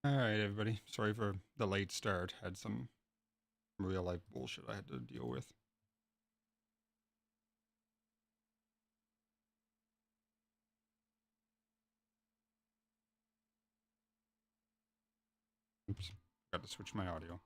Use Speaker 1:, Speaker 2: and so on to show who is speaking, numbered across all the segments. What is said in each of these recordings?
Speaker 1: Alright, everybody. Sorry for the late start. Had some real life bullshit I had to deal with. Oops. Got to switch my audio.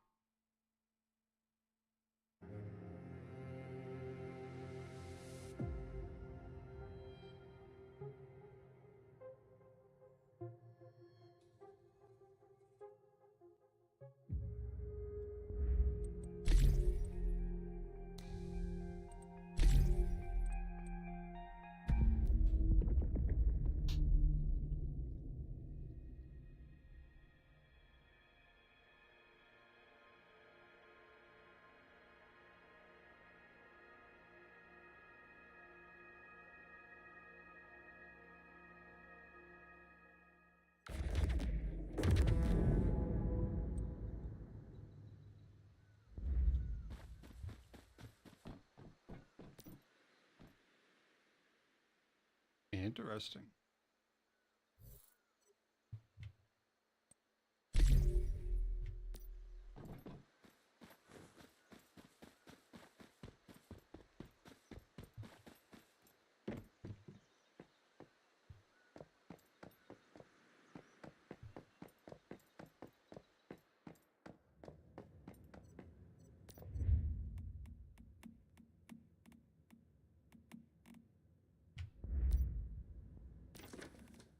Speaker 1: Interesting.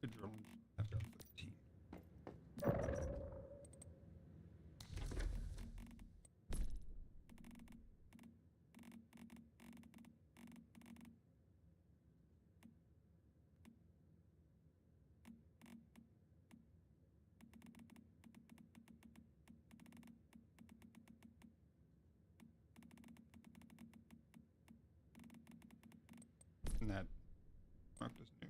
Speaker 1: Good drilling. I've got 15. And that marked as new.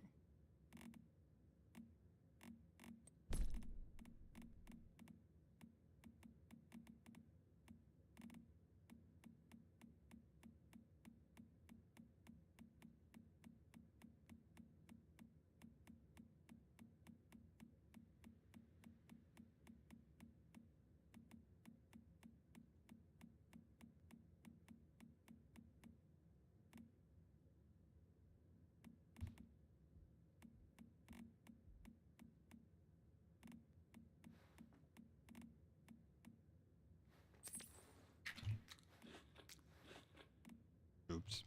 Speaker 1: Oops.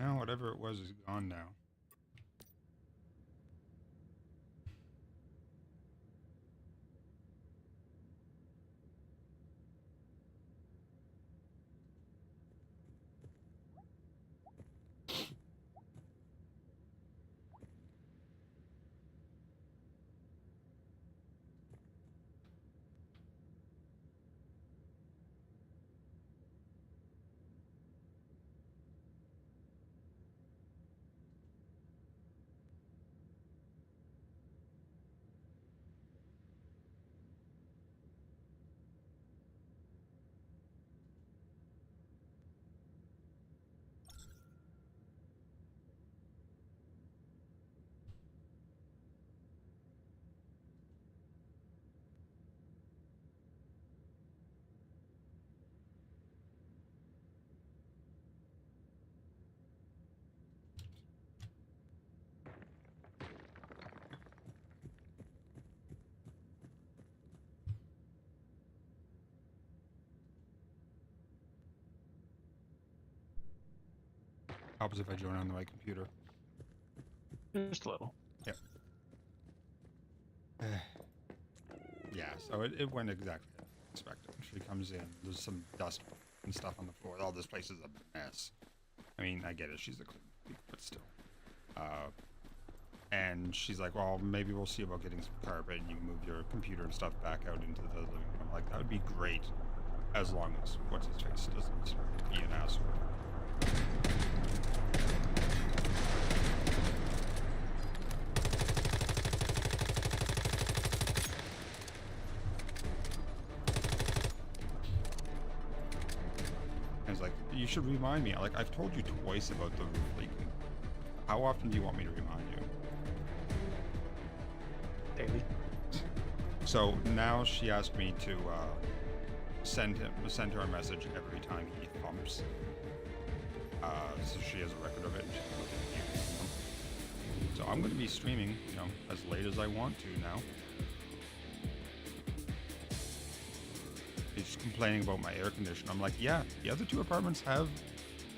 Speaker 1: Now, whatever it was is gone now. Helps if I join on the right computer.
Speaker 2: Just a little.
Speaker 1: Yep. Yeah, so it went exactly as expected. She comes in, there's some dust and stuff on the floor. Oh, this place is a mess. I mean, I get it, she's a clean freak, but still. And she's like, well, maybe we'll see about getting some carpet and you can move your computer and stuff back out into the living room. I'm like, that would be great. as long as what's his face doesn't be an asshole. And it's like, you should remind me. Like, I've told you twice about the roof leaking. How often do you want me to remind you?
Speaker 2: Daily.
Speaker 1: So now she asked me to send her a message every time he thumps. So she has a record of it. And she's looking at you, you know? So I'm going to be streaming, you know, as late as I want to now. He's complaining about my air conditioner. I'm like, yeah, the other two apartments have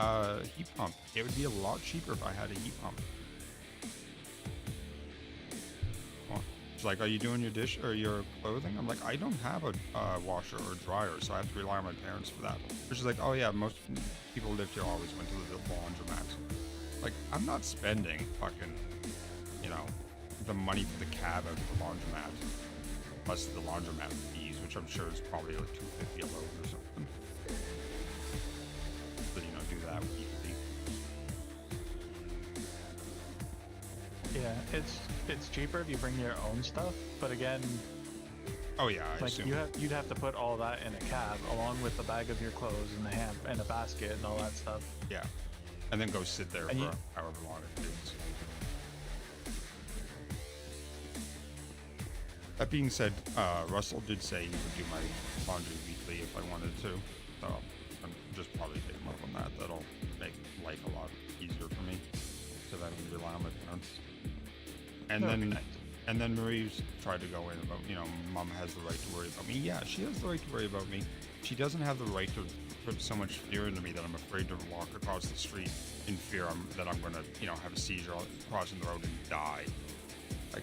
Speaker 1: a heat pump. It would be a lot cheaper if I had a heat pump. She's like, are you doing your dish or your clothing? I'm like, I don't have a washer or dryer, so I have to rely on my parents for that. She's like, oh yeah, most people who lived here always went to the laundromat. Like, I'm not spending fucking, you know, the money for the cab out of the laundromat, plus the laundromat fees, which I'm sure is probably like $2.50 a load or something. So, you know, do that weekly.
Speaker 2: Yeah, it's cheaper if you bring your own stuff, but again,
Speaker 1: Oh yeah, I
Speaker 2: like
Speaker 1: assume.
Speaker 2: you'd have to put all that in a cab along with the bag of your clothes and the ham and a basket and all that stuff.
Speaker 1: Yeah. And then go sit there
Speaker 2: And
Speaker 1: for
Speaker 2: you-
Speaker 1: however long it takes. That being said, Russell did say he would do my laundry weekly if I wanted to. So I'm just probably take him up on that. That'll make life a lot easier for me. Because I don't rely on my parents. And
Speaker 2: That would be
Speaker 1: then
Speaker 2: nice.
Speaker 1: and then Marie's tried to go in about, you know, mom has the right to worry about me. Yeah, she has the right to worry about me. She doesn't have the right to put so much fear into me that I'm afraid to walk across the street in fear that I'm going to, you know, have a seizure crossing the road and die. Like,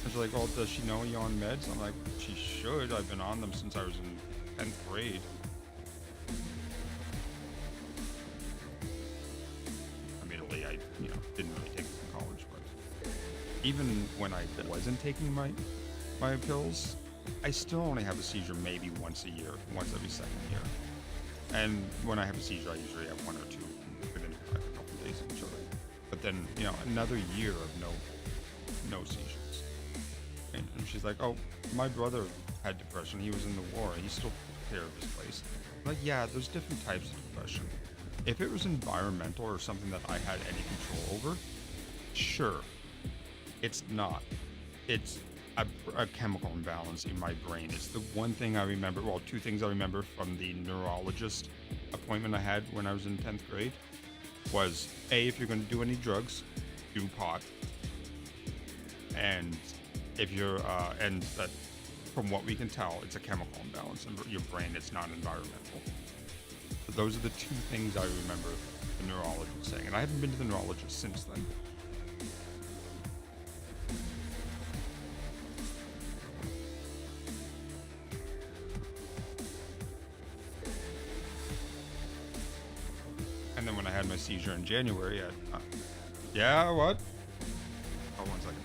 Speaker 1: she's like, well, does she know you're on meds? I'm like, she should. I've been on them since I was in 10th grade. Admittedly, I, you know, didn't really take them in college, but even when I wasn't taking my pills, I still only have a seizure maybe once a year, once every second year. And when I have a seizure, I usually have one or two within like a couple of days of each other. But then, you know, another year of no seizures. And she's like, oh, my brother had depression. He was in the war. He still took care of his place. I'm like, yeah, there's different types of depression. If it was environmental or something that I had any control over, sure. It's not. It's a chemical imbalance in my brain. It's the one thing I remember. Well, two things I remember from the neurologist appointment I had when I was in 10th grade was, A, if you're going to do any drugs, do pot. And if you're, and that from what we can tell, it's a chemical imbalance in your brain. It's not environmental. So those are the two things I remember the neurologist saying. And I haven't been to the neurologist since then. And then when I had my seizure in January, yeah, what? Oh, 1 second.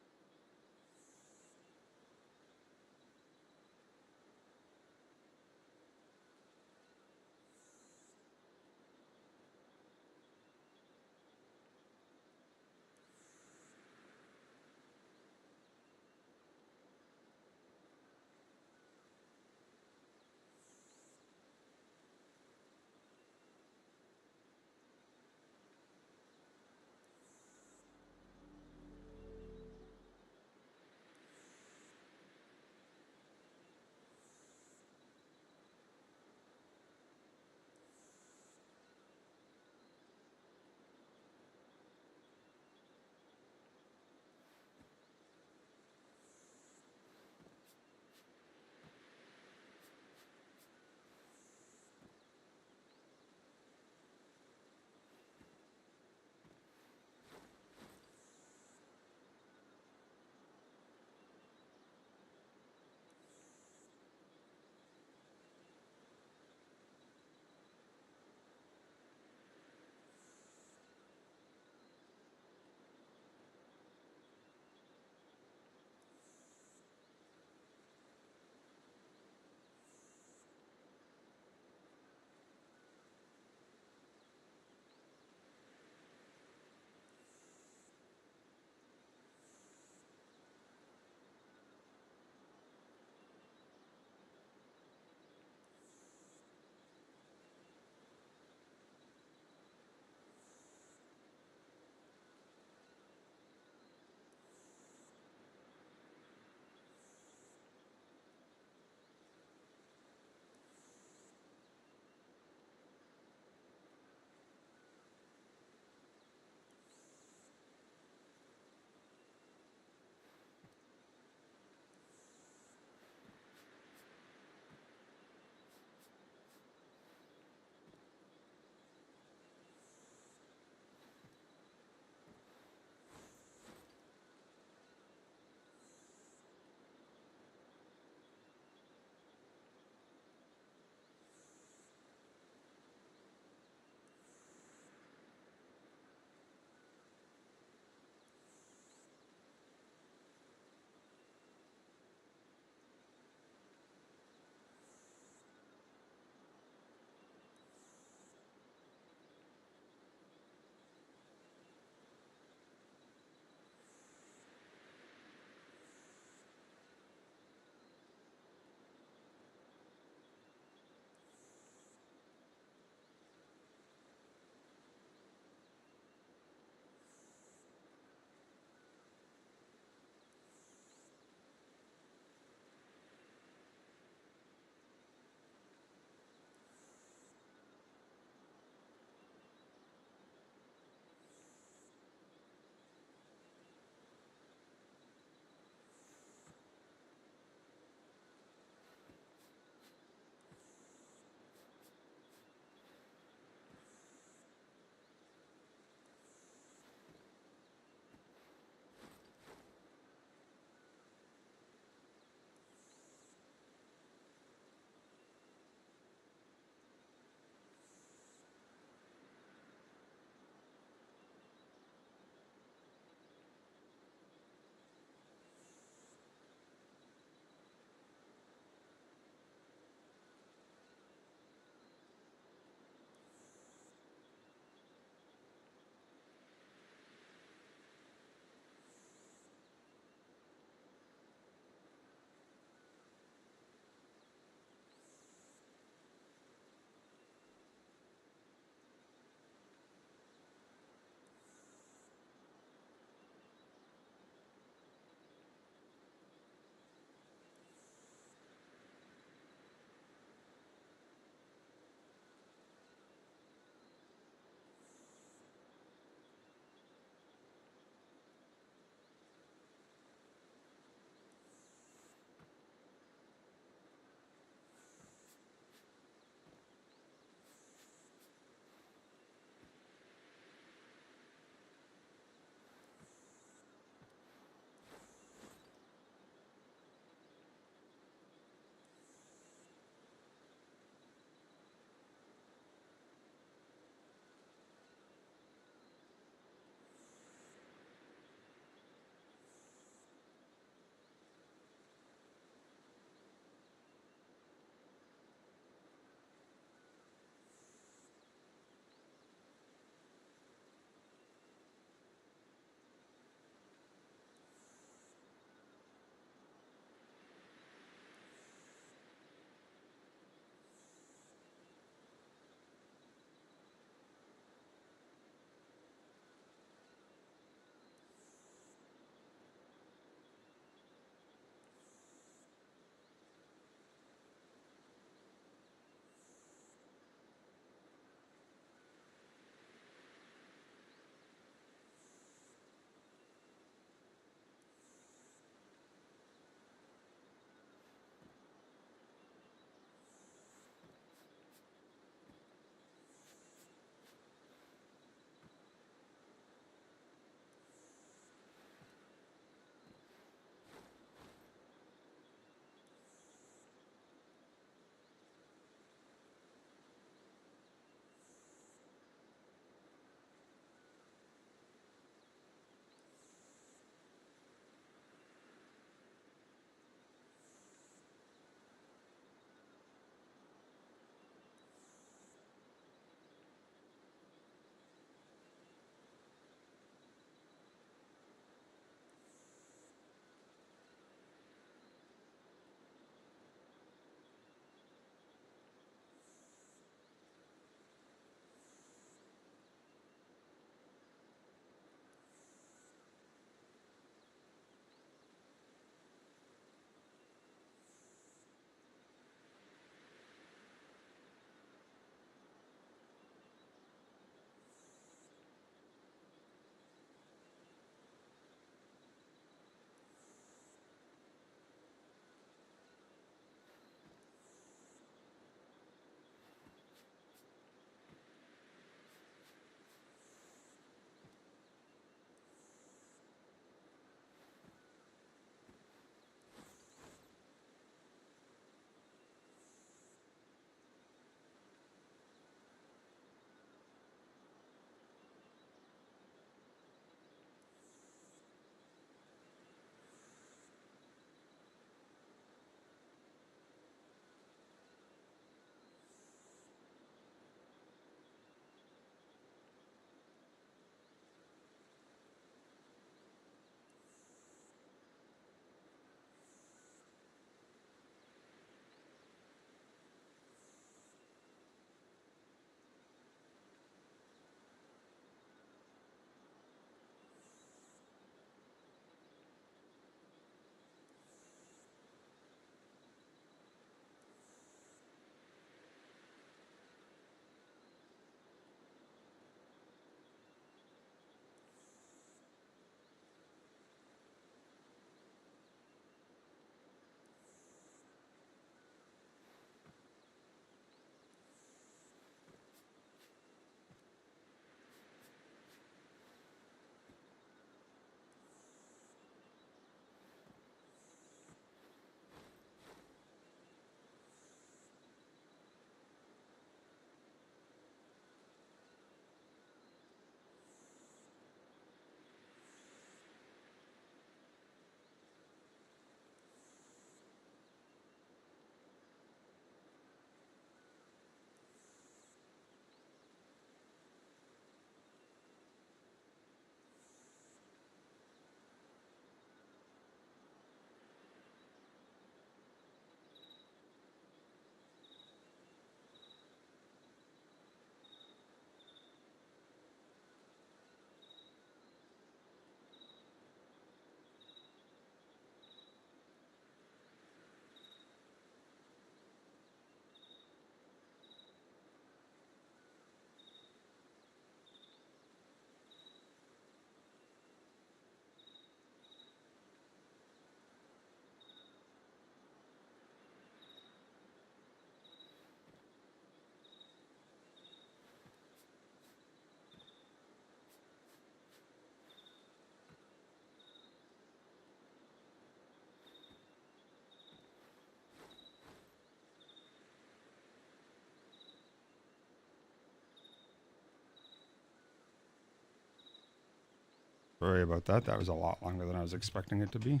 Speaker 1: Sorry about that. That was a lot longer than I was expecting it to be.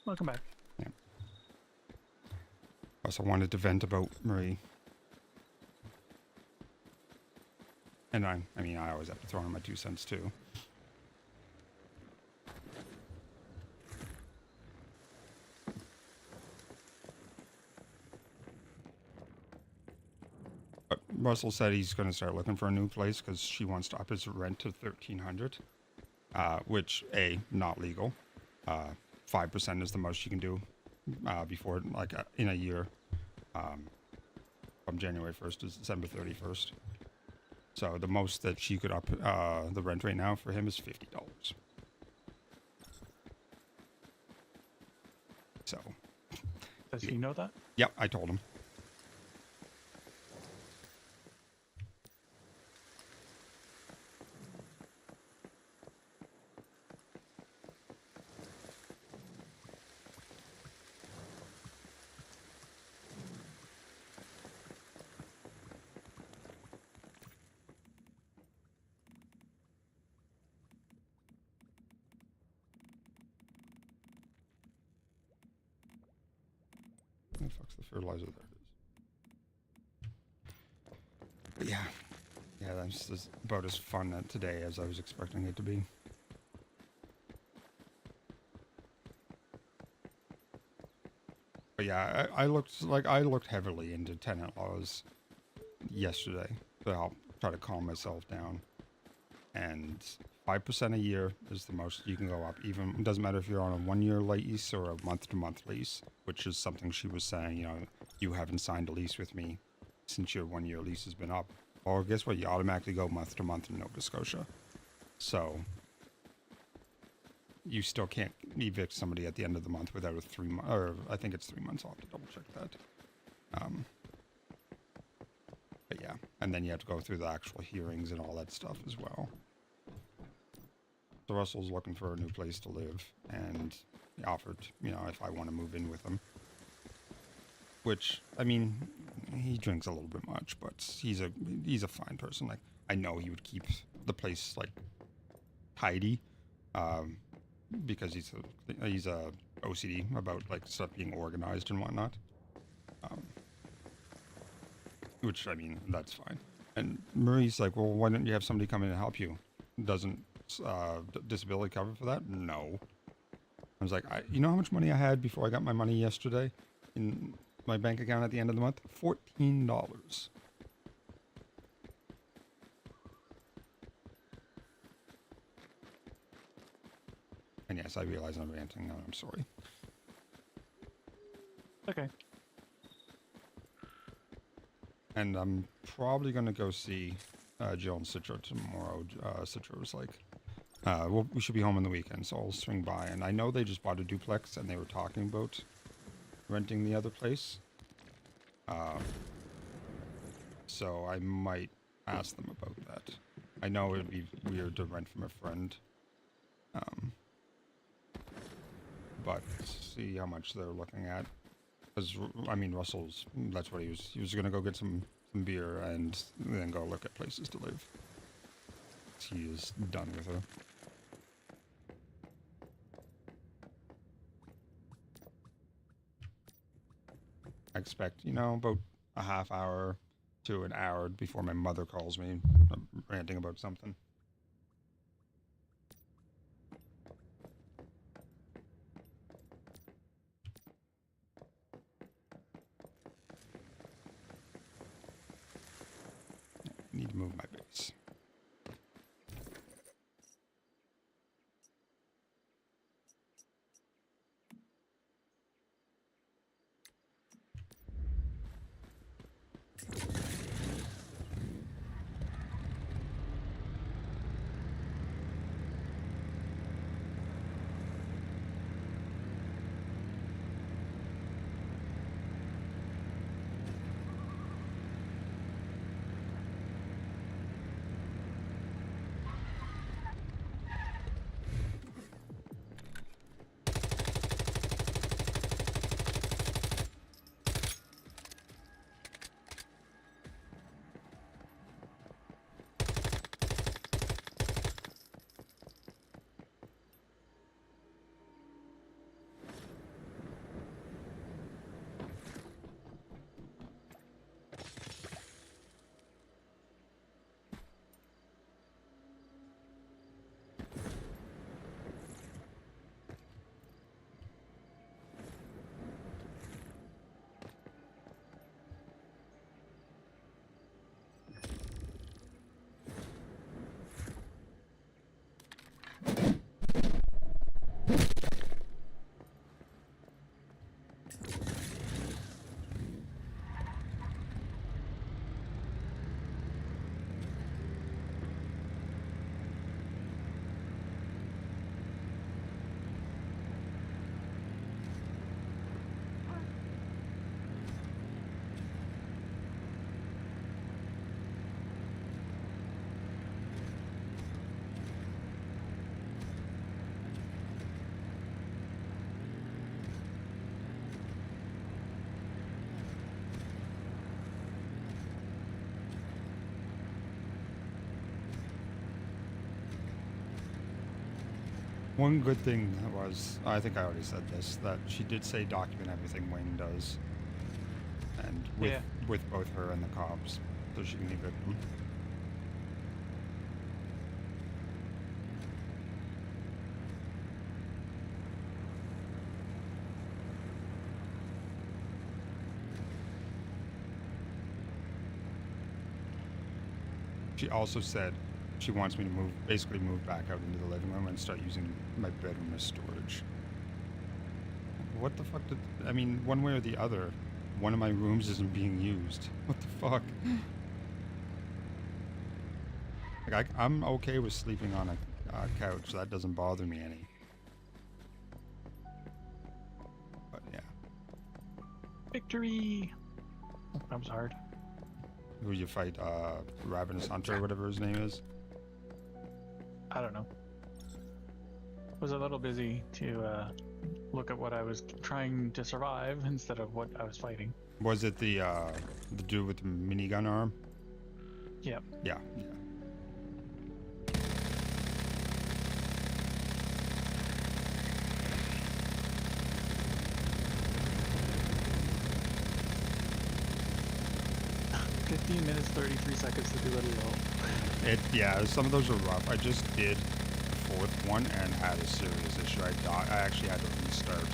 Speaker 2: Welcome back.
Speaker 1: Also wanted to vent about Marie. And I mean, I always have to throw in my 2 cents too. But Russell said he's going to start looking for a new place because she wants to up his rent to $1,300, which not legal. 5% is the most you can do before, like in a year, from January 1st to December 31st. So the most that she could up the rent right now for him is $50. So.
Speaker 2: Does he know that?
Speaker 1: Yep, I told him. Where the fuck's the fertilizer? There it is. But yeah, that's about as fun today as I was expecting it to be. But yeah, I looked heavily into tenant laws yesterday to help try to calm myself down. And 5% a year is the most you can go up. Even it doesn't matter if you're on a 1-year lease or a month-to-month lease, which is something she was saying. You know, you haven't signed a lease with me since your 1-year lease has been up. Well, guess what? You automatically go month-to-month in Nova Scotia. So you still can't evict somebody at the end of the month without a 3 month, or I think it's 3 months. I'll have to double check that. But yeah, and then you have to go through the actual hearings and all that stuff as well. So Russell's looking for a new place to live, and he offered, you know, if I want to move in with him. Which, I mean, he drinks a little bit much, but he's a fine person. Like, I know he would keep the place like tidy, because he's a OCD about like stuff being organized and whatnot. Which, I mean, that's fine. And Marie's like, well, why don't you have somebody come in and help you? Doesn't disability cover for that? No. I was like, you know how much money I had before I got my money yesterday in my bank account at the end of the month? $14. And yes, I realize I'm ranting now. I'm sorry.
Speaker 2: Okay.
Speaker 1: And I'm probably going to go see Jill and Citra tomorrow. Citra was like, we should be home on the weekend, so I'll swing by. And I know they just bought a duplex, and they were talking about renting the other place. So I might ask them about that. I know it'd be weird to rent from a friend. But see how much they're looking at. Because, I mean, Russell's, that's what he was going to go get some beer and then go look at places to live. He is done with her. I expect, you know, about a half hour to an hour before my mother calls me ranting about something. Need to move my base. One good thing was, I think I already said this, that she did say document everything Wayne does, and
Speaker 2: Yeah.
Speaker 1: with both her and the cops, so she can evict them. She also said she wants me to basically move back out into the living room and start using my bedroom as storage. What the fuck I mean, one way or the other, one of my rooms isn't being used. What the fuck? Like, I'm okay with sleeping on a couch. That doesn't bother me any. But yeah.
Speaker 2: Victory! That was hard.
Speaker 1: Who you fight? Ravenous Hunter, or whatever his name is.
Speaker 2: I don't know. Was a little busy to look at what I was trying to survive instead of what I was fighting.
Speaker 1: Was it the dude with the minigun arm?
Speaker 2: Yep.
Speaker 1: Yeah.
Speaker 2: 15 minutes, 33 seconds to do it alone.
Speaker 1: Yeah, some of those are rough. I just did the fourth one and had a serious issue. I actually had to restart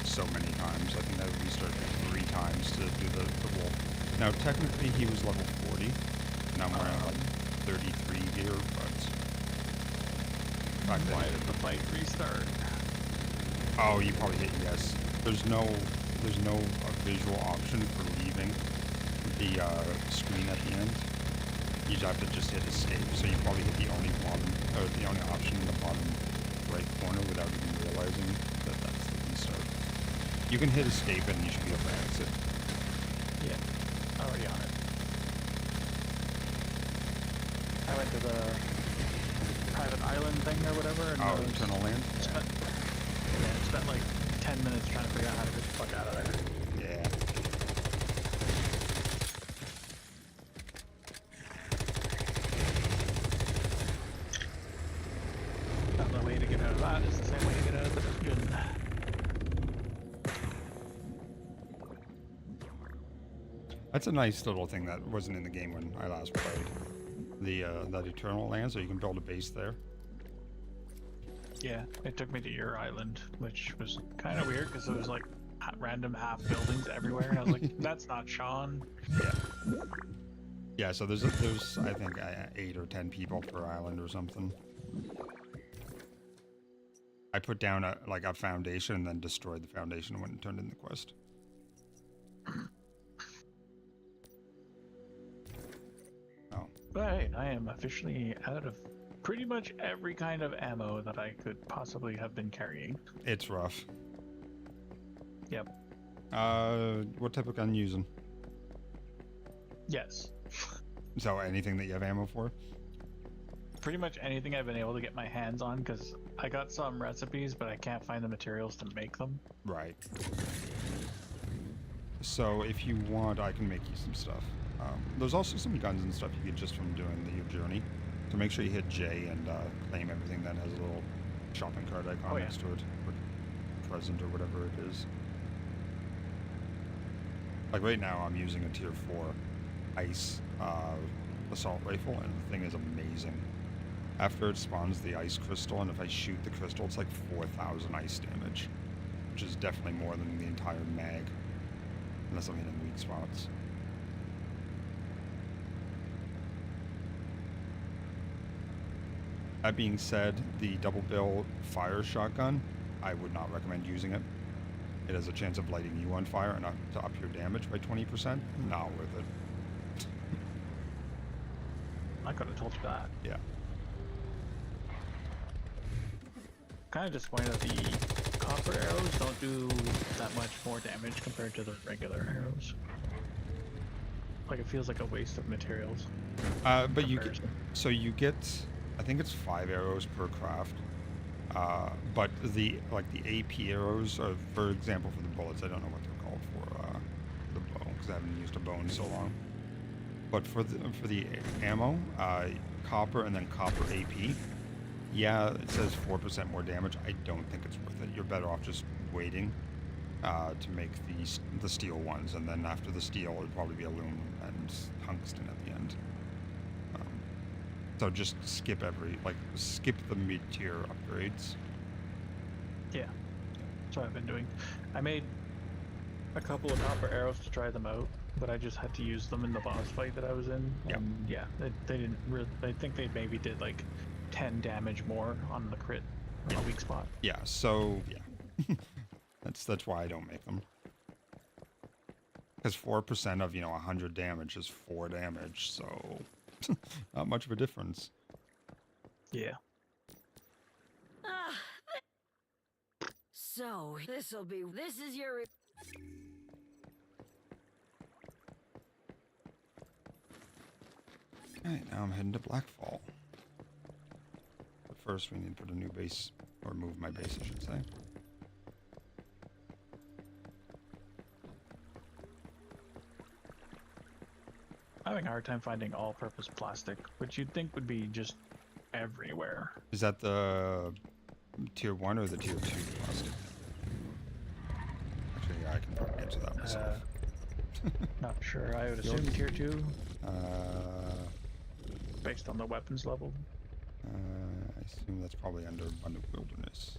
Speaker 1: so many times. I think I restarted 3 times to do the wolf. Now, technically, he was level 40, and I'm wearing like 33 gear, but...
Speaker 2: Why did the fight restart?
Speaker 1: Oh, you probably hit yes. There's no visual option for leaving the screen at the end. You have to just hit escape. So you probably hit the only option in the bottom right corner without even realizing that that's the restart. You can hit escape and you should be able to exit.
Speaker 2: Yeah, already on it. I went to the private island thing or whatever. And
Speaker 1: Eternal Land?
Speaker 2: Spent like 10 minutes trying to figure out how to get the fuck out of there.
Speaker 1: Yeah.
Speaker 2: The way to get out of that is the same way to get out of the dungeon.
Speaker 1: That's a nice little thing that wasn't in the game when I last played. That Eternal Land, so you can build a base there.
Speaker 2: Yeah, it took me to your island, which was kind of weird because it was like random half buildings everywhere, and I was like, "That's not Sean."
Speaker 1: Yeah. Yeah. So there's I think 8 or 10 people per island or something. I put down a foundation and then destroyed the foundation when it turned in the quest. Oh.
Speaker 2: But hey, I am officially out of pretty much every kind of ammo that I could possibly have been carrying.
Speaker 1: It's rough.
Speaker 2: Yep.
Speaker 1: What type of gun you using?
Speaker 2: Yes.
Speaker 1: So anything that you have ammo for?
Speaker 2: Pretty much anything I've been able to get my hands on, because I got some recipes, but I can't find the materials to make them.
Speaker 1: Right. So if you want, I can make you some stuff. There's also some guns and stuff you get just from doing your journey. So make sure you hit J and claim everything that has a little shopping cart icon next to it, or present or whatever it is. Like right now, I'm using a tier 4 ice assault rifle, and the thing is amazing. After it spawns the ice crystal, and if I shoot the crystal, it's like 4,000 ice damage, which is definitely more than the entire mag, unless I'm hitting weak spots. That being said, the double barrel fire shotgun, I would not recommend using it. It has a chance of lighting you on fire and to up your damage by 20%. Not worth it.
Speaker 2: I could have told you that.
Speaker 1: Yeah.
Speaker 2: Kind of disappointed that the copper arrows don't do that much more damage compared to the regular arrows. Like, it feels like a waste of materials.
Speaker 1: But you get, I think it's 5 arrows per craft. But the AP arrows, are, for example, for the bullets, I don't know what they're called for the bow, because I haven't used a bow in so long. But for the ammo, copper and then copper AP, yeah, it says 4% more damage. I don't think it's worth it. You're better off just waiting to make the steel ones, and then after the steel, it'll probably be aluminum and tungsten at the end. So just skip skip the mid-tier upgrades.
Speaker 2: Yeah, that's what I've been doing. I made a couple of copper arrows to try them out, but I just had to use them in the boss fight that I was in. And yeah, they didn't really. I think they maybe did like 10 damage more on the crit, on the weak spot.
Speaker 1: Yeah. So yeah, that's why I don't make them. Because 4% of 100 damage is 4 damage, so not much of a difference.
Speaker 2: Yeah.
Speaker 3: So, this is your...
Speaker 1: Alright, now I'm heading to Blackfall. But first we need to put a new base, or move my base, I should say.
Speaker 2: I'm having a hard time finding all-purpose plastic, which you'd think would be just everywhere.
Speaker 1: Is that the tier 1 or the tier 2 plastic? Actually, yeah, I can probably answer that myself.
Speaker 2: Not sure. I would assume tier 2,
Speaker 1: Uh,
Speaker 2: based on the weapons level.
Speaker 1: I assume that's probably under Abundant Wilderness.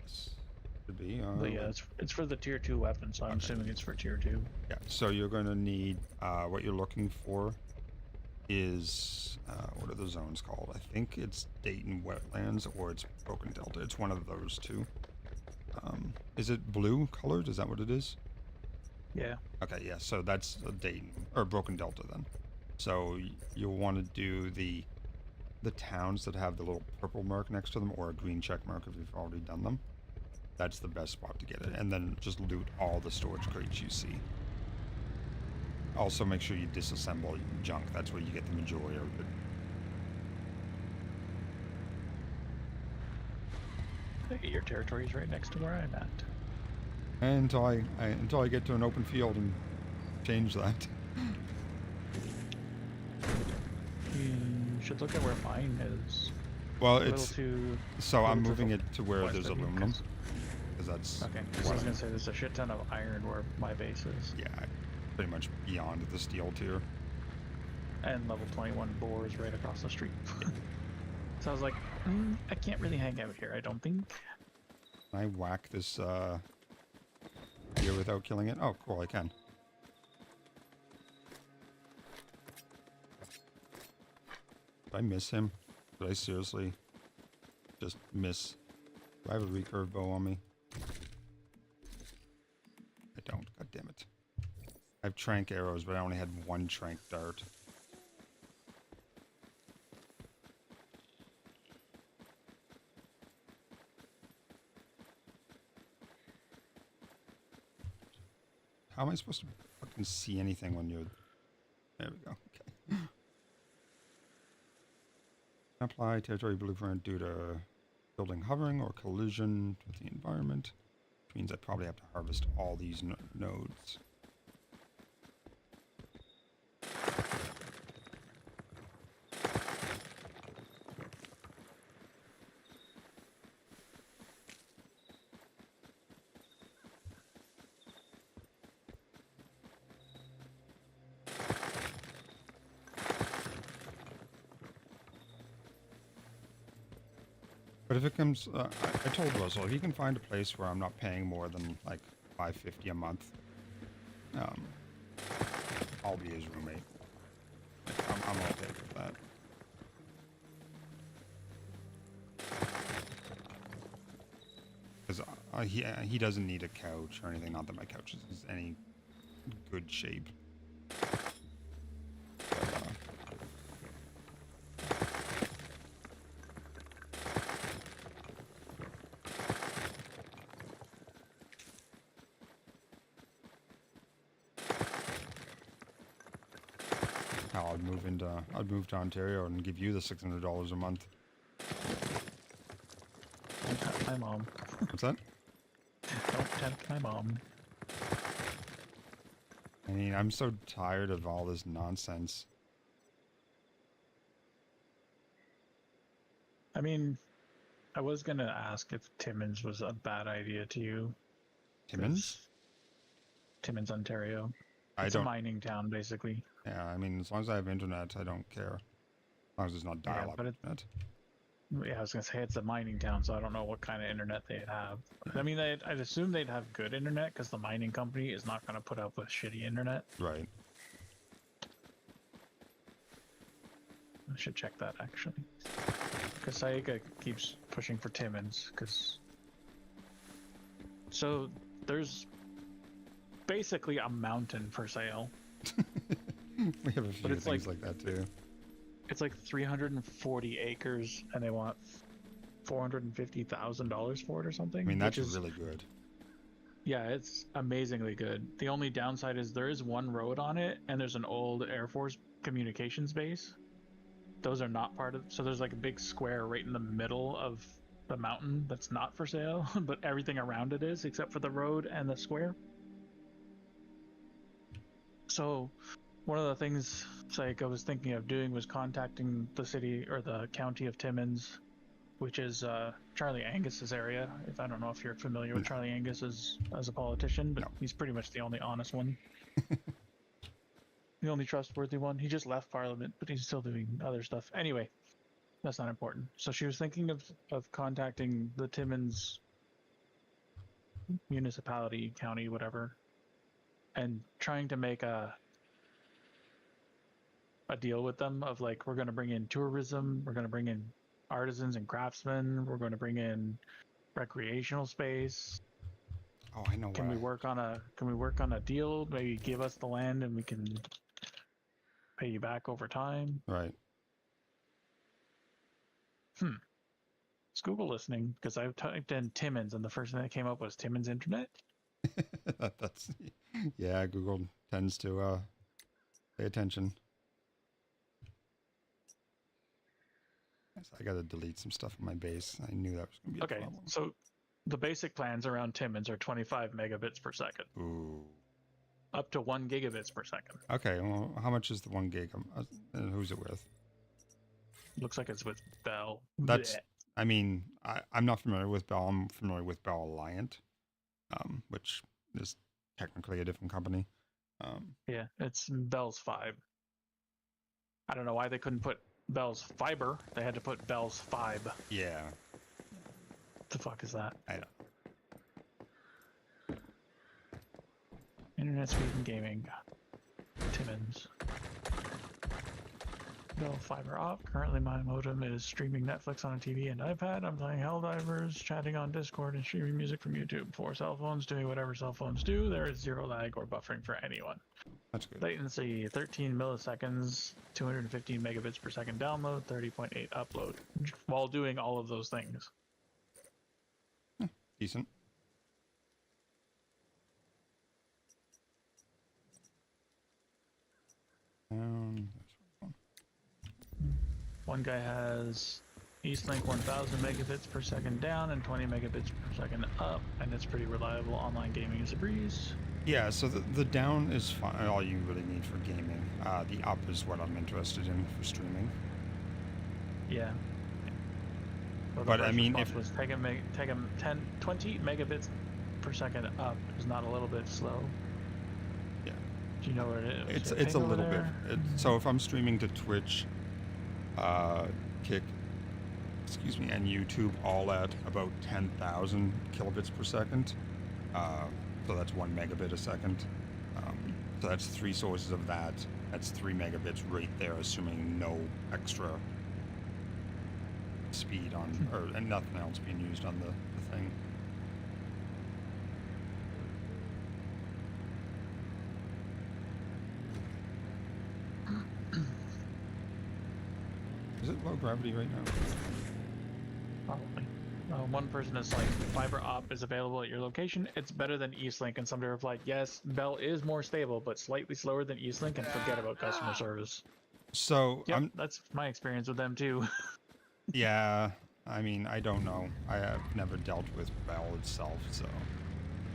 Speaker 1: Yes, should be.
Speaker 2: But yeah, it's for the tier 2 weapons, so I'm assuming it's for tier 2.
Speaker 1: Yeah, so you're going to need, what you're looking for is, what are the zones called? I think it's Dayton Wetlands or it's Broken Delta. It's one of those two. Is it blue colored? Is that what it is?
Speaker 2: Yeah.
Speaker 1: Okay, yeah, so that's Dayton, or Broken Delta then. So you'll want to do the towns that have the little purple mark next to them, or a green check mark if you've already done them. That's the best spot to get it. And then just loot all the storage crates you see. Also make sure you disassemble your junk. That's where you get the majority of it.
Speaker 2: I think your territory is right next to where I'm at.
Speaker 1: Until I get to an open field and change that.
Speaker 2: You should look at where mine is.
Speaker 1: Well,
Speaker 2: A little
Speaker 1: it's
Speaker 2: too...
Speaker 1: so I'm
Speaker 2: little to
Speaker 1: moving
Speaker 2: the
Speaker 1: it to where
Speaker 2: west
Speaker 1: there's
Speaker 2: of you,
Speaker 1: aluminum,
Speaker 2: 'cause-
Speaker 1: because that's
Speaker 2: Okay, so I was gonna say there's a shit ton of iron where my base is.
Speaker 1: yeah, pretty much beyond the steel tier.
Speaker 2: And level 21 boars right across the street. So I was like, I can't really hang out here, I don't think.
Speaker 1: Can I whack this here without killing it? Oh, cool, I can. Did I miss him? Did I seriously just miss? Do I have a recurve bow on me? I don't. God damn it. I have trank arrows, but I only had one trank dart. How am I supposed to fucking see anything when you're... There we go. Okay. Apply territory blueprint due to building hovering or collision with the environment. Which means I probably have to harvest all these nodes. But if it comes, I told Russell, if he can find a place where I'm not paying more than like $5.50 a month, I'll be his roommate. I'm okay with that. Because he doesn't need a couch or anything. Not that my couch is any good shape. I'd move to Ontario and give you the $600 a month.
Speaker 2: Don't tempt my mom.
Speaker 1: What's that?
Speaker 2: Don't tempt my mom.
Speaker 1: I mean, I'm so tired of all this nonsense.
Speaker 2: I mean, I was gonna ask if Timmins was a bad idea to you.
Speaker 1: Timmins?
Speaker 2: 'cause Timmins, Ontario.
Speaker 1: I
Speaker 2: It's a
Speaker 1: don't.
Speaker 2: mining town, basically.
Speaker 1: Yeah, I mean, as long as I have internet, I don't care. As long as it's not
Speaker 2: Yeah,
Speaker 1: dial-up
Speaker 2: but
Speaker 1: internet.
Speaker 2: Yeah, I was gonna say it's a mining town, so I don't know what kind of internet they'd have. I mean, I'd assume they'd have good internet because the mining company is not gonna put up with shitty internet.
Speaker 1: Right.
Speaker 2: I should check that actually. Because Saika keeps pushing for Timmins, because so there's basically a mountain for sale.
Speaker 1: We have a few
Speaker 2: it's
Speaker 1: things
Speaker 2: like-
Speaker 1: like that too.
Speaker 2: It's like 340 acres, and they want $450,000 for it or something.
Speaker 1: I mean,
Speaker 2: which
Speaker 1: that's
Speaker 2: is,
Speaker 1: really good.
Speaker 2: yeah, it's amazingly good. The only downside is there is one road on it, and there's an old Air Force communications base. Those are not part of. So there's like a big square right in the middle of the mountain that's not for sale, but everything around it is, except for the road and the square. So one of the things like I was thinking of doing was contacting the city or the county of Timmins, which is Charlie Angus's area. If I don't know if you're familiar with
Speaker 1: No.
Speaker 2: Charlie Angus as a politician, but
Speaker 1: No.
Speaker 2: he's pretty much the only honest one. The only trustworthy one. He just left Parliament, but he's still doing other stuff. Anyway, that's not important. So she was thinking of contacting the Timmins municipality, county, whatever, and trying to make a deal with them of like, we're going to bring in tourism, we're going to bring in artisans and craftsmen, we're going to bring in recreational space.
Speaker 1: Oh, I know.
Speaker 2: Can we work on a deal? Maybe give us the land and we can pay you back over time.
Speaker 1: Right.
Speaker 2: Is Google listening? Because I typed in Timmins and the first thing that came up was Timmins Internet.
Speaker 1: That's yeah. Google tends to pay attention. So I got to delete some stuff from my base. I knew that was going to be a
Speaker 2: Okay,
Speaker 1: problem.
Speaker 2: so the basic plans around Timmins are 25 megabits per second,
Speaker 1: Ooh.
Speaker 2: up to 1 gigabits per second.
Speaker 1: Okay. Well, how much is the 1 gig? And who's it with?
Speaker 2: Looks like it's with Bell.
Speaker 1: That's.
Speaker 2: Blech.
Speaker 1: I mean, I'm not familiar with Bell. I'm familiar with Bell Alliant, which is technically a different company.
Speaker 2: Yeah, it's Bell's 5. I don't know why they couldn't put Bell's Fiber. They had to put Bell's 5.
Speaker 1: Yeah.
Speaker 2: What the fuck is that?
Speaker 1: I don't.
Speaker 2: Internet speed and gaming. Timmins. Bell Fiber Op. Currently my modem is streaming Netflix on a TV and iPad. I'm playing Helldivers, chatting on Discord, and streaming music from YouTube. 4 cell phones doing whatever cell phones do. There is 0 lag or buffering for anyone.
Speaker 1: That's good.
Speaker 2: Latency 13 milliseconds, 215 megabits per second download, 30.8 upload. While doing all of those things.
Speaker 1: Decent.
Speaker 2: One guy has Eastlink 1000 megabits per second down and 20 megabits per second up, and it's pretty reliable. Online gaming is a breeze.
Speaker 1: Yeah, so the down is fine. All you really need for gaming. The up is what I'm interested in for streaming.
Speaker 2: Yeah. Well,
Speaker 1: But, I mean,
Speaker 2: response
Speaker 1: if-
Speaker 2: was take him 20 megabits per second up is not a little bit slow.
Speaker 1: Yeah.
Speaker 2: Do you know where it is?
Speaker 1: It's a little bit. So if I'm streaming to Twitch, Kick, excuse me, and YouTube, all at about 10,000 kilobits per second. So that's 1 megabit a second. So that's 3 sources of that. That's 3 megabits right there, assuming no extra speed on, and nothing else being used on the thing. Is it low gravity right now?
Speaker 2: Probably. One person is like, fiber op is available at your location. It's better than Eastlink, and somebody replied, yes, Bell is more stable, but slightly slower than Eastlink, and forget about customer service.
Speaker 1: So
Speaker 2: Yep,
Speaker 1: I'm
Speaker 2: that's my experience with them too.
Speaker 1: yeah. I mean, I don't know. I have never dealt with Bell itself, so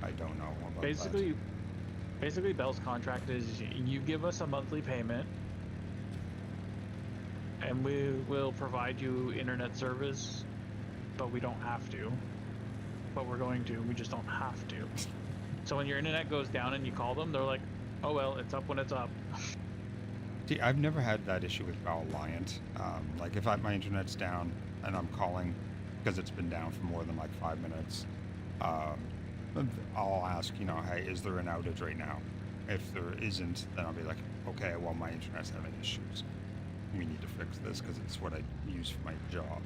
Speaker 1: I don't know about
Speaker 2: Basically, Bell's contract is you give us a monthly payment, and we will provide you internet service, but we don't have to. But we're going to. We just don't have to. So when your internet goes down and you call them, they're like, "Oh well, it's up when it's up."
Speaker 1: See, I've never had that issue with Reliant. Like if my internet's down and I'm calling because it's been down for more than like 5 minutes, I'll ask, you know, hey, is there an outage right now? If there isn't, then I'll be like, okay, well, my internet's having issues. We need to fix this because it's what I use for my job.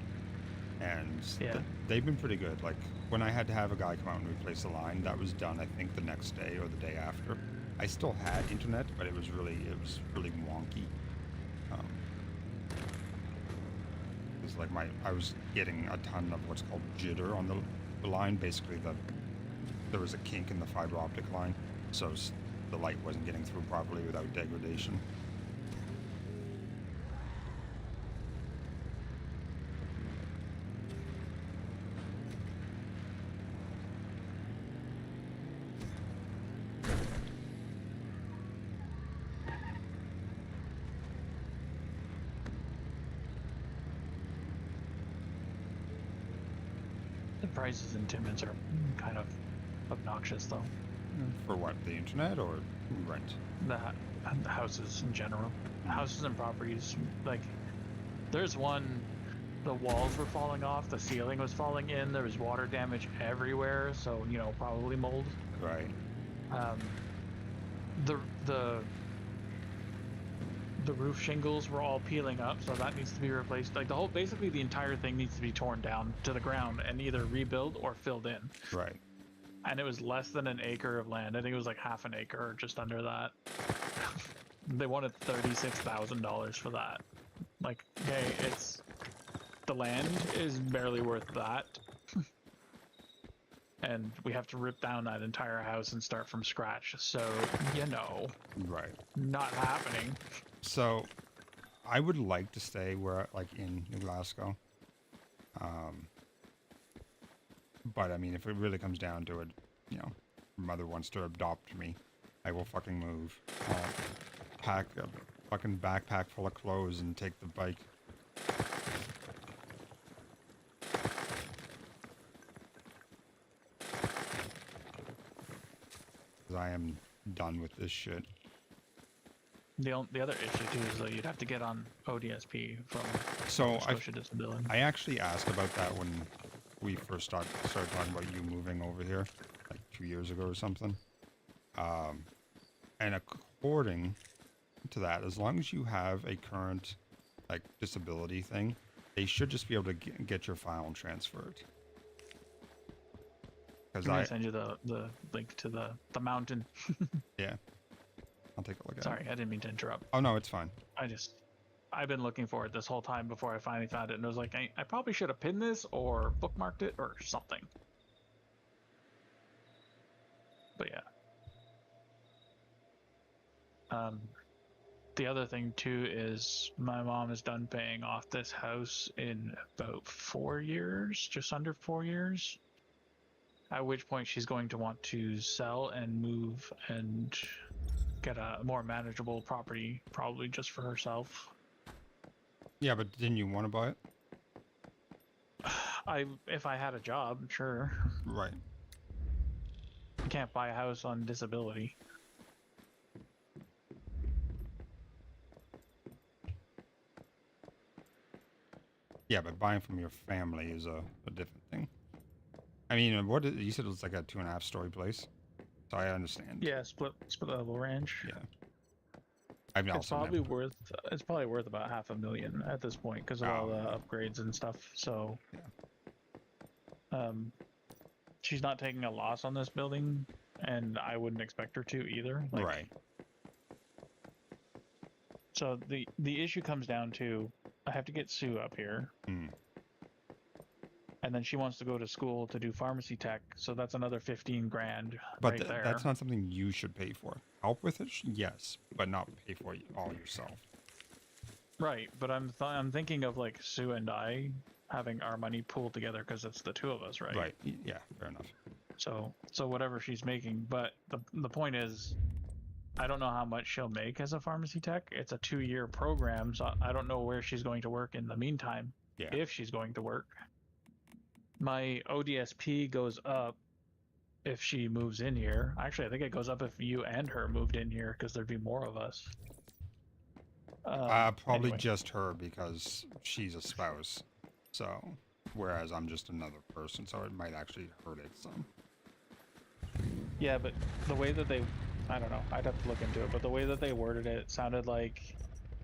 Speaker 1: And
Speaker 2: Yeah.
Speaker 1: they've been pretty good. Like when I had to have a guy come out and replace the line, that was done, I think, the next day or the day after. I still had internet, but it was really wonky. It was like I was getting a ton of what's called jitter on the line. Basically, there was a kink in the fiber optic line, so the light wasn't getting through properly without degradation.
Speaker 2: The prices in Timmins are kind of obnoxious, though.
Speaker 1: For what, the internet or rent?
Speaker 2: The houses in general, houses and properties. Like, there's one. The walls were falling off. The ceiling was falling in. There was water damage everywhere. So you know, probably mold.
Speaker 1: Right.
Speaker 2: The roof shingles were all peeling up, so that needs to be replaced. Like basically the entire thing needs to be torn down to the ground and either rebuilt or filled in.
Speaker 1: Right.
Speaker 2: And it was less than an acre of land. I think it was like half an acre or just under that. They wanted $36,000 for that. Like, hey, the land is barely worth that. And we have to rip down that entire house and start from scratch. So, you know,
Speaker 1: Right.
Speaker 2: not happening.
Speaker 1: So, I would like to stay like in New Glasgow. But I mean, if it really comes down to it, you know, mother wants to adopt me, I will fucking move. I'll pack a fucking backpack full of clothes and take the bike. Because I am done with this shit.
Speaker 2: The other issue too is that you'd have to get on ODSP from
Speaker 1: So
Speaker 2: Scotia Disability.
Speaker 1: I actually asked about that when we first started talking about you moving over here, like 2 years ago or something. And according to that, as long as you have a current like disability thing, they should just be able to get your file and transfer it.
Speaker 2: I'm gonna send you the link to the mountain.
Speaker 1: Yeah, I'll take a look at it.
Speaker 2: Sorry, I didn't mean to interrupt.
Speaker 1: Oh no, it's fine.
Speaker 2: I've been looking for it this whole time before I finally found it, and I was like, I probably should have pinned this or bookmarked it or something. But yeah. The other thing too is my mom is done paying off this house in about 4 years, just under 4 years. At which point she's going to want to sell and move and get a more manageable property, probably just for herself.
Speaker 1: Yeah, but didn't you want to buy it?
Speaker 2: If I had a job, sure.
Speaker 1: Right.
Speaker 2: You can't buy a house on disability.
Speaker 1: Yeah, but buying from your family is a different thing. I mean, you said it was like a 2.5 story place, so I understand.
Speaker 2: Yeah, split level ranch.
Speaker 1: Yeah. I've
Speaker 2: It's
Speaker 1: also
Speaker 2: probably
Speaker 1: never,
Speaker 2: worth about $500,000 at this point because of all the upgrades and stuff. So,
Speaker 1: yeah.
Speaker 2: She's not taking a loss on this building, and I wouldn't expect her to either. Like,
Speaker 1: Right.
Speaker 2: So the issue comes down to I have to get Sue up here,
Speaker 1: Mm.
Speaker 2: and then she wants to go to school to do pharmacy tech, so that's another $15,000
Speaker 1: But
Speaker 2: right there.
Speaker 1: that's not something you should pay for. Help with it, yes, but not pay for it all yourself.
Speaker 2: Right, but I'm thinking of like Sue and I having our money pooled together because it's the two of us, right?
Speaker 1: Right. Yeah. Fair enough.
Speaker 2: So whatever she's making, but the point is, I don't know how much she'll make as a pharmacy tech. It's a 2-year program, so I don't know where she's going to work in the meantime,
Speaker 1: Yeah.
Speaker 2: if she's going to work. My ODSP goes up if she moves in here. Actually, I think it goes up if you and her moved in here, because there'd be more of us.
Speaker 1: Probably
Speaker 2: Anyway.
Speaker 1: just her because she's a spouse. So, whereas I'm just another person, so it might actually hurt it some.
Speaker 2: Yeah, but the way that they, I don't know, I'd have to look into it, but the way that they worded it sounded like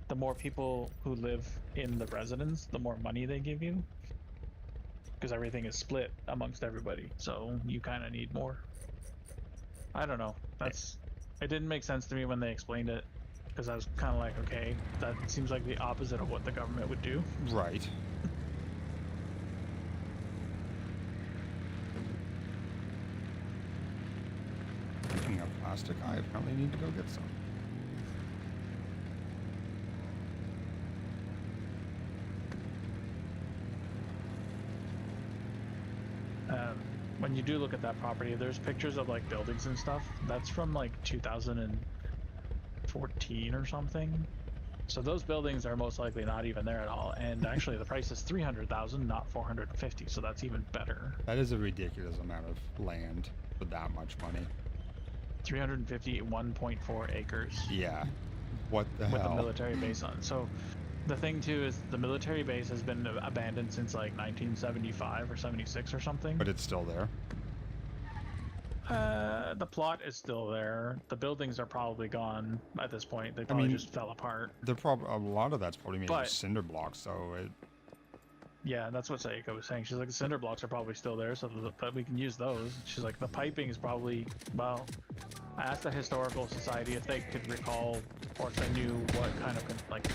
Speaker 2: the more people who live in the residence, the more money they give you. Because everything is split amongst everybody, so you kind of need more. I don't know. It didn't make sense to me when they explained it, because I was kind of like, okay, that seems like the opposite of what the government would do.
Speaker 1: Right. Picking up plastic, I apparently need to go get some.
Speaker 2: When you do look at that property, there's pictures of like buildings and stuff. That's from like 2014 or something. So those buildings are most likely not even there at all. And actually, the price is 300,000, not 450. So that's even better.
Speaker 1: That is a ridiculous amount of land for that much money.
Speaker 2: 350, 1.4 acres.
Speaker 1: Yeah. What the
Speaker 2: with
Speaker 1: hell?
Speaker 2: a military base on. So the thing too is the military base has been abandoned since like 1975 or 76 or something.
Speaker 1: But it's still there.
Speaker 2: The plot is still there. The buildings are probably gone at this point. They probably
Speaker 1: mean,
Speaker 2: just fell apart.
Speaker 1: They're probably a lot of that's probably made of
Speaker 2: But-
Speaker 1: cinder blocks, so it.
Speaker 2: Yeah, that's what Sayaka was saying. She's like, the cinder blocks are probably still there, so but we can use those. She's like, the piping is probably, well, I asked the historical society if they could recall or if they knew what kind of, like,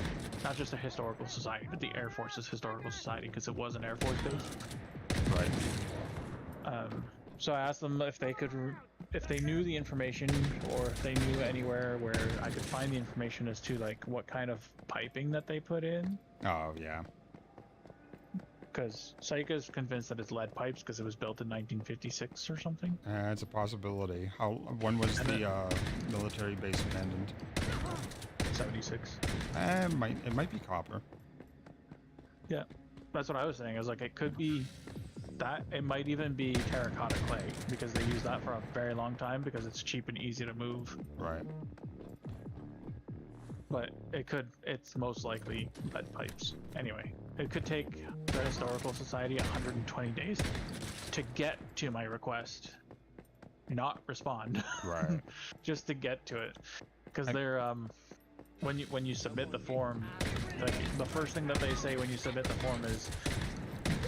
Speaker 2: not just the historical society, but the Air Force's historical society, because it was an Air Force base.
Speaker 1: Right.
Speaker 2: So I asked them if they could, if they knew the information, or if they knew anywhere where I could find the information as to like what kind of piping that they put in.
Speaker 1: Oh, yeah.
Speaker 2: Because Sayaka's convinced that it's lead pipes because it was built in 1956 or something.
Speaker 1: It's a possibility. When was
Speaker 2: And
Speaker 1: the military base abandoned?
Speaker 2: 76.
Speaker 1: It might be copper.
Speaker 2: Yeah, that's what I was saying. I was like, it could be that. It might even be terracotta clay because they use that for a very long time because it's cheap and easy to move.
Speaker 1: Right.
Speaker 2: But it's most likely lead pipes. Anyway, it could take the Historical Society 120 days to get to my request. Not respond.
Speaker 1: Right.
Speaker 2: Just to get to it. Because they're, when you submit the form, the first thing that they say when you submit the form is,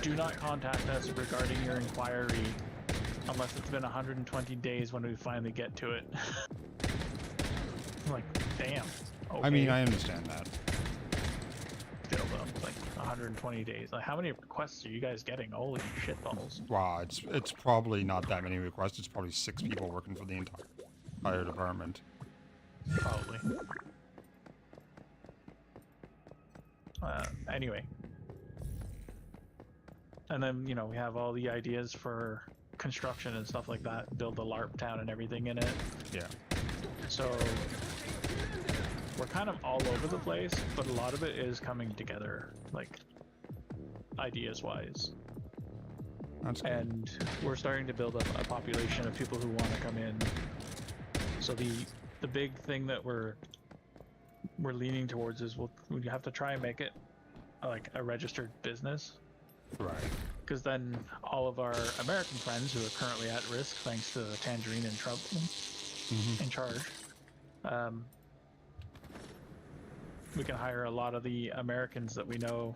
Speaker 2: do not contact us regarding your inquiry unless it's been 120 days when we finally get to it. I'm like, damn. Okay.
Speaker 1: I mean, I understand that.
Speaker 2: Still though, like 120 days. Like, how many requests are you guys getting? Holy shit balls.
Speaker 1: Wow, it's probably not that many requests. It's probably 6 people working for the entire department.
Speaker 2: Probably. Anyway. And then, you know, we have all the ideas for construction and stuff like that. Build a LARP town and everything in it.
Speaker 1: Yeah.
Speaker 2: So we're kind of all over the place, but a lot of it is coming together, like ideas-wise.
Speaker 1: That's good.
Speaker 2: And we're starting to build up a population of people who want to come in. So the big thing that we're leaning towards is we have to try and make it like a registered business,
Speaker 1: Right.
Speaker 2: because then all of our American friends who are currently at risk thanks to Tangerine and Trump in charge, we can hire a lot of the Americans that we know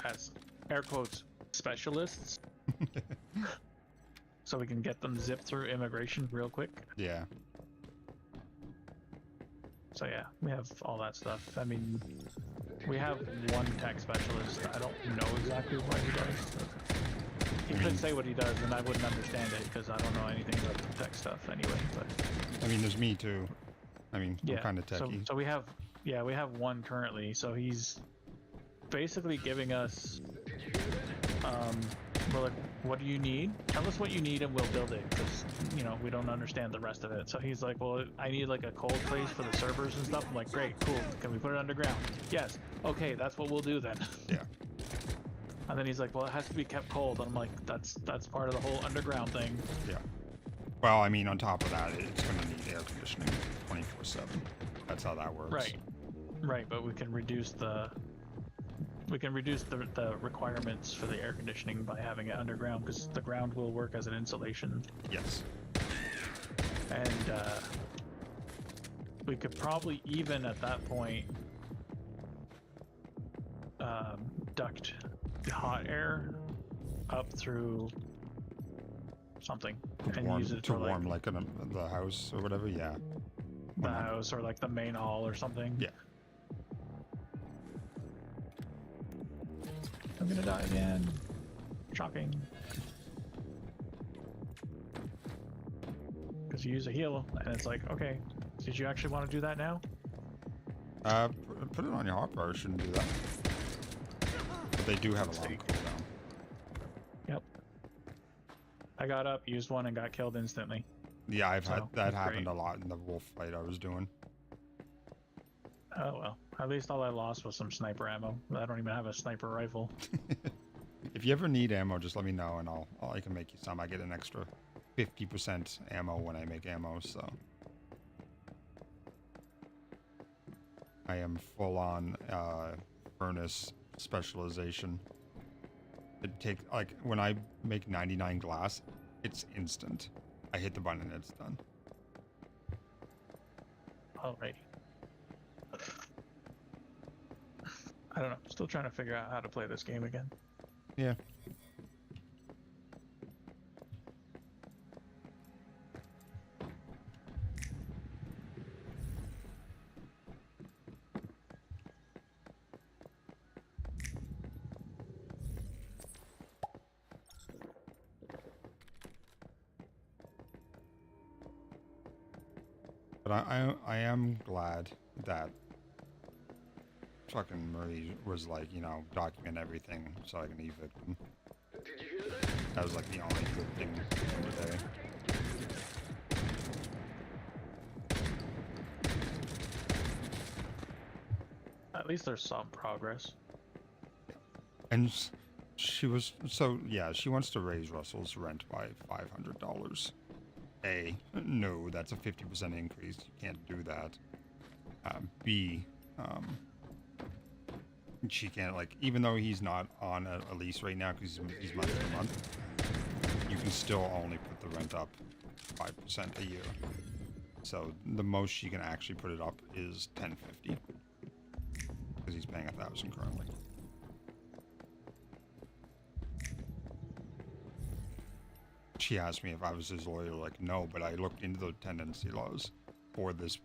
Speaker 2: as air quotes specialists. So we can get them zipped through immigration real quick.
Speaker 1: Yeah.
Speaker 2: So yeah, we have all that stuff. I mean, we have one tech specialist. I don't know exactly what he does. He could say what he does, and I wouldn't understand it because I don't know anything about the tech stuff anyway. But
Speaker 1: I mean, there's me too. I mean,
Speaker 2: yeah,
Speaker 1: I'm kind of techie.
Speaker 2: So we have one currently. So he's basically giving us we're like, what do you need? Tell us what you need and we'll build it, because, you know, we don't understand the rest of it. So he's like, well, I need like a cold place for the servers and stuff. I'm like, great, cool. Can we put it underground? Yes. Okay, that's what we'll do then.
Speaker 1: Yeah.
Speaker 2: And then he's like, well, it has to be kept cold. And I'm like, that's part of the whole underground thing.
Speaker 1: Yeah. Well, I mean, on top of that, it's going to need air conditioning 24/7. That's how that works.
Speaker 2: Right. Right, but we can reduce the requirements for the air conditioning by having it underground, because the ground will work as an insulation.
Speaker 1: Yes.
Speaker 2: And we could probably even at that point duct the hot air up through something and
Speaker 1: Warm,
Speaker 2: use it
Speaker 1: to
Speaker 2: for
Speaker 1: warm
Speaker 2: like
Speaker 1: the house or whatever. Yeah.
Speaker 2: the house or like the main hall or something.
Speaker 1: Yeah.
Speaker 2: I'm gonna die again. Shocking. Because you use a heal, and it's like, okay, did you actually want to do that now?
Speaker 1: Put it on your hotbar. Shouldn't do that. But they do have a long cooldown.
Speaker 2: Yep. I got up, used one, and got killed instantly.
Speaker 1: Yeah, I've had
Speaker 2: So,
Speaker 1: that
Speaker 2: that's
Speaker 1: happened
Speaker 2: great.
Speaker 1: a lot in the wolf fight I was doing.
Speaker 2: Oh well. At least all I lost was some sniper ammo. I don't even have a sniper rifle.
Speaker 1: If you ever need ammo, just let me know and I can make you some. I get an extra 50% ammo when I make ammo, so I am full on furnace specialization. It take like when I make 99 glass, it's instant. I hit the button and it's done.
Speaker 2: Alrighty. I don't know. Still trying to figure out how to play this game again.
Speaker 1: Yeah. But I am glad that fucking Murray was like, you know, document everything so I can evict him. That was like the only good thing from today.
Speaker 2: At least there's some progress.
Speaker 1: And she was, so yeah, she wants to raise Russell's rent by $500. A, no, that's a 50% increase. You can't do that. B, she can't, like, even though he's not on a lease right now because he's month to month, you can still only put the rent up 5% a year. So the most she can actually put it up is $1,050 because he's paying $1,000 currently. She asked me if I was his lawyer, like, no, but I looked into the tenancy laws for this,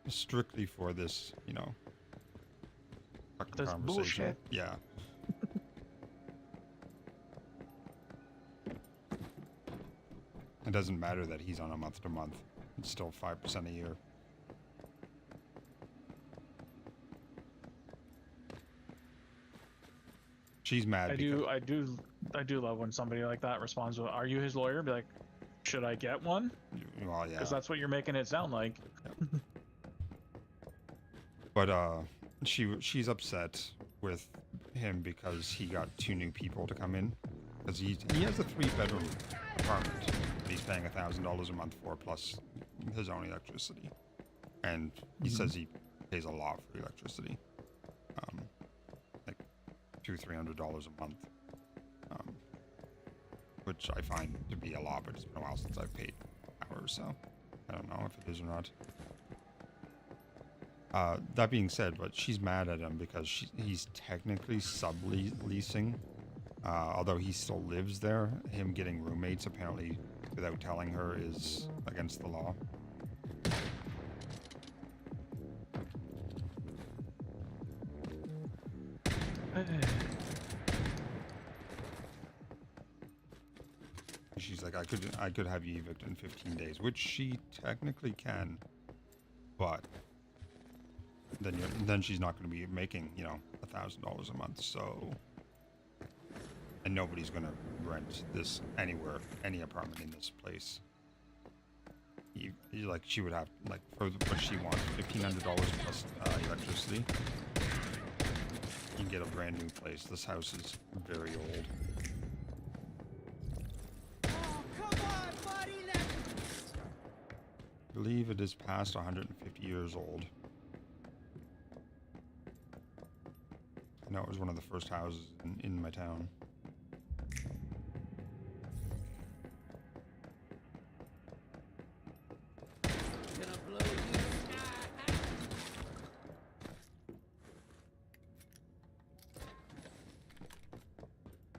Speaker 1: strictly for this, you know, fucking
Speaker 2: This
Speaker 1: conversation.
Speaker 2: bullshit.
Speaker 1: Yeah. It doesn't matter that he's on a month to month. It's still 5% a year. She's mad.
Speaker 2: I do love when somebody like that responds with, "Are you his lawyer?" Be like, "Should I get one?"
Speaker 1: Well, yeah.
Speaker 2: Because that's what you're making it sound like.
Speaker 1: But she's upset with him because he got 2 new people to come in. Because he has a 3-bedroom apartment that he's paying $1,000 a month for, plus his own electricity. And he says he pays a lot for electricity, like $200-300 a month, which I find to be a lot. But it's been a while since I've paid hours, so I don't know if it is or not. That being said, but she's mad at him because he's technically subleasing, although he still lives there. Him getting roommates apparently without telling her is against the law. She's like, I could have you evicted in 15 days, which she technically can, but then she's not going to be making, you know, $1,000 a month. So, And nobody's gonna rent this anywhere, any apartment in this place. Like she would have like for what she wants, $1,500 plus electricity. You can get a brand new place. This house is very old.
Speaker 4: Oh, come on, buddy, let's...
Speaker 1: I believe it is past 150 years old. I know it was one of the first houses in my town.
Speaker 4: Gonna blow you.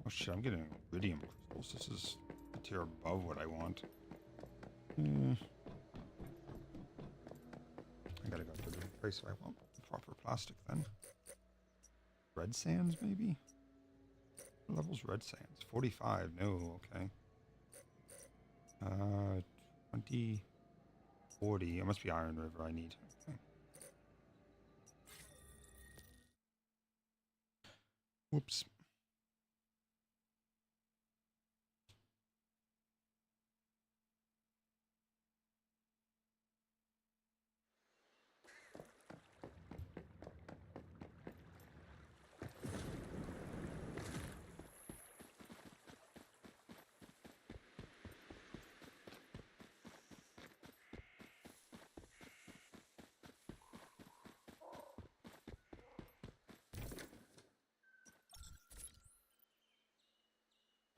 Speaker 1: Oh shit, I'm getting iridium crystals. This is a tier above what I want. I gotta go to a different place if I want proper plastic then. Red sands, maybe? What level's red sands? 45. No, okay. 20, 40. It must be Iron River I need. Okay. Whoops.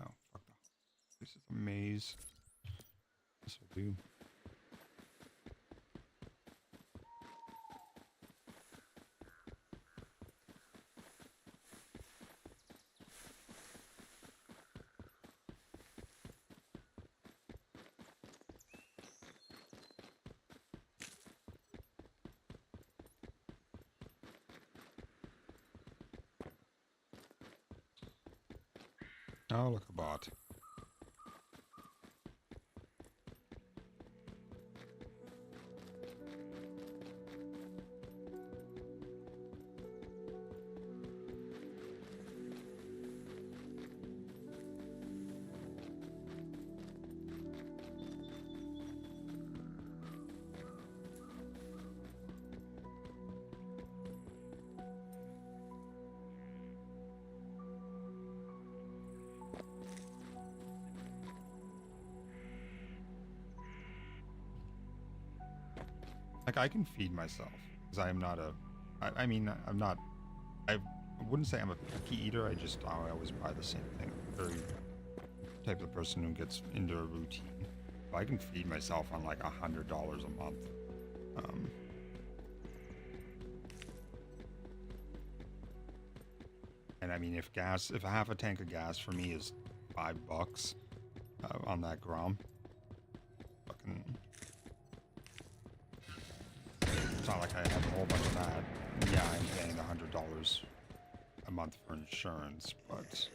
Speaker 1: Oh, fuck that. This is a maze. This will do. Oh, look, a bot. Like, I can feed myself, because I am not a... I mean, I'm not... I wouldn't say I'm a picky eater, I always buy the same thing. I'm very type of person who gets into a routine. But I can feed myself on like $100 a month. And I mean, if a half a tank of gas for me is $5 on that Grom, fucking... It's not like I have a whole bunch of that. Yeah, I'm paying $100 a month for insurance, but...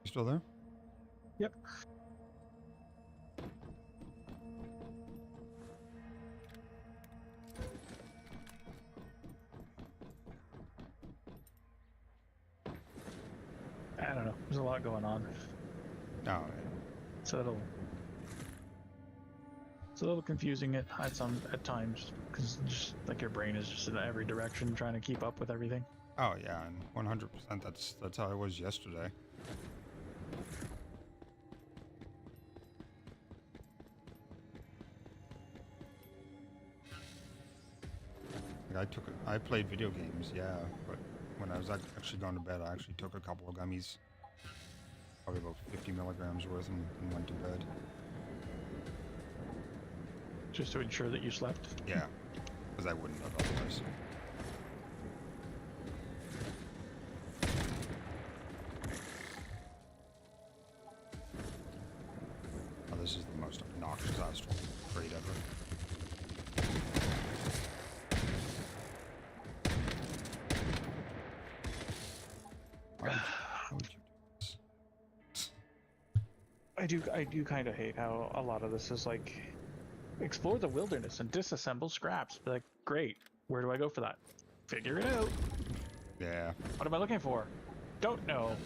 Speaker 1: You still there?
Speaker 2: Yep. I don't know. There's a lot going on.
Speaker 1: No.
Speaker 2: So it's a little confusing at times because just like your brain is just in every direction trying to keep up with everything.
Speaker 1: Oh yeah, and 100%. That's how I was yesterday. Like I played video games, yeah, but when I was actually going to bed, I actually took a couple of gummies, probably about 50 milligrams worth, and went to bed.
Speaker 2: Just to ensure that you slept.
Speaker 1: Yeah, because I wouldn't have otherwise. Oh, this is the most obnoxious astral trade ever.
Speaker 2: I do kind of hate how a lot of this is like explore the wilderness and disassemble scraps. Be like, great, where do I go for that? Figure it out.
Speaker 1: Yeah.
Speaker 2: What am I looking for? Don't know.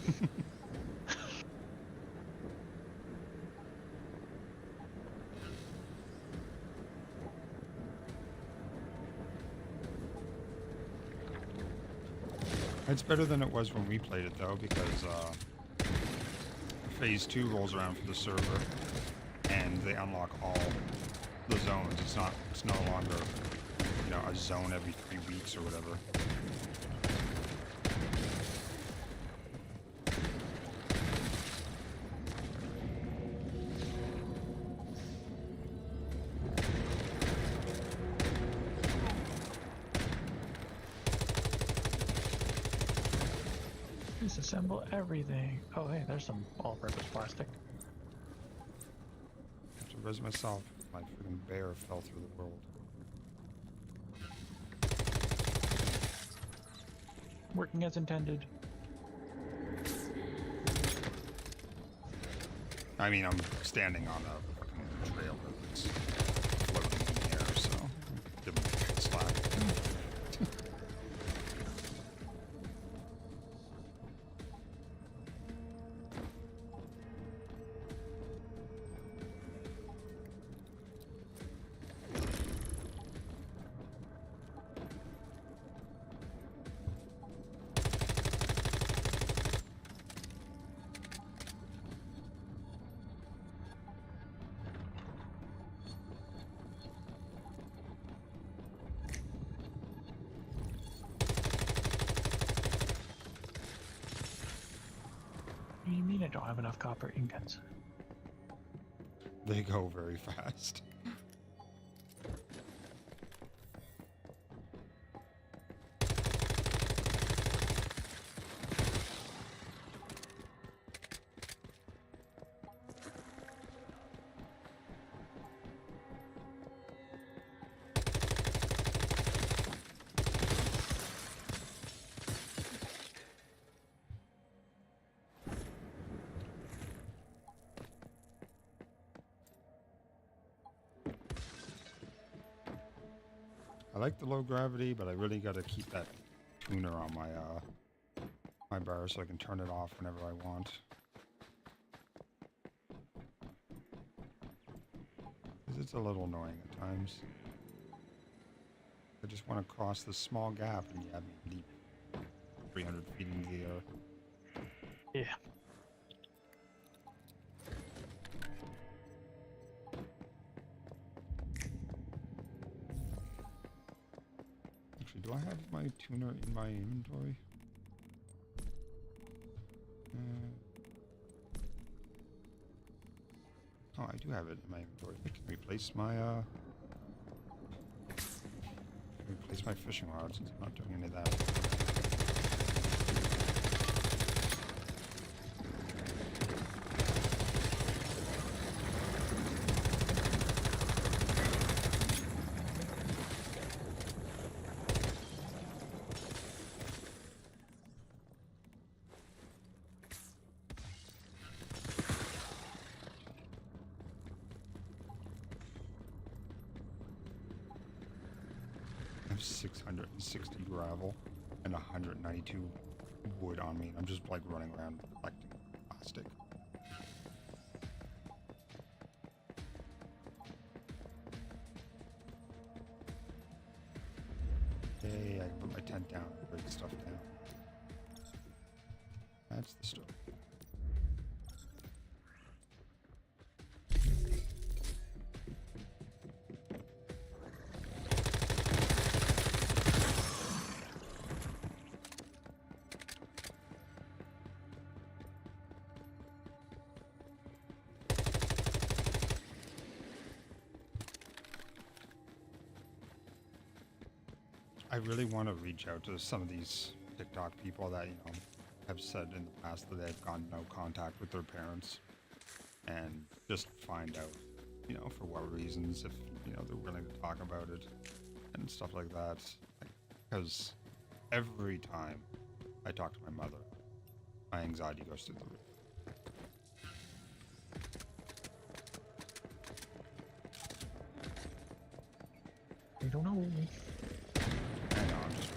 Speaker 1: It's better than it was when we played it though, because phase 2 rolls around for the server and they unlock all the zones. It's no longer, you know, a zone every 3 weeks or whatever.
Speaker 2: Disassemble everything. Oh, hey, there's some all-purpose plastic.
Speaker 1: I have to res myself. My freaking bear fell through the world.
Speaker 2: Working as intended.
Speaker 1: I mean, I'm standing on a fucking trail that's floating in the air, so give him slack.
Speaker 2: What do you mean I don't have enough copper ingots?
Speaker 1: They go very fast. I like the low gravity, but I really got to keep that tuner on my my bar so I can turn it off whenever I want. 'Cause it's a little annoying at times. I just want to cross this small gap and you have me deep 300 feet into the air.
Speaker 2: Yeah.
Speaker 1: Actually, do I have my tuner in my inventory? Oh, I do have it in my inventory. I can replace my fishing rod since I'm not doing any of that. I have 660 gravel and 192 wood on me. I'm just like running around collecting plastic. Hey, I can put my tent down, break stuff down. That's the story. I really want to reach out to some of these TikTok people that, you know, have said in the past that they've gotten no contact with their parents and just find out, you know, for what reasons, if, you know, they're willing to talk about it and stuff like that. Because every time I talk to my mother, my anxiety goes through the roof.
Speaker 2: I don't know.
Speaker 1: I know, I'm just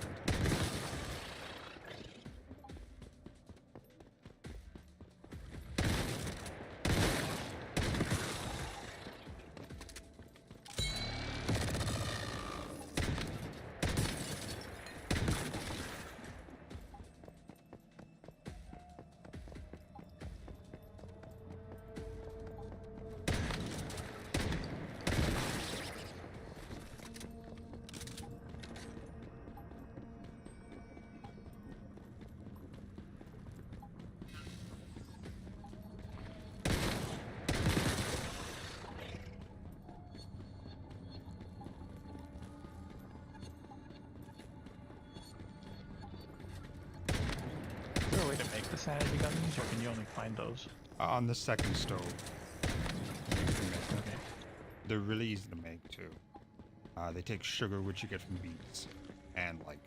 Speaker 2: Is there a way to make the sanity gummies, or can you only find those?
Speaker 1: on the second stove. You can make-
Speaker 2: Okay.
Speaker 1: They're really easy to make too. They take sugar, which you get from beets, and like,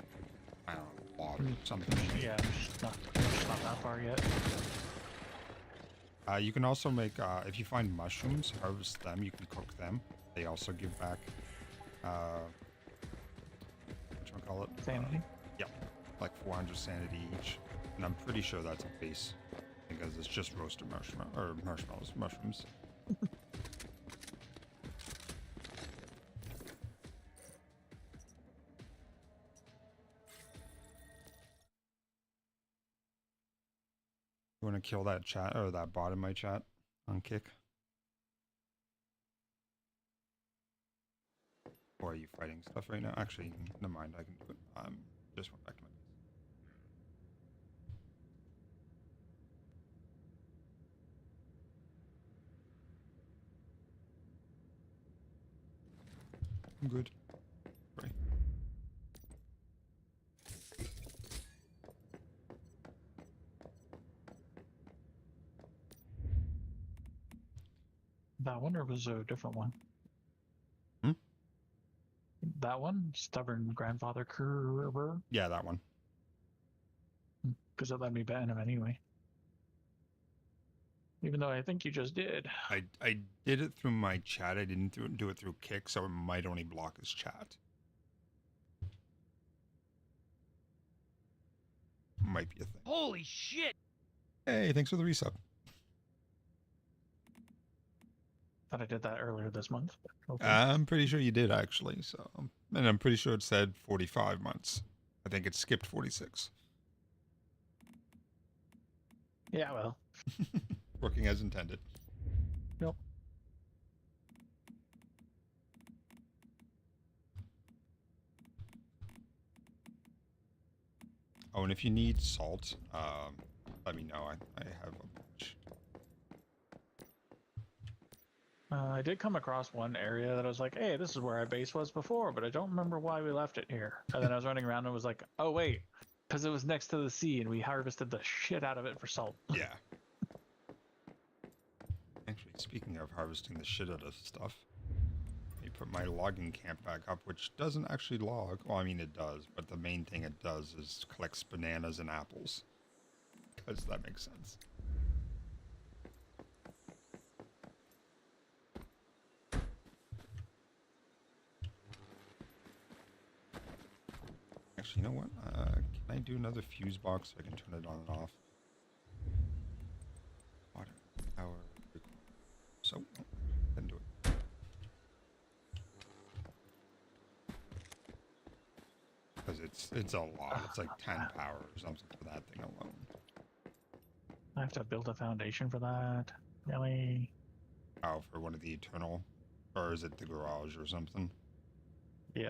Speaker 1: I don't know, water or something.
Speaker 2: Yeah, I'm just not that far yet.
Speaker 1: You can also make, if you find mushrooms, harvest them, you can cook them. They also give back, whatchamacallit?
Speaker 2: Sanity?
Speaker 1: Yep, like 400 sanity each. And I'm pretty sure that's a base, because it's just roasted marshmallows, mushrooms. You want to kill that chat or that bot in my chat on Kick? Or are you fighting stuff right now? Actually, never mind. I can do it. Just went back to my base. I'm good. Right.
Speaker 2: That one, or was there a different one?
Speaker 1: Hmm?
Speaker 2: That one? Stubborn Grandfather Curver?
Speaker 1: Yeah, that one.
Speaker 2: Because it let me ban him anyway. Even though I think you just did.
Speaker 1: I did it through my chat. I didn't do it through Kick, so it might only block his chat. Might be a thing.
Speaker 4: Holy shit!
Speaker 1: Hey, thanks for the resub.
Speaker 2: Thought I did that earlier this month. Okay.
Speaker 1: I'm pretty sure you did actually. So, and I'm pretty sure it said 45 months. I think it skipped 46.
Speaker 2: Yeah, well.
Speaker 1: Working as intended.
Speaker 2: Nope.
Speaker 1: Oh, and if you need salt, let me know. I have a bunch.
Speaker 2: I did come across one area that I was like, hey, this is where our base was before, but I don't remember why we left it here. And then I was running around and was like, oh, wait, because it was next to the sea and we harvested the shit out of it for salt.
Speaker 1: Yeah. Actually, speaking of harvesting the shit out of stuff, let me put my logging camp back up, which doesn't actually log. Well, I mean, it does, but the main thing it does is collects bananas and apples. Because that makes sense. Actually, you know what? Can I do another fuse box so I can turn it on and off? Water, power, so, then do it. Because it's a lot. It's like 10 power or something for that thing alone.
Speaker 2: I have to build a foundation for that. Really?
Speaker 1: Oh, for one of the Eternal? Or is it the garage or something?
Speaker 2: Yeah.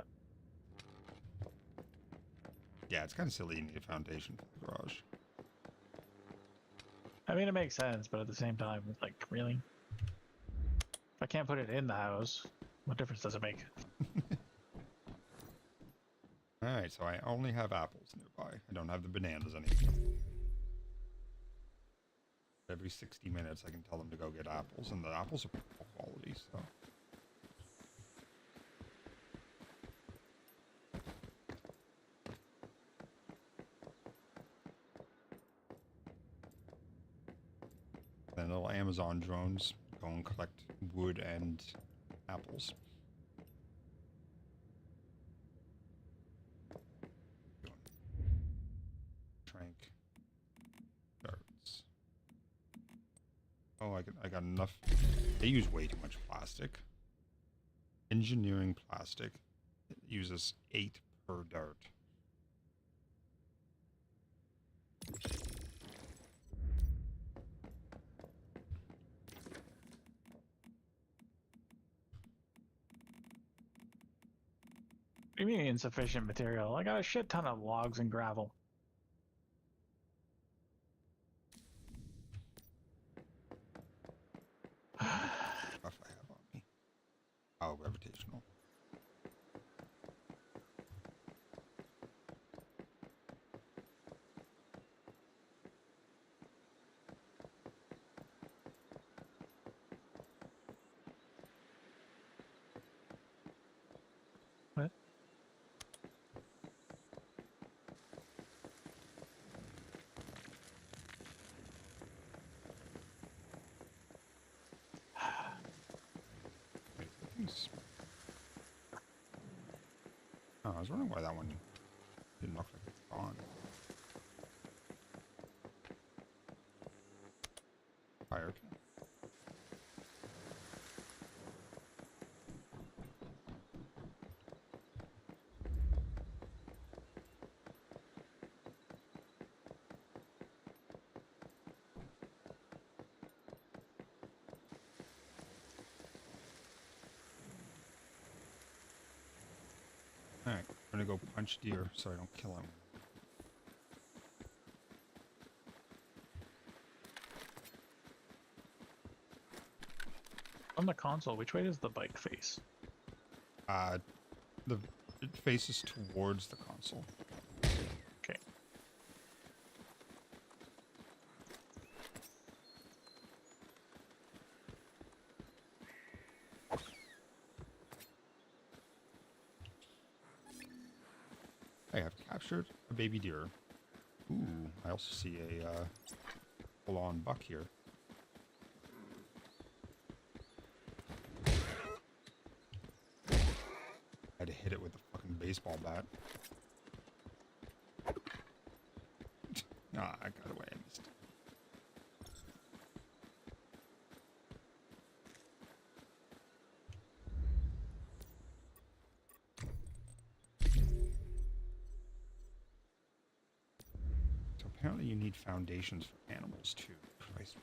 Speaker 1: Yeah, it's kind of silly you need a foundation for the garage.
Speaker 2: I mean, it makes sense, but at the same time, it's like, really? If I can't put it in the house, what difference does it make?
Speaker 1: Alright, so I only have apples nearby. I don't have the bananas anymore. Every 60 minutes I can tell them to go get apples, and the apples are poor quality, so... Then little Amazon drones go and collect wood and apples. Oh, I got enough. They use way too much plastic. Engineering plastic. It uses 8 per dart.
Speaker 2: What do you mean insufficient material? I got a shit ton of logs and gravel.
Speaker 1: Stuff I have on me. Oh, gravitational.
Speaker 2: What?
Speaker 1: Wait, that thing's... Oh, I was wondering why that one didn't look like it's gone. Fire can. Alright, I'm gonna go punch deer so I don't kill him.
Speaker 2: On the console, which way does the bike face?
Speaker 1: The it faces towards the console.
Speaker 2: Okay.
Speaker 1: I have captured a baby deer. Ooh, I also see a full-on buck here. I had to hit it with a fucking baseball bat. Ah, I got away. I missed. So apparently you need foundations for animals too. Christ.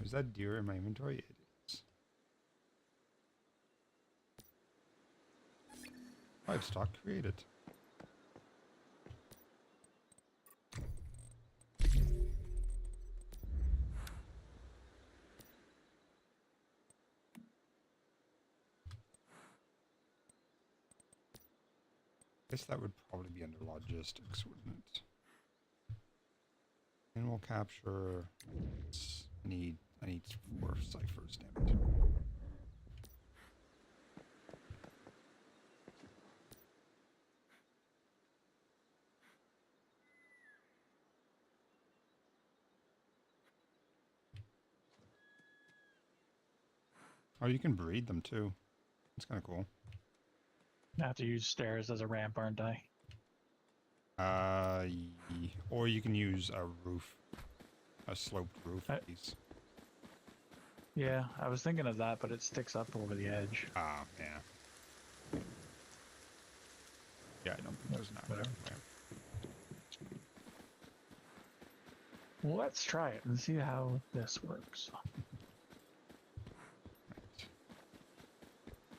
Speaker 1: Is that deer in my inventory? It is. Livestock created. Guess that would probably be under logistics, wouldn't it? Animal capture. I need 4 ciphers, damn it. Oh, you can breed them too. That's kind of cool.
Speaker 2: I have to use stairs as a ramp, aren't I?
Speaker 1: Or you can use a roof, a sloped roof. Piece.
Speaker 2: Yeah, I was thinking of that, but it sticks up over the edge.
Speaker 1: Ah, yeah. Yeah, I don't think there's not.
Speaker 2: Whatever. Well, let's try it and see how this works.
Speaker 1: Right.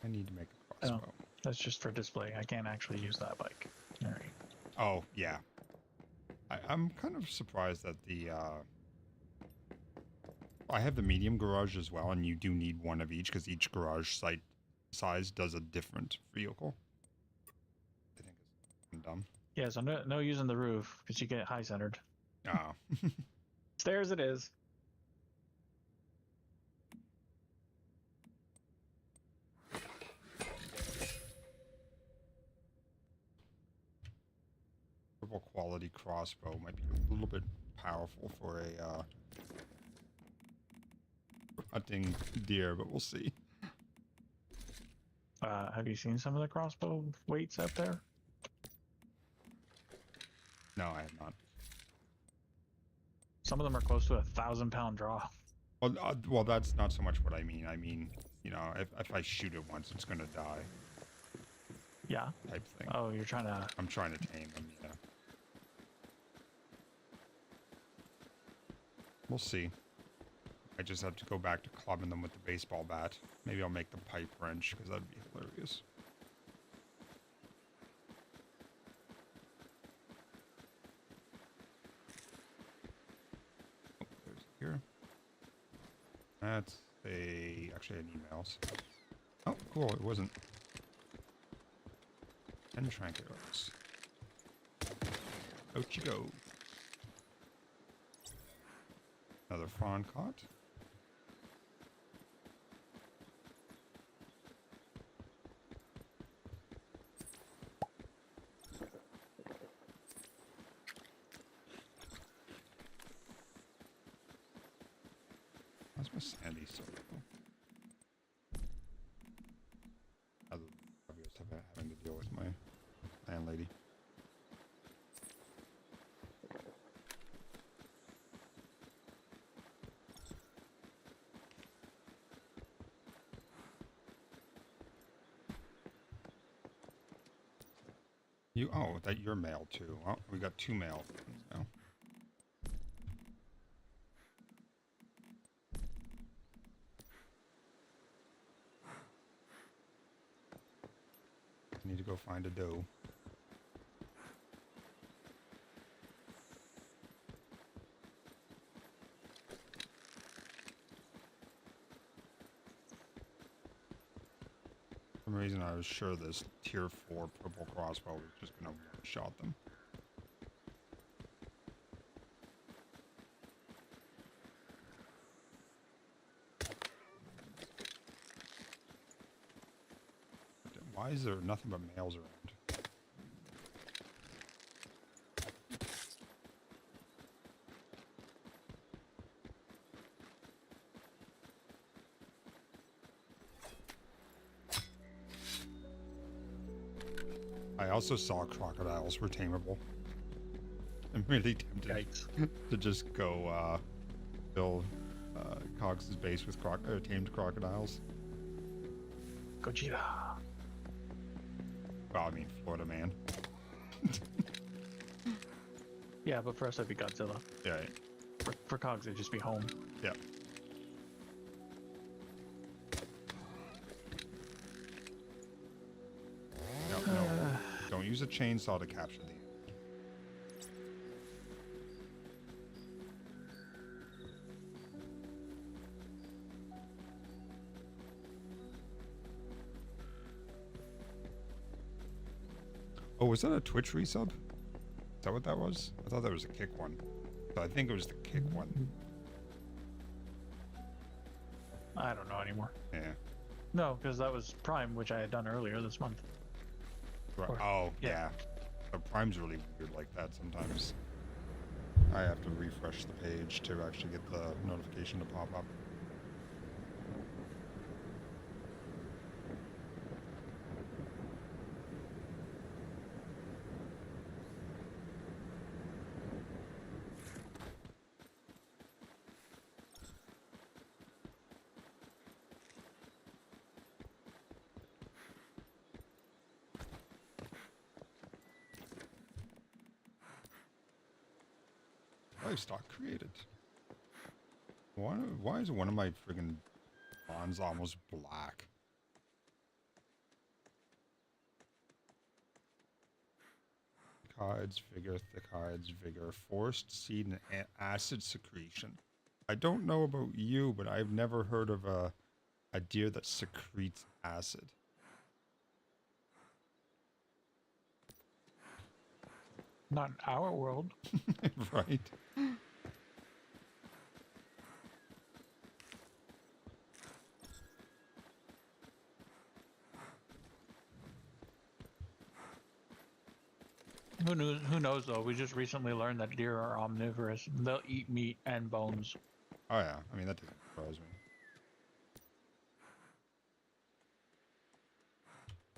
Speaker 1: I need to make a crossbow.
Speaker 2: Oh, that's just for display. I can't actually use that bike. All right.
Speaker 1: Oh, yeah. I'm kind of surprised that the, I have the medium garage as well, and you do need one of each, because each garage site size does a different vehicle. I think it's dumb.
Speaker 2: Yeah, so no using the roof, because you get high-centered.
Speaker 1: Oh.
Speaker 2: Stairs it is.
Speaker 1: Purple quality crossbow might be a little bit powerful for a hunting deer, but we'll see.
Speaker 2: Have you seen some of the crossbow weights out there?
Speaker 1: No, I have not.
Speaker 2: Some of them are close to 1,000-pound draw.
Speaker 1: Well, that's not so much what I mean. I mean, you know, if I shoot it once, it's gonna die.
Speaker 2: Yeah.
Speaker 1: Type thing.
Speaker 2: Oh, you're trying to.
Speaker 1: I'm trying to tame them. Yeah. We'll see. I just have to go back to clubbing them with the baseball bat. Maybe I'll make the pipe wrench because that'd be hilarious. Oh, there's here. That's actually an email. So. Oh, cool. It wasn't. 10 trank arrows. Out you go. Another fawn caught. How's my sandy so low? Other obvious stuff having to deal with my landlady. Oh, that you're male too. Oh, we got 2 male things now. I need to go find a doe. For some reason I was sure this tier 4 purple crossbow was just gonna one-shot them. Why is there nothing but males around? I also saw crocodiles were tameable. I'm really tempted
Speaker 2: Yikes.
Speaker 1: to just go fill Cogs's base with tamed crocodiles.
Speaker 2: Gojira.
Speaker 1: Well, I mean, Florida man.
Speaker 2: Yeah, but for us, it'd be Godzilla.
Speaker 1: Yeah,
Speaker 2: For Cogs, it'd just be home.
Speaker 1: yeah. No, don't use a chainsaw to capture the. Oh, was that a Twitch resub? Is that what that was? I thought that was a kick one. So I think it was the kick one.
Speaker 2: I don't know anymore.
Speaker 1: Yeah.
Speaker 2: No, because that was Prime, which I had done earlier this month.
Speaker 1: Right.
Speaker 2: Or-
Speaker 1: Oh,
Speaker 2: yeah.
Speaker 1: yeah. The Prime's really weird like that sometimes. I have to refresh the page to actually get the notification to pop up. Livestock created. Why is one of my friggin' bonds almost black? Thick hides, vigor, thick hides, vigor, forced seed and acid secretion. I don't know about you, but I've never heard of a deer that secretes acid.
Speaker 2: Not in our world.
Speaker 1: Right?
Speaker 2: Who knew? Who knows though? We just recently learned that deer are omnivorous. They'll eat meat and bones.
Speaker 1: Oh yeah, I mean that doesn't surprise me.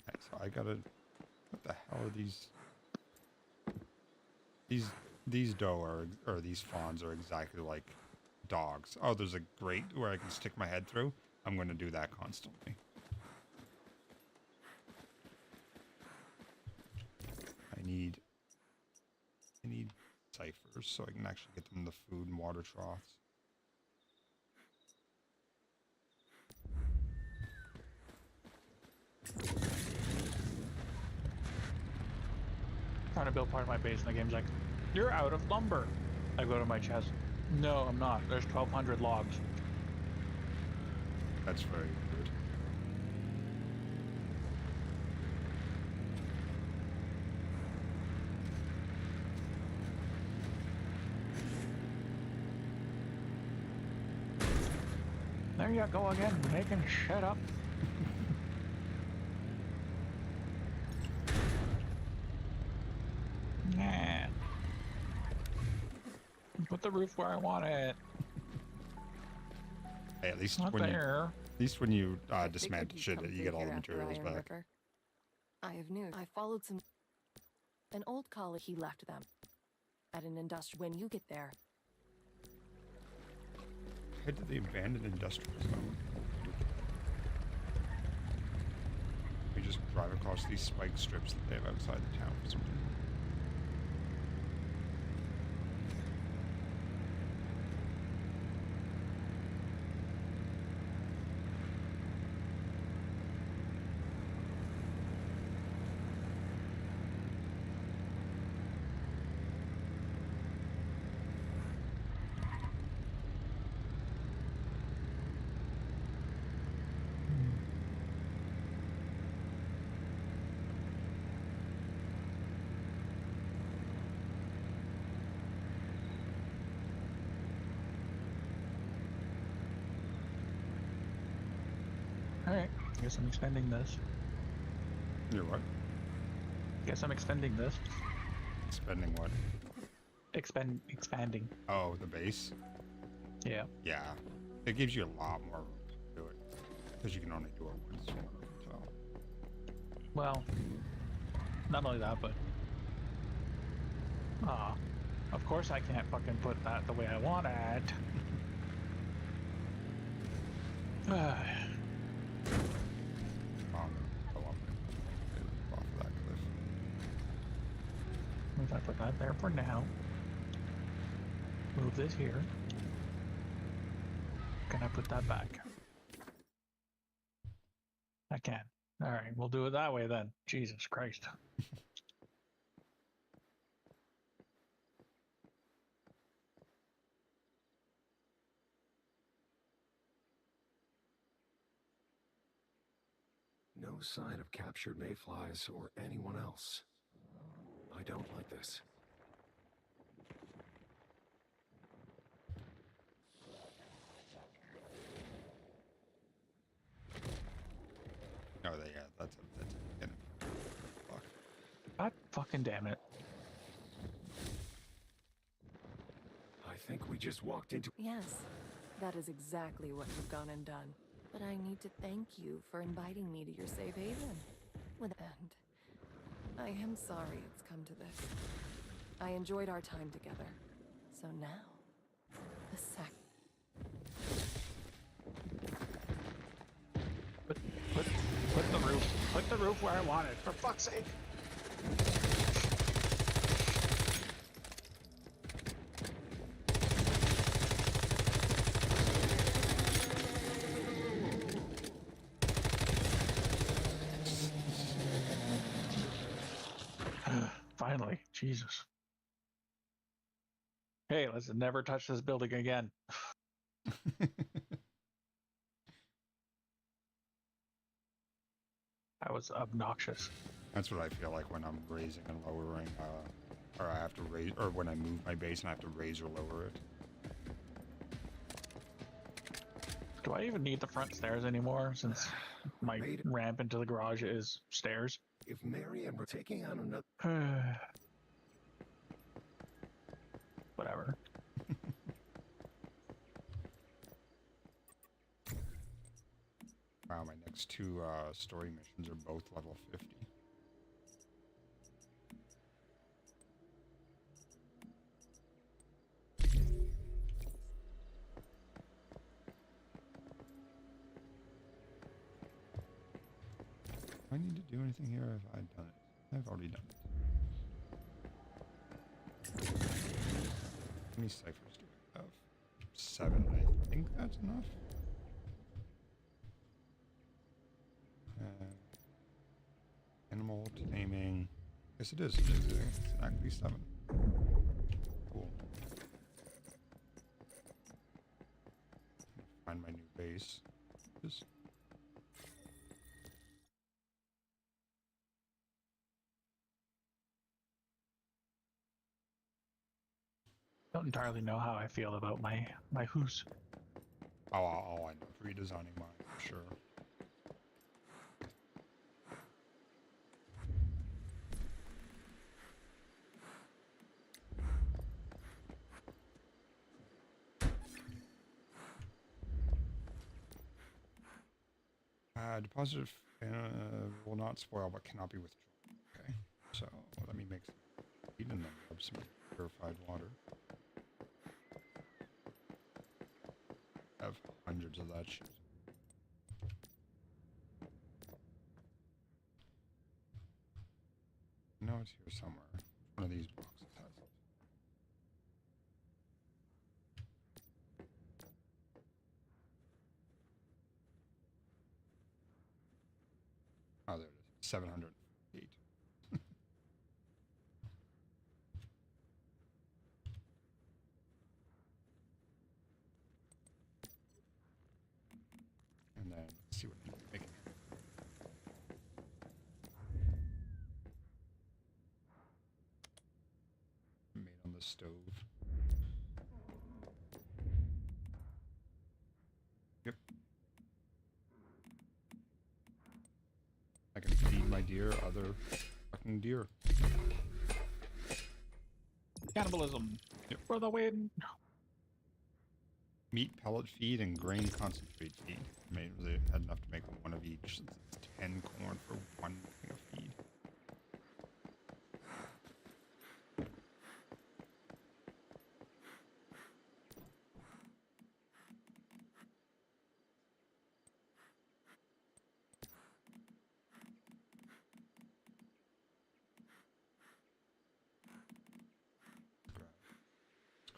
Speaker 1: Alright, so I gotta. What the hell are these? These doe are, or these fawns are exactly like dogs. Oh, there's a grate where I can stick my head through. I'm gonna do that constantly. I need ciphers so I can actually get them the food and water troughs.
Speaker 2: Trying to build part of my base, and the game's like, "You're out of lumber." I go to my chest. No, I'm not. There's 1,200 logs.
Speaker 1: That's very good.
Speaker 2: There you go again, making shit up. Nah. Put the roof where I want it.
Speaker 1: Hey, at least
Speaker 2: Not
Speaker 1: when
Speaker 2: there.
Speaker 1: you
Speaker 5: I figured
Speaker 1: dismantle
Speaker 5: you'd
Speaker 1: shit,
Speaker 5: come
Speaker 1: you
Speaker 5: through
Speaker 1: get all the
Speaker 5: here after
Speaker 1: materials
Speaker 5: Iron
Speaker 1: back.
Speaker 5: River. I have news. I followed an old colleague. He left them at an industrial. When you get there,
Speaker 1: Head to the abandoned industrial zone. We just drive across these spike strips that they have outside the town for some reason.
Speaker 2: Alright, guess I'm extending this.
Speaker 1: You're what?
Speaker 2: Guess I'm extending this.
Speaker 1: Spending what?
Speaker 2: Expanding.
Speaker 1: Oh, the base?
Speaker 2: Yeah.
Speaker 1: Yeah. It gives you a lot more room to do it. Because you can only do it once. So.
Speaker 2: Well, not only that, but of course I can't fucking put that the way I want it.
Speaker 1: Go up off of that cliff.
Speaker 2: If I put that there for now. Move this here. Can I put that back? I can. Alright, we'll do it that way then. Jesus Christ.
Speaker 6: No sign of captured mayflies or anyone else. I don't like this.
Speaker 1: Oh, yeah, that's a fuck.
Speaker 2: God fucking damn it.
Speaker 6: I think we just walked into...
Speaker 5: yes, that is exactly what you've gone and done. But I need to thank you for inviting me to your safe haven. And I am sorry it's come to this. I enjoyed our time together. So now, the sack.
Speaker 2: Put the roof where I want it, for fuck's sake. Finally, Jesus. Hey, let's never touch this building again. That was obnoxious.
Speaker 1: That's what I feel like when I'm raising and lowering, or I have to raise, or when I move my base and I have to raise or lower it.
Speaker 2: Do I even need the front stairs anymore since my ramp into the garage is stairs?
Speaker 6: If Mary and we're taking on another...
Speaker 2: whatever.
Speaker 1: Wow, my next two story missions are both level 50. Do I need to do anything here? Have I done it? I've already done it. How many ciphers do I have? 7. I think that's enough. Animal taming. Yes, it is. It's exactly 7. Cool. Find my new base. Just
Speaker 2: Don't entirely know how I feel about my hoos.
Speaker 1: oh, I know. Redesigning mine for sure. Deposit will not spoil but cannot be withdrawn. Okay, so let me make some feed and then grab some purified water. I have hundreds of that shit. No, it's here somewhere. One of these boxes has it. Oh, there it is. 708. And then let's see what I'm making. Made on the stove. Yep. I can feed my deer other fucking deer.
Speaker 2: Cannibalism.
Speaker 1: Yep.
Speaker 2: For the win.
Speaker 1: Meat pellet feed and grain concentrate feed. They had enough to make one of each, since it's 10 corn for one thing of feed.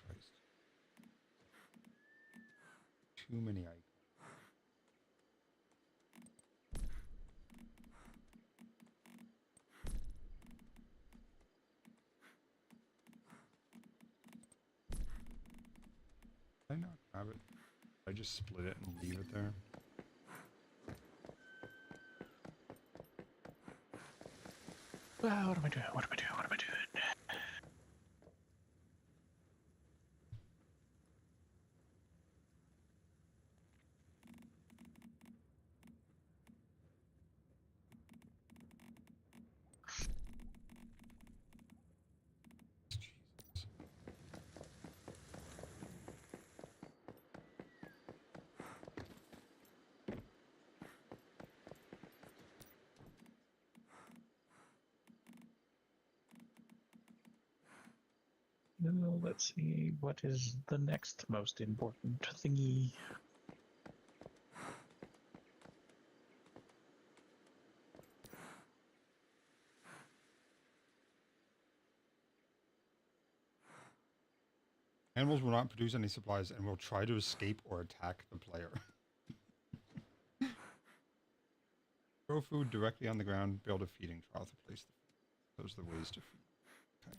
Speaker 1: Christ. Too many icons. Did I not grab it? Did I just split it and leave it there?
Speaker 2: What am I doing? What am I doing? What am I doing?
Speaker 1: Jesus.
Speaker 2: Let's see, what is the next most important thingy?
Speaker 1: Animals will not produce any supplies and will try to escape or attack the player. Throw food directly on the ground, build a feeding trough to place the Those are the ways to feed. Okay.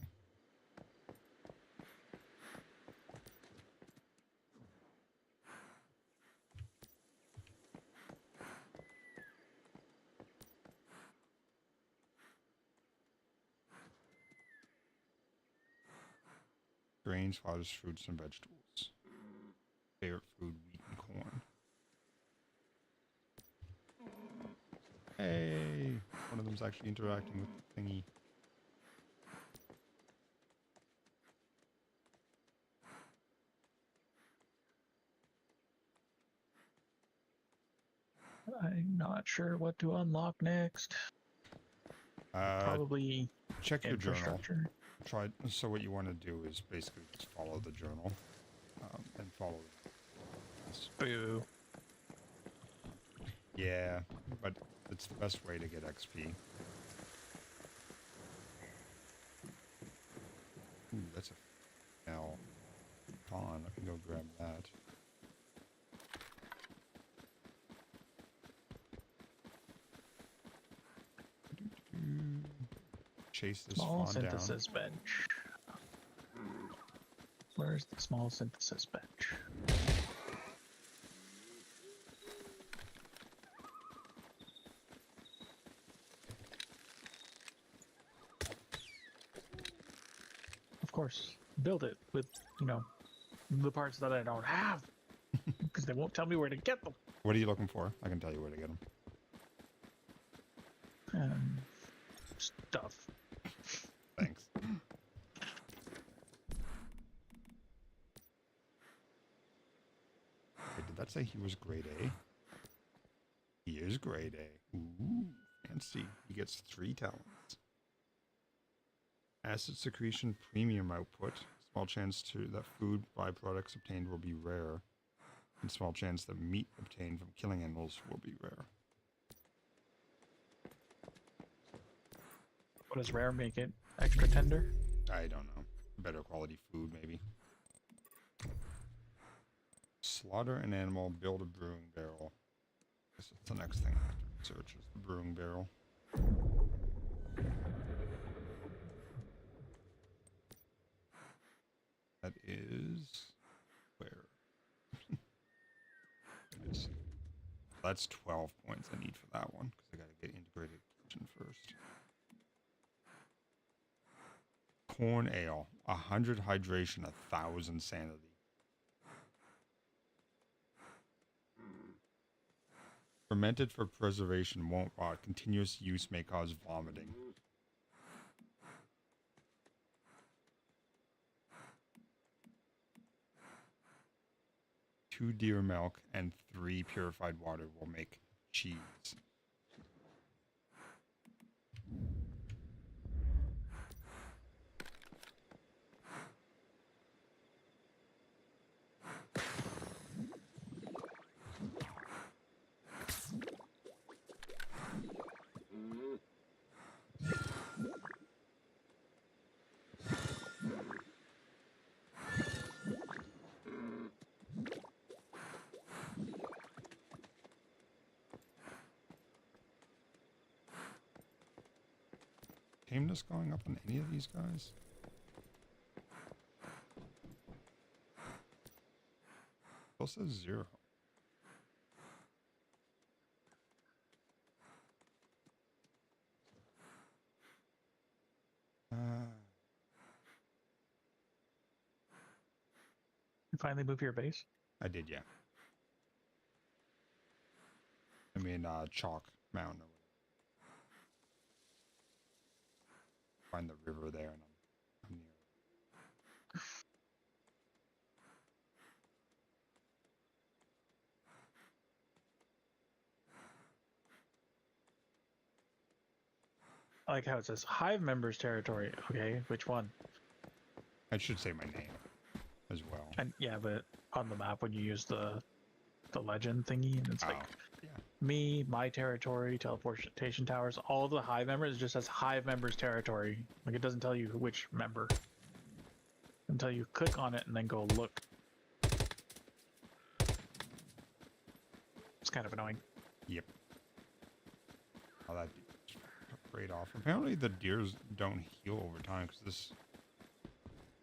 Speaker 1: Grains, fodder, fruits, and vegetables. Favorite food, wheat and corn. Hey! One of them's actually interacting with the thingy.
Speaker 2: I'm not sure what to unlock next. Probably
Speaker 1: Check your journal.
Speaker 2: infrastructure.
Speaker 1: Try. So what you want to do is basically just follow the journal, and follow this.
Speaker 2: Boo.
Speaker 1: Yeah, but it's the best way to get XP. Ooh, that's a L pawn. I can go grab that. Chase this
Speaker 2: Small
Speaker 1: fawn down.
Speaker 2: synthesis bench. Where's the small synthesis bench? Of course, build it with, you know, the parts that I don't have. Because they won't tell me where to get them.
Speaker 1: What are you looking for? I can tell you where to get them.
Speaker 2: Stuff.
Speaker 1: Thanks. Wait, did that say he was grade A? He is grade A. Ooh, fancy. He gets 3 talents. Acid secretion premium output. Small chance that food byproducts obtained will be rare. And small chance that meat obtained from killing animals will be rare.
Speaker 2: What does rare make it? Extra tender?
Speaker 1: I don't know. Better quality food, maybe. Slaughter an animal, build a brewing barrel. Guess that's the next thing I have to research is the brewing barrel. That is where? It is. That's 12 points I need for that one because I gotta get integrated kitchen first. Corn ale, 100 hydration, 1,000 sanity. Fermented for preservation won't rot. Continuous use may cause vomiting. Two deer milk and 3 purified water will make cheese. Tameness going up on any of these guys? Still says 0.
Speaker 2: You finally move your base?
Speaker 1: I did, yeah. I mean, Chalk Mountain. Find the river there, and I'm near.
Speaker 2: I like how it says Hive members territory. Okay, which one?
Speaker 1: I should say my name as well.
Speaker 2: And yeah, but on the map when you use the legend thingy, and it's like
Speaker 1: yeah.
Speaker 2: me, my territory, teleportation towers, all the Hive members, it just says Hive members territory. Like it doesn't tell you which member until you click on it and then go look. It's kind of annoying.
Speaker 1: Yep. Oh, that right off. Apparently the deers don't heal over time because this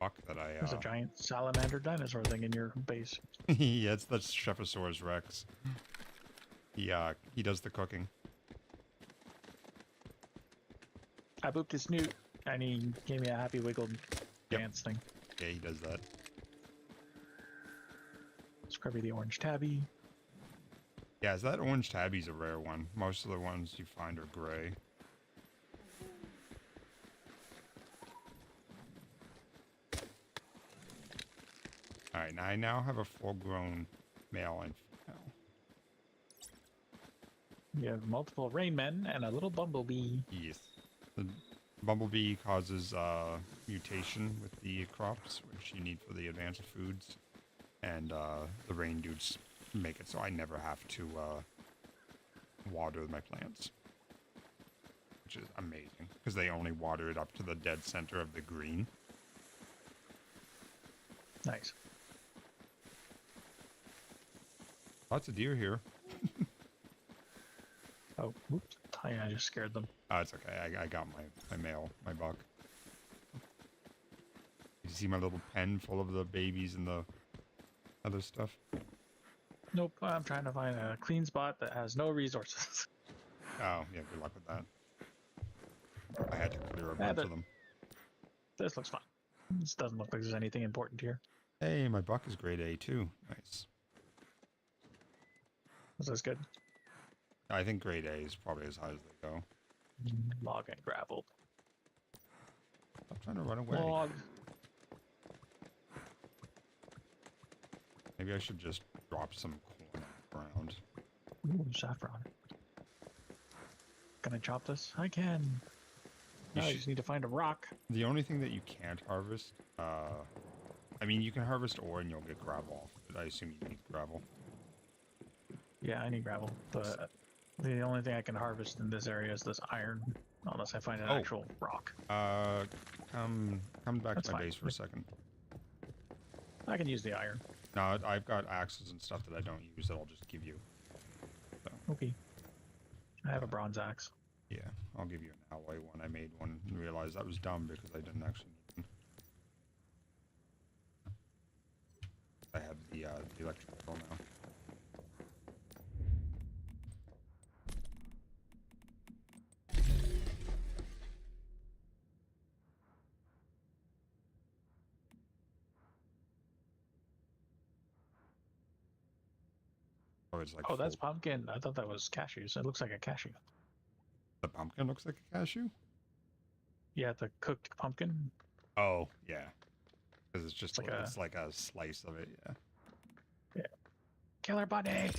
Speaker 1: fuck that I
Speaker 2: There's a giant salamander dinosaur thing in your base.
Speaker 1: yeah, it's the Shephosaurus Rex. He does the cooking.
Speaker 2: I booped his snoot and he gave me a happy wiggle dance thing.
Speaker 1: Yeah, he does that.
Speaker 2: Scrubby the orange tabby.
Speaker 1: Yeah, so that orange tabby's a rare one. Most of the ones you find are gray. Alright, now I now have a full-grown male and female.
Speaker 2: You have multiple rain men and a little bumblebee.
Speaker 1: Yes. The bumblebee causes mutation with the crops, which you need for the advanced foods. And the rain dudes make it so I never have to water my plants. Which is amazing, because they only water it up to the dead center of the green.
Speaker 2: Nice.
Speaker 1: Lots of deer here.
Speaker 2: Oh, oops. I just scared them.
Speaker 1: Oh, it's okay. I got my male, my buck. You see my little pen full of the babies and the other stuff?
Speaker 2: Nope, I'm trying to find a clean spot that has no resources.
Speaker 1: Oh, yeah, good luck with that. I had to clear a
Speaker 2: Yeah,
Speaker 1: bunch
Speaker 2: but-
Speaker 1: of them.
Speaker 2: This looks fine. This doesn't look like there's anything important here.
Speaker 1: Hey, my buck is grade A too. Nice.
Speaker 2: Is this good?
Speaker 1: I think grade A is probably as high as they go.
Speaker 2: Log and gravel.
Speaker 1: I'm trying to run away.
Speaker 2: Log.
Speaker 1: Maybe I should just drop some corn on the ground.
Speaker 2: Ooh, saffron. Can I chop this? I can.
Speaker 1: You
Speaker 2: Now I
Speaker 1: should-
Speaker 2: just need to find a rock.
Speaker 1: The only thing that you can't harvest, I mean, you can harvest ore and you'll get gravel off of it. I assume you need gravel.
Speaker 2: Yeah, I need gravel. But the only thing I can harvest in this area is this iron, unless I find an
Speaker 1: Oh.
Speaker 2: actual rock.
Speaker 1: Come back
Speaker 2: That's
Speaker 1: to my
Speaker 2: fine.
Speaker 1: base for a second.
Speaker 2: I can use the iron.
Speaker 1: No, I've got axes and stuff that I don't use that I'll just give you.
Speaker 2: Okay. I have a bronze axe.
Speaker 1: Yeah, I'll give you an alloy one. I made one and realized that was dumb because I didn't actually need one. I have the electrical now. Oh, it's like
Speaker 2: Oh, that's
Speaker 1: full-
Speaker 2: pumpkin. I thought that was cashews. It looks like a cashew.
Speaker 1: the pumpkin looks like a cashew.
Speaker 2: Yeah, the cooked pumpkin.
Speaker 1: Oh, yeah. Because it's just
Speaker 2: It's like
Speaker 1: it's like a slice of it, yeah.
Speaker 2: Killer bunny.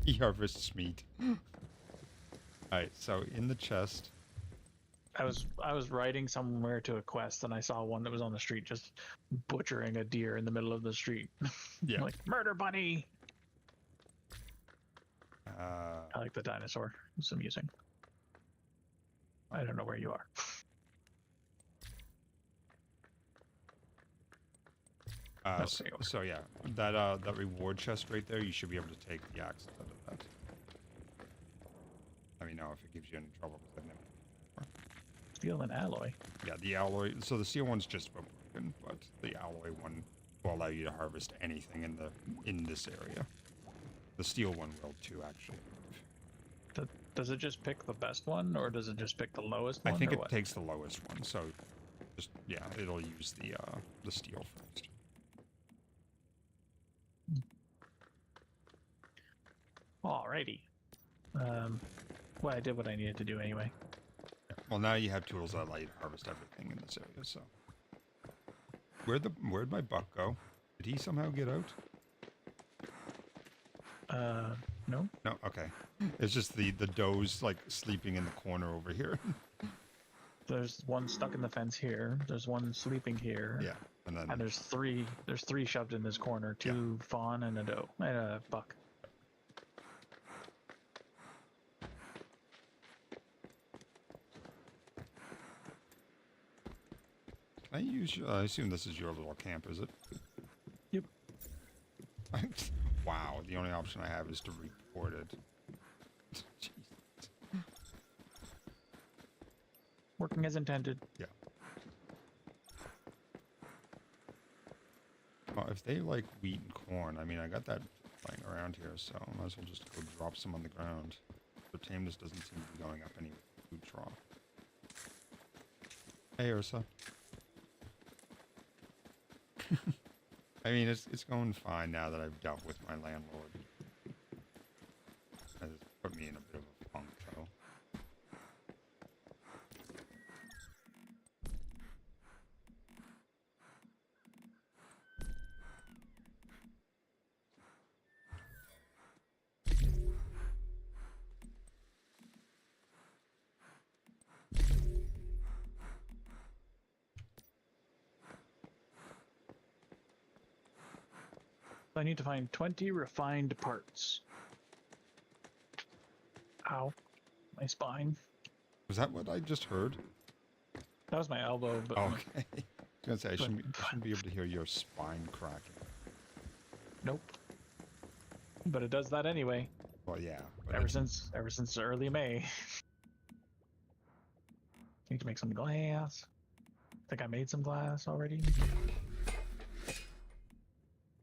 Speaker 1: He harvests meat. Alright, so in the chest.
Speaker 2: I was riding somewhere to a quest and I saw one that was on the street just butchering a deer in the middle of the street.
Speaker 1: Yeah.
Speaker 2: Like murder bunny.
Speaker 1: Uh,
Speaker 2: I like the dinosaur. It's amusing. I don't know where you are. That's pretty
Speaker 1: so yeah, that reward chest right there, you should be able to take the axe out of that. Let me know if it gives you any trouble. 'Cause I've never...
Speaker 2: Steel and alloy.
Speaker 1: Yeah, the alloy. So the steel one's just about broken, but the alloy one will allow you to harvest anything in this area. The steel one will too, actually.
Speaker 2: Does it just pick the best one, or does it just pick the lowest
Speaker 1: I
Speaker 2: one?
Speaker 1: think
Speaker 2: or
Speaker 1: it
Speaker 2: what?
Speaker 1: takes the lowest one, so just yeah, it'll use the steel first.
Speaker 2: Alrighty. Well, I did what I needed to do anyway.
Speaker 1: Yeah. Well, now you have tools that allow you to harvest everything in this area. So, where'd my buck go? Did he somehow get out?
Speaker 2: No.
Speaker 1: No. Okay. It's just the doe's like sleeping in the corner over here.
Speaker 2: There's one stuck in the fence here. There's one sleeping here.
Speaker 1: Yeah, and then
Speaker 2: And there's three shoved in this corner. Two fawn and a doe and a buck.
Speaker 1: can I use? I assume this is your little camp, is it?
Speaker 2: Yep.
Speaker 1: Wow. The only option I have is to report it. Jeez.
Speaker 2: Working as intended.
Speaker 1: Yeah. Well, if they like wheat and corn, I mean, I got that lying around here, so I might as well just go drop some on the ground. The tameness doesn't seem to be going up any food trough. Hey, Ursa. I mean, it's going fine now that I've dealt with my landlord. It's put me in a bit of a funk, though.
Speaker 2: I need to find 20 refined parts. Ow. My spine.
Speaker 1: Was that what I just heard?
Speaker 2: That was my elbow, but
Speaker 1: Oh, okay. I was gonna say I
Speaker 2: But-
Speaker 1: shouldn't be able to hear your spine cracking.
Speaker 2: nope. But it does that anyway.
Speaker 1: Well, yeah. But
Speaker 2: Ever
Speaker 1: it's-
Speaker 2: since early May. Need to make some glass. Think I made some glass already.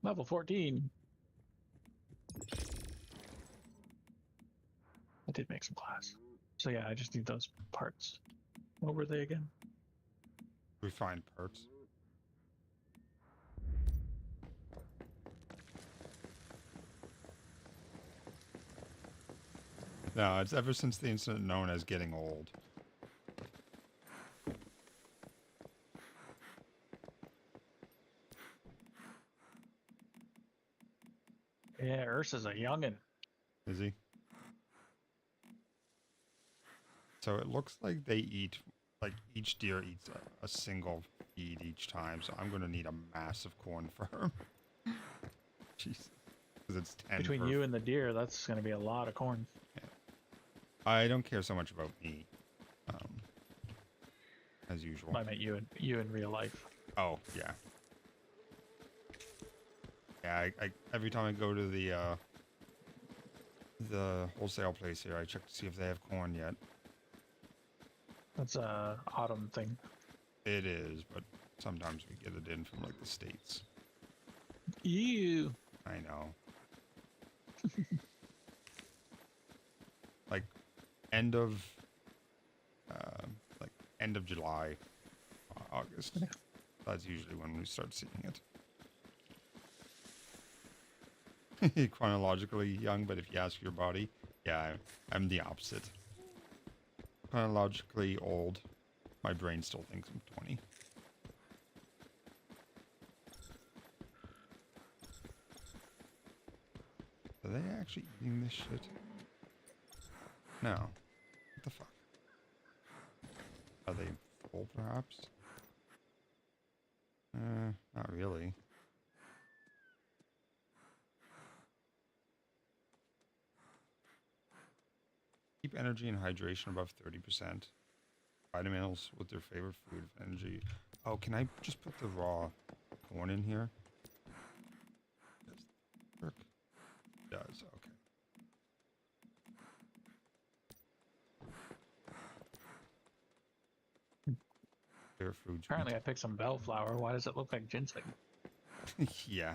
Speaker 2: Level 14. I did make some glass. So yeah, I just need those parts. What were they again?
Speaker 1: refined parts. No, it's ever since the incident known as getting old.
Speaker 2: Yeah, Ursa's a youngin'.
Speaker 1: Is he? So it looks like they eat, like each deer eats a single feed each time. So I'm going to need a massive corn farm. Jeez. Because it's 10
Speaker 2: Between
Speaker 1: per
Speaker 2: you and the deer, that's going to be a lot of corn.
Speaker 1: I don't care so much about me. As usual.
Speaker 2: I meant you in real life.
Speaker 1: Oh, yeah. Yeah, I every time I go to the wholesale place here, I check to see if they have corn yet.
Speaker 2: That's a autumn thing.
Speaker 1: It is, but sometimes we get it in from like the States.
Speaker 2: Ew.
Speaker 1: I know. Like end of end of July, August.
Speaker 2: Yeah.
Speaker 1: That's usually when we start seeing it. Chronologically young, but if you ask your body, yeah, I'm the opposite. Chronologically old, my brain still thinks I'm 20. Are they actually eating this shit? No. What the fuck? Are they full, perhaps? Not really. Keep energy and hydration above 30%. Vitamins with their favorite food of energy. Oh, can I just put the raw corn in here? Does that work? It does, okay. Favorite foods.
Speaker 2: Apparently I picked some bellflower. Why does it look like ginseng?
Speaker 1: Yeah.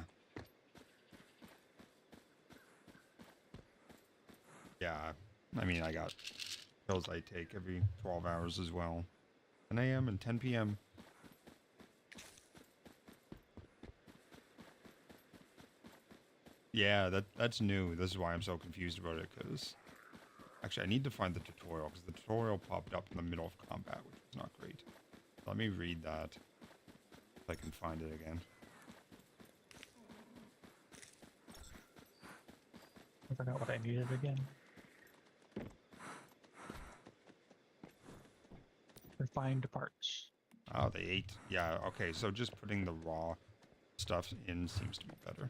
Speaker 1: Yeah, I mean, I got pills I take every 12 hours as well. 10 a.m. and 10 p.m. Yeah, that's new. This is why I'm so confused about it, because... Actually, I need to find the tutorial, because the tutorial popped up in the middle of combat, which was not great. Let me read that, if I can find it again.
Speaker 2: I forgot what I needed again. Refined parts.
Speaker 1: Oh, they ate. Yeah, okay, so just putting the raw stuff in seems to be better.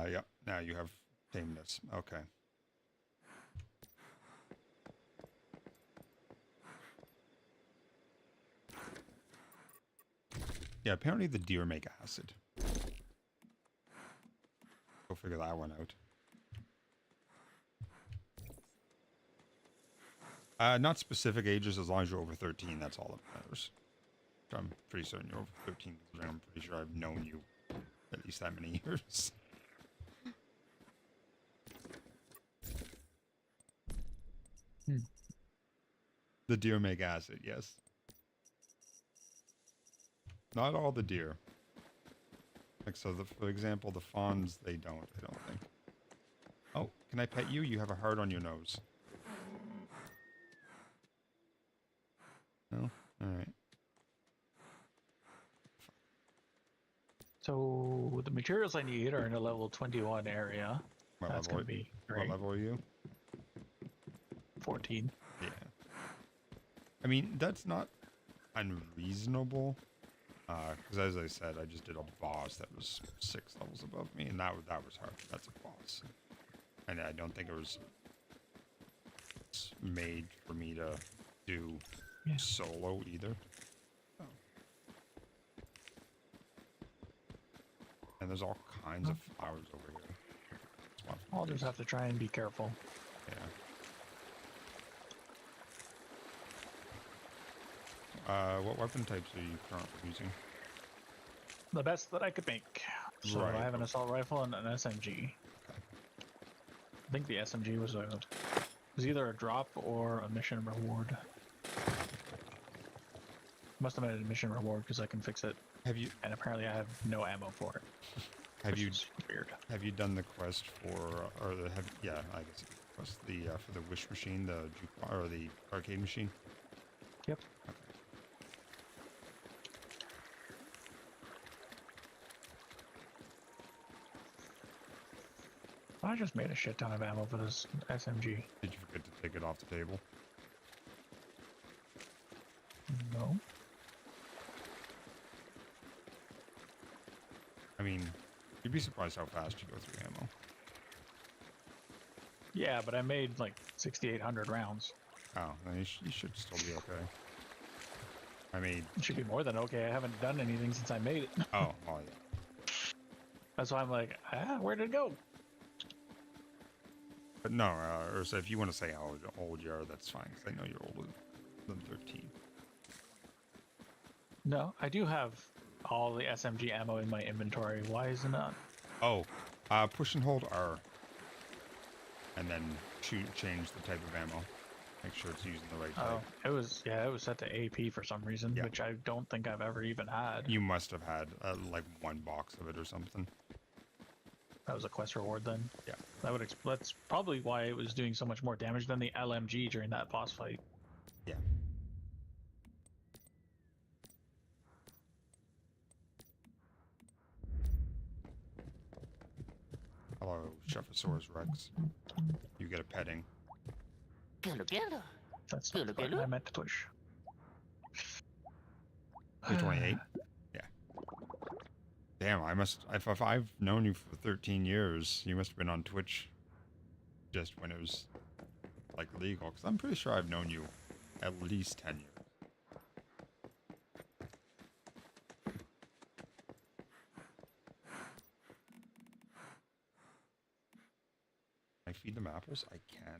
Speaker 1: Yep, now you have tameness. Okay. Yeah, apparently the deer make acid. Go figure that one out. Not specific ages, as long as you're over 13, that's all that matters. I'm pretty certain you're over 13, because I'm pretty sure I've known you at least that many years. The deer make acid, yes. Not all the deer. Like, so, for example, the fawns, they don't, I don't think. Oh, can I pet you? You have a heart on your nose. No? Alright.
Speaker 2: So the materials I need are in a level 21 area.
Speaker 1: What
Speaker 2: That's
Speaker 1: level,
Speaker 2: gonna be
Speaker 1: what
Speaker 2: great.
Speaker 1: level are you?
Speaker 2: 14.
Speaker 1: Yeah. I mean, that's not unreasonable. Because as I said, I just did a boss that was 6 levels above me, and that was hard. That's a boss, and I don't think it was made for me to do
Speaker 2: Yeah.
Speaker 1: solo either. Oh. And there's all kinds of flowers over here. That's one
Speaker 2: I'll just have to try and be careful.
Speaker 1: Yeah. What weapon types are you currently using?
Speaker 2: The best that I could make. So
Speaker 1: Right.
Speaker 2: I have an assault rifle and an SMG. I think the SMG was either a drop or a mission reward. Must have been a mission reward because I can fix it,
Speaker 1: Have you
Speaker 2: and apparently I have no ammo for it.
Speaker 1: have
Speaker 2: which
Speaker 1: you
Speaker 2: is weird?
Speaker 1: have you done the quest for or the have yeah I guess it's the quest for the wish machine, the juke or the arcade machine?
Speaker 2: Yep.
Speaker 1: Okay.
Speaker 2: I just made a shit ton of ammo for this SMG.
Speaker 1: Did you forget to take it off the table?
Speaker 2: No.
Speaker 1: I mean, you'd be surprised how fast you go through ammo.
Speaker 2: Yeah, but I made like 6,800 rounds.
Speaker 1: Oh, then you should still be okay. I mean,
Speaker 2: It should be more than okay. I haven't done anything since I made it.
Speaker 1: oh, well, yeah.
Speaker 2: That's why I'm like, where did it go?
Speaker 1: But no, Ursa, if you want to say how old you are, that's fine, because I know you're older than 13.
Speaker 2: No, I do have all the SMG ammo in my inventory. Why is it not?
Speaker 1: Oh, push and hold R. And then change the type of ammo. Make sure it's using the right type.
Speaker 2: Oh, it was set to AP for some reason,
Speaker 1: Yeah.
Speaker 2: which I don't think I've ever even had.
Speaker 1: You must have had like one box of it or something.
Speaker 2: That was a quest reward then.
Speaker 1: Yeah.
Speaker 2: That's probably why it was doing so much more damage than the LMG during that boss fight.
Speaker 1: Yeah. Hello, Shephosaurus Rex. You get a petting.
Speaker 2: That's not the button I meant to push.
Speaker 1: 328? Yeah. Damn, if I've known you for 13 years, you must have been on Twitch just when it was, like, legal. Because I'm pretty sure I've known you at least 10 years. Can I feed them apples? I can.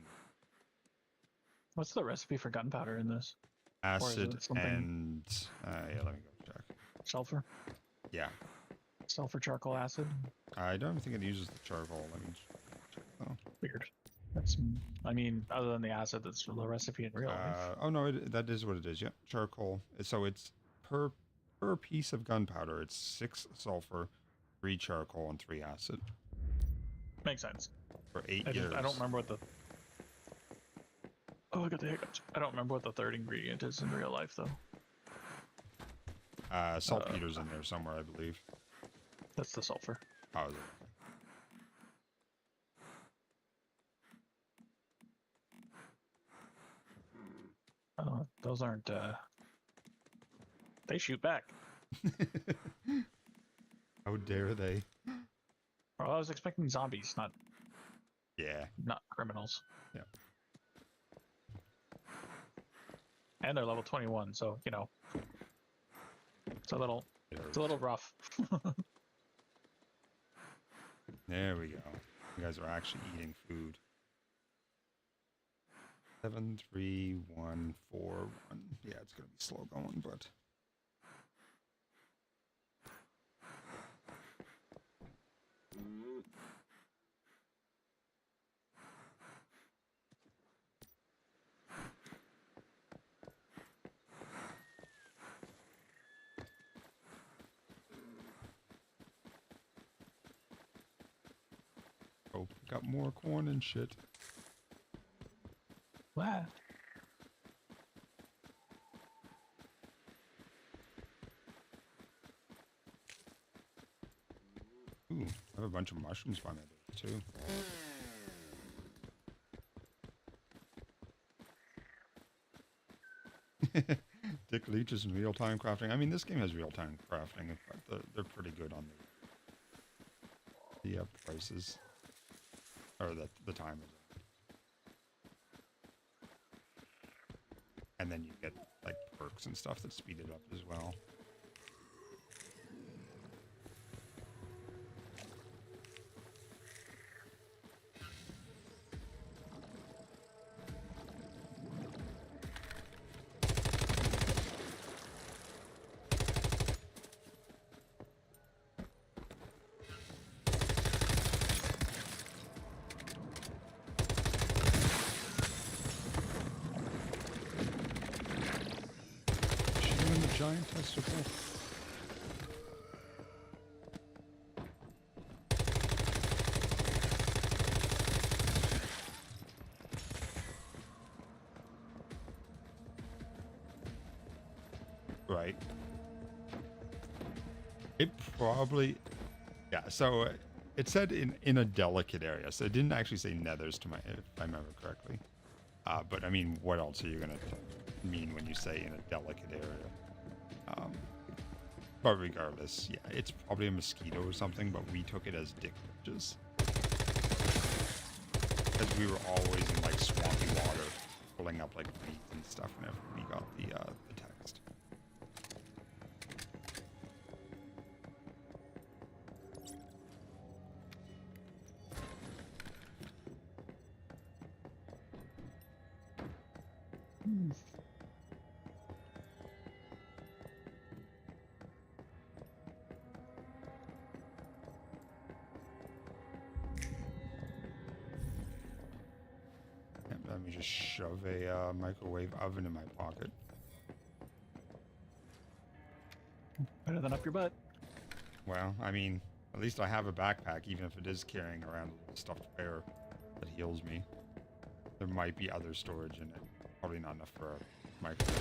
Speaker 2: What's the recipe for gunpowder in this? is
Speaker 1: Acid
Speaker 2: it something-
Speaker 1: and... yeah, let me go check.
Speaker 2: Sulfur?
Speaker 1: Yeah.
Speaker 2: Sulfur charcoal acid?
Speaker 1: I don't think it uses the charcoal. Let me check though.
Speaker 2: Weird. That's, I mean, other than the acid, that's the recipe in real life.
Speaker 1: Oh no, that is what it is. Yep, charcoal. So it's per piece of gunpowder, it's 6 sulfur, 3 charcoal, and 3 acid
Speaker 2: Makes sense.
Speaker 1: for 8
Speaker 2: I
Speaker 1: years.
Speaker 2: don't remember what the... Oh, I got the hiccups. I don't remember what the third ingredient is in real life, though.
Speaker 1: Saltpeter's in there somewhere, I believe.
Speaker 2: That's the sulfur.
Speaker 1: Oh, is it?
Speaker 2: Oh, those aren't, They shoot back.
Speaker 1: How dare they?
Speaker 2: Well, I was expecting zombies,
Speaker 1: Yeah.
Speaker 2: not criminals.
Speaker 1: Yeah.
Speaker 2: And they're level 21, so, you know. It's a little rough.
Speaker 1: There we go. You guys are actually eating food. 7, 3, 1, 4, 1. Yeah, it's gonna be slow going, but oh, got more corn and shit.
Speaker 2: Wow.
Speaker 1: Ooh, I have a bunch of mushrooms by my base too. Dick Leeches and real-time crafting. I mean, this game has real-time crafting, but they're pretty good on the prices. Or the timers. And then you get, like, perks and stuff that speed it up as well. Giant testicle. Right. It probably, yeah. So it said in a delicate area, so it didn't actually say nethers to if I remember correctly. But I mean, what else are you gonna mean when you say in a delicate area? But regardless, yeah, it's probably a mosquito or something, but we took it as dick leeches. Because we were always in, like, swampy water, pulling up, like, weeds and stuff whenever we got the text. Let me just shove a microwave oven in my pocket.
Speaker 2: Better than up your butt.
Speaker 1: Well, I mean, at least I have a backpack, even if it is carrying around a little stuffed bear that heals me. There might be other storage in it. Probably not enough for a microwave.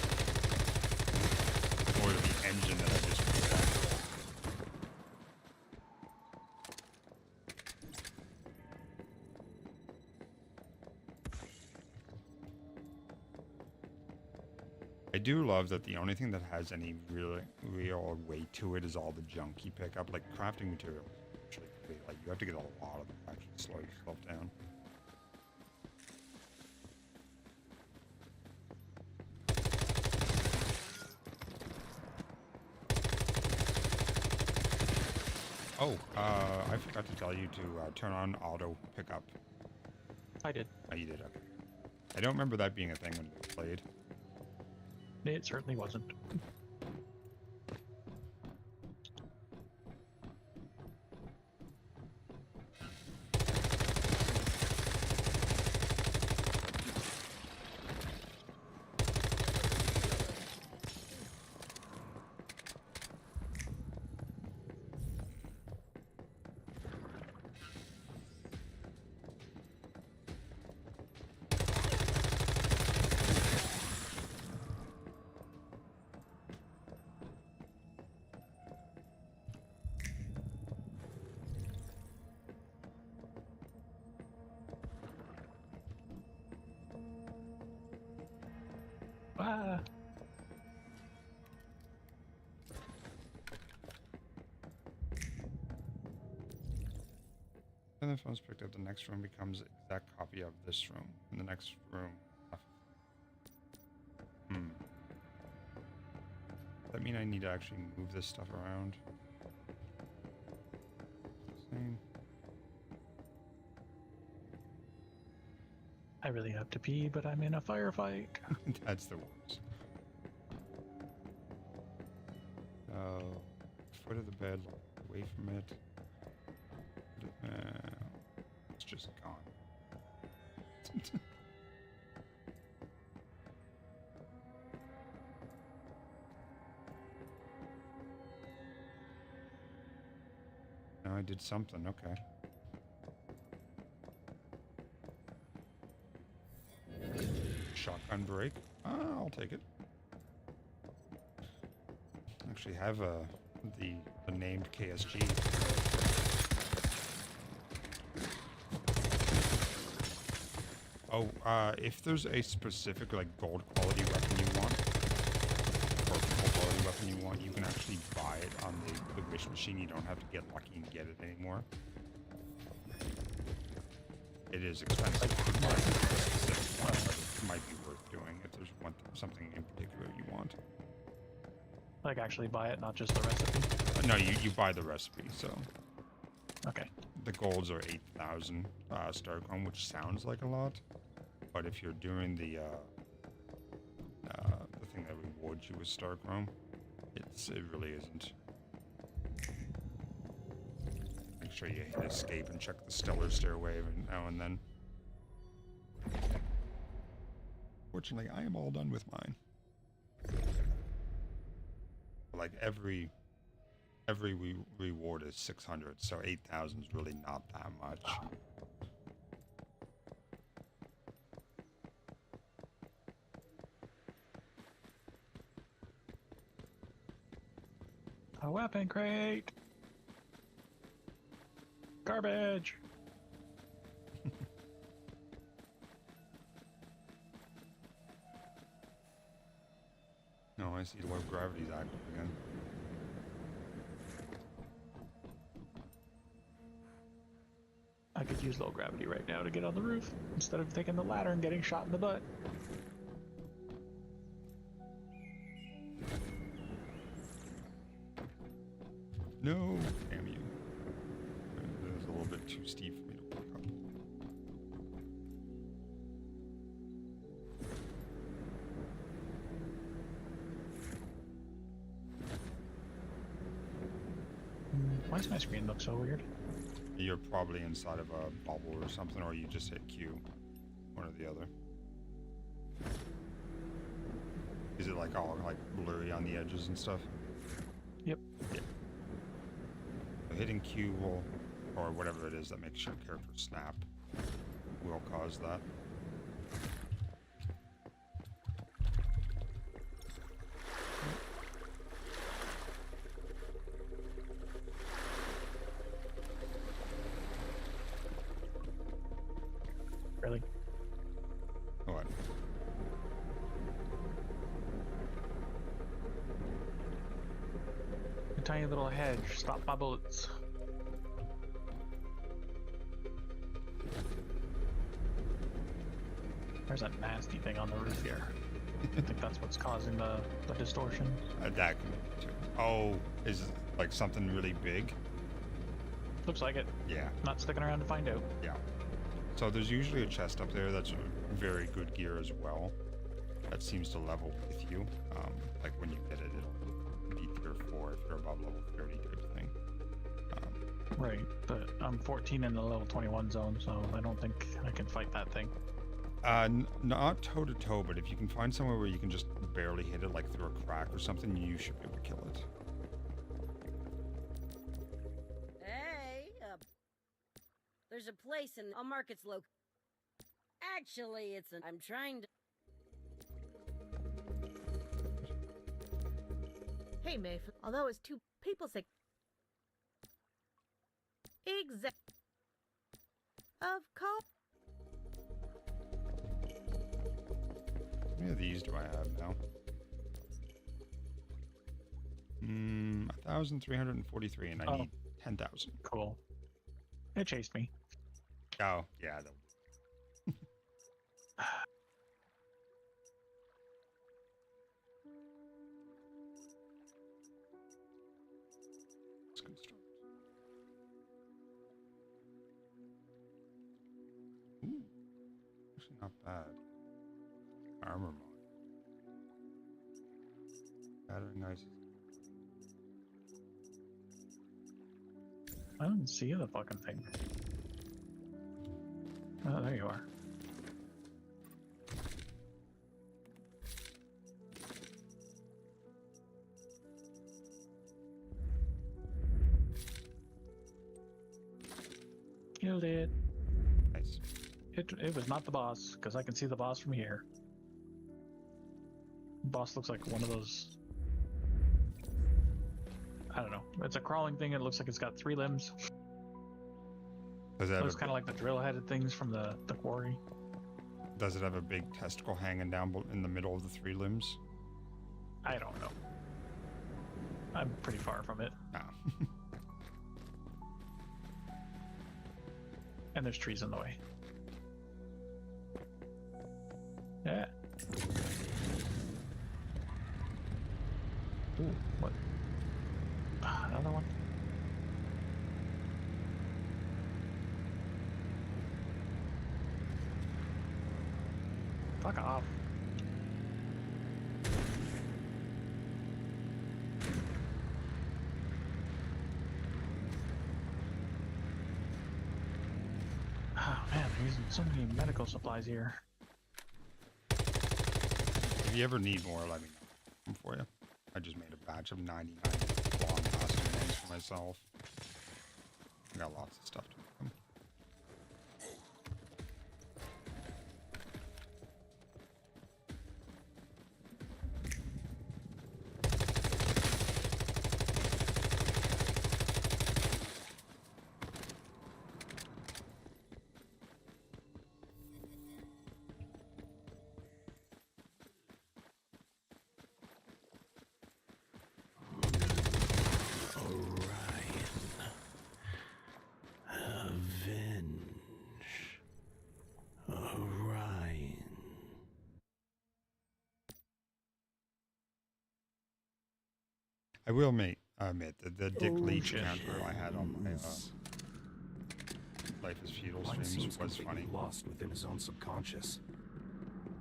Speaker 1: Or the engine that I just put down. I do love that the only thing that has any real weight to it is all the junk you pick up. Like, crafting material, actually, like, you have to get a lot of them to actually slow yourself down. Oh, I forgot to tell you to turn on auto pickup.
Speaker 2: I did.
Speaker 1: Oh, you did, okay. I don't remember that being a thing when we played.
Speaker 2: It certainly wasn't. Ah.
Speaker 1: And the phone's picked up. The next room becomes an exact copy of this room. In the next room. Does that mean I need to actually move this stuff around? Same.
Speaker 2: I really have to pee, but I'm in a firefight.
Speaker 1: That's the worst. Foot of the bed, away from it. It's just gone. Now I did something, okay. Shotgun break. I'll take it. Actually have the named KSG. Oh, if there's a specific, like, gold quality weapon you want, want, you can actually buy it on the wish machine. You don't have to get lucky and get it anymore. It is expensive, but it might be worth doing if there's something in particular you want.
Speaker 2: Like actually buy it, not just the recipe.
Speaker 1: No, you buy the recipe, so.
Speaker 2: Okay.
Speaker 1: The golds are 8,000 Starchrome, which sounds like a lot, but if you're doing the thing that rewards you with Starchrome, it really isn't. Make sure you hit escape and check the Stellar Stairway every now and then. Fortunately, I am all done with mine. Like every reward is 600, so 8,000 is really not that much.
Speaker 2: A weapon crate. Garbage.
Speaker 1: No, I see low gravity's active again.
Speaker 2: I could use low gravity right now to get on the roof instead of taking the ladder and getting shot in the butt.
Speaker 1: No, damn you. It was a little bit too steep for me to walk up.
Speaker 2: Why does my screen look so weird?
Speaker 1: You're probably inside of a bubble or something, or you just hit Q. One or the other. Is it like all like blurry on the edges and stuff?
Speaker 2: Yep.
Speaker 1: Yeah. So hitting Q will, or whatever it is that makes your character snap, will cause that.
Speaker 2: Really?
Speaker 1: What?
Speaker 2: A tiny little hedge. Stop my bullets. There's that nasty thing on the roof here. I think that's what's causing the distortion.
Speaker 1: That can be too. Oh, is it like something really big?
Speaker 2: Looks like it.
Speaker 1: Yeah.
Speaker 2: Not sticking around to find out.
Speaker 1: Yeah. So there's usually a chest up there that's very good gear as well. That seems to level with you. Like when you get it, it'll be tier 4 if you're above level 30 type thing.
Speaker 2: Right, but I'm 14 in the level 21 zone, so I don't think I can fight that thing.
Speaker 1: Not toe to toe, but if you can find somewhere where you can just barely hit it, like through a crack or something, you should be able to kill it.
Speaker 3: Hey, there's a place in a market's loc. Actually, it's an. I'm trying to.
Speaker 7: Hey, Mayf. Although it's two people say. Exact. Of course.
Speaker 1: How many of these do I have now? 1,343, and I need 10,000.
Speaker 2: Cool. It chased me.
Speaker 1: Oh, yeah. Let's construct. Ooh, actually not bad. Armor mod. Battering ice.
Speaker 2: I don't see the fucking thing. Oh, there you are. Killed it.
Speaker 1: Nice.
Speaker 2: It was not the boss, because I can see the boss from here. Boss looks like one of those... I don't know. It's a crawling thing. It looks like it's got 3 limbs.
Speaker 1: Does it
Speaker 2: It
Speaker 1: have
Speaker 2: looks kind of like the drill-headed things from the quarry.
Speaker 1: Does it have a big testicle hanging down in the middle of the 3 limbs?
Speaker 2: I don't know. I'm pretty far from it,
Speaker 1: Oh.
Speaker 2: and there's trees in the way. Yeah. Ooh, what? Another one? Fuck off. Oh man, they're using so many medical supplies here.
Speaker 1: If you ever need more, let me know. I'm for you. I just made a batch of 99 long costume names for myself. I got lots of stuff to make them. I will admit that the Dick Leach counter I had on my Life is Feudal
Speaker 6: Klein
Speaker 1: streams
Speaker 6: seems
Speaker 1: was
Speaker 6: completely
Speaker 1: funny.
Speaker 6: lost within his own subconscious.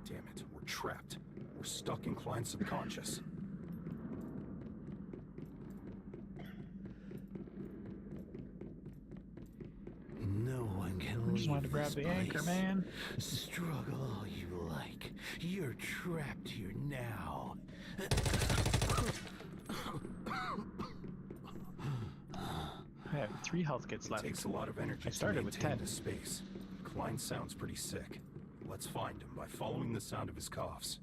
Speaker 6: Damn it, we're trapped. We're stuck in Klein's subconscious.
Speaker 8: No one can
Speaker 2: I just wanted to
Speaker 8: leave
Speaker 2: grab
Speaker 8: this
Speaker 2: the anchor,
Speaker 8: place.
Speaker 2: man.
Speaker 8: Struggle all you like. You're trapped here now.
Speaker 2: I have 3 health kits
Speaker 6: It
Speaker 2: left.
Speaker 6: takes a lot of energy
Speaker 2: I started
Speaker 6: to
Speaker 2: with
Speaker 6: maintain
Speaker 2: 10.
Speaker 6: this space. Klein sounds pretty sick. Let's find him by following the sound of his coughs.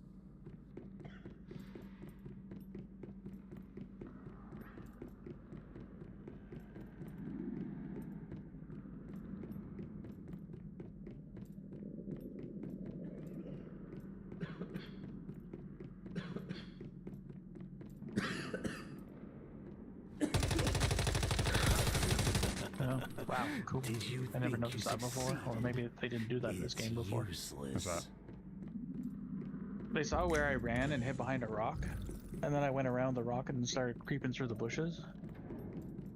Speaker 2: Oh, wow, cool.
Speaker 8: Did you
Speaker 2: I never
Speaker 8: think
Speaker 2: noticed
Speaker 8: you
Speaker 2: that before, or maybe they didn't do that in this
Speaker 8: It's
Speaker 2: game before.
Speaker 8: Useless.
Speaker 1: What's that?
Speaker 2: They saw where I ran and hid behind a rock, and then I went around the rock and started creeping through the bushes.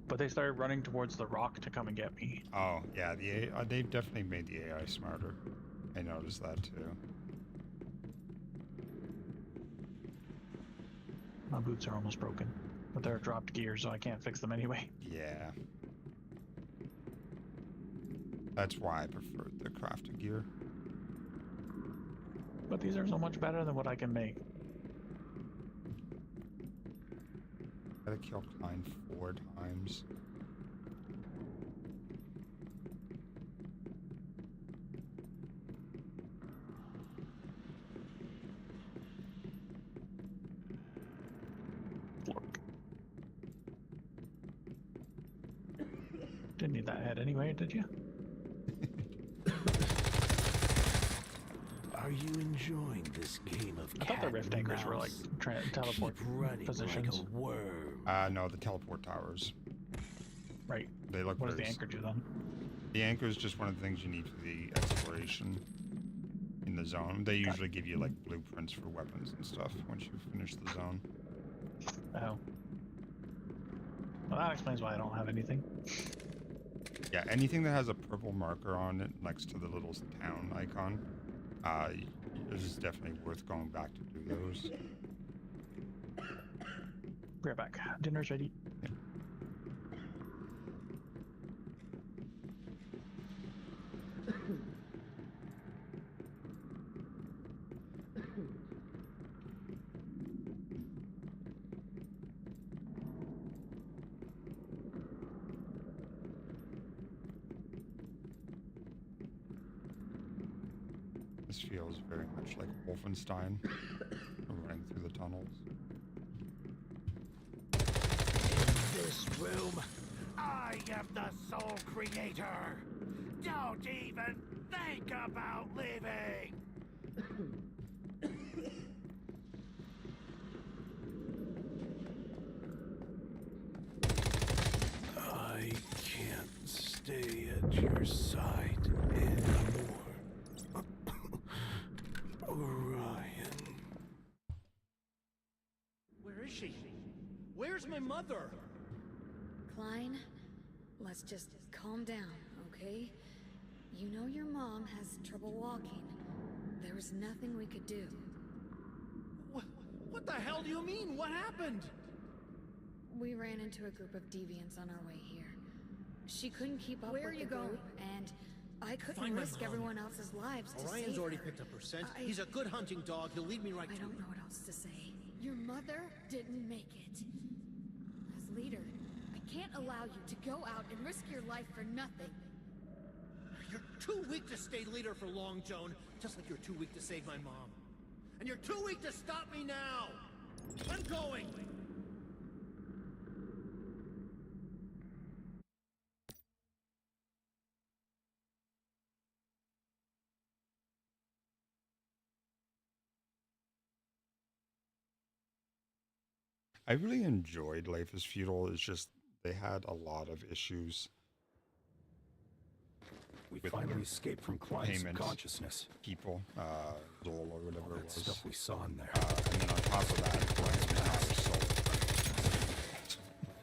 Speaker 2: But they started running towards the rock to come and get me.
Speaker 1: Oh, yeah, they've definitely made the AI smarter. I noticed that too.
Speaker 2: My boots are almost broken, but they're dropped gear, so I can't fix them anyway.
Speaker 1: Yeah. That's why I preferred the crafted gear.
Speaker 2: But these are so much better than what I can make.
Speaker 1: Gotta kill Klein 4 times.
Speaker 2: Flork. Didn't need that head anyway, did you?
Speaker 8: Are you enjoying this game of
Speaker 2: I thought the
Speaker 8: cat
Speaker 2: rift
Speaker 8: and
Speaker 2: anchors were like
Speaker 8: mouse?
Speaker 2: teleport
Speaker 8: Keep running
Speaker 2: positions.
Speaker 8: like a worm.
Speaker 1: No, the teleport towers.
Speaker 2: Right.
Speaker 1: They look
Speaker 2: What does the
Speaker 1: very
Speaker 2: anchor do then?
Speaker 1: The anchor is just one of the things you need for the exploration in the zone. They usually give you like blueprints for weapons and stuff once you finish the zone.
Speaker 2: Oh. Well, that explains why I don't have anything.
Speaker 1: Yeah, anything that has a purple marker on it next to the little town icon, it is definitely worth going back to do those.
Speaker 2: Be right back. Dinner's ready.
Speaker 1: This feels very much like Wolfenstein, running through the tunnels.
Speaker 8: This room, I am the sole creator. Don't even think about leaving. our side anymore. Orion.
Speaker 4: Where is she? Where's my mother?
Speaker 9: Klein, let's just calm down, okay? You know your mom has trouble walking. There was nothing we could do.
Speaker 4: What the hell do you mean? What happened?
Speaker 9: We ran into a group of deviants on our way here. She couldn't keep up
Speaker 4: Where
Speaker 9: with
Speaker 4: are you
Speaker 9: the
Speaker 4: going?
Speaker 9: group, and I couldn't
Speaker 4: Find my
Speaker 9: risk
Speaker 4: mom.
Speaker 9: everyone else's lives to
Speaker 4: Orion's
Speaker 9: save
Speaker 4: already
Speaker 9: her.
Speaker 4: picked up her scent.
Speaker 9: I-
Speaker 4: He's a good hunting dog. He'll lead me right
Speaker 9: I
Speaker 4: to
Speaker 9: don't
Speaker 4: her.
Speaker 9: know what else to say. Your mother didn't make it. As leader, I can't allow you to go out and risk your life for nothing.
Speaker 4: You're too weak to stay leader for long, Joan. Just like you're too weak to save my mom. And you're too weak to stop me now! I'm going!
Speaker 1: I really enjoyed Life is Feudal. It's just they had a lot of issues.
Speaker 6: We
Speaker 1: With
Speaker 6: finally escaped from Klein's
Speaker 1: payments.
Speaker 6: consciousness.
Speaker 1: People, Zola or whatever
Speaker 6: All
Speaker 1: it
Speaker 6: that
Speaker 1: was.
Speaker 6: stuff we saw in there.
Speaker 1: And then on top of that, Glenn's past. So,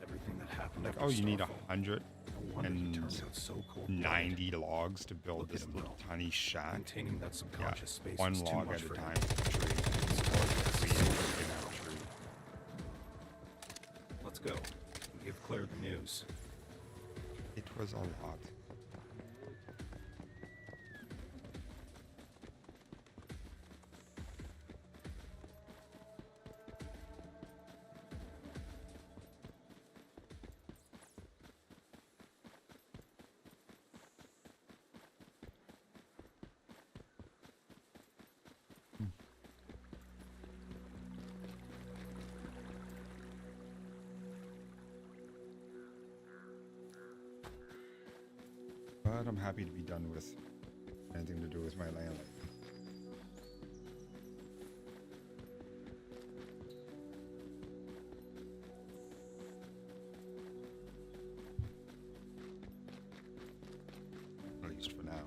Speaker 6: Everything that happened.
Speaker 1: like,
Speaker 6: after
Speaker 1: oh, you need
Speaker 6: Starfall.
Speaker 1: 190
Speaker 6: No wonder he turned out so cold-blooded.
Speaker 1: logs to build
Speaker 6: Look at
Speaker 1: this
Speaker 6: him,
Speaker 1: little
Speaker 6: though.
Speaker 1: tiny shack.
Speaker 6: Maintaining that
Speaker 1: Yeah,
Speaker 6: subconscious space
Speaker 1: one
Speaker 6: was too
Speaker 1: log
Speaker 6: much
Speaker 1: at a
Speaker 6: for him.
Speaker 1: time. Tree. Tree in that tree.
Speaker 6: Let's go. And give Claire the news.
Speaker 1: It was a lot. But I'm happy to be done with anything to do with my landlady. At least for now.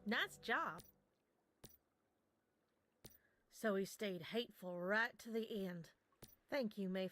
Speaker 7: Nice job. So he stayed hateful right to the end. Thank you, Mayf.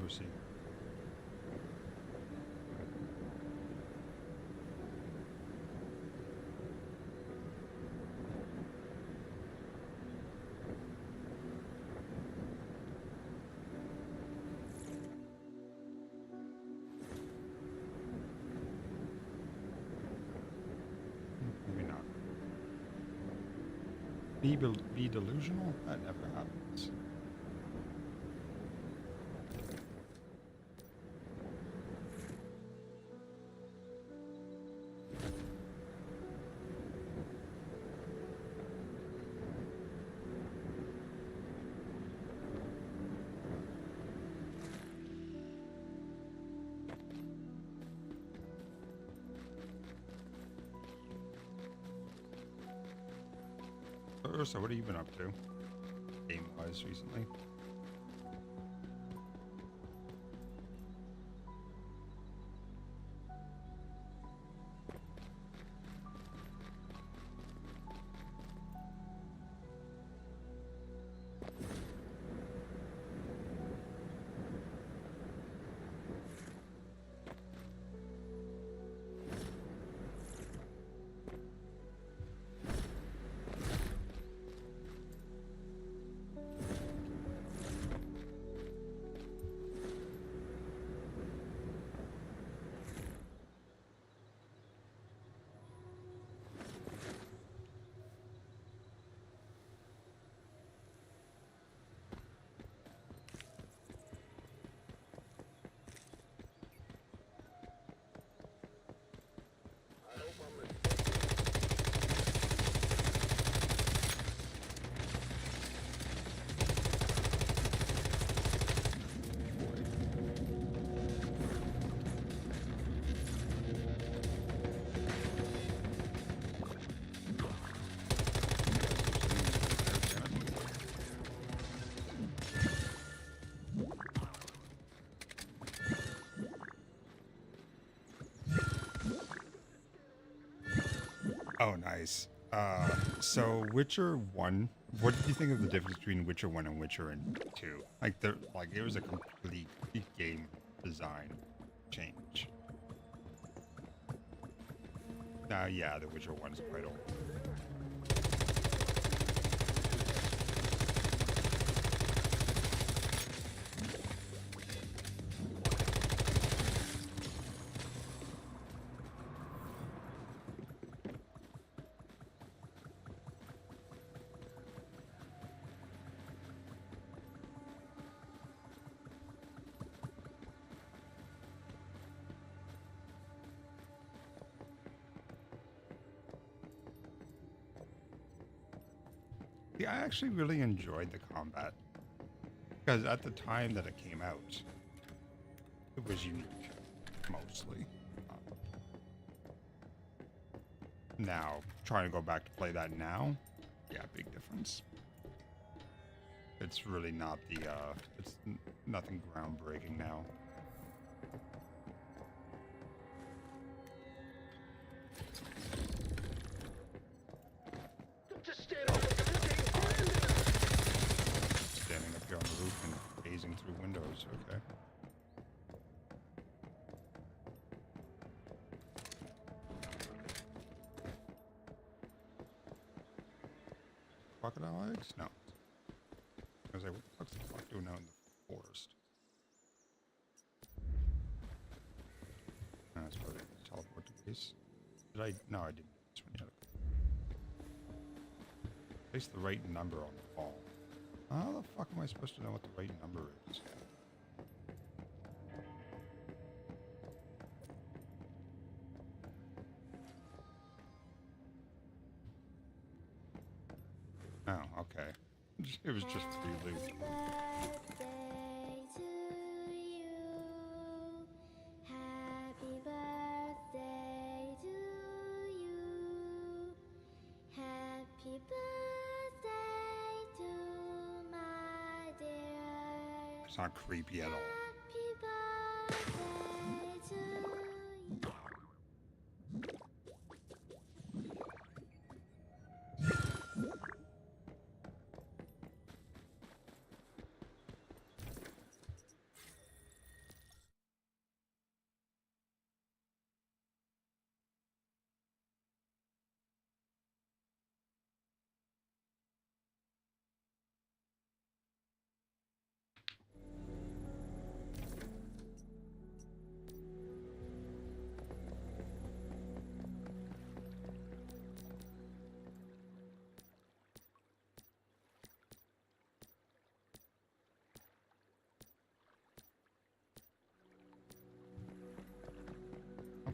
Speaker 1: Embassy. Maybe not. Be delusional? That never happens. So what have you been up to, game-wise, recently? Oh, nice. So Witcher 1, what did you think of the difference between Witcher 1 and Witcher 2? Like, it was a complete game design change. Yeah, the Witcher 1 is quite old. I actually really enjoyed the combat, because at the time that it came out, it was unique, mostly. Now, trying to go back to play that now, yeah, big difference. It's really not it's nothing groundbreaking now. Standing up here on the roof and gazing through windows, okay. Crocodile eggs? No. I was like, what's the fuck doing out in the forest? That's probably teleport to base. Did I? No, I didn't. This one yet. Place the right number on the ball. How the fuck am I supposed to know what the right number is? Oh, okay. It was just 3 loops. It's not creepy at all.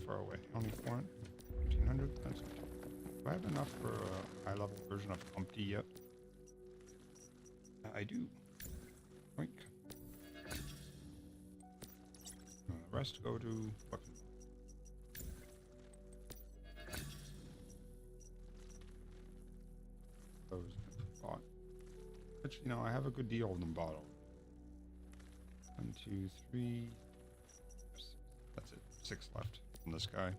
Speaker 1: far away? Only 1,400? That's not too bad. Do I have enough for a high-level version of Humpty yet? I do. Oink. The rest go to fucking... Those bought. Which, you know, I have a good deal of them bought. 1, 2, 3... That's it. 6 left from this guy.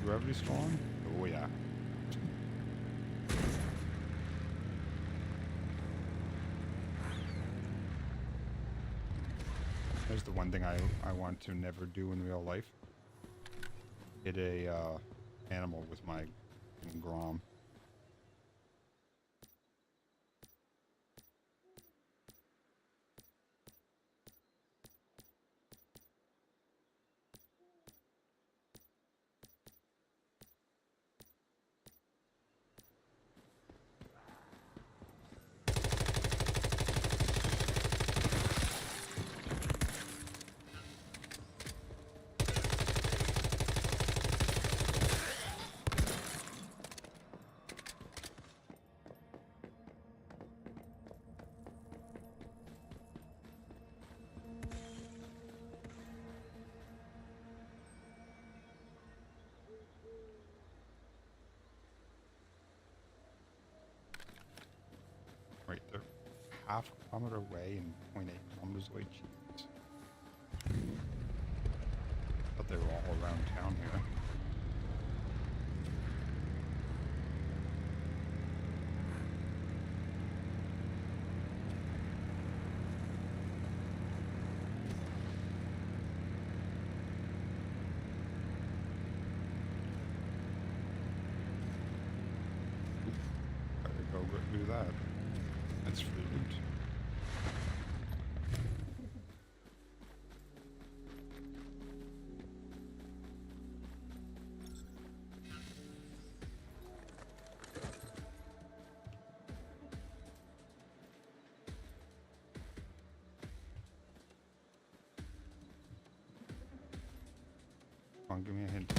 Speaker 1: Gravity strong? Oh yeah. There's the one thing I want to never do in real life. Hit a animal with my Grom. Right, they're half a kilometer away and 0.8 kilometers away. Jeez. Thought they were all around town here. Better go do that. That's free loot. Come on, give me a hint.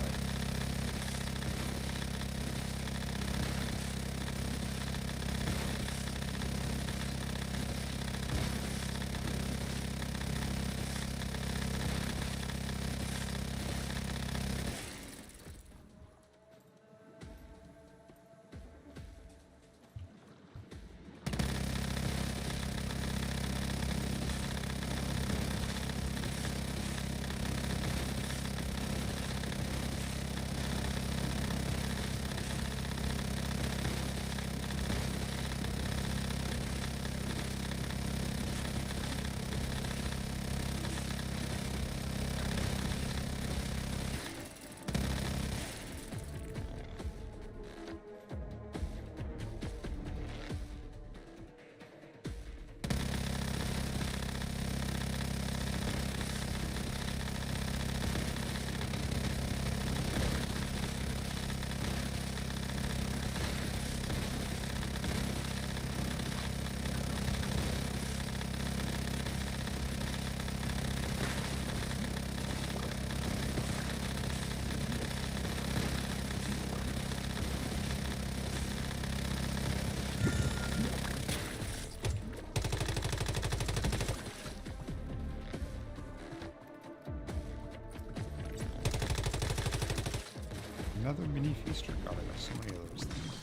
Speaker 1: Another mini feaster. God, I got so many of those things.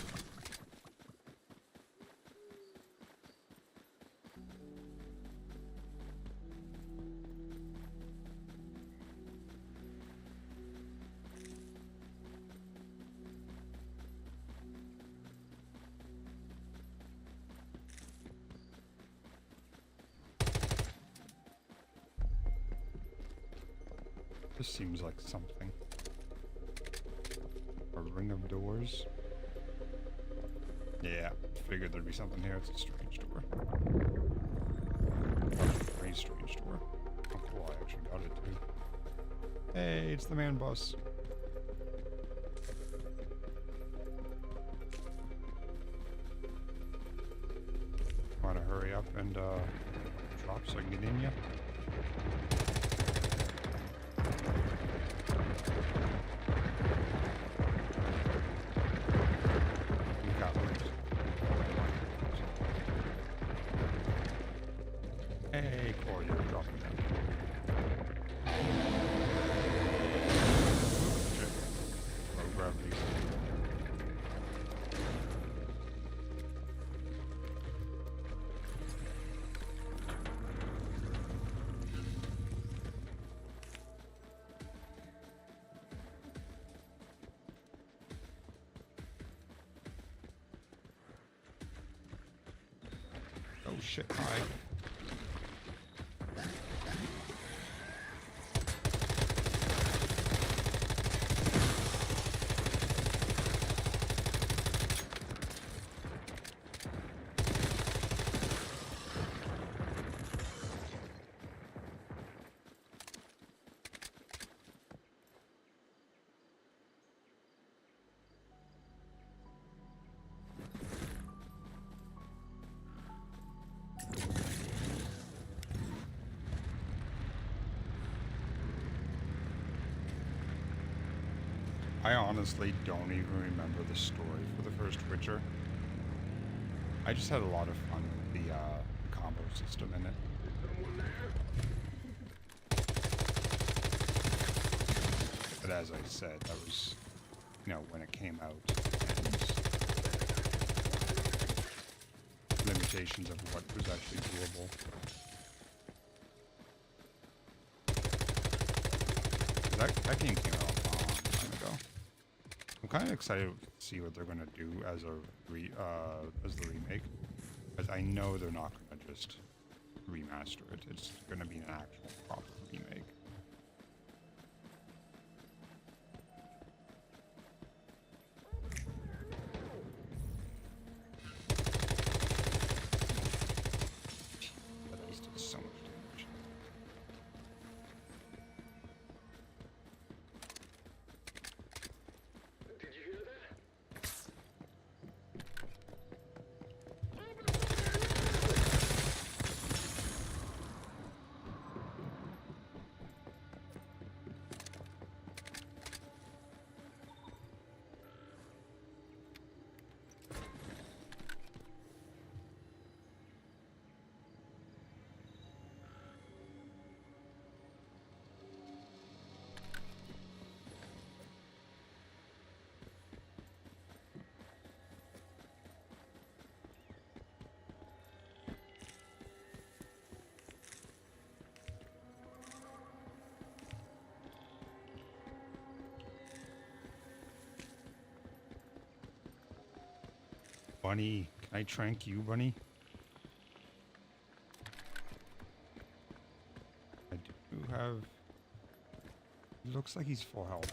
Speaker 1: This seems like something. A ring of doors. Yeah, figured there'd be something here. It's a strange door. Very strange door. Oh, cool. I actually got it too. Hey, it's the man bus. Want to hurry up and drop so I can get in ya? You got it. Hey, Corey, you're dropping down. Shit. Low gravity. Oh shit, hi. I honestly don't even remember the story for the first Witcher. I just had a lot of fun with the combo system in it. But as I said, that was, you know, when it came out. And limitations of what was actually doable. That game came out a long time ago. I'm kind of excited to see what they're gonna do as the remake, because I know they're not gonna just remaster it. It's gonna be an actual proper remake. That ice did so much damage. Bunny, can I trank you, Bunny? I do have... It looks like he's full health.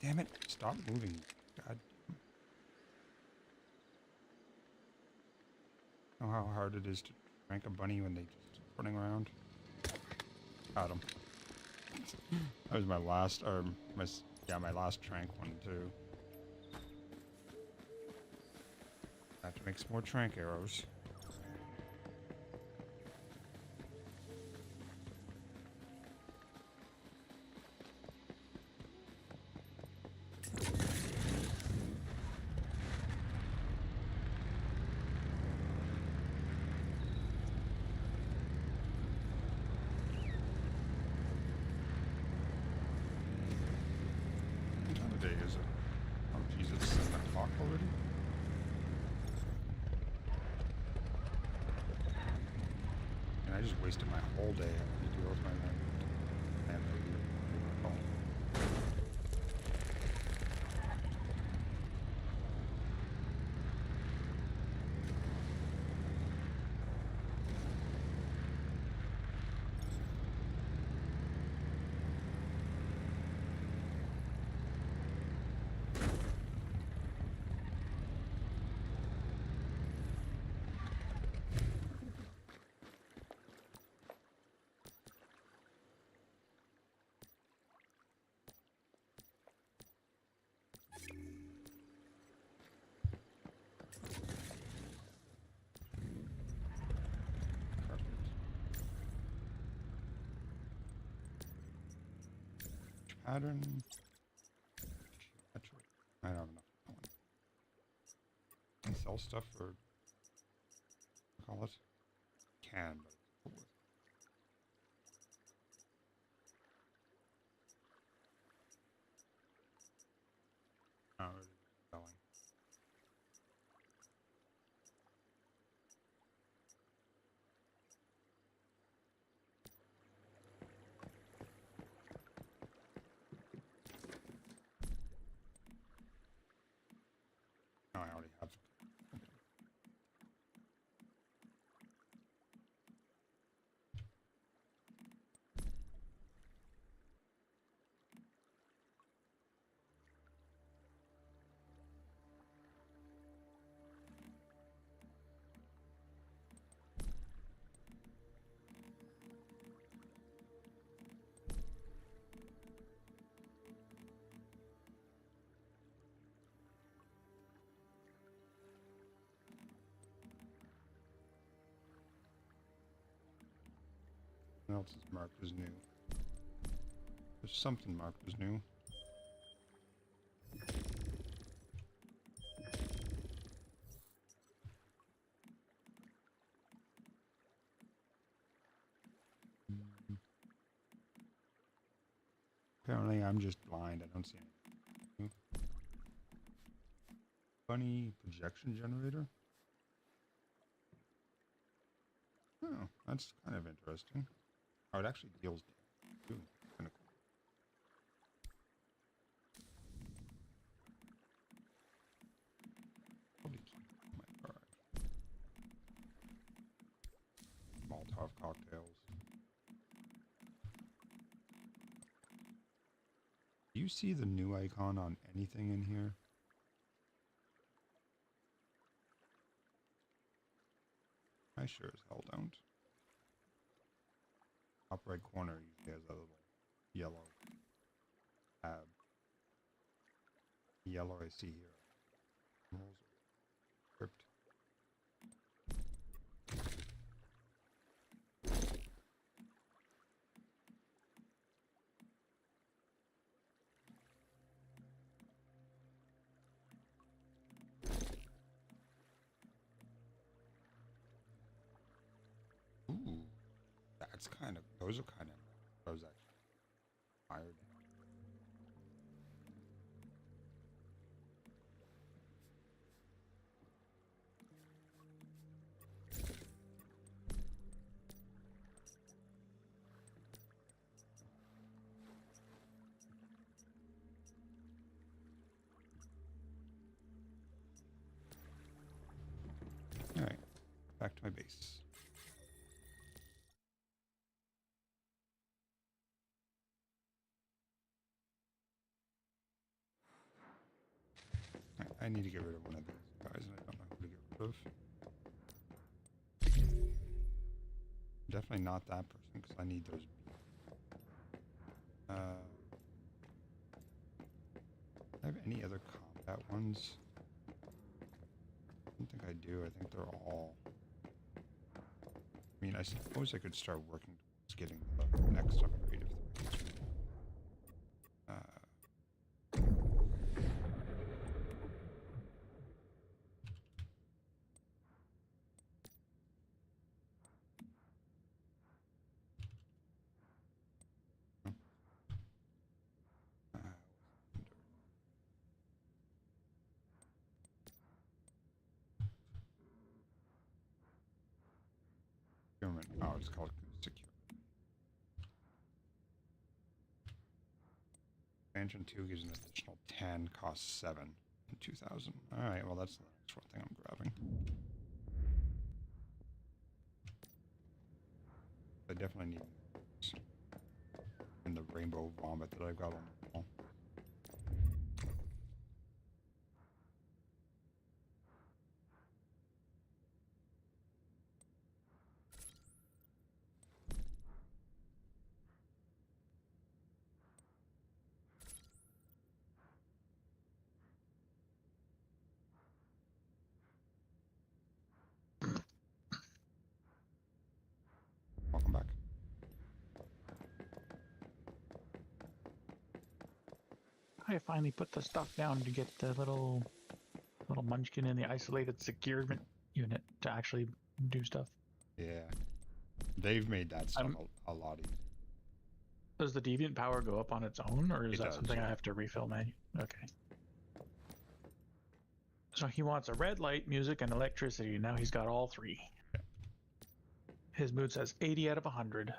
Speaker 1: Damn it, stop moving. God. Know how hard it is to trank a bunny when they just running around? Got him. That was my last, or my last trank one too. I have to make some more trank arrows. What day is it? Oh Jesus, it's 7 o'clock already? And I just wasted my whole day having to deal with my man. pattern. Geometric. I don't know. Can sell stuff for. Call it. Can, but it's not worth it. Oh, it is selling. Oh, I already have. What else is marked as new? There's something marked as new. Apparently I'm just blind. I don't see anything. Funny projection generator? Oh, that's kind of interesting. Oh, it actually deals damage too. Kind of cool. Probably keep my garage. Molotov cocktails. Do you see the new icon on anything in here? I sure as hell don't. Top right corner usually has a little yellow tab. Yellow I see here. Rules are script. Ooh, that's kind of, those are kind of, those actually fired. All right, back to my base. I need to get rid of one of these guys, and I don't know who to get rid of. Definitely not that person, because I need those. I have any other combat ones? I don't think I do. I think they're all. I mean, I suppose I could start working towards getting the next upgrade if there is. Procurement. Oh, it's called secure. Expansion 2 gives an additional 10, costs 7 in 2000. Alright, well that's the next one thing I'm grabbing. I definitely need those. And the rainbow vomit that I've got on the wall. Welcome back.
Speaker 2: I finally put the stuff down to get the little munchkin in the isolated securement unit to actually do stuff.
Speaker 1: Yeah. They've made that stuff
Speaker 2: I'm-
Speaker 1: a lot easier.
Speaker 2: Does the deviant power go up on its own, or is
Speaker 1: It
Speaker 2: that
Speaker 1: does,
Speaker 2: something
Speaker 1: yeah.
Speaker 2: I have to refill manually? Okay. So he wants a red light, music, and electricity. Now he's got all three. His mood says 80 out of 100.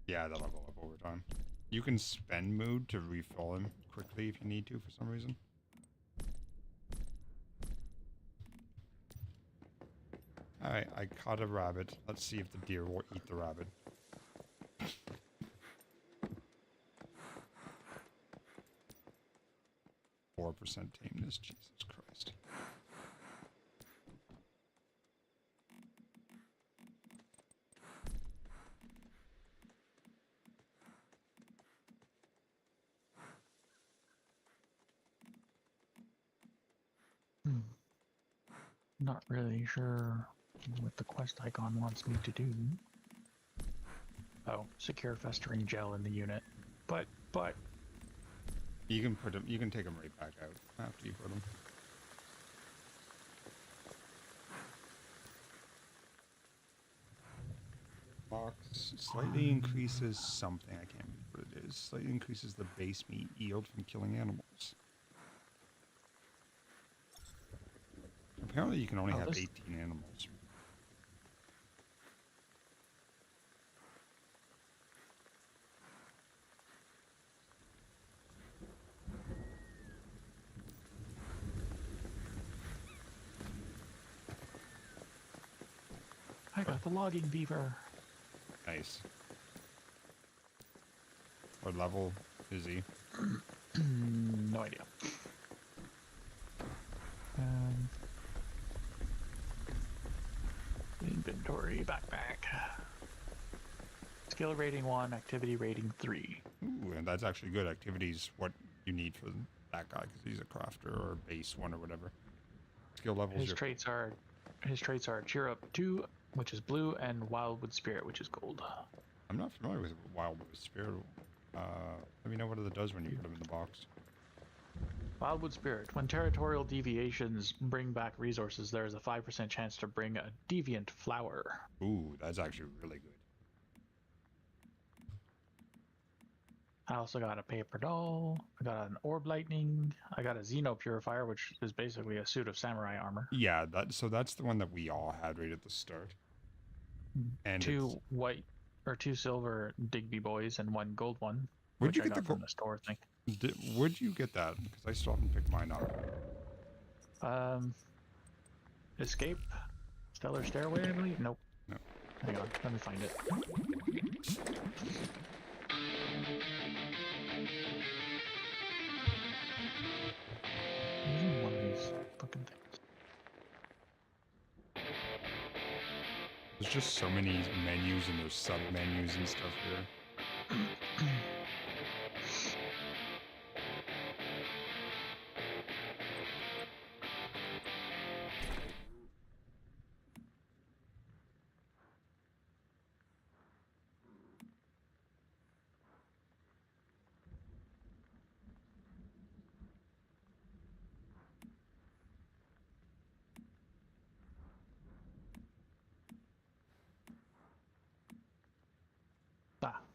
Speaker 1: Yeah, they'll level up over time. You can spend mood to refill him quickly if you need to for some reason. Alright, I caught a rabbit. Let's see if the deer will eat the rabbit. 4% tameness, Jesus Christ.
Speaker 2: Not really sure what the quest icon wants me to do. Oh, secure festering gel in the unit. But
Speaker 1: You can put him. You can take him right back out after you put him. Box slightly increases something. I can't remember what it is. Slightly increases the base meat yield from killing animals. Apparently, you can only have 18 animals.
Speaker 2: I got the logging beaver.
Speaker 1: Nice. What level is he?
Speaker 2: No idea. Inventory, backpack. Skill rating 1, activity rating 3.
Speaker 1: Ooh, and that's actually good. Activity's what you need for that guy because he's a crafter or base 1 or whatever. Skill levels.
Speaker 2: His traits are cheer up 2, which is blue, and wildwood spirit, which is gold.
Speaker 1: I'm not familiar with Wildwood Spirit. Let me know what it does when you put them in the box.
Speaker 2: Wildwood Spirit. When territorial deviations bring back resources, there is a 5% chance to bring a deviant flower.
Speaker 1: Ooh, that's actually really good.
Speaker 2: I also got a paper doll. I got an orb lightning. I got a Xeno purifier, which is basically a suit of samurai armor.
Speaker 1: Yeah, that's the one that we all had right at the start. And
Speaker 2: 2 white or 2 silver Digby boys and 1 gold one.
Speaker 1: Where'd you
Speaker 2: which
Speaker 1: get
Speaker 2: I
Speaker 1: the
Speaker 2: got from the store thing?
Speaker 1: Where'd you get that? Because I still haven't picked mine up.
Speaker 2: Escape? Stellar Stairway, I believe? Nope.
Speaker 1: No.
Speaker 2: Hang on, let me find it. Using one of these fucking things.
Speaker 1: There's just so many menus and there's sub menus and stuff here.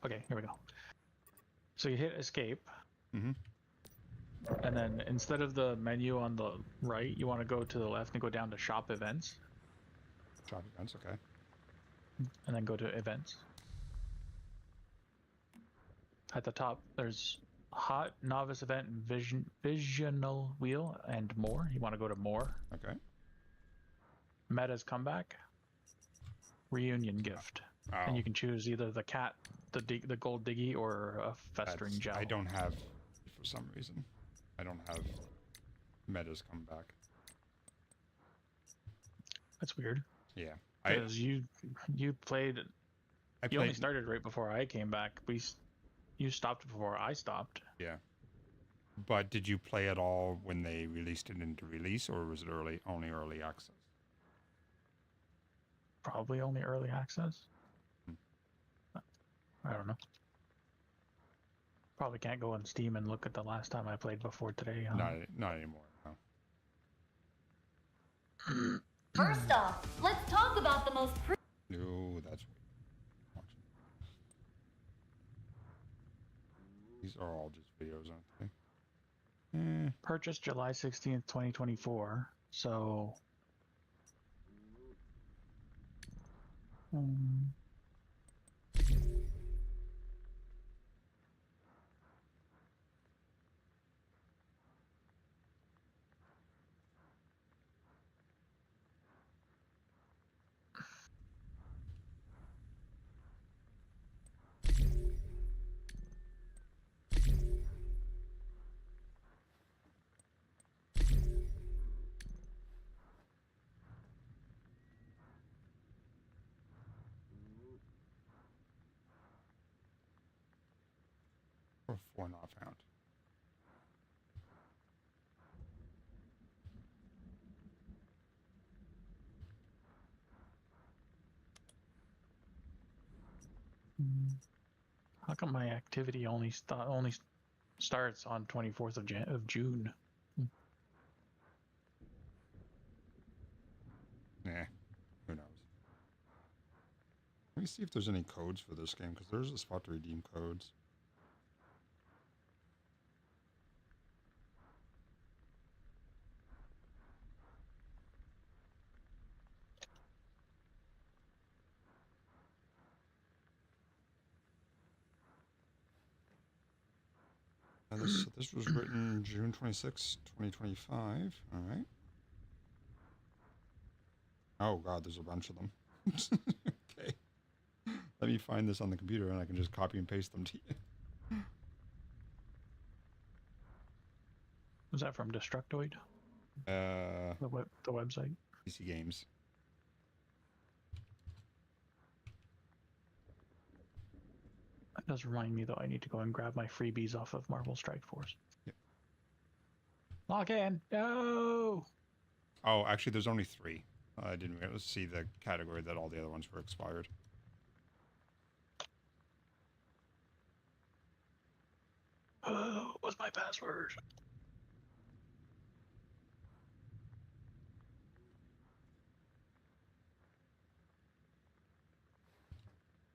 Speaker 2: Okay, here we go. So you hit escape.
Speaker 1: Mm-hmm.
Speaker 2: And then instead of the menu on the right, you want to go to the left and go down to shop events.
Speaker 1: Shop events, okay.
Speaker 2: And then go to events. At the top, there's hot, novice event, visional wheel, and more. You want to go to more.
Speaker 1: Okay.
Speaker 2: Meta's comeback. Reunion gift.
Speaker 1: Oh,
Speaker 2: And you can choose either the cat, the gold diggy, or a festering gel.
Speaker 1: I don't have, for some reason, I don't have metas come back.
Speaker 2: That's weird.
Speaker 1: Yeah.
Speaker 2: Because you played.
Speaker 1: I
Speaker 2: You only
Speaker 1: played,
Speaker 2: started right before I came back. You stopped before I stopped.
Speaker 1: yeah. But did you play it all when they released it into release, or was it only early access?
Speaker 2: Probably only early access. I don't know. Probably can't go on Steam and look at the last time I played before today. Huh?
Speaker 1: Not anymore. No.
Speaker 10: First off, let's talk about the most
Speaker 1: No, that's. These are all just videos, aren't they?
Speaker 2: Purchased July 16th, 2024. So.
Speaker 1: Or 4 not found.
Speaker 2: How come my activity only starts on 24th of June?
Speaker 1: Nah, who knows? Let me see if there's any codes for this game, because there's a spot to redeem codes. And this was written June 26, 2025. All right. Oh god, there's a bunch of them. Okay. Let me find this on the computer and I can just copy and paste them to you.
Speaker 2: Was that from Destructoid? The website?
Speaker 1: PC Games.
Speaker 2: That does remind me, though, I need to go and grab my freebies off of Marvel Strike Force.
Speaker 1: Yep.
Speaker 2: Log in! No!
Speaker 1: Oh, actually, there's only 3. I didn't see the category that all the other ones were expired.
Speaker 2: What's my password?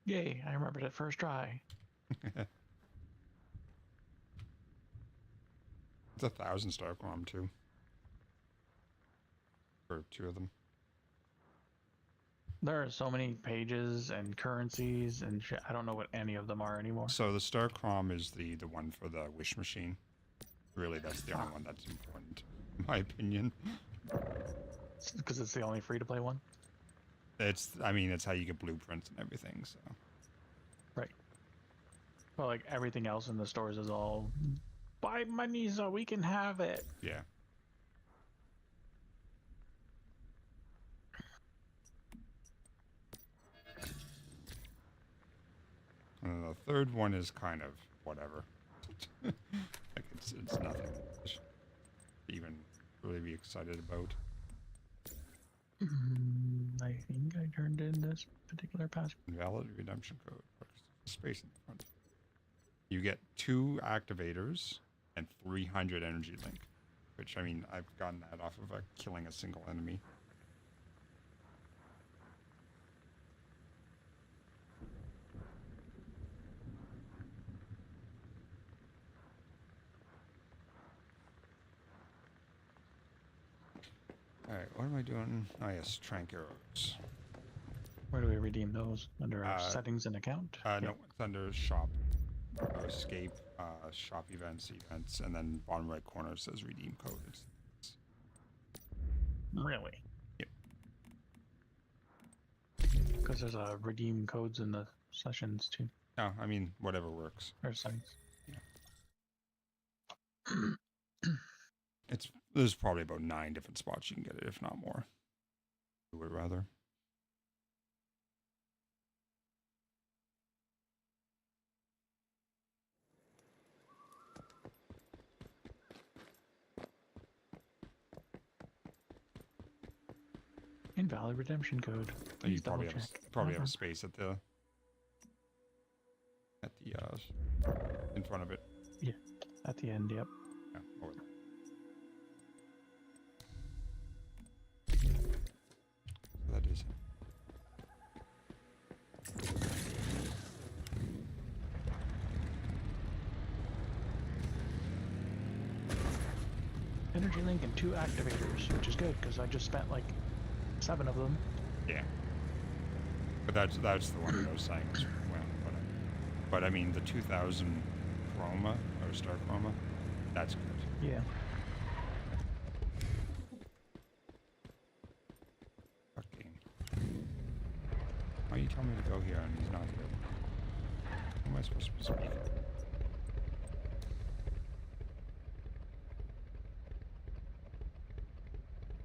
Speaker 2: Yay, I remembered it first try.
Speaker 1: It's 1,000-star ROM too. For 2 of them.
Speaker 2: There are so many pages and currencies and shit. I don't know what any of them are anymore.
Speaker 1: So the Starcrom is the one for the Wish Machine. Really, that's the only one that's important, in my opinion.
Speaker 2: Because it's the only free-to-play one?
Speaker 1: I mean, it's how you get blueprints and everything, so.
Speaker 2: Right. Well, like, everything else in the stores is all, buy money so we can have it.
Speaker 1: Yeah. And the third one is kind of whatever. Like it's nothing to even really be excited about.
Speaker 2: I think I turned in this particular password.
Speaker 1: Invalid redemption code. Space in front. You get 2 activators and 300 energy link. Which, I mean, I've gotten that off of killing a single enemy. Alright, what am I doing? Oh yes, Trank Arrows.
Speaker 2: Where do we redeem those? Under our settings and account?
Speaker 1: No, it's under shop. Escape, shop events, and then bottom right corner says redeem code.
Speaker 2: Really?
Speaker 1: Yep.
Speaker 2: Because there's redeem codes in the sessions too.
Speaker 1: No, I mean, whatever works.
Speaker 2: Or settings.
Speaker 1: Yeah. There's probably about 9 different spots you can get it, if not more. I would rather.
Speaker 2: Invalid redemption code.
Speaker 1: You
Speaker 2: Please
Speaker 1: probably
Speaker 2: double
Speaker 1: have
Speaker 2: check.
Speaker 1: probably have a space at the in front of it.
Speaker 2: Yeah, at the end, yep.
Speaker 1: Yeah, over there. So that is it.
Speaker 2: Energy link and 2 activators, which is good because I just spent like 7 of them.
Speaker 1: Yeah. But that's the one that I was saying as well. But I mean the 2000 chroma or star chroma, that's good.
Speaker 2: Yeah.
Speaker 1: Fucking. Why you tell me to go here and he's not here? Who am I supposed to be speaking?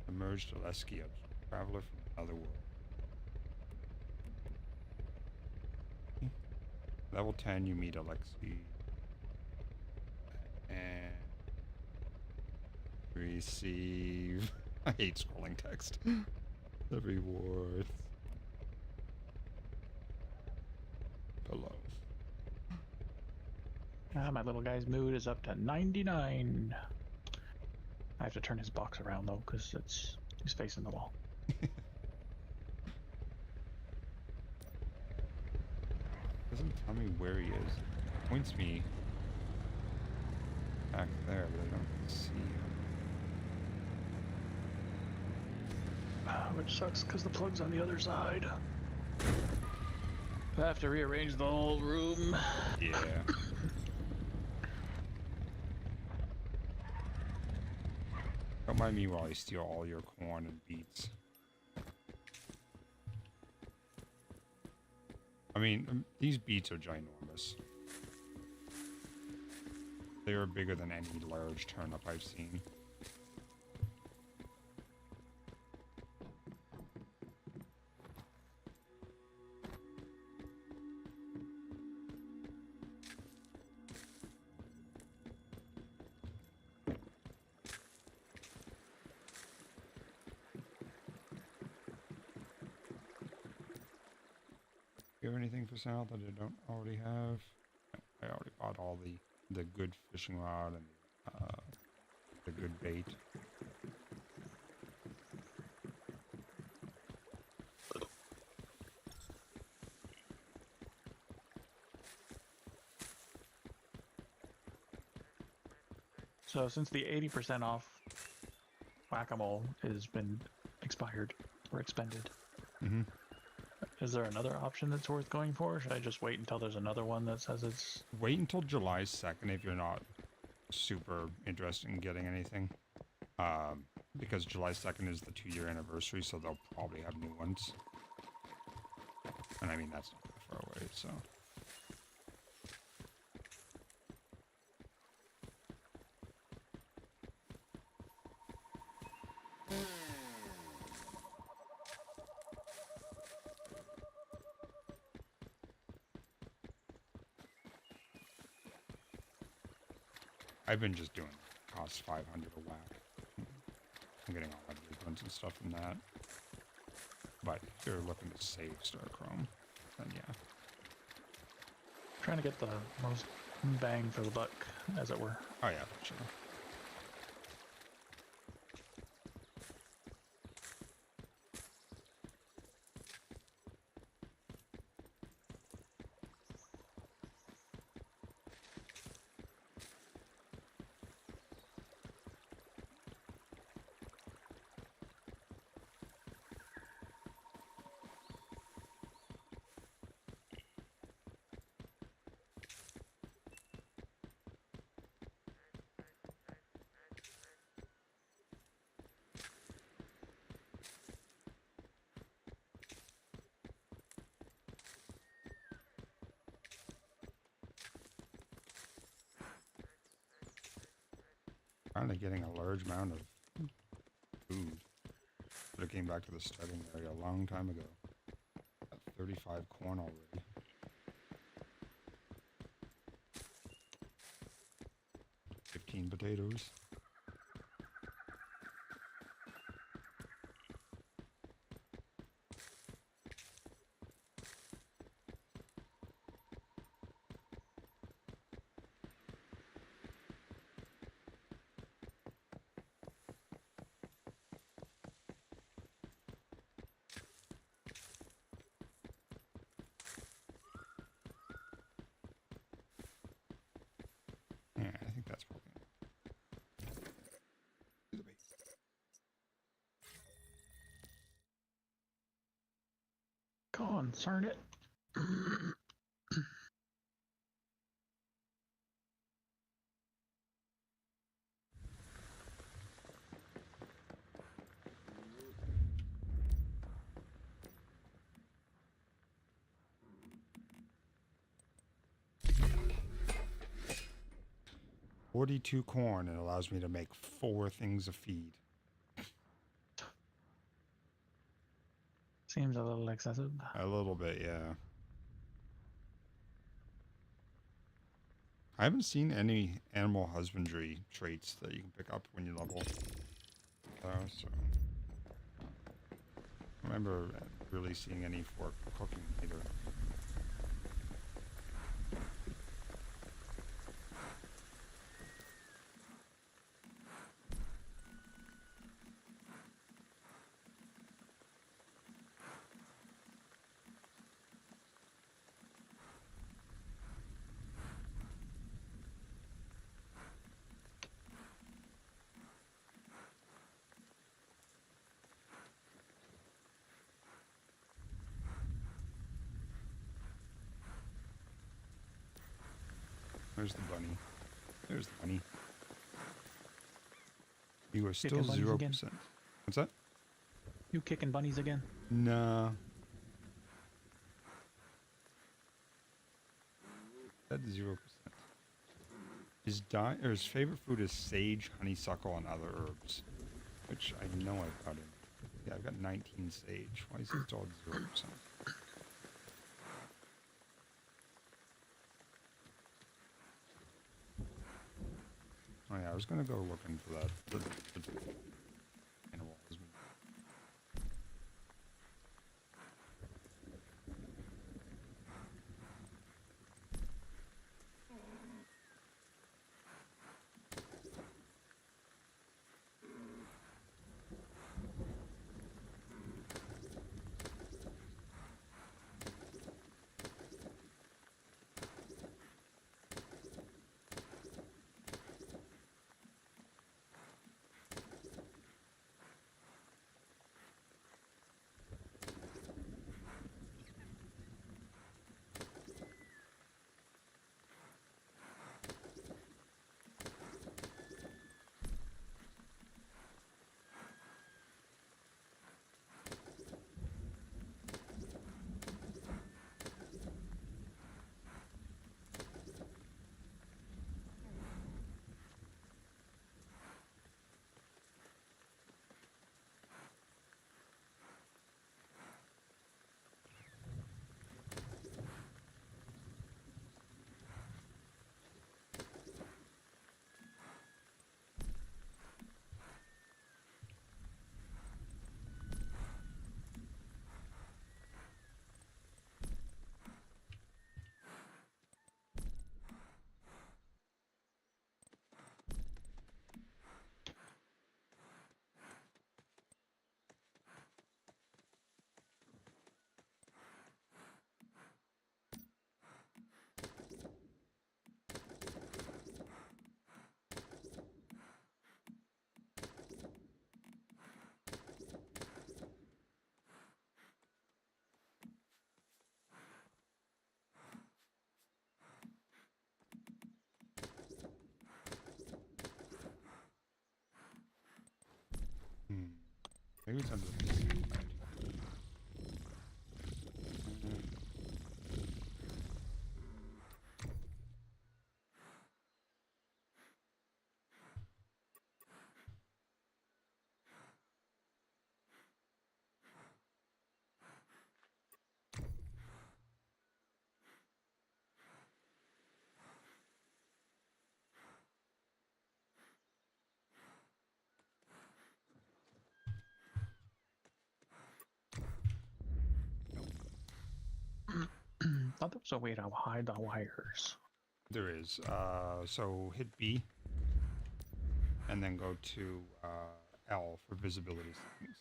Speaker 1: Emerged Aleskia, traveler from another world. Level 10, you meet Alexi. And receive. I hate scrolling text. The rewards. Below.
Speaker 2: My little guy's mood is up to 99. I have to turn his box around though, because he's facing the wall.
Speaker 1: Doesn't tell me where he is. It points me back there, but I don't see him.
Speaker 2: Which sucks because the plug's on the other side. I have to rearrange the whole room.
Speaker 1: Yeah. Don't mind me while I steal all your corn and beets. I mean, these beets are ginormous. They are bigger than any large turnip I've seen. You have anything for sale that I don't already have? I already bought all the good fishing rod and the good bait.
Speaker 2: So since the 80% off Whack-A-Mole has been expired or expended, is there another option that's worth going for? Or should I just wait until there's another one that says it's...
Speaker 1: Wait until July 2nd if you're not super interested in getting anything. Because July 2nd is the 2-year anniversary, so they'll probably have new ones. And I mean, that's not that far away, so... I've been just doing cost 500 a whack. I'm getting all my blueprints and stuff from that. But if you're looking to save Star Chrome, then yeah.
Speaker 2: Trying to get the most bang for the buck, as it were.
Speaker 1: Oh yeah, for sure. Finally getting a large amount of food. But I came back to the starting area a long time ago. Got 35 corn already. $15 potatoes.
Speaker 2: Concern it.
Speaker 1: $42 corn and allows me to make 4 things of feed.
Speaker 2: Seems a little excessive.
Speaker 1: A little bit, yeah. I haven't seen any animal husbandry traits that you can pick up when you level. So I remember really seeing any for cooking either. Where's the bunny? There's the bunny. You are still
Speaker 2: bunnies
Speaker 1: 0%.
Speaker 2: again?
Speaker 1: What's that?
Speaker 2: You kicking bunnies again?
Speaker 1: Nah. That's 0%. His favorite food is sage, honeysuckle, and other herbs, which I know I've got in. Yeah, I've got 19 sage. Why is it all 0%? Oh yeah, I was gonna go looking for that. The animal husband. Maybe it's under the side.
Speaker 2: Thought there was a way to hide the wires.
Speaker 1: There is. So hit B, and then go to L for visibility settings.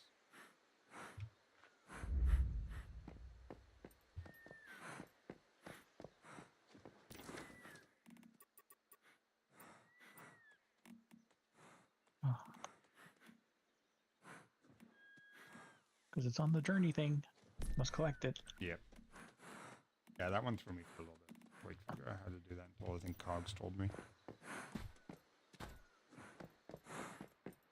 Speaker 2: Because it's on the journey thing. Must collect it.
Speaker 1: Yep. Yeah, that one threw me for a little bit. Wait, I figure out how to do that until I think Cogs told me.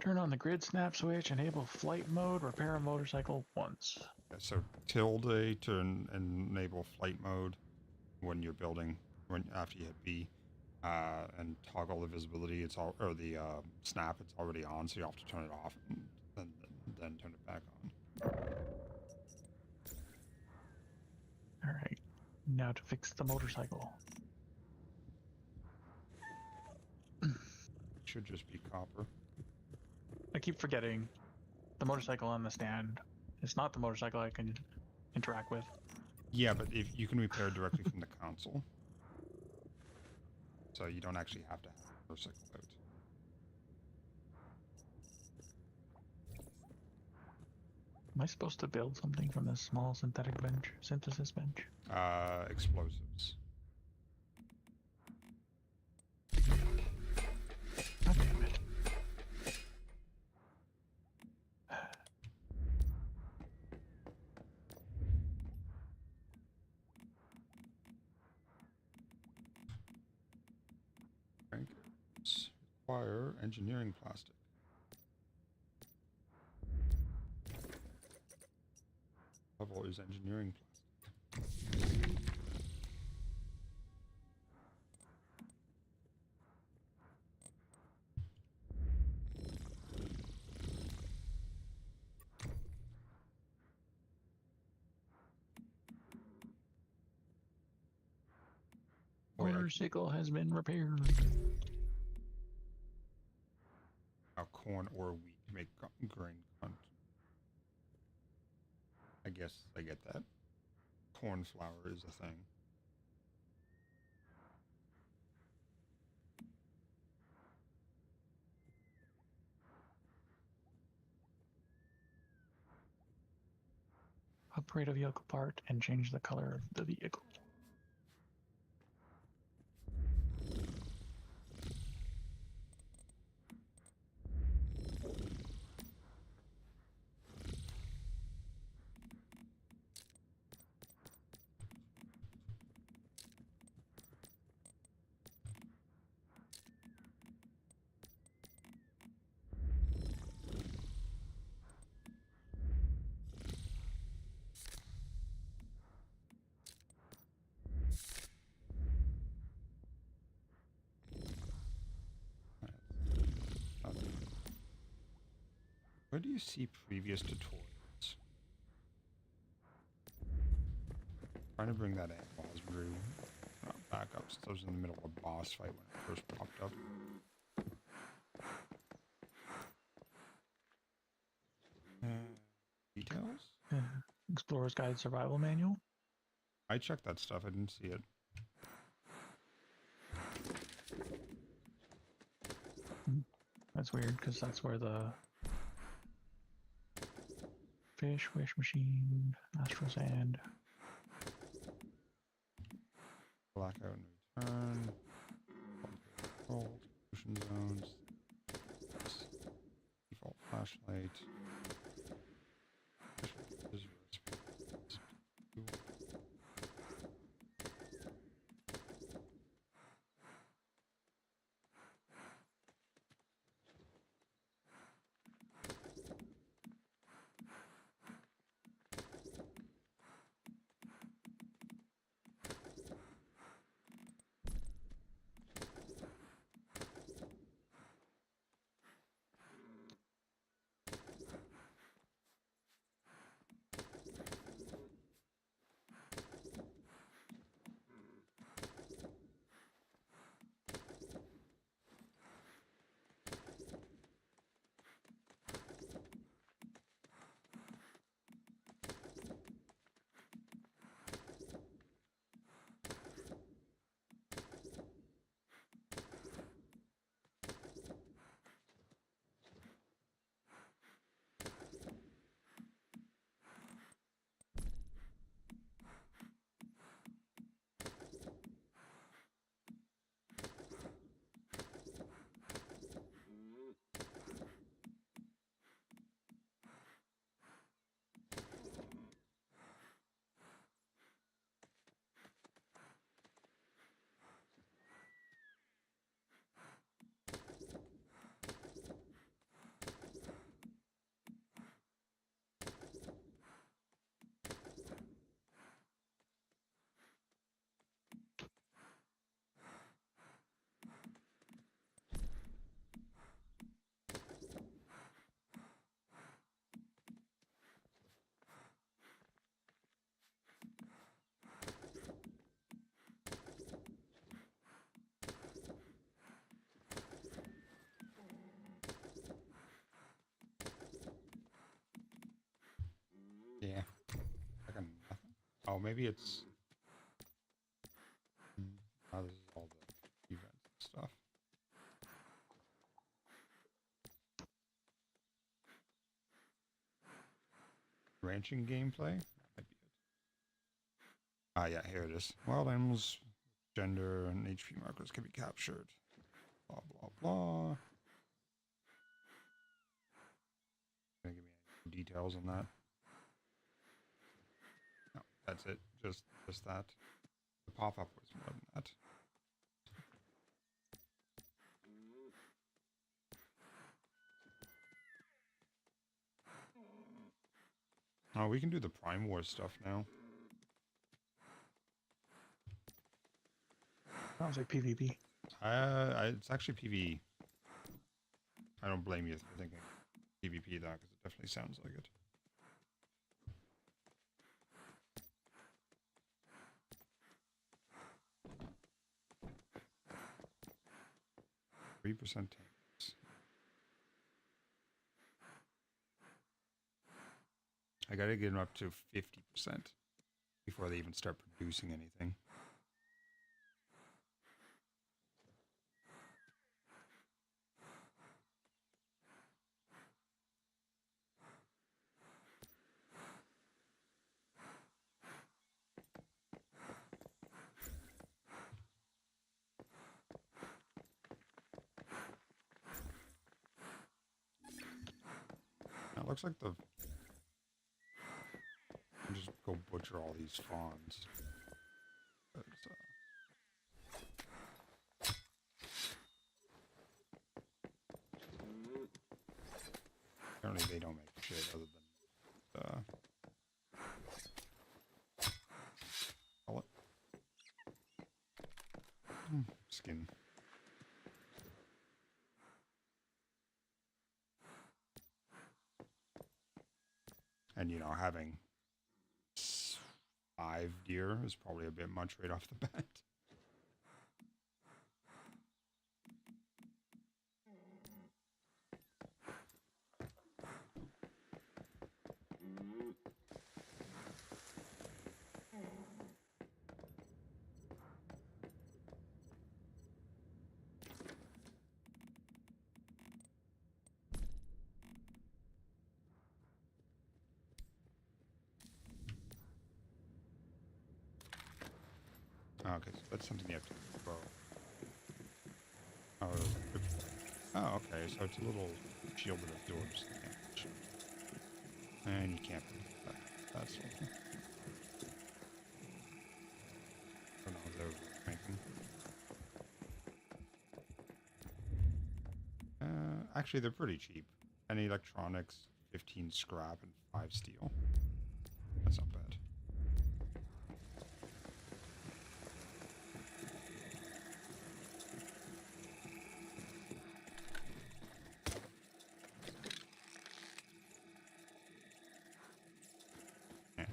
Speaker 2: Turn on the grid snap switch, enable flight mode, repair a motorcycle once.
Speaker 1: Yeah, so tilde to enable flight mode when you're building, after you hit B, and toggle the visibility. It's all, or the snap. It's already on, so you have to turn it off and then turn it back on.
Speaker 2: All right, now to fix the motorcycle.
Speaker 1: Should just be copper.
Speaker 2: I keep forgetting the motorcycle on the stand. It's not the motorcycle I can interact with.
Speaker 1: Yeah, but if you can repair directly from the console, so you don't actually have to have a motorcycle out.
Speaker 2: Am I supposed to build something from this small synthesis bench?
Speaker 1: Explosives.
Speaker 2: God damn it.
Speaker 1: Rankings require engineering plastic. Level is engineering plastic.
Speaker 2: Motorcycle has been repaired.
Speaker 1: Corn or wheat to make grain content. I guess I get that. Corn flour is a thing.
Speaker 2: Upgrade a vehicle part and change the color of the vehicle.
Speaker 1: Where do you see previous tutorials? Trying to bring that in while I was back up since I was in the middle of a boss fight when it first popped up. Details?
Speaker 2: Explorer's Guide Survival Manual.
Speaker 1: I checked that stuff. I didn't see it.
Speaker 2: That's weird because that's where the fish, wish machine, astral sand.
Speaker 1: Blackout and return. Cold. Ocean zones. Default flashlight. Oh, maybe it's. Oh, this is all the events and stuff. Ranching gameplay? That might be it. Ah, yeah, here it is. Wild animals, gender, and HP markers can be captured. Blah, blah, blah. Gonna give me any details on that? No, that's it. Just that. The pop-up was more than that. Oh, we can do the Prime Wars stuff now.
Speaker 2: Sounds like PvP.
Speaker 1: It's actually PvE. I don't blame you for thinking PvP though, because it definitely sounds like it. %. I gotta get them up to 50% before they even start producing anything. Now, it looks like the just go butcher all these fawns. Apparently they don't make shit other than call it skin. And you know, having 5 deer is probably a bit much right off the bat. Okay, so that's something you have to grow. Oh, okay, so it's a little shield that absorbs the damage. And you can't do that. That's something. I don't know, they're making. Actually, they're pretty cheap. 10 electronics, 15 scrap, and 5 steel. That's not bad.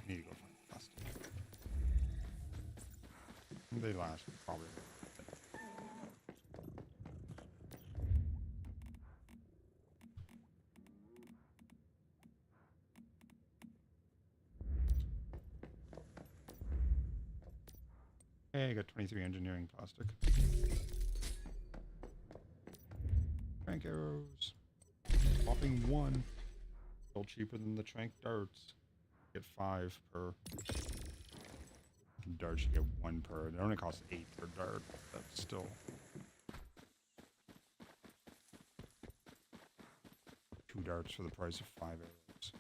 Speaker 1: Need to go find plastic. They last probably. Hey, I got 23 engineering plastic. Trank arrows. Popping 1. Still cheaper than the trank darts. Get 5 per dart. You get 1 per. It only costs 8 per dart. That's still. Two darts for the price of 5 arrows.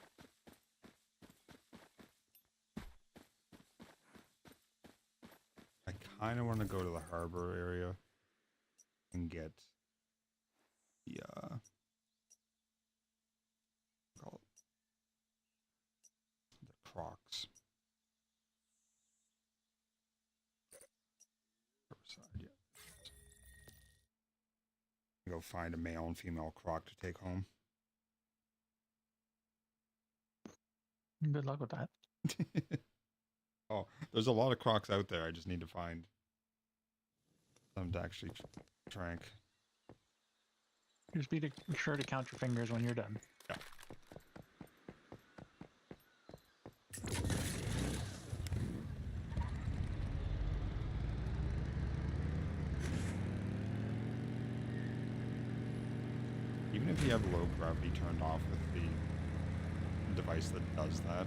Speaker 1: I kind of want to go to the harbor area and get the crocs. Side, yeah. Go find a male and female croc to take home.
Speaker 2: Good luck with that.
Speaker 1: Oh, there's a lot of crocs out there. I just need to find them to actually trank.
Speaker 2: Just be sure to count your fingers when you're done.
Speaker 1: Yeah. if you have low gravity turned off with the device that does that,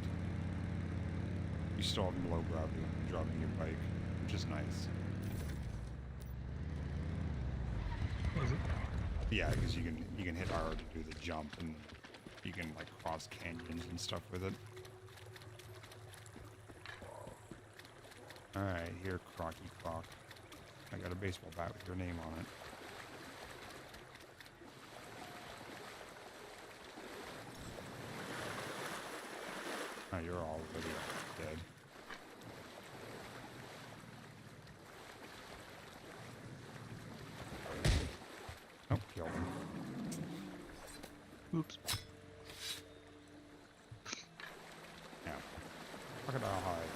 Speaker 1: you still have low gravity when you're driving your bike, which is nice.
Speaker 2: Is it?
Speaker 1: Yeah, because you can hit R to do the jump, and you can like cross canyons and stuff with it. All right, here, Crocky Croc. I got a baseball bat with your name on it. Oh, you're already dead. Oh, killed him.
Speaker 2: Oops.
Speaker 1: Yeah. Crocodile hide.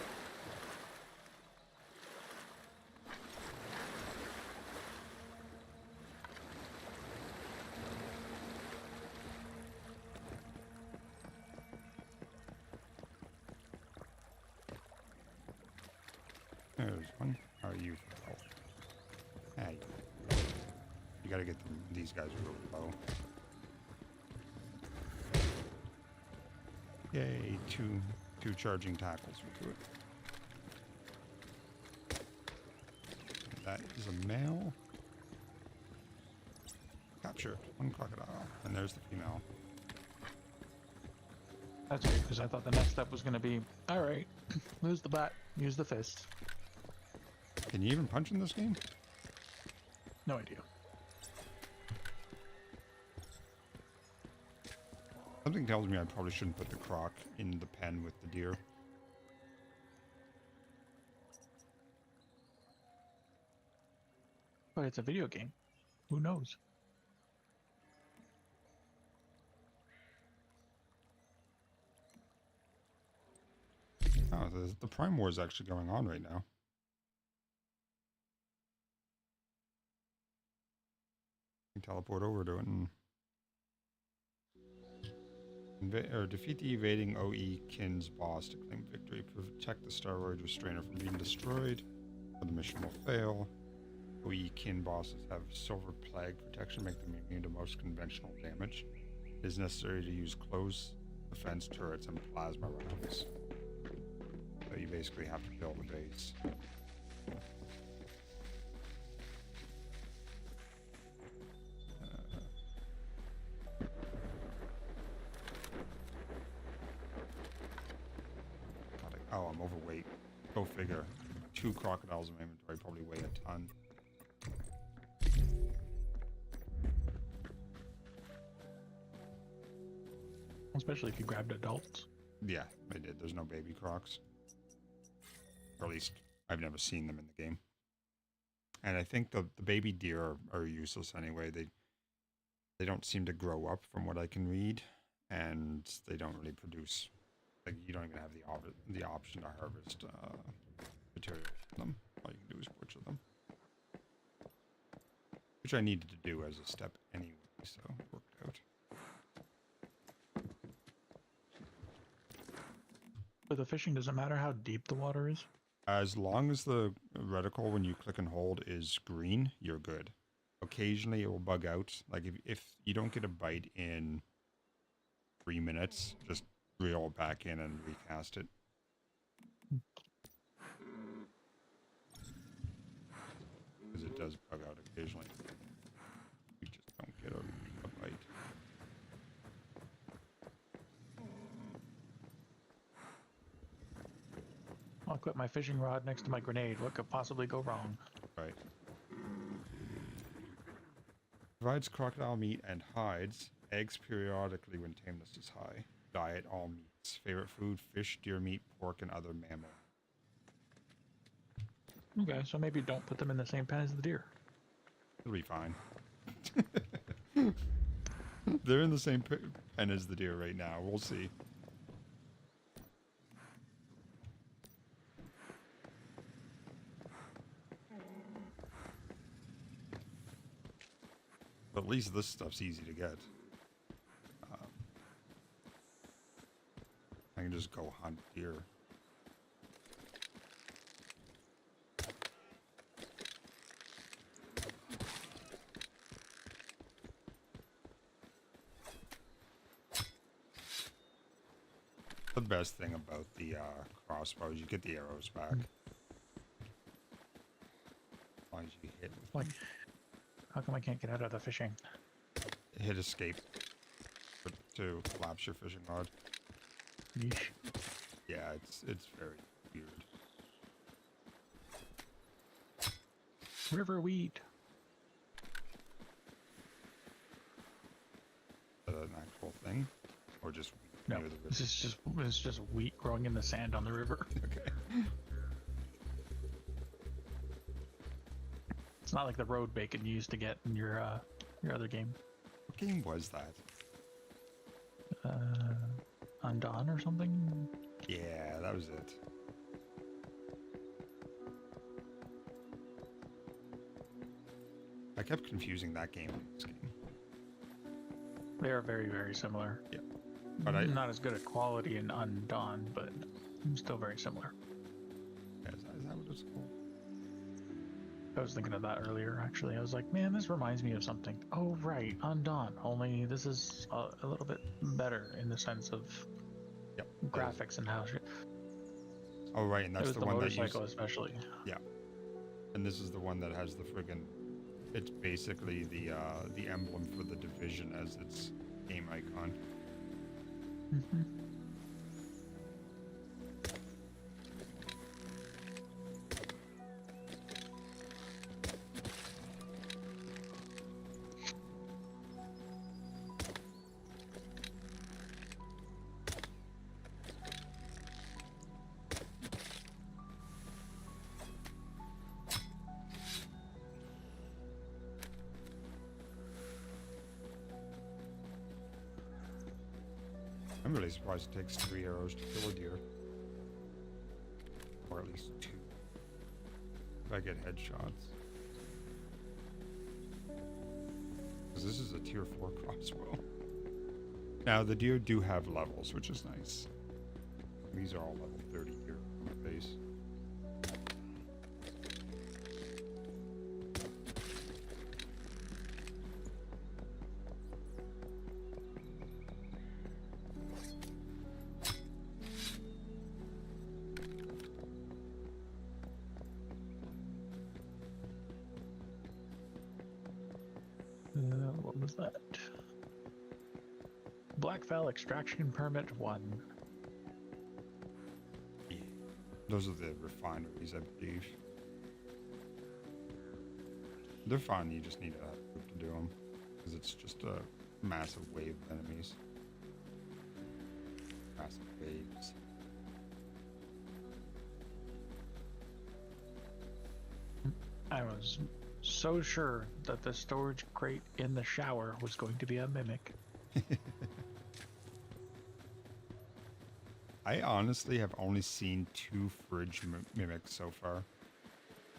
Speaker 1: There's one. How are you for health? Hey. You gotta get these guys real low. Yay, two charging tackles will do it. That is a male. Captured. One crocodile. And there's the female.
Speaker 2: That's good, because I thought the next step was going to be, alright, lose the bat, use the fist.
Speaker 1: Can you even punch in this game?
Speaker 2: No idea.
Speaker 1: Something tells me I probably shouldn't put the croc in the pen with the deer.
Speaker 2: But it's a video game. Who knows?
Speaker 1: Oh, the Prime War is actually going on right now. You can teleport over to it and defeat the evading OE Kin's boss to claim victory. Protect the steroid restrainer from being destroyed, or the mission will fail. OE Kin bosses have silver plague protection, make them immune to most conventional damage. It is necessary to use close defense turrets and plasma rounds. So you basically have to build a base. Oh, I'm overweight. Go figure. 2 crocodiles in my inventory probably weigh a ton.
Speaker 2: Especially if you grabbed adults.
Speaker 1: Yeah, I did. There's no baby crocs. Or at least I've never seen them in the game. And I think the baby deer are useless anyway. They don't seem to grow up from what I can read, and they don't really produce. Like, you don't even have the option to harvest material from them. All you can do is butcher them, which I needed to do as a step anyway, so it worked out.
Speaker 2: For the fishing, does it matter how deep the water is?
Speaker 1: As long as the reticle, when you click and hold, is green, you're good. Occasionally it will bug out. Like if you don't get a bite in 3 minutes, just reel it back in and recast it. Because it does bug out occasionally. You just don't get a bite.
Speaker 2: I'll equip my fishing rod next to my grenade. What could possibly go wrong?
Speaker 1: Right. Provides crocodile meat and hides. Eggs periodically when tameness is high. Diet all meats. Favorite food: fish, deer meat, pork, and other mammal.
Speaker 2: Okay, so maybe don't put them in the same pen as the deer.
Speaker 1: It'll be fine. They're in the same pen as the deer right now. We'll see. But at least this stuff's easy to get. I can just go hunt deer. best thing about the crossbows. You get the arrows back. As long as you hit.
Speaker 2: Like, how come I can't get out of the fishing?
Speaker 1: Hit escape to collapse your fishing rod.
Speaker 2: Yeesh.
Speaker 1: Yeah, it's very weird.
Speaker 2: River weed.
Speaker 1: Is that an actual thing, or just
Speaker 2: No,
Speaker 1: near the river?
Speaker 2: this is just wheat growing in the sand on the river.
Speaker 1: Okay.
Speaker 2: It's not like the road bacon you used to get in your other game,
Speaker 1: What game was that?
Speaker 2: Undone or something.
Speaker 1: Yeah, that was it. I kept confusing that game with this game.
Speaker 2: They are very, very similar.
Speaker 1: Yeah. But
Speaker 2: Not as good at quality in Undone, but still very similar.
Speaker 1: Is that what it's called?
Speaker 2: I was thinking of that earlier, actually. I was like, man, this reminds me of something. Oh, right, Undone. Only this is a little bit better in the sense of graphics and how shit.
Speaker 1: Oh, right, and that's
Speaker 2: It was
Speaker 1: the
Speaker 2: the
Speaker 1: one that
Speaker 2: motorcycle,
Speaker 1: used...
Speaker 2: especially.
Speaker 1: Yeah. And this is the one that has the friggin'... It's basically the emblem for the Division as its game icon.
Speaker 2: Mm-hmm.
Speaker 1: I'm really surprised it takes 3 arrows to kill a deer. Or at least 2. If I get headshots. Because this is a tier 4 crossbow. Now, the deer do have levels, which is nice. These are all level 30 deer on my base.
Speaker 2: What was that? Blackfell Extraction Permit 1.
Speaker 1: Yeah. Those are the refineries, I believe. They're fine, you just need a group to do them. Because it's just a massive wave of enemies. Massive waves.
Speaker 2: I was so sure that the storage crate in the shower was going to be a mimic.
Speaker 1: I honestly have only seen 2 fridge mimics so far.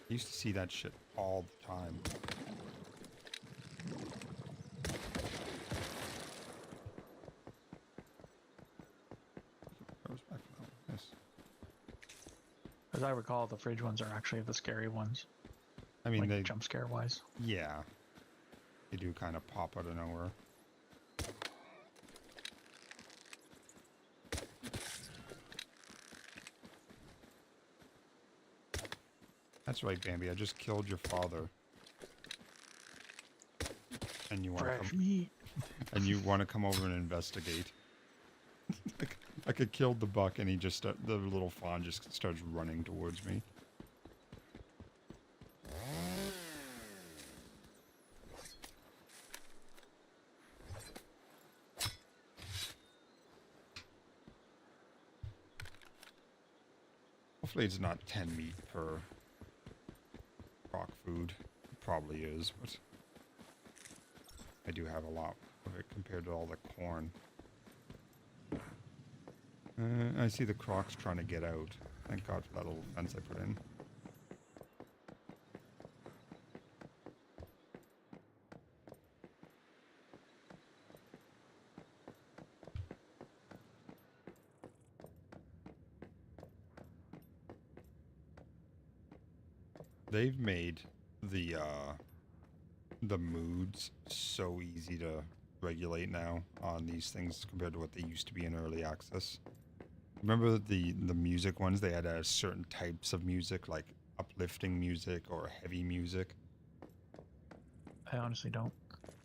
Speaker 1: I used to see that shit all the time. Yes.
Speaker 2: As I recall, the fridge ones are actually the scary ones.
Speaker 1: I mean,
Speaker 2: like
Speaker 1: they
Speaker 2: jump scare wise.
Speaker 1: Yeah, they do kind of pop out of nowhere. That's right, Bambi. I just killed your father, and you want
Speaker 2: Fresh
Speaker 1: to
Speaker 2: meat.
Speaker 1: and you want to come over and investigate. I could kill the buck, and he just the little fawn just starts running towards me. Hopefully it's not 10 meat per rock food. It probably is, but I do have a lot of it compared to all the corn. I see the crocs trying to get out. Thank God for that little fence I put in. They've made the moods so easy to regulate now on these things compared to what they used to be in early access. Remember the music ones? They had certain types of music, like uplifting music or heavy music.
Speaker 2: I honestly don't.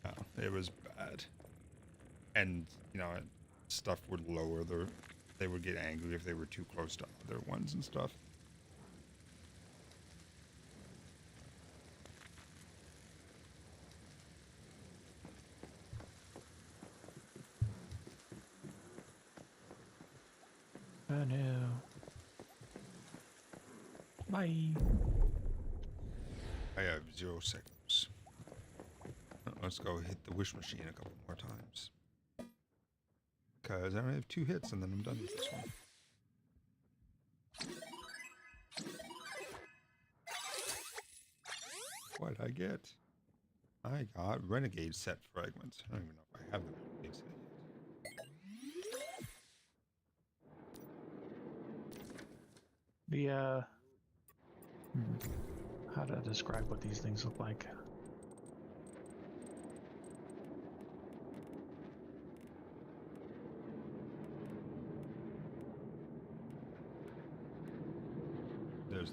Speaker 1: Oh, it was bad. And you know, stuff would lower their. They would get angry if they were too close to other ones and stuff.
Speaker 2: Oh no. Bye.
Speaker 1: I have 0 seconds. Let's go hit the wish machine a couple more times. Because I only have 2 hits and then I'm done with this one. What'd I get? I got Renegade set fragments. I don't even know if I have the Renegade set yet.
Speaker 2: How to describe what these things look like?
Speaker 1: There's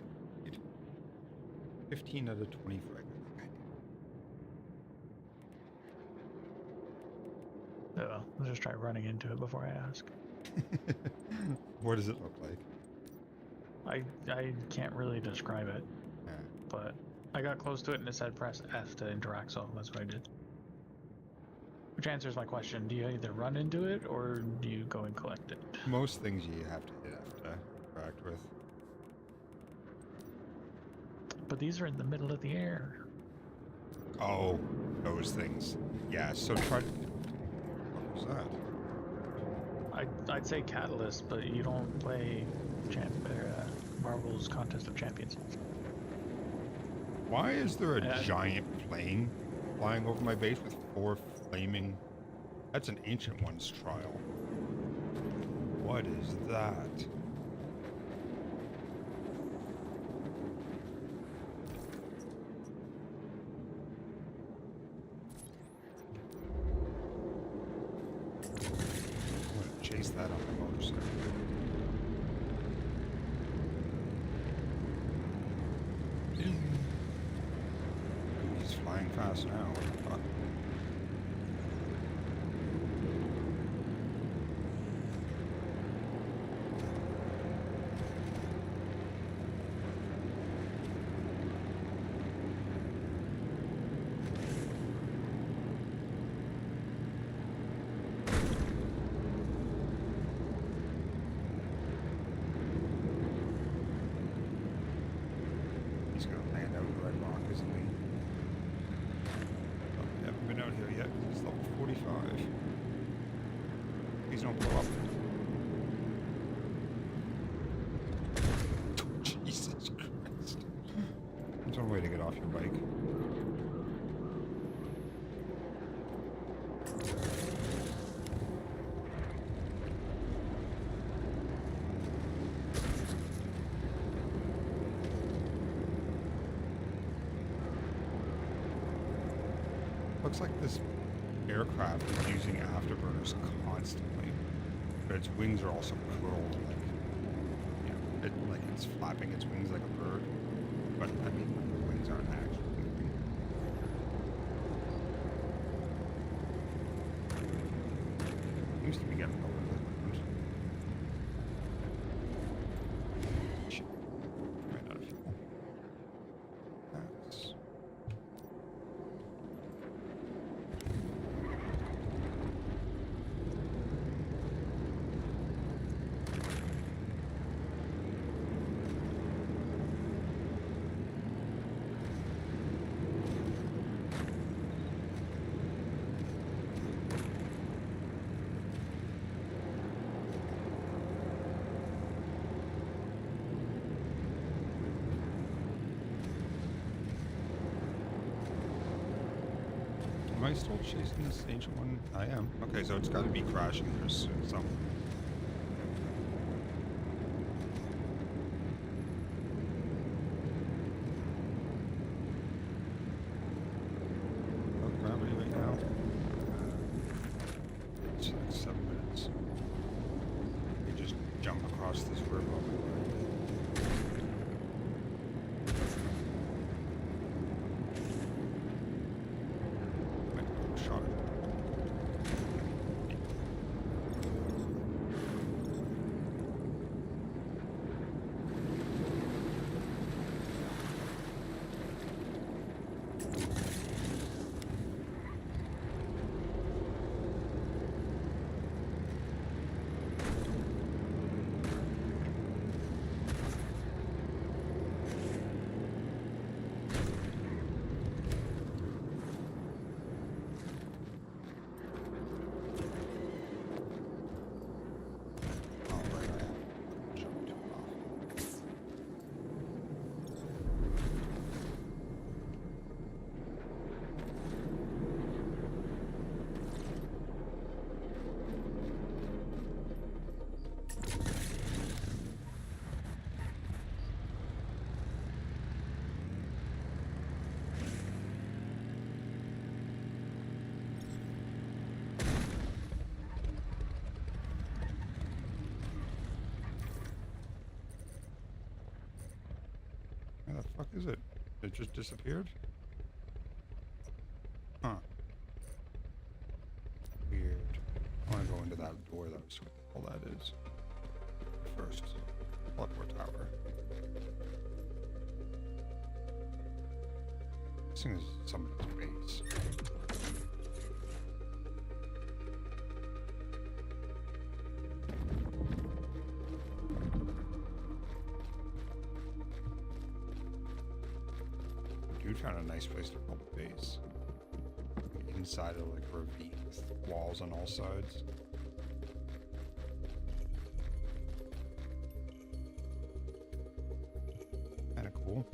Speaker 1: 15 out of 20 fragments.
Speaker 2: Oh, well, I'll just try running into it before I ask.
Speaker 1: What does it look like?
Speaker 2: I can't really describe it,
Speaker 1: Yeah.
Speaker 2: but I got close to it and it said press F to interact, so that's what I did. Which answers my question: do you either run into it or do you go and collect it?
Speaker 1: Most things you have to interact with.
Speaker 2: But these are in the middle of the air.
Speaker 1: Oh, those things. Yeah, so try. What was that?
Speaker 2: I'd say Catalyst, but you don't play Marvel's Contest of Champions.
Speaker 1: Why is there a giant plane flying over my base with 4 flaming... That's an Ancient One's trial. What is that? I'm gonna chase that on the motorcycle. He's flying fast now. What the fuck? He's gonna land out the Red Rock, isn't he? Oh, we haven't been out here yet. It's level 45. Please don't blow up. Jesus Christ. There's one way to get off your bike. Looks like this aircraft is using afterburners constantly, but its wings are also curled, like, you know, like it's flapping its wings like a bird. But I mean, the wings aren't actually moving. Seems to be getting over the ground. Shit. Ran out of fuel. That's... Am I still chasing this ancient one? I am. Okay, so it's got to be crashing here soon. Somewhere. Oh, gravity right now. It's like 7 minutes. You just jump across. the fuck is it? It just disappeared? Huh. Weird. I want to go into that door though, see what the hell that is. First, teleport tower. This thing is somebody's base. Dude found a nice place to build a base. Inside of like a ravine with walls on all sides. Kinda cool.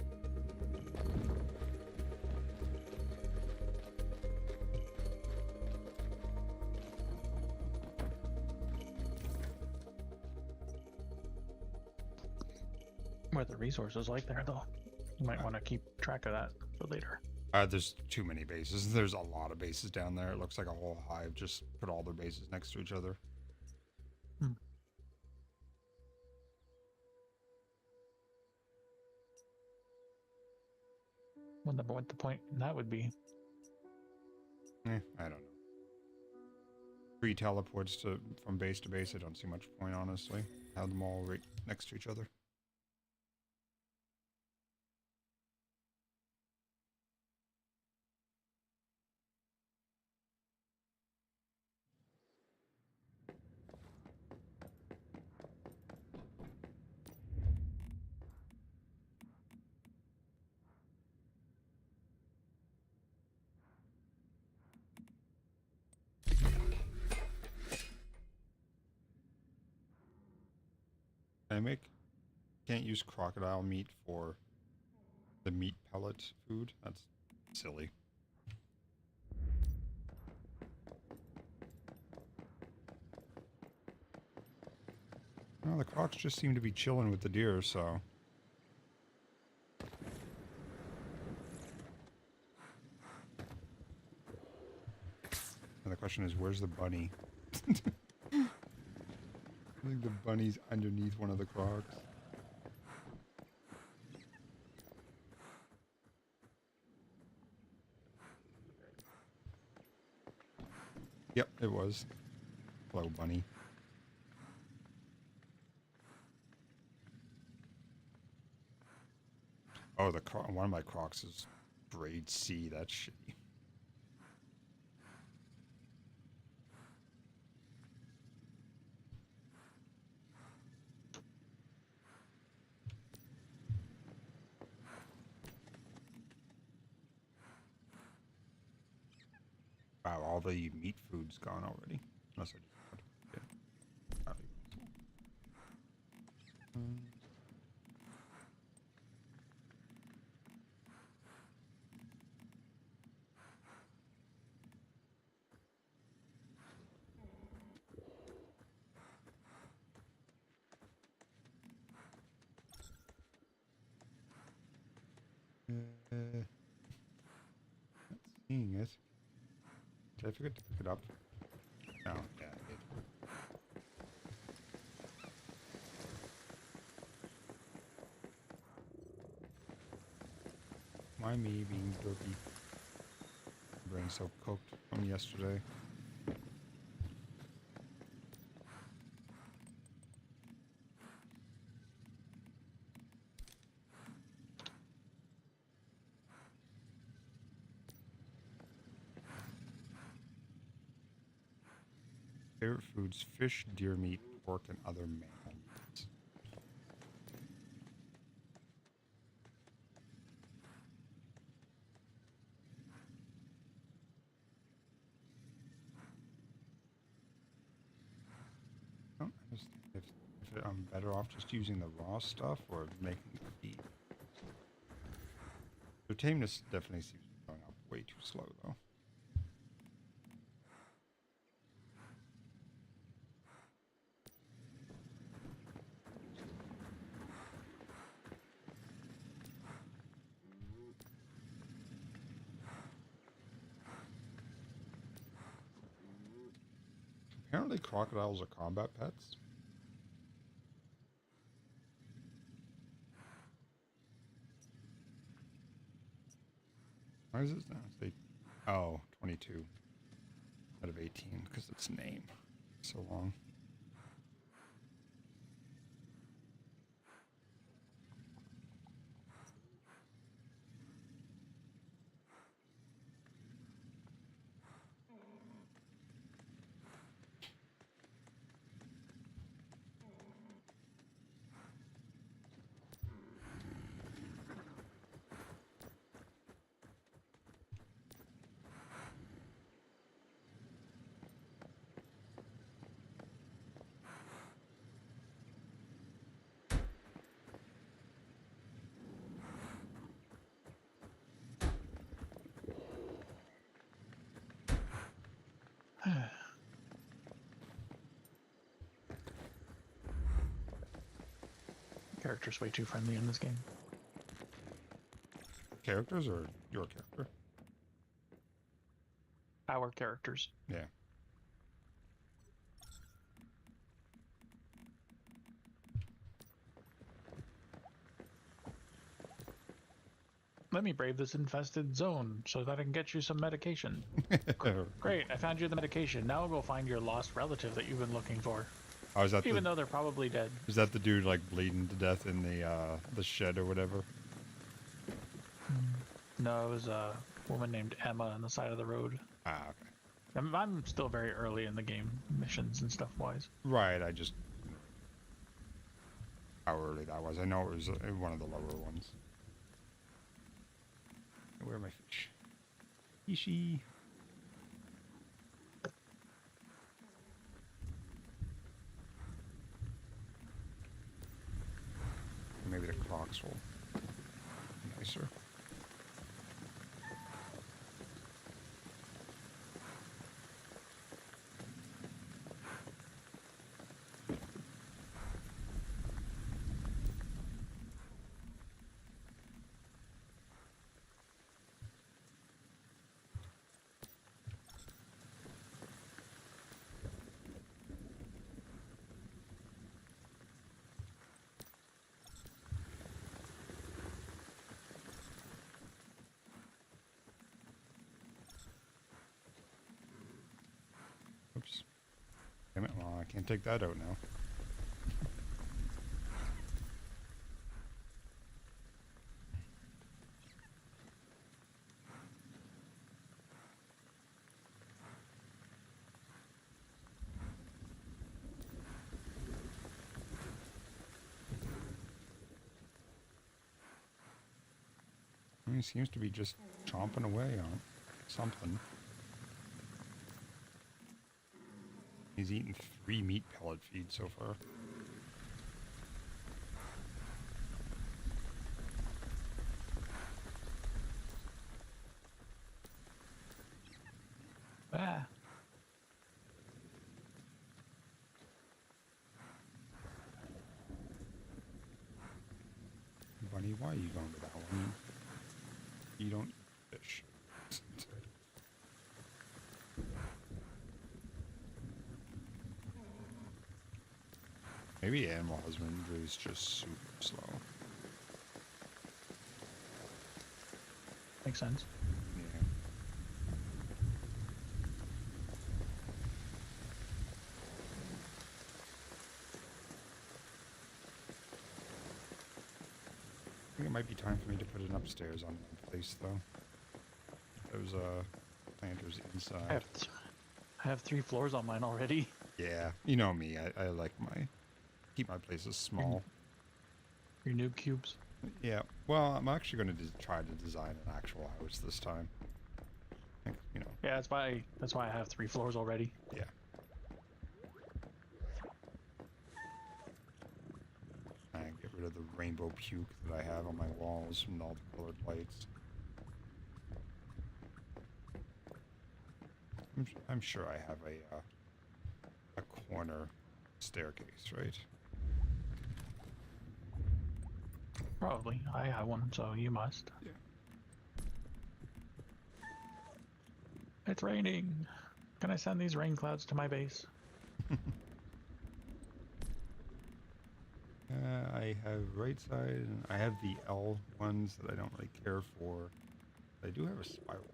Speaker 2: What are the resources like there, though? You might want to keep track of that for later.
Speaker 1: There's too many bases. There's a lot of bases down there. It looks like a whole hive just put all their bases next to each other.
Speaker 2: Wonder what the point in that would be.
Speaker 1: I don't know. Free teleports from base to base. I don't see much point, honestly. Have them all right next to each other. Can't use crocodile meat for the meat pellet food? That's silly. Well, the crocs just seem to be chilling with the deer, so... And the question is, where's the bunny? I think the bunny's underneath one of the crocs. Yep, it was. Hello, bunny. Oh, one of my crocs is grade C. That's shitty. Wow, all the meat food's gone already. Unless I just put it. Not seeing it. Did I forget to pick it up? No, yeah, I did. Why me being derpy? Brain so cooked from yesterday. Favorite foods: fish, deer meat, pork, and other mammal meats. Oh, if I'm better off just using the raw stuff or making the feed. The tameness definitely seems to be going up way too slow, though. Apparently crocodiles are combat pets. Why is it now? Say, oh, 22 out of 18 because it's name. So long.
Speaker 2: Character's way too friendly in this game.
Speaker 1: Characters or your character?
Speaker 2: Our characters.
Speaker 1: Yeah.
Speaker 2: Let me brave this infested zone so that I can get you some medication. Great, I found you the medication. Now go find your lost relative that you've been looking for.
Speaker 1: Oh, is that
Speaker 2: Even though they're probably dead.
Speaker 1: Is that the dude like bleeding to death in the shed or whatever?
Speaker 2: No, it was a woman named Emma on the side of the road.
Speaker 1: Ah, okay.
Speaker 2: I'm still very early in the game, missions and stuff wise.
Speaker 1: Right, I just how early that was. I know it was one of the lower ones. Where are my fish? Fishy. Maybe the clocks will be nicer. Oops. Damn it, well, I can't take that out now. He seems to be just chomping away on something. He's eaten 3 meat pellet feeds so far.
Speaker 2: Ah.
Speaker 1: Bunny, why are you going to that one? You don't fish. Maybe animal husbandry is just super slow.
Speaker 2: Makes sense.
Speaker 1: Yeah. I think it might be time for me to put an upstairs on my place, though. Those planters inside.
Speaker 2: I have 3 floors on mine already.
Speaker 1: Yeah, you know me. I like keep my places small.
Speaker 2: Your noob cubes.
Speaker 1: Yeah. Well, I'm actually going to try to design an actual house this time. You know.
Speaker 2: Yeah, that's why I have 3 floors already.
Speaker 1: Yeah. I get rid of the rainbow puke that I have on my walls from all the colored lights. I'm sure I have a corner staircase, right?
Speaker 2: Probably. I have one, so you must.
Speaker 1: Yeah.
Speaker 2: It's raining. Can I send these rain clouds to my base?
Speaker 1: I have right side, and I have the L ones that I don't really care for. I do have a spiral.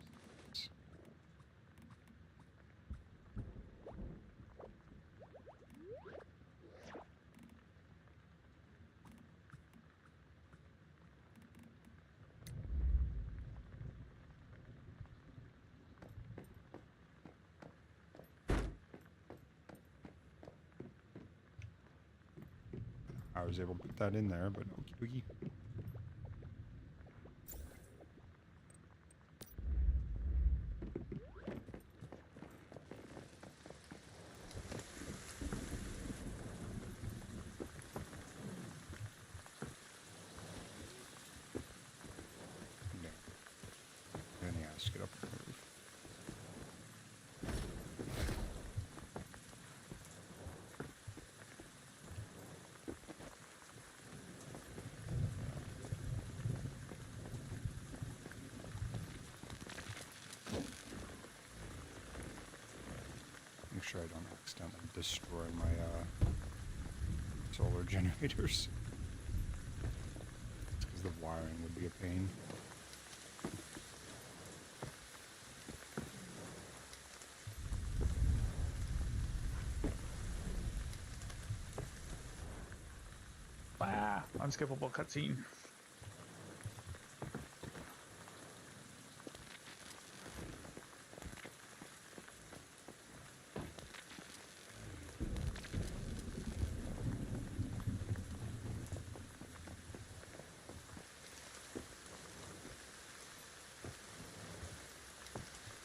Speaker 1: I was able to put that in there, but okie dokie. No. Then he has to get up on the roof. Make sure I don't accidentally destroy my solar generators. It's because the wiring would be a pain.
Speaker 2: Wow, unskippable cutscene.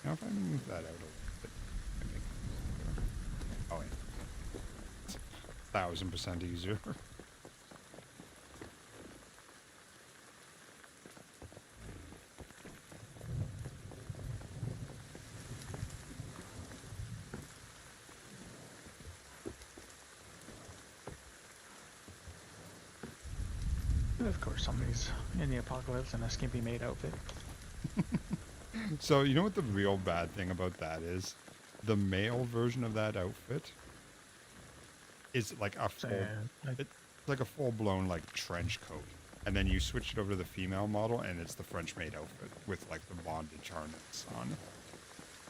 Speaker 1: Now if I move that out a little bit, I make it easier. Oh wait. 1000% easier.
Speaker 2: Of course, somebody's in the apocalypse in a skimpy maid outfit.
Speaker 1: So you know what the real bad thing about that is? The male version of that outfit is like a full, it's like a full-blown like trench coat, and then you switch it over to the female model, and it's the French maid outfit with like the bondage harness on.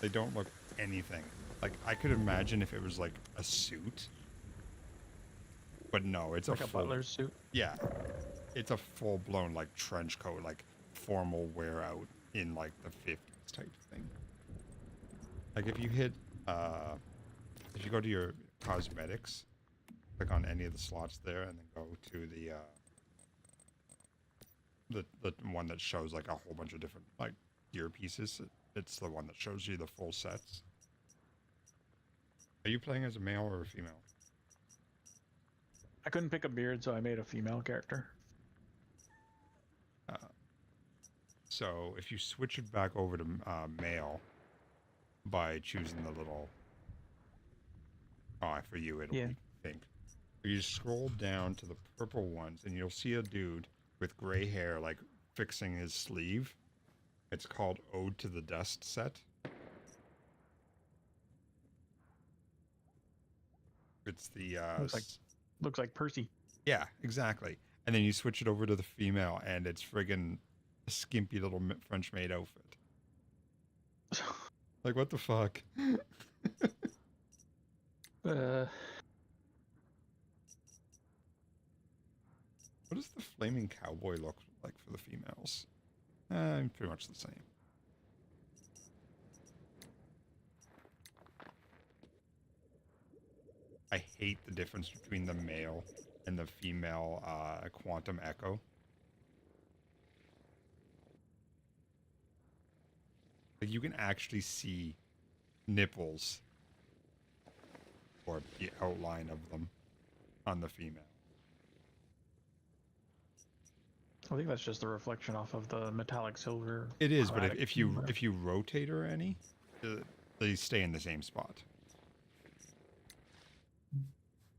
Speaker 1: They don't look anything like. I could imagine if it was like a suit, but no, it's
Speaker 2: Like
Speaker 1: a
Speaker 2: a
Speaker 1: full,
Speaker 2: butler's suit.
Speaker 1: yeah, it's a full-blown like trench coat, like formal wear out in like the 50s type thing. Like if you hit, if you go to your cosmetics, click on any of the slots there, and then go to the one that shows like a whole bunch of different like gear pieces. It's the one that shows you the full sets. Are you playing as a male or a female?
Speaker 2: I couldn't pick a beard, so I made a female character.
Speaker 1: So if you switch it back over to male by choosing the little, for you it'll be pink. You scroll down to the purple ones, and you'll see a dude with gray hair like fixing his sleeve. It's called Ode to the Dust set. It's the
Speaker 2: looks like Percy.
Speaker 1: Yeah, exactly. And then you switch it over to the female, and it's friggin' a skimpy little French maid outfit. Like, what the fuck? What does the flaming cowboy look like for the females? Pretty much the same. I hate the difference between the male and the female Quantum Echo. Like, you can actually see nipples or the outline of them on the female.
Speaker 2: I think that's just the reflection off of the metallic silver.
Speaker 1: It is, but if you rotate her any, they stay in the same spot.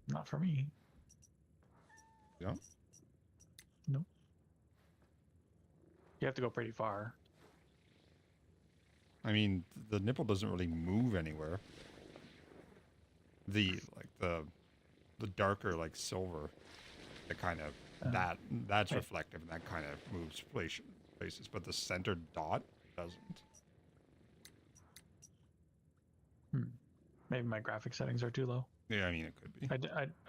Speaker 2: Not for me.
Speaker 1: You know?
Speaker 2: No. You have to go pretty far.
Speaker 1: I mean, the nipple doesn't really move anywhere. The darker like silver, the kind of that's reflective, and that kind of moves places. But the center dot doesn't.
Speaker 2: Maybe my graphic settings are too low.
Speaker 1: Yeah, I mean, it could be.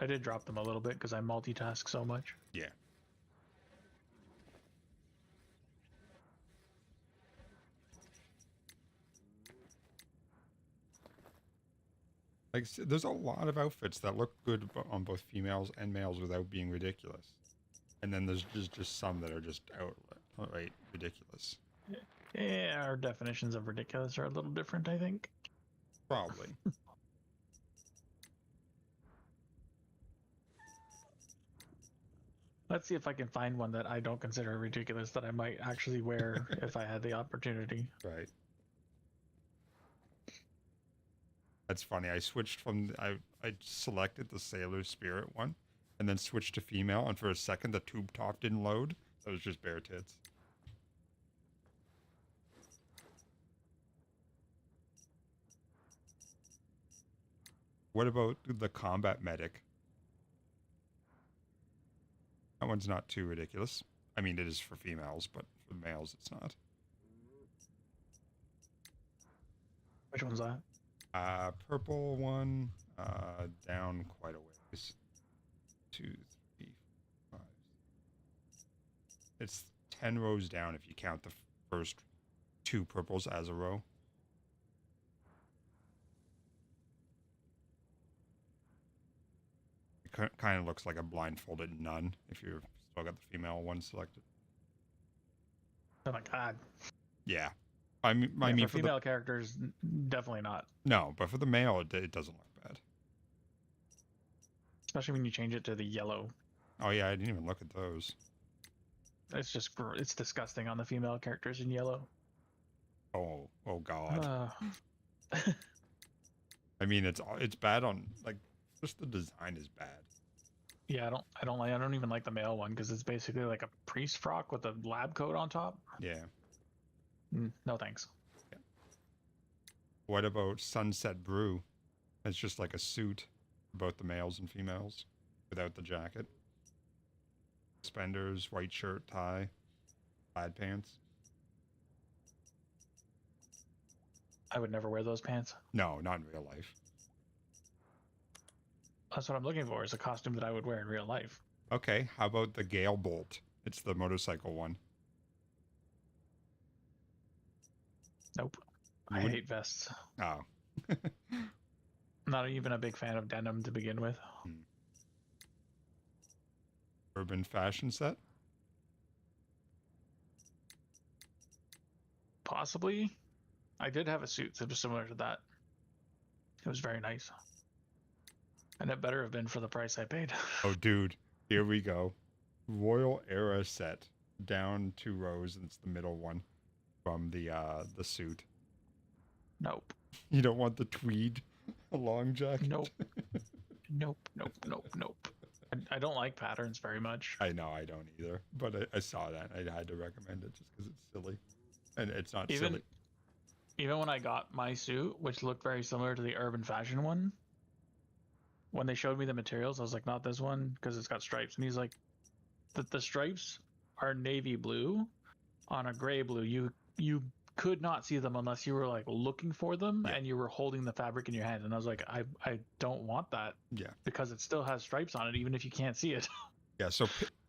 Speaker 2: I did drop them a little bit because I multitask so much.
Speaker 1: Yeah. Like, there's a lot of outfits that look good on both females and males without being ridiculous. And then there's just some that are just outright ridiculous.
Speaker 2: Yeah, our definitions of ridiculous are a little different, I think.
Speaker 1: Probably.
Speaker 2: Let's see if I can find one that I don't consider ridiculous that I might actually wear if I had the opportunity.
Speaker 1: Right. That's funny. I switched from I selected the Sailor Spirit one, and then switched to female. And for a second, the tube top didn't load. So it was just bare tits. What about the combat medic? That one's not too ridiculous. I mean, it is for females, but for males, it's not.
Speaker 2: Which one's that?
Speaker 1: Purple one, down quite a ways. 2, 3, 5. It's 10 rows down if you count the first 2 purples as a row. It kind of looks like a blindfolded nun if you've still got the female one selected.
Speaker 2: Oh my god.
Speaker 1: Yeah. I mean,
Speaker 2: for female characters, definitely not.
Speaker 1: No, but for the male, it doesn't look bad.
Speaker 2: Especially when you change it to the yellow.
Speaker 1: Oh yeah, I didn't even look at those.
Speaker 2: It's just it's disgusting on the female characters in yellow.
Speaker 1: Oh god.
Speaker 2: Uh,
Speaker 1: I mean, it's bad on, like, just the design is bad.
Speaker 2: Yeah, I don't even like the male one because it's basically like a priest frock with a lab coat on top.
Speaker 1: Yeah.
Speaker 2: No thanks.
Speaker 1: Yeah. What about Sunset Brew? It's just like a suit for both the males and females without the jacket. Suspenders, white shirt, tie, plaid pants.
Speaker 2: I would never wear those pants.
Speaker 1: No, not in real life.
Speaker 2: That's what I'm looking for, is a costume that I would wear in real life.
Speaker 1: Okay, how about the Gale Bolt? It's the motorcycle one.
Speaker 2: Nope. I hate vests.
Speaker 1: Oh.
Speaker 2: I'm not even a big fan of denim to begin with.
Speaker 1: Urban fashion set?
Speaker 2: Possibly. I did have a suit that was similar to that. It was very nice. And it better have been for the price I paid.
Speaker 1: Oh, dude. Here we go. Royal Era set. Down 2 rows, and it's the middle one from the suit.
Speaker 2: Nope.
Speaker 1: You don't want the tweed long jacket?
Speaker 2: Nope. Nope. I don't like patterns very much.
Speaker 1: I know, I don't either. But I saw that. I had to recommend it just because it's silly. And it's not silly.
Speaker 2: Even when I got my suit, which looked very similar to the urban fashion one, when they showed me the materials, I was like, not this one, because it's got stripes. And he's like, the stripes are navy blue on a gray blue. You could not see them unless you were like looking for them and you were holding the fabric in your hand. And I was like, I don't want that.
Speaker 1: Yeah. Because
Speaker 2: it still has stripes on it, even if you can't see it.
Speaker 1: Yeah,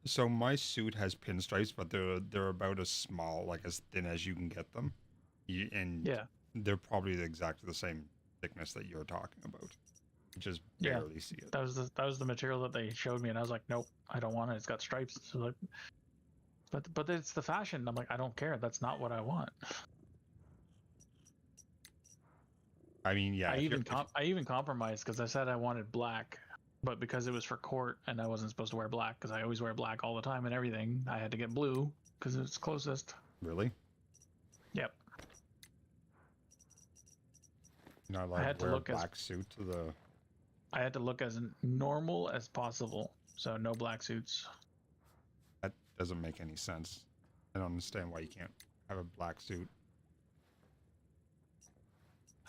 Speaker 1: so my suit has pinstripes, but they're about as small, like as thin as you can get them. They're probably exactly the same thickness that you're talking about. Just barely see it.
Speaker 2: That was the material that they showed me, and I was like, nope, I don't want it. It's got stripes. So like, but it's the fashion. I'm like, I don't care. That's not what I want.
Speaker 1: I mean, yeah.
Speaker 2: I even compromised because I said I wanted black, but because it was for court and I wasn't supposed to wear black because I always wear black all the time and everything, I had to get blue because it's closest.
Speaker 1: Really?
Speaker 2: Yep.
Speaker 1: You're not allowed to wear a black suit to the...
Speaker 2: I had to look as normal as possible, so no black suits.
Speaker 1: That doesn't make any sense. I don't understand why you can't have a black suit.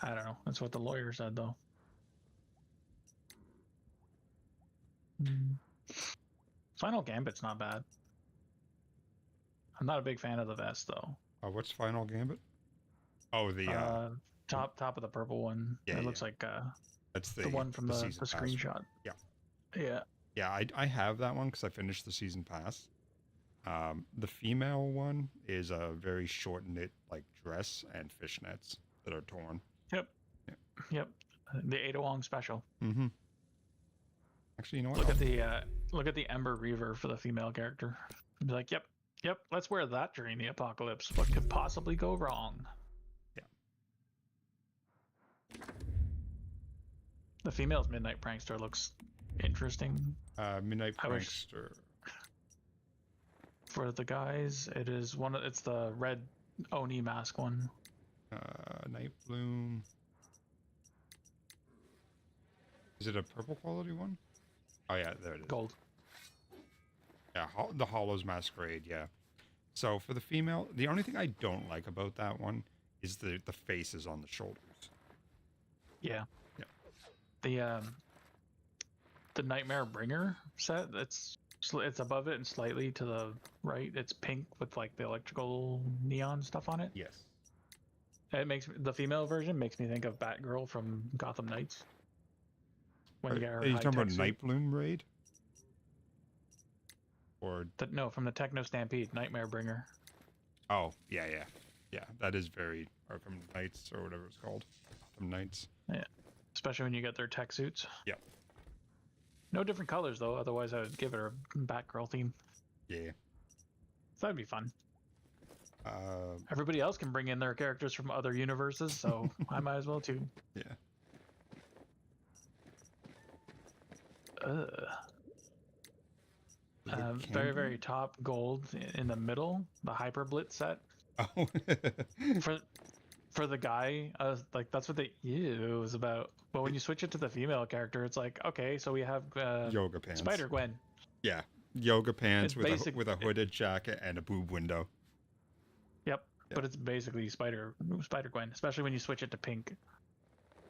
Speaker 2: I don't know. That's what the lawyer said, though. Final Gambit's not bad. I'm not a big fan of the vest, though.
Speaker 1: What's Final Gambit? Oh, the
Speaker 2: top of the purple one.
Speaker 1: Yeah,
Speaker 2: It looks like
Speaker 1: that's
Speaker 2: the one from the
Speaker 1: season pass one.
Speaker 2: screenshot.
Speaker 1: Yeah.
Speaker 2: Yeah.
Speaker 1: Yeah, I have that one because I finished the season pass. The female one is a very short knit like dress and fishnets that are torn.
Speaker 2: Yep.
Speaker 1: Yeah.
Speaker 2: Yep. The Ada Wong special.
Speaker 1: Mm-hmm. Actually, you know what?
Speaker 2: Look at the Ember Reaver for the female character. Be like, yep, let's wear that during the apocalypse. What could possibly go wrong?
Speaker 1: Yeah.
Speaker 2: The female's Midnight Prankster looks interesting.
Speaker 1: Midnight
Speaker 2: I wish-
Speaker 1: Prankster.
Speaker 2: For the guys, it's the red Oni mask one.
Speaker 1: Night Bloom. Is it a purple quality one? Oh yeah, there it is.
Speaker 2: Gold.
Speaker 1: Yeah, the Hollows Masquerade, yeah. So for the female, the only thing I don't like about that one is the faces on the shoulders.
Speaker 2: Yeah.
Speaker 1: Yeah.
Speaker 2: The Nightmare Bringer set, it's above it and slightly to the right. It's pink with like the electrical neon stuff on it.
Speaker 1: Yes.
Speaker 2: The female version makes me think of Batgirl from Gotham Knights. When you get her
Speaker 1: Are you talking
Speaker 2: high-tech
Speaker 1: about
Speaker 2: suit.
Speaker 1: Night Bloom Raid? Or
Speaker 2: No, from the Techno Stampede, Nightmare Bringer.
Speaker 1: oh yeah. That is very Arkham Knights or whatever it's called. Gotham Knights.
Speaker 2: Yeah, especially when you get their tech suits.
Speaker 1: Yep.
Speaker 2: No different colors though. Otherwise, I would give it a Batgirl theme.
Speaker 1: Yeah.
Speaker 2: So that'd be fun.
Speaker 1: Uh,
Speaker 2: Everybody else can bring in their characters from other universes, so I might as well too.
Speaker 1: yeah.
Speaker 2: Very, very top gold in the middle, the Hyper Blitz set.
Speaker 1: Oh.
Speaker 2: For the guy, like that's what the ew is about. But when you switch it to the female character, it's like, okay, so we have
Speaker 1: Yoga pants.
Speaker 2: Spider Gwen.
Speaker 1: Yeah. Yoga pants
Speaker 2: It's
Speaker 1: with a hooded jacket and a boob window.
Speaker 2: Yep, but it's basically Spider Gwen, especially when you switch it to pink.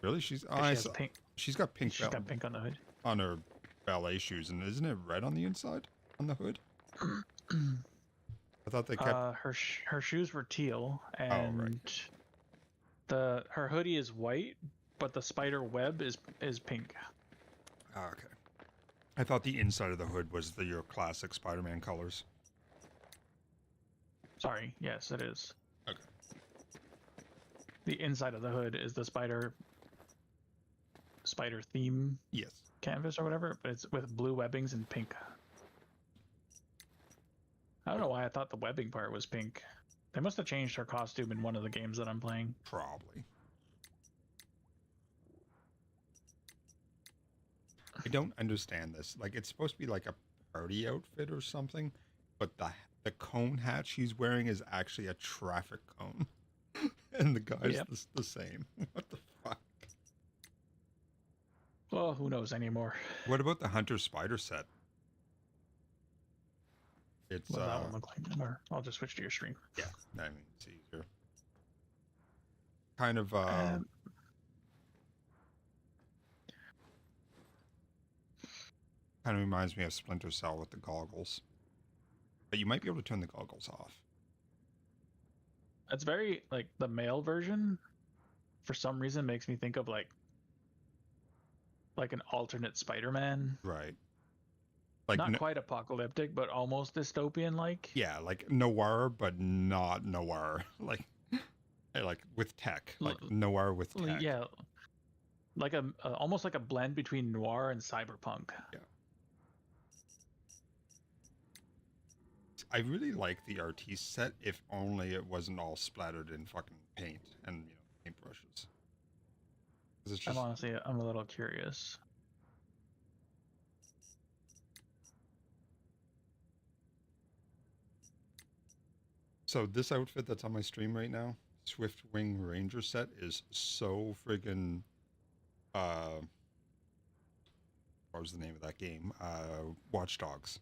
Speaker 1: Really?
Speaker 2: She has pink.
Speaker 1: She's got pink
Speaker 2: She's got pink on the hood.
Speaker 1: on her ballet shoes, and isn't it red on the inside on the hood? I thought they kept.
Speaker 2: Her shoes were teal, and her hoodie is white, but the spider web is pink.
Speaker 1: Oh, okay. I thought the inside of the hood was your classic Spider-Man colors.
Speaker 2: Sorry, yes, it is.
Speaker 1: Okay.
Speaker 2: The inside of the hood is the spider theme
Speaker 1: Yes.
Speaker 2: canvas or whatever, but it's with blue webbings and pink. I don't know why I thought the webbing part was pink. They must have changed her costume in one of the games that I'm playing.
Speaker 1: Probably. I don't understand this. Like, it's supposed to be like a party outfit or something, but the cone hat she's wearing is actually a traffic cone. And the guy's the same. What the fuck?
Speaker 2: Well, who knows anymore?
Speaker 1: What about the Hunter Spider set? It's
Speaker 2: What does that one look like? Or I'll just switch to your stream.
Speaker 1: yeah, I mean it's easier. Kind of kind of reminds me of Splinter Cell with the goggles. But you might be able to turn the goggles off.
Speaker 2: It's very like the male version for some reason makes me think of like an alternate Spider-Man.
Speaker 1: Right. Like
Speaker 2: not quite apocalyptic, but almost dystopian like.
Speaker 1: Yeah, like noir, but not noir. Like with tech. Like noir with tech.
Speaker 2: Yeah. Like almost like a blend between noir and cyberpunk.
Speaker 1: Yeah. I really like the artiste set, if only it wasn't all splattered in fucking paint and paintbrushes. It's just...
Speaker 2: I'm a little curious.
Speaker 1: So this outfit that's on my stream right now, Swift Wing Ranger set, is so friggin' what was the name of that game? Watch Dogs.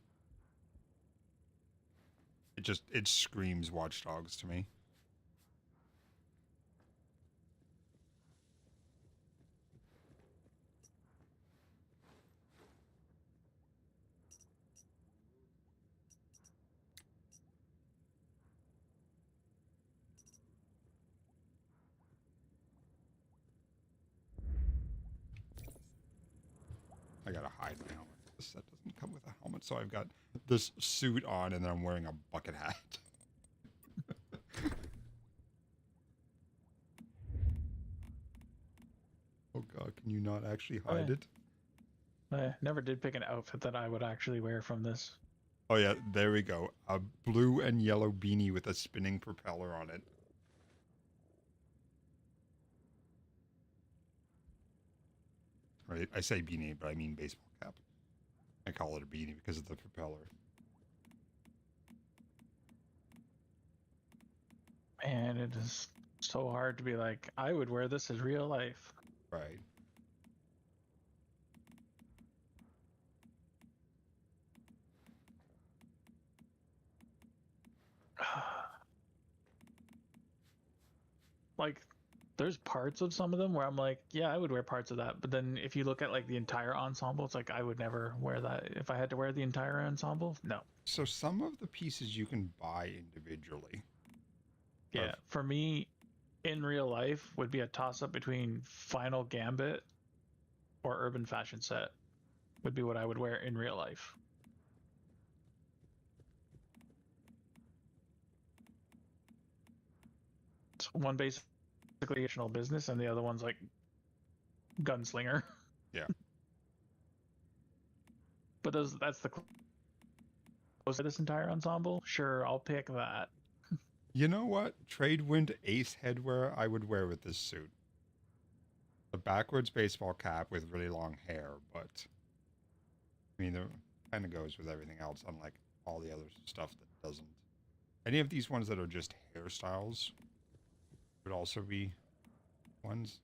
Speaker 1: It screams Watch Dogs to me. hide my helmet. This set doesn't come with a helmet, so I've got this suit on, and then I'm wearing a bucket hat. Oh god, can you not actually hide it?
Speaker 2: I never did pick an outfit that I would actually wear from this.
Speaker 1: Oh yeah, there we go. A blue and yellow beanie with a spinning propeller on it. Right, I say beanie, but I mean baseball cap. I call it a beanie because of the propeller.
Speaker 2: Man, it is so hard to be like, I would wear this as real life.
Speaker 1: Right.
Speaker 2: Like, there's parts of some of them where I'm like, yeah, I would wear parts of that. But then if you look at like the entire ensemble, it's like I would never wear that. If I had to wear the entire ensemble, no.
Speaker 1: So some of the pieces you can buy individually.
Speaker 2: Yeah, for me, in real life, would be a toss-up between Final Gambit or Urban Fashion Set. Would be what I would wear in real life. It's one basically traditional business, and the other one's like gunslinger.
Speaker 1: Yeah.
Speaker 2: But that's the close to this entire ensemble. Sure, I'll pick that.
Speaker 1: You know what? Tradewind Ace headwear I would wear with this suit. The backwards baseball cap with really long hair, but I mean, it kind of goes with everything else, unlike all the other stuff that doesn't. Any of these ones that are just hairstyles would also be ones.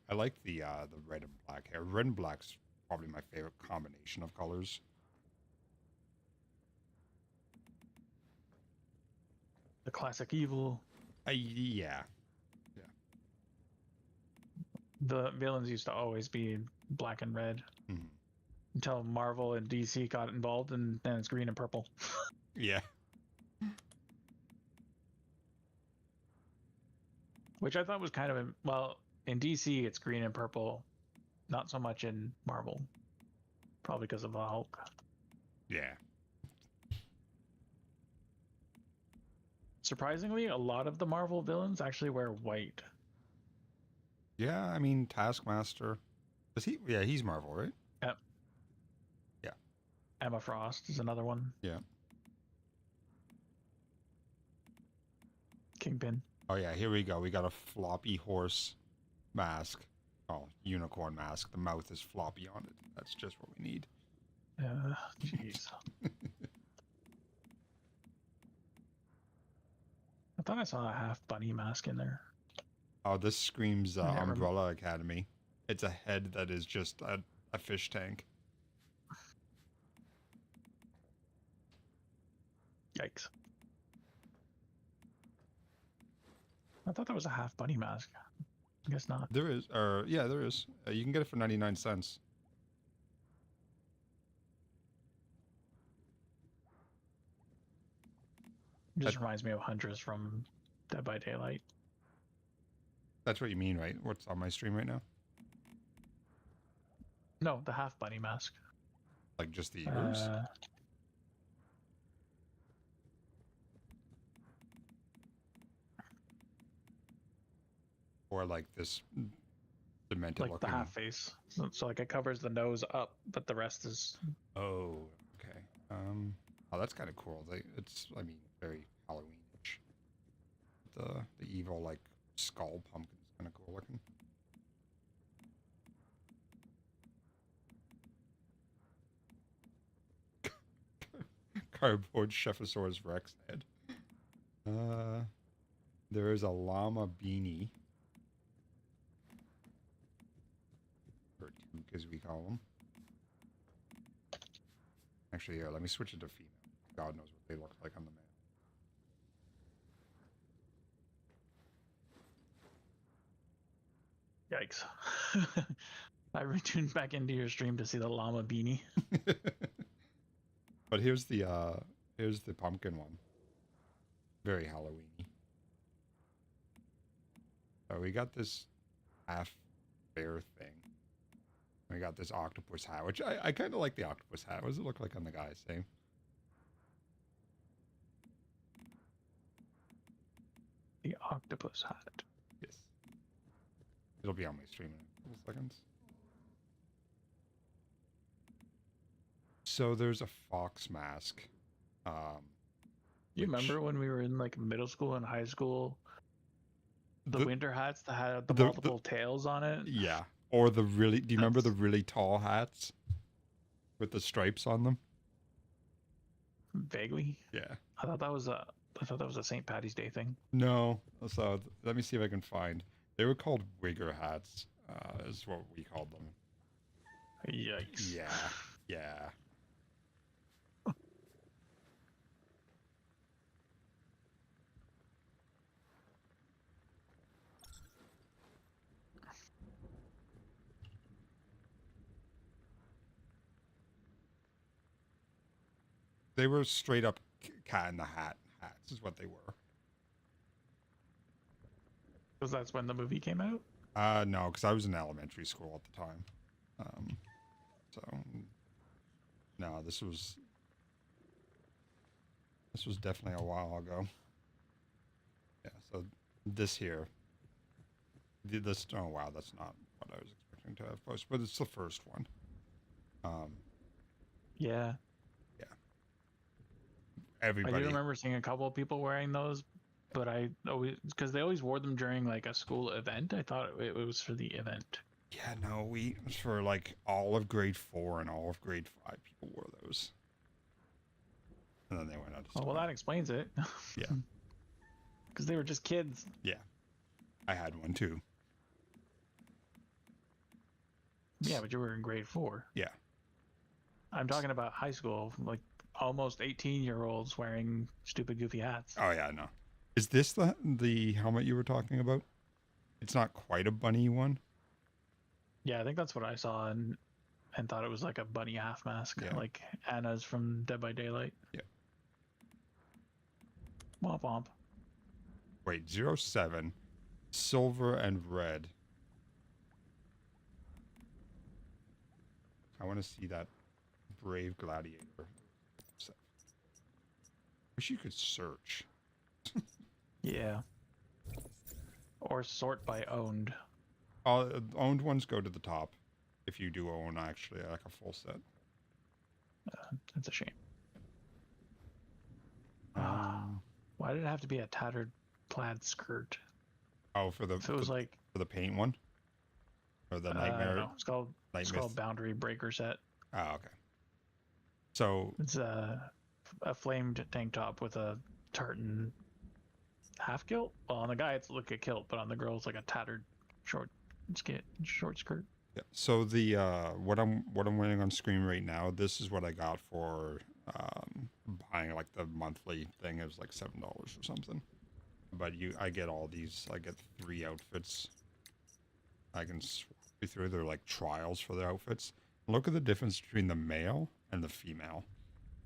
Speaker 1: I like the red and black hair. Red and black's probably my favorite combination of colors.
Speaker 2: The classic evil.
Speaker 1: Yeah.
Speaker 2: The villains used to always be black and red until Marvel and DC got involved, and then it's green and purple.
Speaker 1: Yeah.
Speaker 2: Which I thought was kind of well, in DC it's green and purple, not so much in Marvel. Probably because of the Hulk.
Speaker 1: Yeah.
Speaker 2: Surprisingly, a lot of the Marvel villains actually wear white.
Speaker 1: Yeah, I mean Taskmaster. Is he? Yeah, he's Marvel, right?
Speaker 2: Yep.
Speaker 1: Yeah.
Speaker 2: Emma Frost is another one.
Speaker 1: Yeah.
Speaker 2: Kingpin.
Speaker 1: Oh yeah, here we go. We got a floppy horse mask. Oh, unicorn mask. The mouth is floppy on it. That's just what we need.
Speaker 2: Jeez. I thought I saw a half bunny mask in there.
Speaker 1: Oh, this screams
Speaker 2: I never-
Speaker 1: Umbrella Academy. It's a head that is just a fish tank.
Speaker 2: Yikes. I thought that was a half bunny mask. I guess not.
Speaker 1: There is, yeah, there is. You can get it for 99 cents.
Speaker 2: It just reminds me of Huntress from Dead by Daylight.
Speaker 1: That's what you mean, right? What's on my stream right now?
Speaker 2: No, the half bunny mask.
Speaker 1: Like just the ears? Or like this demented
Speaker 2: Like
Speaker 1: looking...
Speaker 2: the half face. So like it covers the nose up, but the rest is...
Speaker 1: Oh, okay. Oh, that's kind of cool. It's, I mean, very Halloweenish. The evil, like, skull pumpkin's kind of cool looking. Cardboard Shephosaurus Rex head. There is a llama beanie. Or toque, as we call them. Actually, here, let me switch it to female. God knows what they look like on the male.
Speaker 2: Yikes. I retuned back into your stream to see the llama beanie.
Speaker 1: But here's the pumpkin one. very Halloweeny. So we got this half bear thing. We got this octopus hat, which I kind of like the octopus hat. What does it look like on the guy? Same.
Speaker 2: The octopus hat.
Speaker 1: Yes. It'll be on my stream in a couple seconds. So there's a fox mask.
Speaker 2: You
Speaker 1: which-
Speaker 2: remember when we were in like middle school and high school? The,
Speaker 1: The-
Speaker 2: winter hats that had the
Speaker 1: the-
Speaker 2: multiple tails on it?
Speaker 1: Yeah. Or the really, do you remember the really tall hats with the stripes on them?
Speaker 2: Vaguely.
Speaker 1: Yeah.
Speaker 2: I thought that was a St. Patty's Day thing.
Speaker 1: No. So let me see if I can find. They were called wigger hats, is what we called them.
Speaker 2: Yikes.
Speaker 1: Yeah. Yeah. They were straight up Cat in the Hat hats, is what they were.
Speaker 2: Because that's when the movie came out?
Speaker 1: No, because I was in elementary school at the time. So no, this was definitely a while ago. Yeah, so this here, this, oh wow, that's not what I was expecting to have posted, but it's the first one.
Speaker 2: Yeah.
Speaker 1: Everybody.
Speaker 2: I do remember seeing a couple of people wearing those, but I always, because they always wore them during like a school event. I thought it was for the event.
Speaker 1: Yeah, no, for like all of grade 4 and all of grade 5, people wore those. And then they went out of
Speaker 2: Oh, well, that explains it.
Speaker 1: Yeah.
Speaker 2: Because they were just kids.
Speaker 1: Yeah. I had one too.
Speaker 2: Yeah, but you were in grade 4.
Speaker 1: Yeah.
Speaker 2: I'm talking about high school, like almost 18-year-olds wearing stupid, goofy hats.
Speaker 1: Oh, yeah, no. Is this the helmet you were talking about? It's not quite a bunny one.
Speaker 2: Yeah, I think that's what I saw and thought it was like a bunny half mask,
Speaker 1: Yeah.
Speaker 2: like Anna's from Dead by Daylight.
Speaker 1: Yeah.
Speaker 2: Womp womp.
Speaker 1: Wait, 07, silver and red. I want to see that brave gladiator. Wish you could search.
Speaker 2: Yeah. Or sort by owned.
Speaker 1: Owned ones go to the top if you do own actually like a full set.
Speaker 2: That's a shame. Why did it have to be a tattered plaid skirt?
Speaker 1: Oh, for the
Speaker 2: If it was like
Speaker 1: for the paint one, or the
Speaker 2: I don't
Speaker 1: nightmare.
Speaker 2: know. It's called
Speaker 1: Nightmare.
Speaker 2: Boundary Breaker set.
Speaker 1: Oh, okay. So
Speaker 2: It's a flamed tank top with a tartan half kilt. Well, on the guy it's like a kilt, but on the girl it's like a tattered short skirt.
Speaker 1: yeah. So the what I'm wearing on screen right now. This is what I got for buying like the monthly thing. It was like $7 or something. But I get all these. I get 3 outfits. I can swap you through. They're like trials for the outfits. Look at the difference between the male and the female.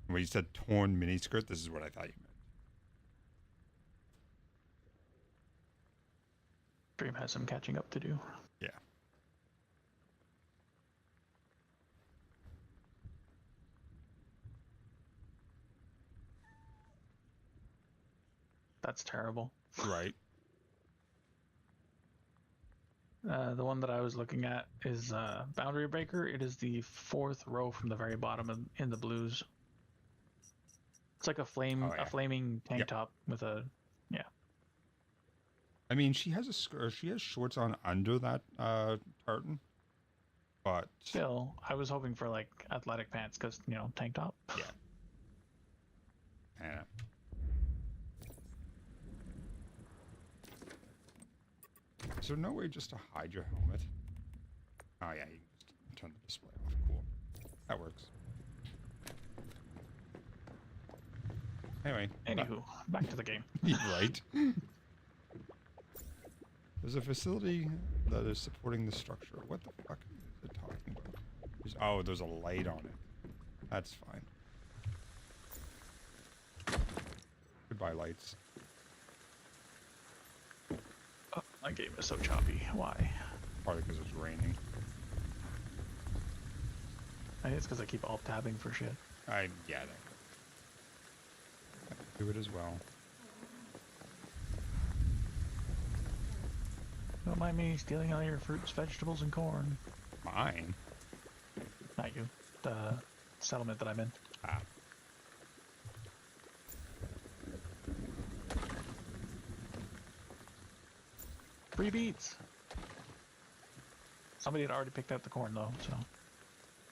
Speaker 1: When you said torn miniskirt, this is what I thought you meant.
Speaker 2: Dream has some catching up to do.
Speaker 1: Yeah.
Speaker 2: That's terrible.
Speaker 1: Right.
Speaker 2: The one that I was looking at is Boundary Breaker. It is the 4th row from the very bottom in the blues. It's like a flaming tank
Speaker 1: Yep.
Speaker 2: top with a
Speaker 1: I mean, she has a skirt. She has shorts on under that tartan. But
Speaker 2: still. I was hoping for like athletic pants because tank top.
Speaker 1: yeah. Yeah. Is there no way just to hide your helmet? Oh yeah, you can just turn the display off. Cool. That works. Anyway.
Speaker 2: Anywho, back to the game.
Speaker 1: Right. There's a facility that is supporting the structure. What the fuck is it talking about? There's a light on it. That's fine. Goodbye, lights.
Speaker 2: My game is so choppy. Why?
Speaker 1: Probably because it's raining.
Speaker 2: I think it's because I keep alt-tabbing for shit.
Speaker 1: I do it as well.
Speaker 2: Don't mind me stealing all your fruits, vegetables, and corn.
Speaker 1: Mine?
Speaker 2: Not you. The settlement that I'm in.
Speaker 1: Ah.
Speaker 2: Free beets! Somebody had already picked out the corn though, so.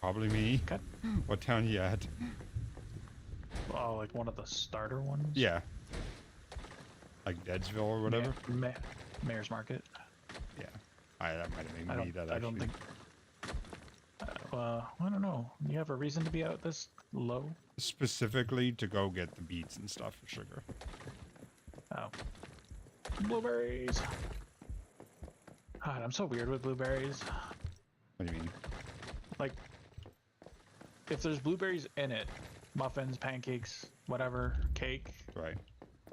Speaker 1: Probably me.
Speaker 2: Cut.
Speaker 1: What town you at?
Speaker 2: Oh, like one of the starter ones?
Speaker 1: Yeah. Like Deadsville or whatever?
Speaker 2: Mayor's Market.
Speaker 1: Yeah. That might have been me that actually.
Speaker 2: I don't think. I don't know. You have a reason to be out this low?
Speaker 1: Specifically to go get the beets and stuff for sugar.
Speaker 2: Oh. Blueberries! God, I'm so weird with blueberries.
Speaker 1: What do you mean?
Speaker 2: Like, if there's blueberries in it, muffins, pancakes, whatever, cake.
Speaker 1: Right.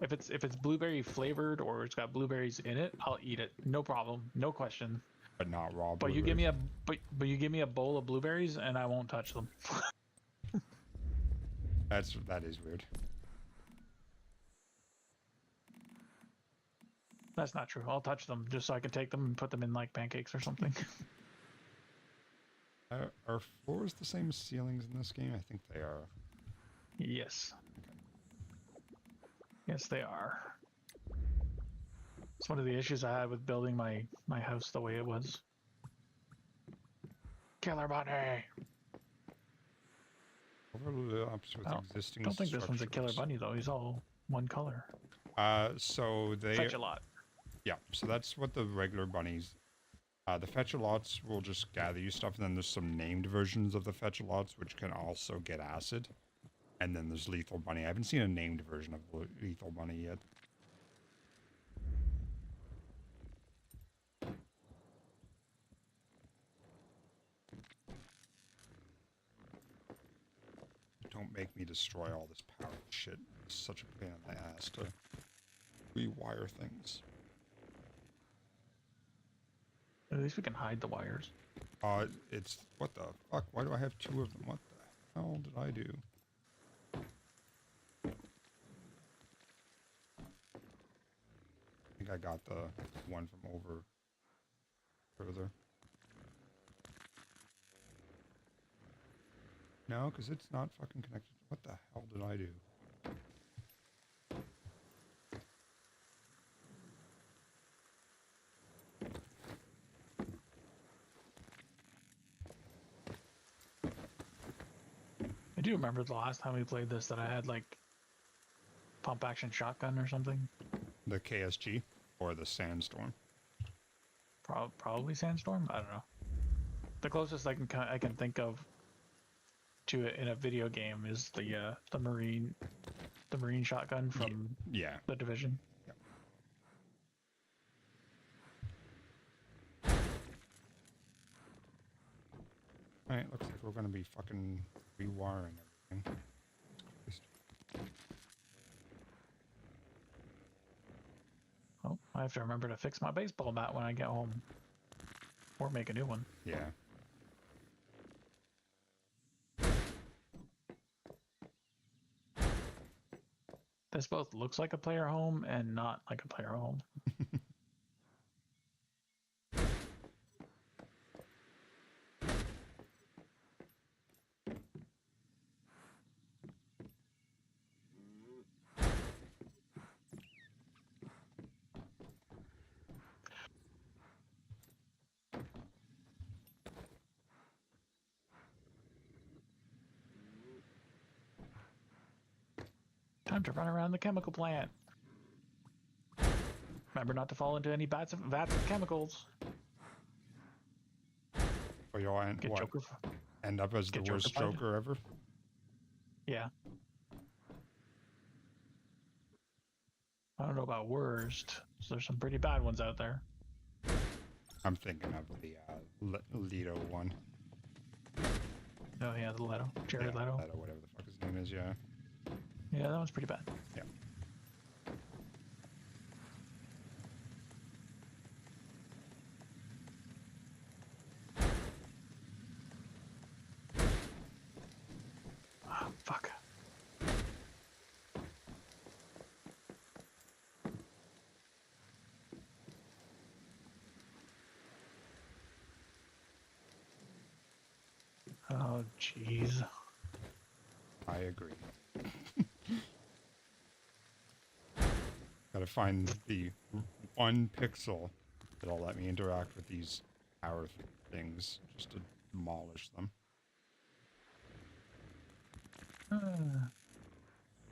Speaker 2: If it's blueberry flavored or it's got blueberries in it, I'll eat it. No problem. No question.
Speaker 1: But not raw
Speaker 2: But you give me you give me a bowl of blueberries and I won't touch them.
Speaker 1: That is weird.
Speaker 2: That's not true. I'll touch them just so I can take them and put them in like pancakes or something.
Speaker 1: Are floors the same as ceilings in this game? I think they are.
Speaker 2: Yes. Yes, they are. It's one of the issues I had with building my house the way it was. Killer Bunny!
Speaker 1: Overlaps with existing
Speaker 2: I don't think this one's a Killer
Speaker 1: structures.
Speaker 2: Bunny though. He's all one color.
Speaker 1: So they
Speaker 2: Fetch a lot.
Speaker 1: Yeah, so that's what the regular bunnies. The fetch-a-lots will just gather you stuff, and then there's some named versions of the fetch-a-lots which can also get acid. And then there's Lethal Bunny. I haven't seen a named version of Lethal Bunny yet. Don't make me destroy all this power shit. It's such a pain in the ass to rewire things.
Speaker 2: At least we can hide the wires.
Speaker 1: It's... What the fuck? Why do I have two of them? What the hell did I do? I think I got the one from over further. No, because it's not fucking connected. What the hell did I do?
Speaker 2: I do remember the last time we played this that I had like pump action shotgun or something.
Speaker 1: The KSG or the Sandstorm?
Speaker 2: Probably Sandstorm. I don't know. The closest I can think of to it in a video game is the marine shotgun from the Division.
Speaker 1: Yeah. All right, looks like we're gonna be fucking rewiring everything.
Speaker 2: Oh, I have to remember to fix my baseball bat when I get home, or make a new one.
Speaker 1: Yeah.
Speaker 2: This both looks like a player home and not like a player home. Time to run around the chemical plant. Remember not to fall into any vats of chemicals.
Speaker 1: Or you'll end up as the worst Joker ever?
Speaker 2: Yeah. I don't know about worst. So there's some pretty bad ones out there.
Speaker 1: I'm thinking of the Leto one.
Speaker 2: Oh yeah, the Leto. Jared Leto.
Speaker 1: Leto, whatever the fuck his name is, yeah.
Speaker 2: Yeah, that one's pretty bad.
Speaker 1: Yeah.
Speaker 2: Oh, jeez.
Speaker 1: I agree. Gotta find the one pixel that'll let me interact with these tower things just to demolish them.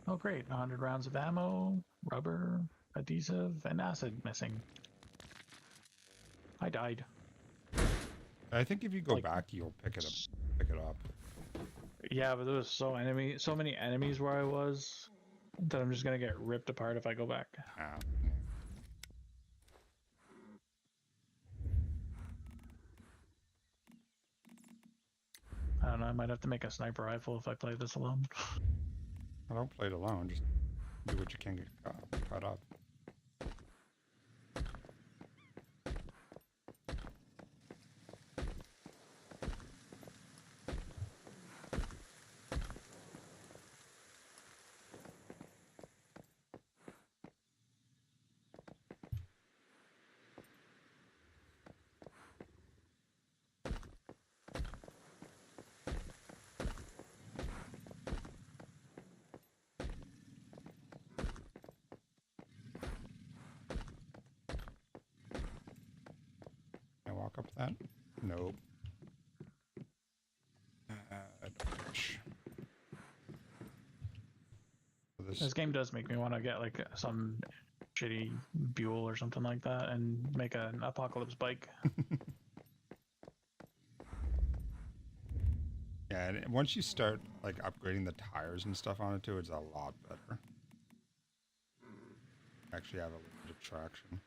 Speaker 2: Oh, great. 100 rounds of ammo, rubber, adhesive, and acid missing. I died.
Speaker 1: I think if you go
Speaker 2: Like-
Speaker 1: back, you'll pick it up.
Speaker 2: Yeah, but there was so many enemies where I was that I'm just gonna get ripped apart if I go back.
Speaker 1: Ah,
Speaker 2: I don't know. I might have to make a sniper rifle if I play this alone.
Speaker 1: I don't play it alone. Just do what you can get caught up. Can I walk up that? Nope. Dodge.
Speaker 2: This game does make me want to get like some shitty Buell or something like that and make an apocalypse bike.
Speaker 1: Yeah, and once you start like upgrading the tires and stuff on it too, it's a lot better. Actually have a little bit of traction.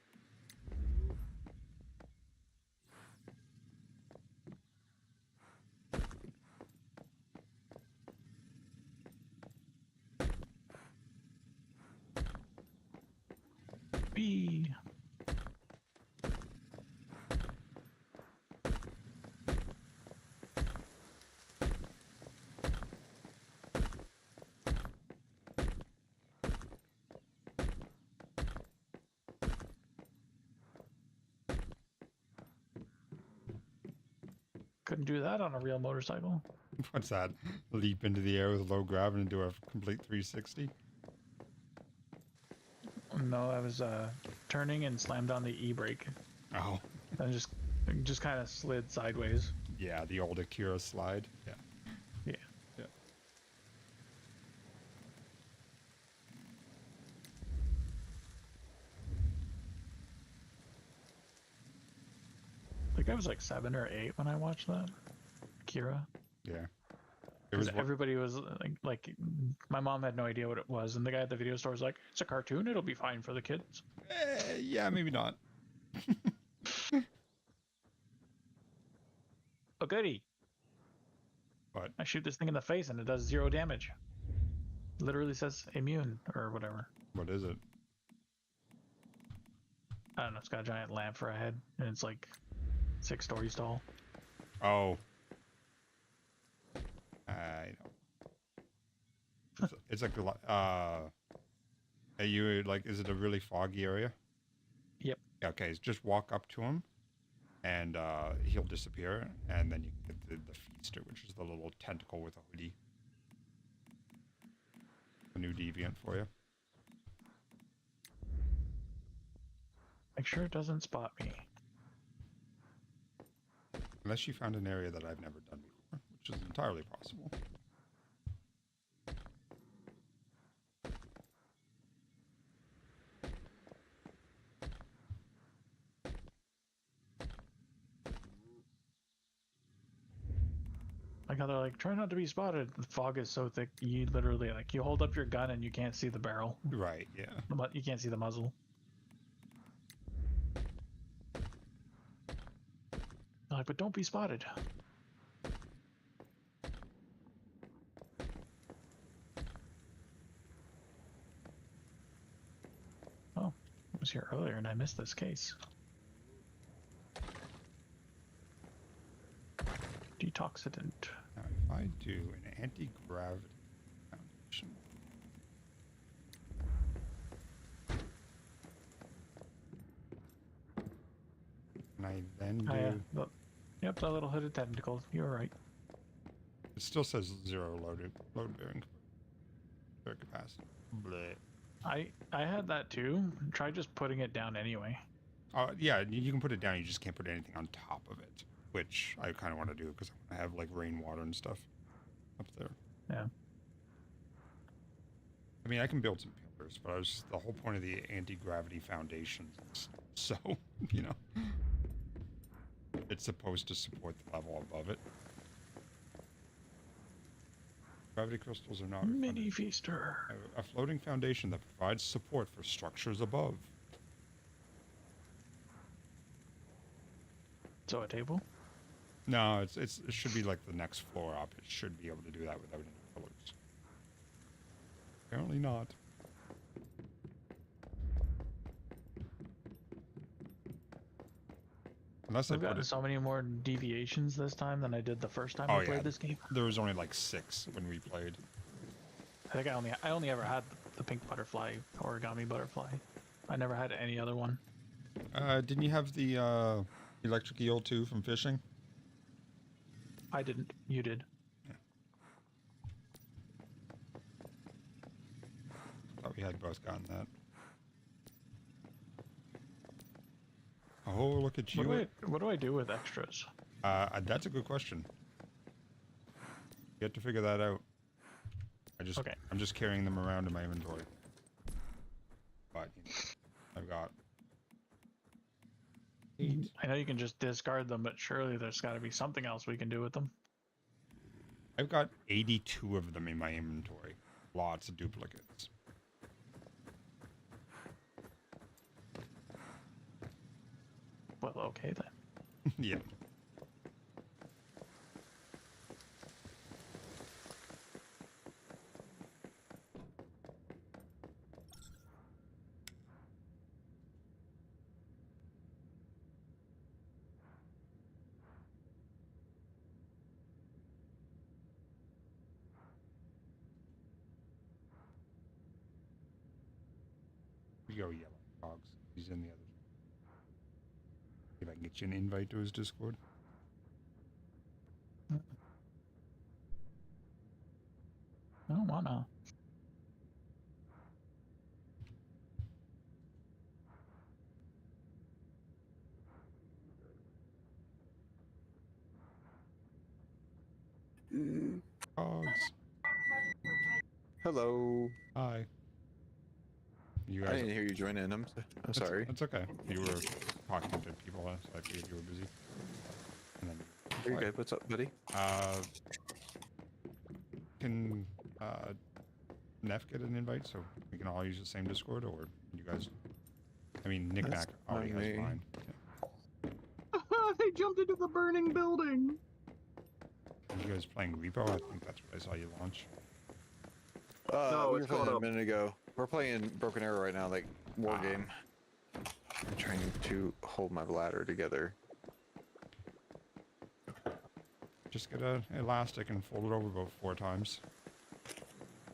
Speaker 2: B. Couldn't do that on a real motorcycle.
Speaker 1: What's that? Leap into the air with low gravity and do a complete 360?
Speaker 2: No, I was turning and slammed on the e-brake
Speaker 1: Oh.
Speaker 2: and just kind of slid sideways.
Speaker 1: Yeah, the old Akira slide. Yeah.
Speaker 2: Yeah.
Speaker 1: Yeah.
Speaker 2: I think I was like 7 or 8 when I watched that. Kira.
Speaker 1: Yeah. It was
Speaker 2: Everybody was like, my mom had no idea what it was, and the guy at the video store was like, "It's a cartoon. It'll be fine for the kids."
Speaker 1: yeah, maybe not.
Speaker 2: Oh, goody!
Speaker 1: But
Speaker 2: I shoot this thing in the face and it does 0 damage. Literally says immune or whatever.
Speaker 1: what is it?
Speaker 2: I don't know. It's got a giant lamp for a head, and it's like 6 stories tall.
Speaker 1: Oh. I don't. It's like are you like? Is it a really foggy area?
Speaker 2: Yep.
Speaker 1: Okay, just walk up to him, and he'll disappear, and then you get the feaster, which is the little tentacle with a hoodie. A new deviant for you.
Speaker 2: Make sure it doesn't spot me.
Speaker 1: Unless you found an area that I've never done before, which is entirely possible.
Speaker 2: Like how they're like, try not to be spotted. The fog is so thick, you literally like you hold up your gun and you can't see the barrel.
Speaker 1: Right, yeah.
Speaker 2: But you can't see the muzzle. They're like, but don't be spotted. Oh, I was here earlier and I missed this case. Detoxidant.
Speaker 1: Now, if I do an anti-gravity foundation. And I then do...
Speaker 2: Oh, yeah. Yep, that little hooded tentacle. You're right.
Speaker 1: It still says 0 load bearing capacity. Bleh.
Speaker 2: I had that too. Try just putting it down anyway.
Speaker 1: Yeah, you can put it down. You just can't put anything on top of it, which I kind of want to do because I have like rainwater and stuff up there.
Speaker 2: Yeah.
Speaker 1: I mean, I can build some pillars, but the whole point of the anti-gravity foundations is so, you know, it's supposed to support the level above it. Gravity crystals are not
Speaker 2: Mini feaster.
Speaker 1: a floating foundation that provides support for structures above.
Speaker 2: So a table?
Speaker 1: No, it should be like the next floor up. It should be able to do that without any pillars. Apparently not. Unless
Speaker 2: I've gotten so many more deviations this time than I did the first time I played this game.
Speaker 1: There was only like 6 when we played.
Speaker 2: I think I only ever had the pink butterfly, origami butterfly. I never had any other one.
Speaker 1: Didn't you have the electric eel too from fishing?
Speaker 2: I didn't. You did.
Speaker 1: Yeah. Thought we had both gotten that. Oh, look at you.
Speaker 2: What do I do with extras?
Speaker 1: That's a good question. You have to figure that out. I'm just carrying them around in my inventory. But you know, I've got 8.
Speaker 2: I know you can just discard them, but surely there's got to be something else we can do with them.
Speaker 1: I've got 82 of them in my inventory. Lots of duplicates.
Speaker 2: Well, okay then.
Speaker 1: Yeah. We go yellow dogs. He's in the other. See if I can get you an invite to his Discord.
Speaker 2: I don't wanna.
Speaker 1: Dogs.
Speaker 11: Hello.
Speaker 1: Hi. You
Speaker 11: I
Speaker 1: guys.
Speaker 11: didn't hear you join in. I'm sorry.
Speaker 1: That's okay. You were talking to people, so I figured you were busy. And then,
Speaker 11: You're good. What's up, buddy?
Speaker 1: Can Neff get an invite so we can all use the same Discord, or you guys? I mean, Nick Nack already has mine.
Speaker 2: They jumped into the burning building.
Speaker 1: Are you guys playing Repo? I think that's what I saw you launch.
Speaker 11: No, we were playing a minute ago. We're playing Broken Arrow right now, like war game. I'm trying to hold my ladder together.
Speaker 1: Just get an elastic and fold it over about 4 times.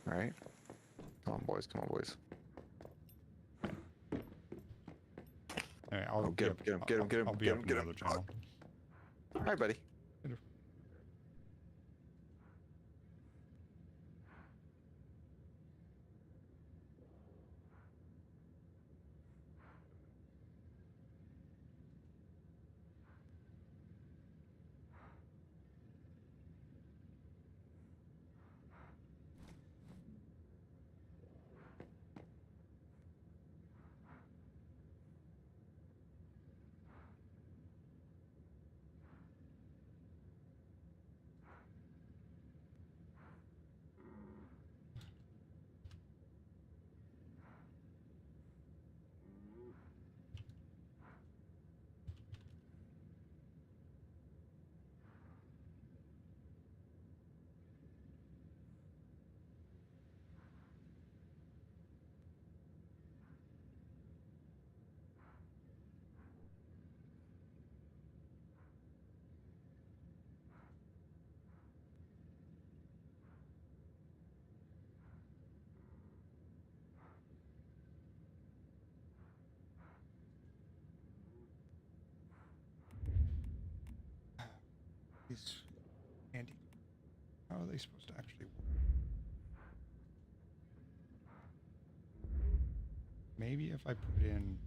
Speaker 11: All right. Come on, boys. Come on, boys.
Speaker 1: Hey, I'll
Speaker 11: get him.
Speaker 1: I'll be up in the other channel.
Speaker 11: All right, buddy.
Speaker 1: He's Andy. How are they supposed to actually work? Maybe if I put in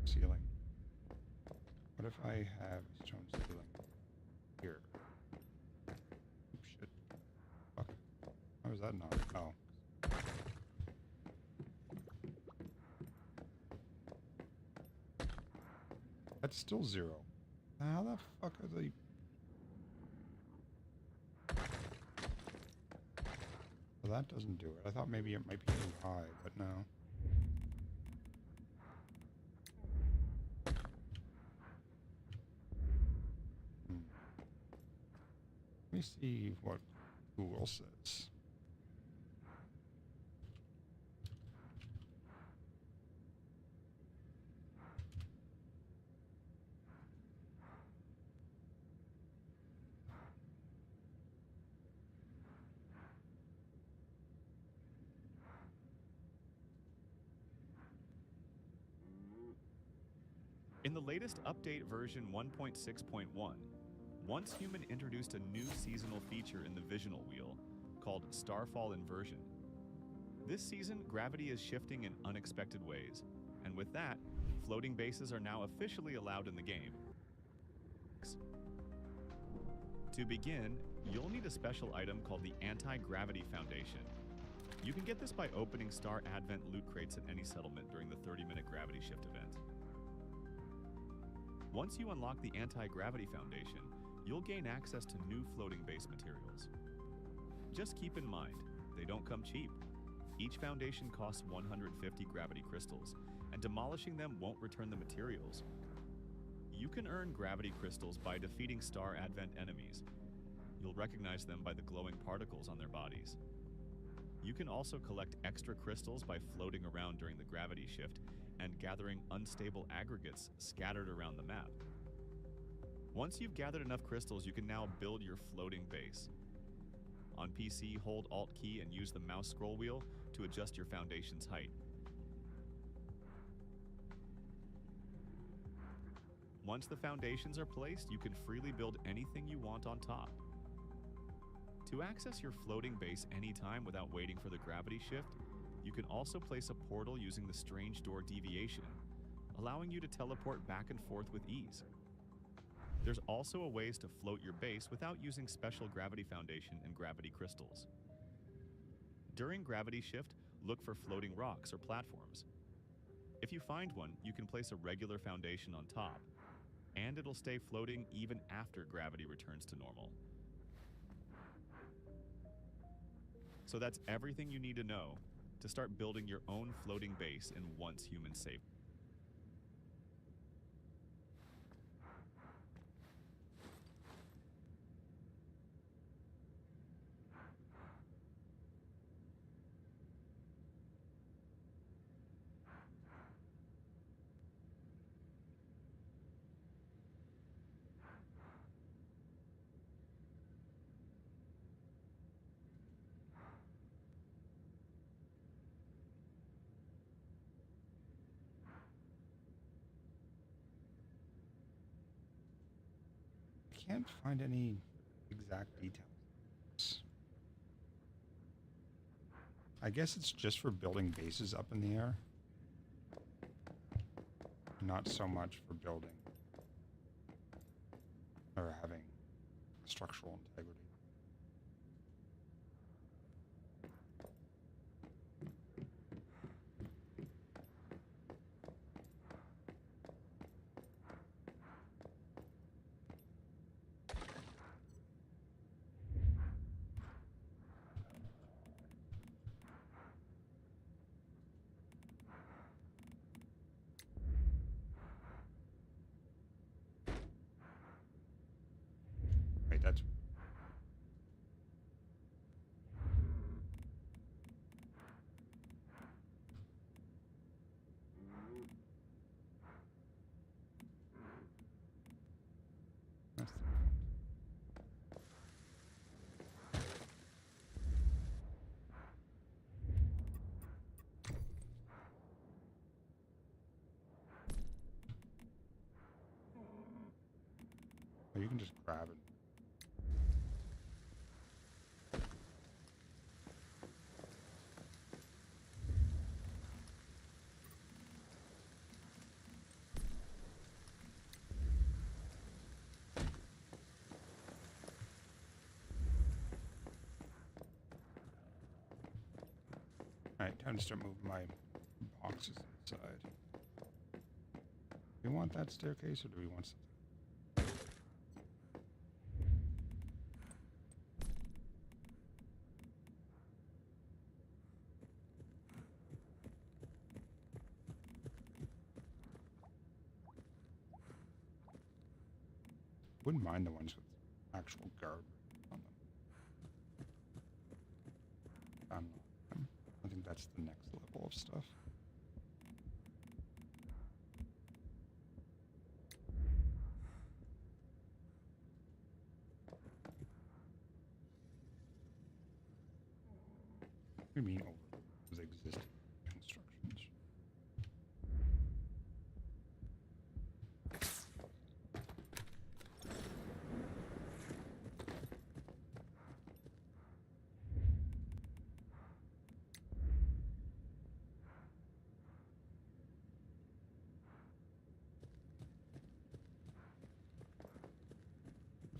Speaker 1: ceiling. What if I have stone ceiling here? Oops, shit. Fuck. How is that not? Oh. That's still 0. How the fuck are they? Well, that doesn't do it. I thought maybe it might be too high, but no. Let me see what Google says.
Speaker 12: In the latest update version 1.6.1, Once Human introduced a new seasonal feature in the Visional Wheel called Starfall Inversion. This season, gravity is shifting in unexpected ways, and with that, floating bases are now officially allowed in the game. To begin, you'll need a special item called the Anti-Gravity Foundation. You can get this by opening Star Advent loot crates at any settlement during the 30-minute gravity shift event. Once you unlock the Anti-Gravity Foundation, you'll gain access to new floating base materials. Just keep in mind, they don't come cheap. Each foundation costs 150 gravity crystals, and demolishing them won't return the materials. You can earn gravity crystals by defeating Star Advent enemies. You'll recognize them by the glowing particles on their bodies. You can also collect extra crystals by floating around during the gravity shift and gathering unstable aggregates scattered around the map. Once you've gathered enough crystals, you can now build your floating base. On PC, hold Alt key and use the mouse scroll wheel to adjust your foundation's height. Once the foundations are placed, you can freely build anything you want on top. To access your floating base anytime without waiting for the gravity shift, you can also place a portal using the Strange Door Deviation, allowing you to teleport back and forth with ease. There's also a ways to float your base without using special gravity foundation and gravity crystals. During gravity shift, look for floating rocks or platforms. If you find one, you can place a regular foundation on top, and it'll stay floating even after gravity returns to normal. So that's everything you need to know to start building your own floating base in Once Human Safe.
Speaker 1: Can't find any exact details. I guess it's just for building bases up in the air. Not so much for building or having structural integrity. Wait, that's you can just grab it. Alright, time to start moving my boxes inside. Do we want that staircase or do we want something? Wouldn't mind the ones with actual garbage on them. I think that's the next level of stuff. What do you mean over those existing constructions?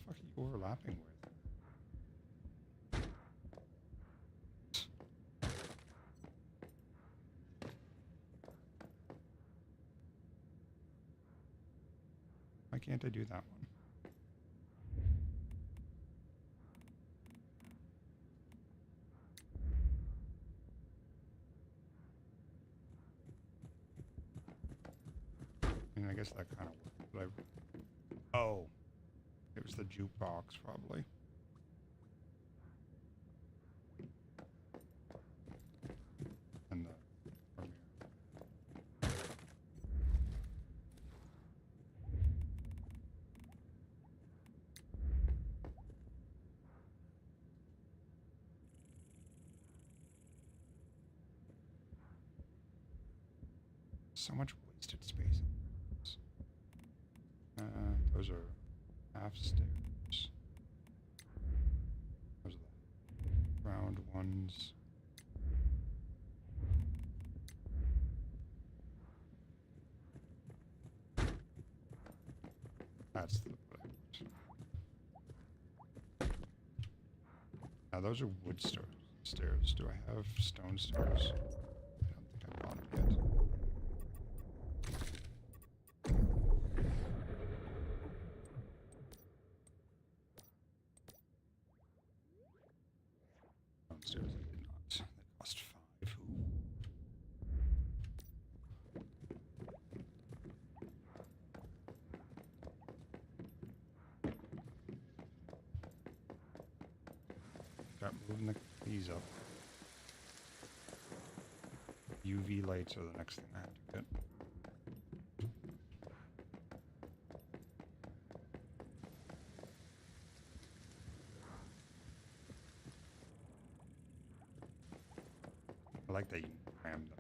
Speaker 1: What the fuck are you overlapping with? Why can't I do that one? I mean, I guess that kind of worked, but oh, it was the jukebox, probably. And the premiere. So much wasted space. Those are half stairs. Those are the round ones. That's the now those are wood stairs. Do I have stone stairs? I don't think I bought them yet. Downstairs I did not. They cost 5. Got moving these up. UV lights are the next thing I have to get. I like that you crammed them.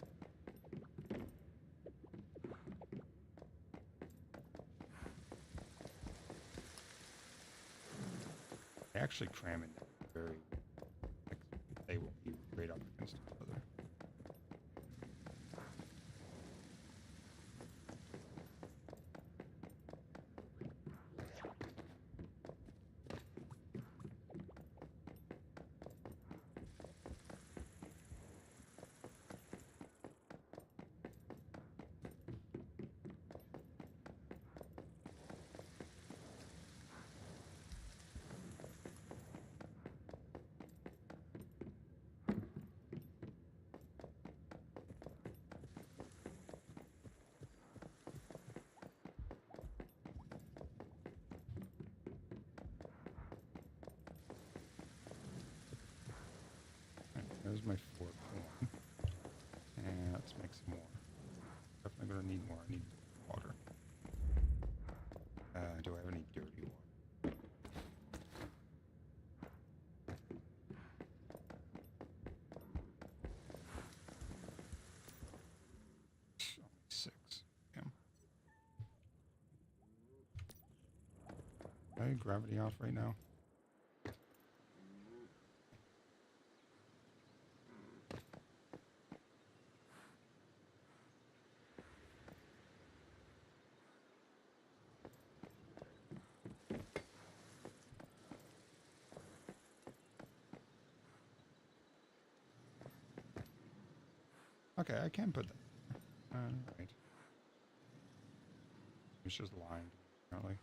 Speaker 1: They actually cram in very, like, they will be right up against each other. There's my 4th one. And let's make some more. Definitely gonna need more. I need water. Do I have any dirty water? Only 6. Damn. I anti-gravity off right now? Okay, I can put that. Right. It's just lined, apparently.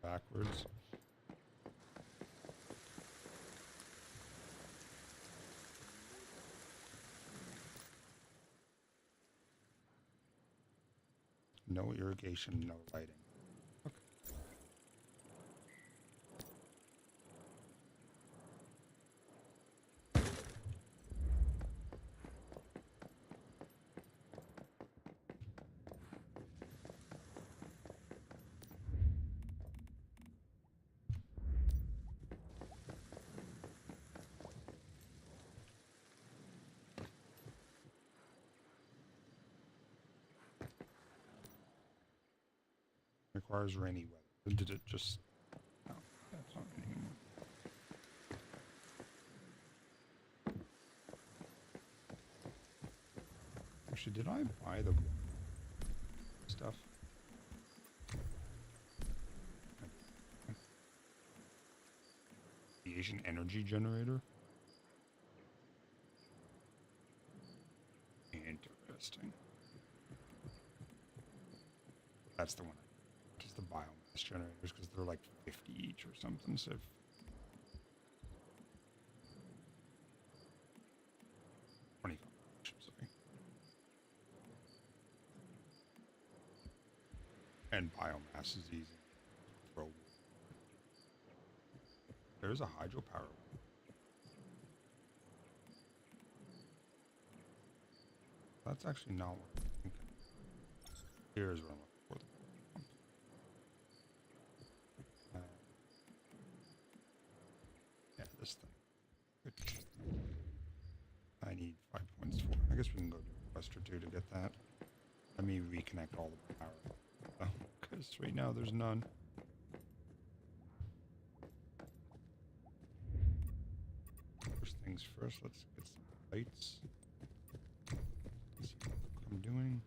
Speaker 1: Backwards. No irrigation, no lighting. Okay. Requires rainy weather. Did it just... No, that's not raining anymore. Actually, did I buy the stuff? The Asian energy generator? Interesting. That's the one. Just the biomass generators, because they're like 50 each or something. So if 25, sorry. And biomass is easy. Throw. There's a hydropower. That's actually not what I'm thinking. Here's what I'm looking for. Yeah, this thing. Good. I need 5 points for it. I guess we can go do a quest or two to get that. Let me reconnect all the power. Because right now there's none. First things first, let's get some lights. See what I'm doing.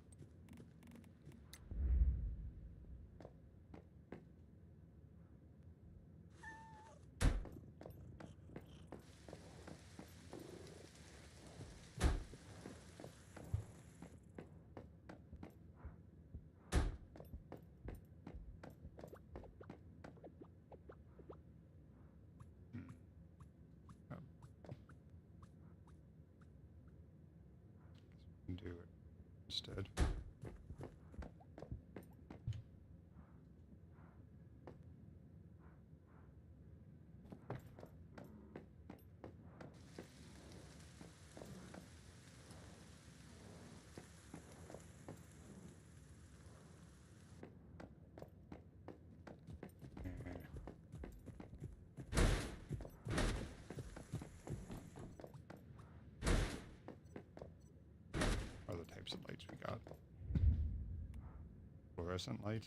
Speaker 1: Do it instead. Other types of lights we got. Fluorescent light.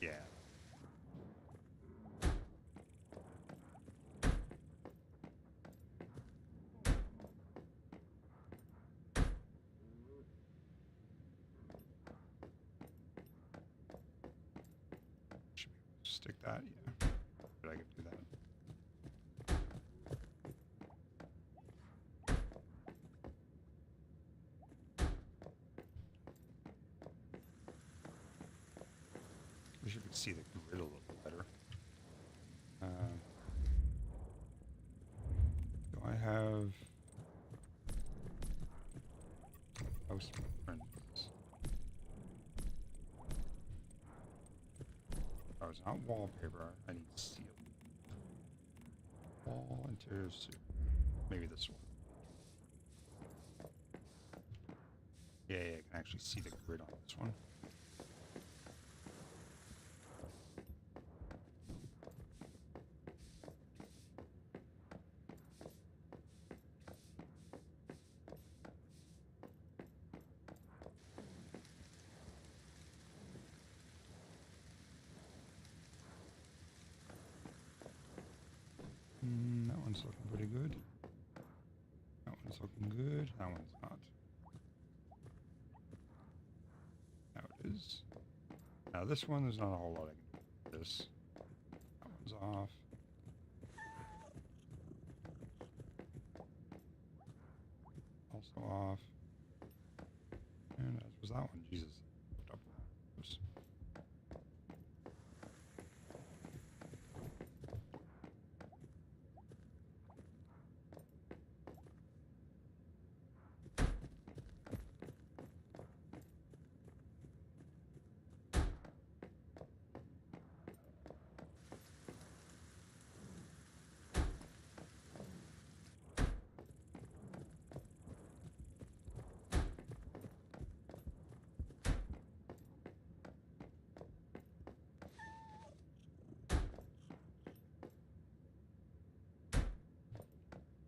Speaker 1: Yeah. Should we stick that? Yeah. But I could do that. Wish you could see the grid a little. House prints. Oh, it's not wallpaper. I need seal. Wall interior suit. Maybe this one. Yeah, I can actually see the grid on this one. That one's looking pretty good. That one's looking good. That one's not. Now it is. Now this one, there's not a whole lot I can do with this. That one's off. Also off. And as was that one. Jesus. Oops.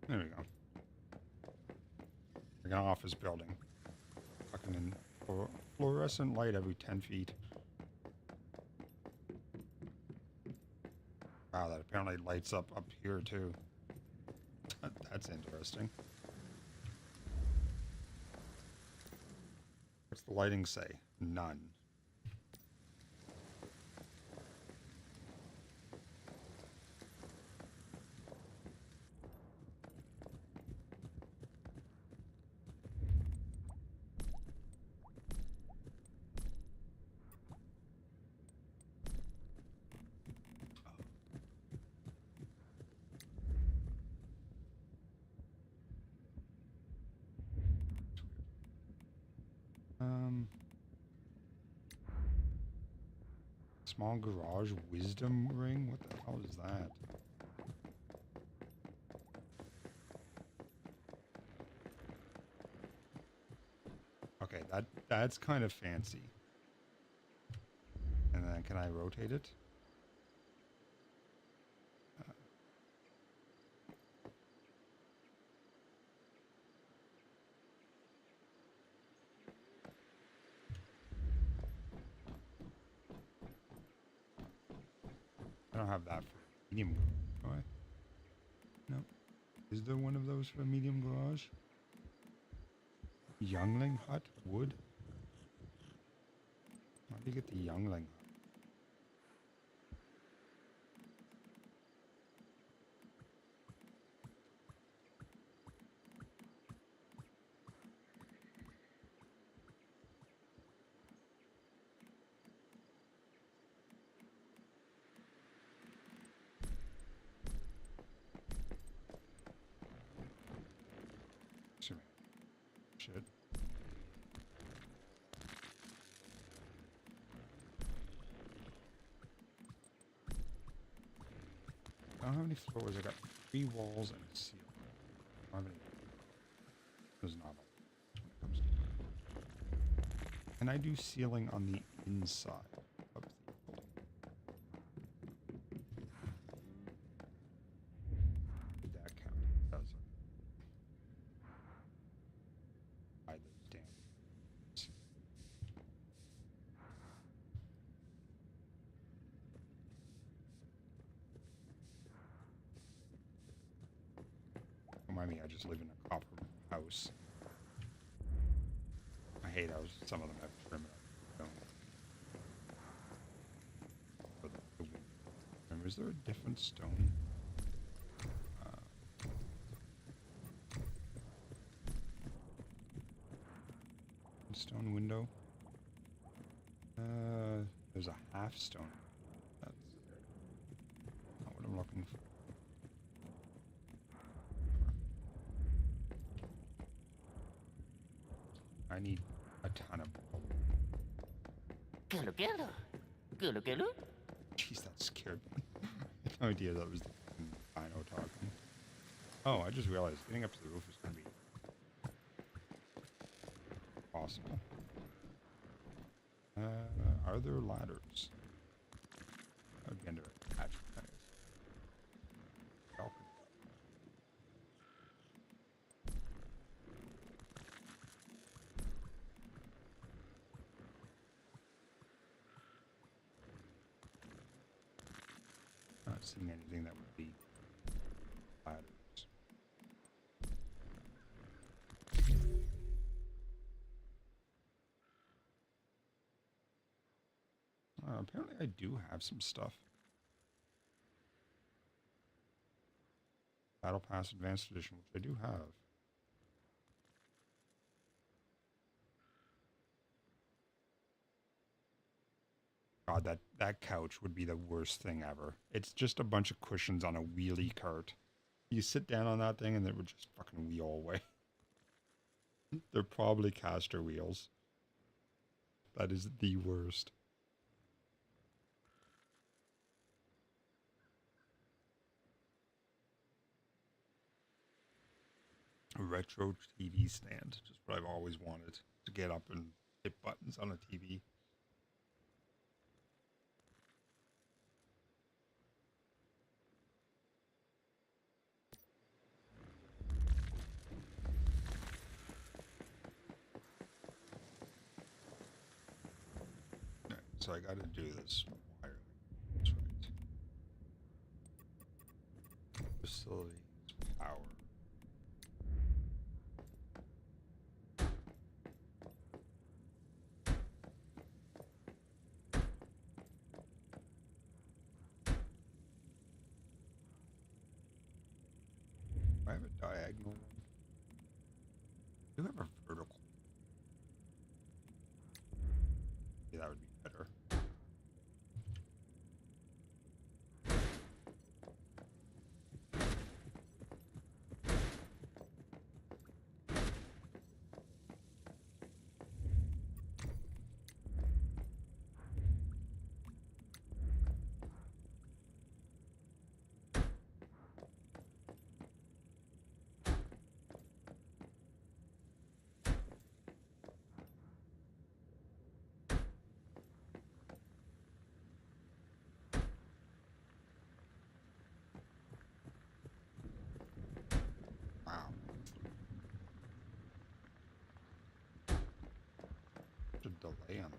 Speaker 1: There we go. Like an office building. Fucking in fluorescent light every 10 feet. Wow, that apparently lights up here too. That's interesting. What's the lighting say? None. Small garage wisdom ring? What the hell is that? Okay, that's kind of fancy. And then can I rotate it? I don't have that for medium. Do I? No. Is there one of those for a medium garage? Youngling hut? Wood? How do you get the youngling hut? Shit. I don't have any floors. I got 3 walls and a ceiling. I don't have any. There's not a when it comes to. Can I do ceiling on the inside of the building? Did that count? That was those damn. Remind me, I just live in a copper house. I hate houses. Some of them have perimeter. Is there a different stone? Stone window. There's a half stone. That's not what I'm looking for. I need a ton of.
Speaker 8: Gulu gulu. Gulu gulu.
Speaker 1: Jeez, that scared me. I had no idea that was the dino talking. Oh, I just realized getting up to the roof is going to be possible. Are there ladders? Again, to attach balcony. Not seeing anything that would be ladders. Apparently I do have some stuff. Battle Pass Advanced Edition, which I do have. God, that couch would be the worst thing ever. It's just a bunch of cushions on a wheelie cart. You sit down on that thing and it would just fucking wheel away. They're probably caster wheels. That is the worst. A retro TV stand, just what I've always wanted, to get up and hit buttons on a TV. So I gotta do this wiring. That's right. Facilities, power. I have a diagonal one. I do have a vertical. Yeah, that would be better. Wow. Such a delay on that.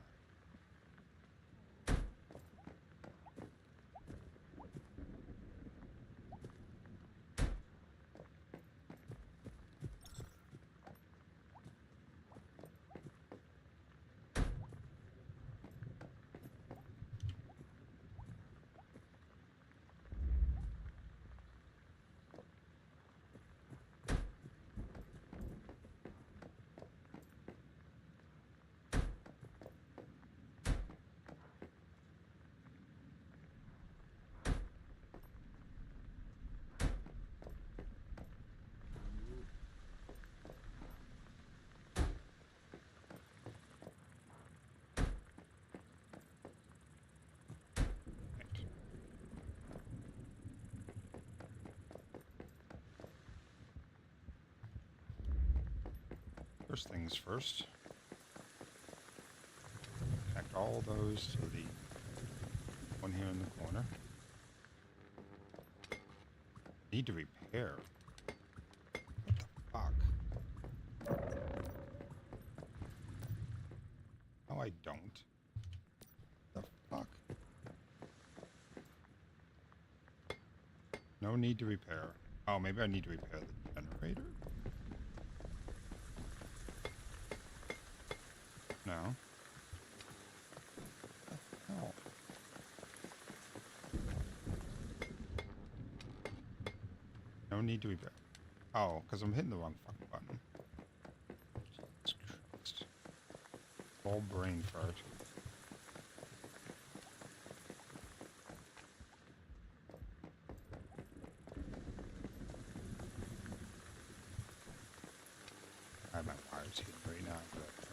Speaker 1: First things first. Connect all those to the one here in the corner. Need to repair. What the fuck? No, I don't. The fuck? No need to repair. Oh, maybe I need to repair the generator? No. Oh. No need to repair. Oh, because I'm hitting the wrong fucking button. Jesus Christ. All brain fart. I have my wires hitting right now, but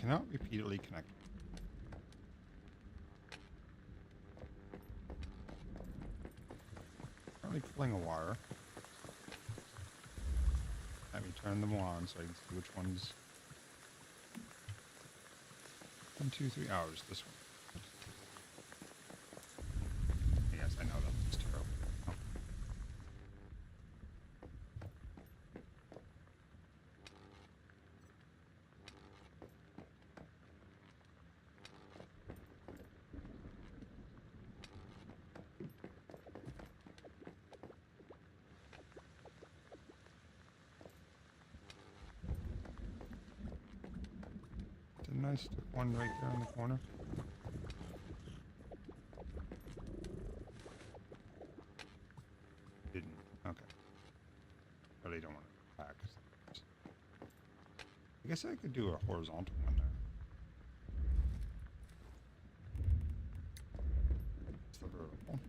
Speaker 1: cannot repeatedly connect. Currently pulling a wire. Let me turn them on so I can see which ones. 1, 2, 3 hours. This one. Yes, I know that looks terrible. Oh. Didn't I stick one right there in the corner? Didn't. Okay. Really don't want to back. I guess I could do a horizontal one there. It's the vertical.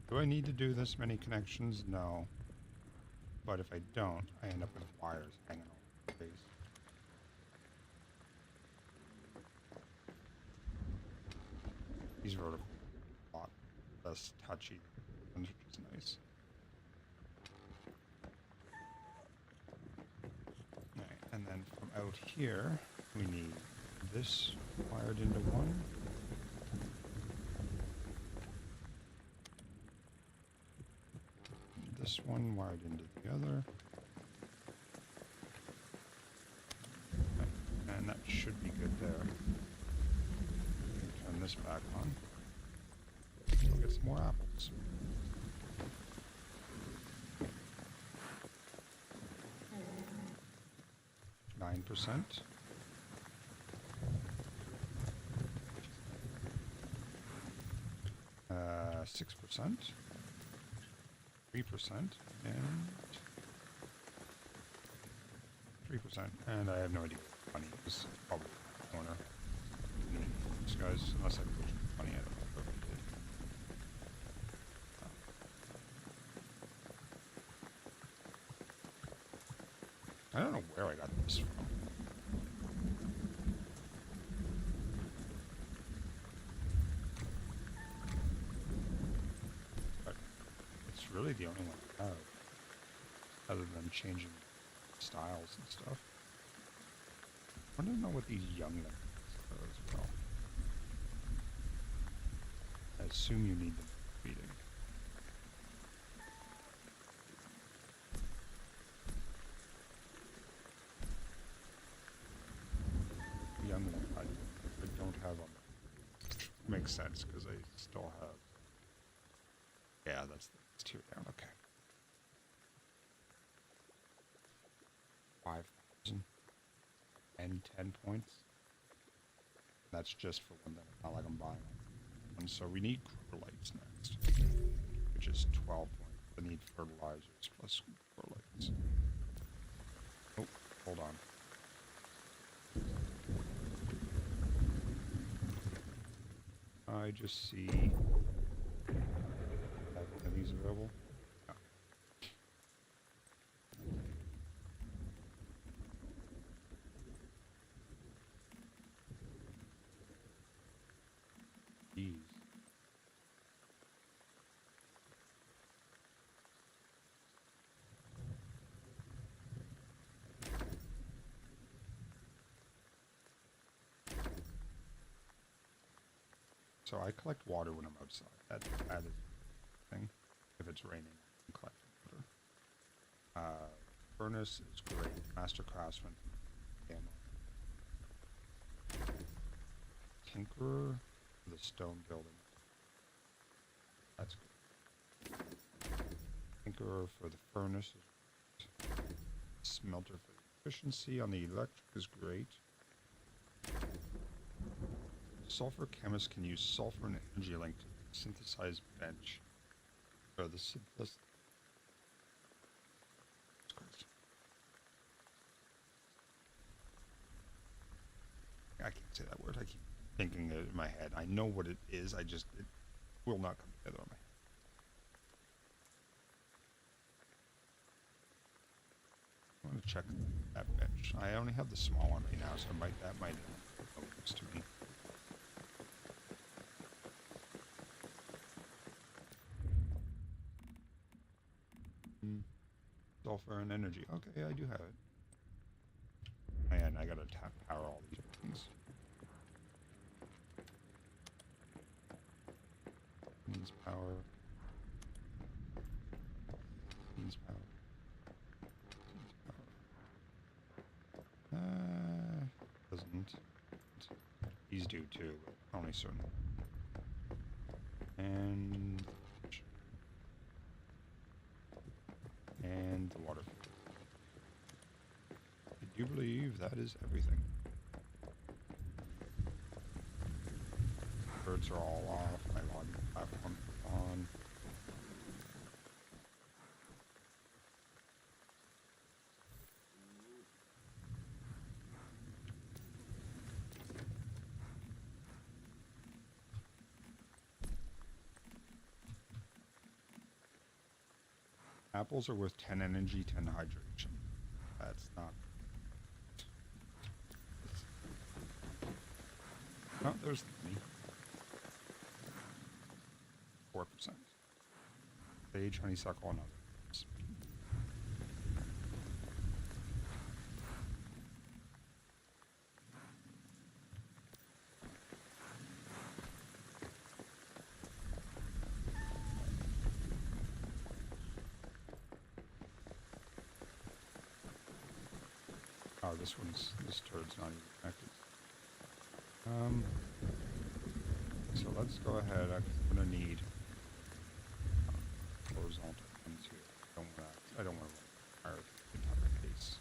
Speaker 1: Do I need to do this many connections? No. But if I don't, I end up with wires hanging over the face. These vertical a lot less touchy, which is nice. Alright, and then from out here, we need this wired into one. This one wired into the other. Okay, and that should be good there. Turn this back on. We'll get some more apples. %. 6%. 3% and 3%, and I have no idea what money is. Probably in the corner. These guys, unless I put money at it. I don't know where I got this from. Really the only one I have, other than changing styles and stuff. I want to know what these young ones are as well. I assume you need them for feeding. Young ones I don't have them. Makes sense because I still have. Yeah, that's the tier down. Okay. 5,000 and 10 points. That's just for one that not like I'm buying. And so we need grower lights next, which is 12 points. I need fertilizers plus grower lights. Oh, hold on. I just see. Are these available? No. These. So I collect water when I'm outside. That is a thing. If it's raining, I collect water. Furnace is great. Master Craftsman. Ammo. tinkerer for the stone building. That's good. Tinkerer for the furnace. Smelter for the efficiency on the electric is great. Sulfur chemist can use sulfur and energy link to synthesize bench. Or the synthesis. I can't say that word. I keep thinking it in my head. I know what it is. It will not come together on my head. I want to check that bench. I only have the small one right now, so that might have focus to me. Sulfur and energy. Okay, I do have it. Man, I gotta power all these things. Needs power. Needs power. Needs power. Doesn't. These do too, but only certain. And the water. I do believe that is everything. Birds are all off. My logging platform is on. Apples are worth 10 energy, 10 hydration. That's not... Oh, there's me. 4%. Sage, honeysuckle, and others. Oh, this turd's not even connected. So let's go ahead. I'm gonna need horizontal ones here. I don't want to run our entire base.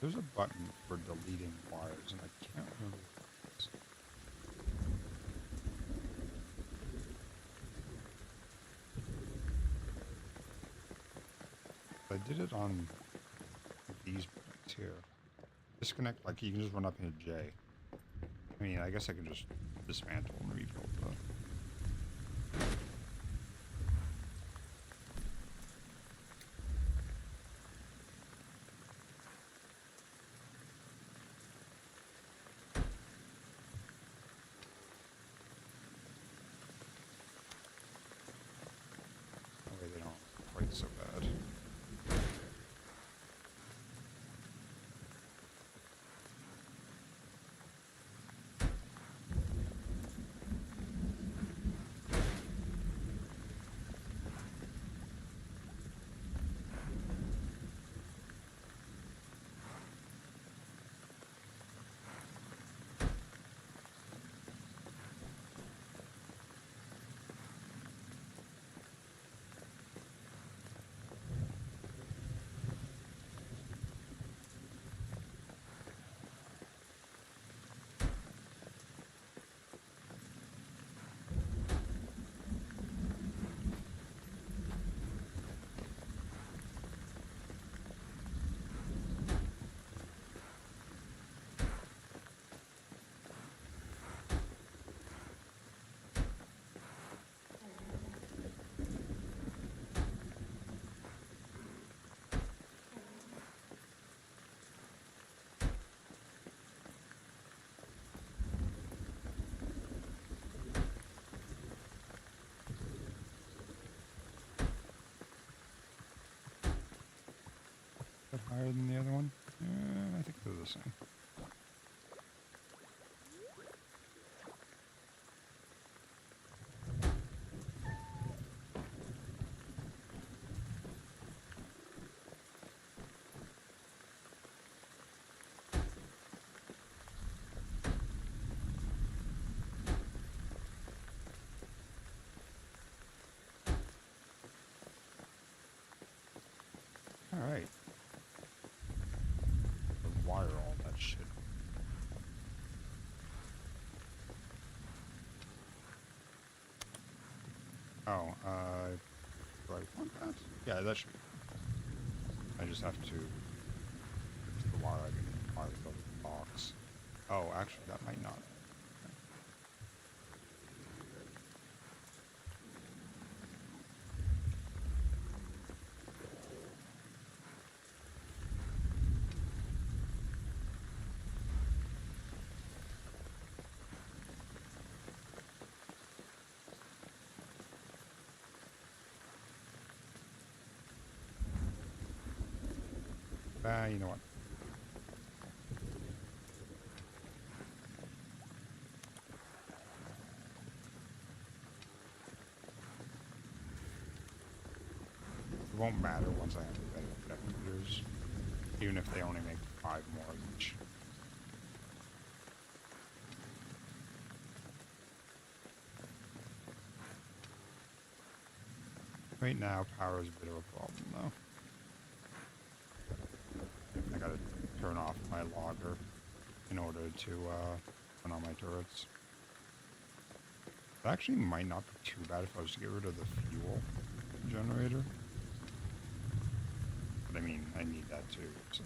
Speaker 1: There's a button for deleting wires, and I can't remember what it is. I did it on these buttons here. Disconnect, like you can just run up into J. I mean, I guess I can just dismantle and rebuild the... So bad. higher than the other one? I think they're the same. Alright. Wire all that shit. Oh, do I want that? Yeah, that should be. I just have to fix the wire. I can wire the box. Oh, actually, that might not. You know what? It won't matter once I have the meters, even if they only make 5 more each. Right now, power is a bit of a problem, though. I gotta turn off my logger in order to run on my turrets. It actually might not be too bad if I was to get rid of the fuel generator. But I mean, I need that too, so.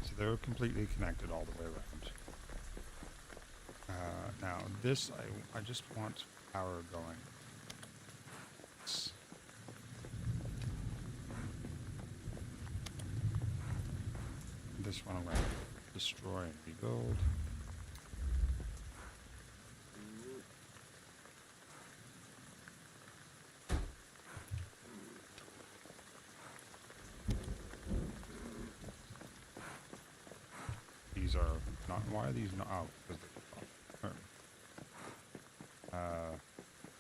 Speaker 1: So they're completely connected all the way around. Now this, I just want power going. This one I'm going to destroy and rebuild. These are not. Why are these not? Oh, because they're.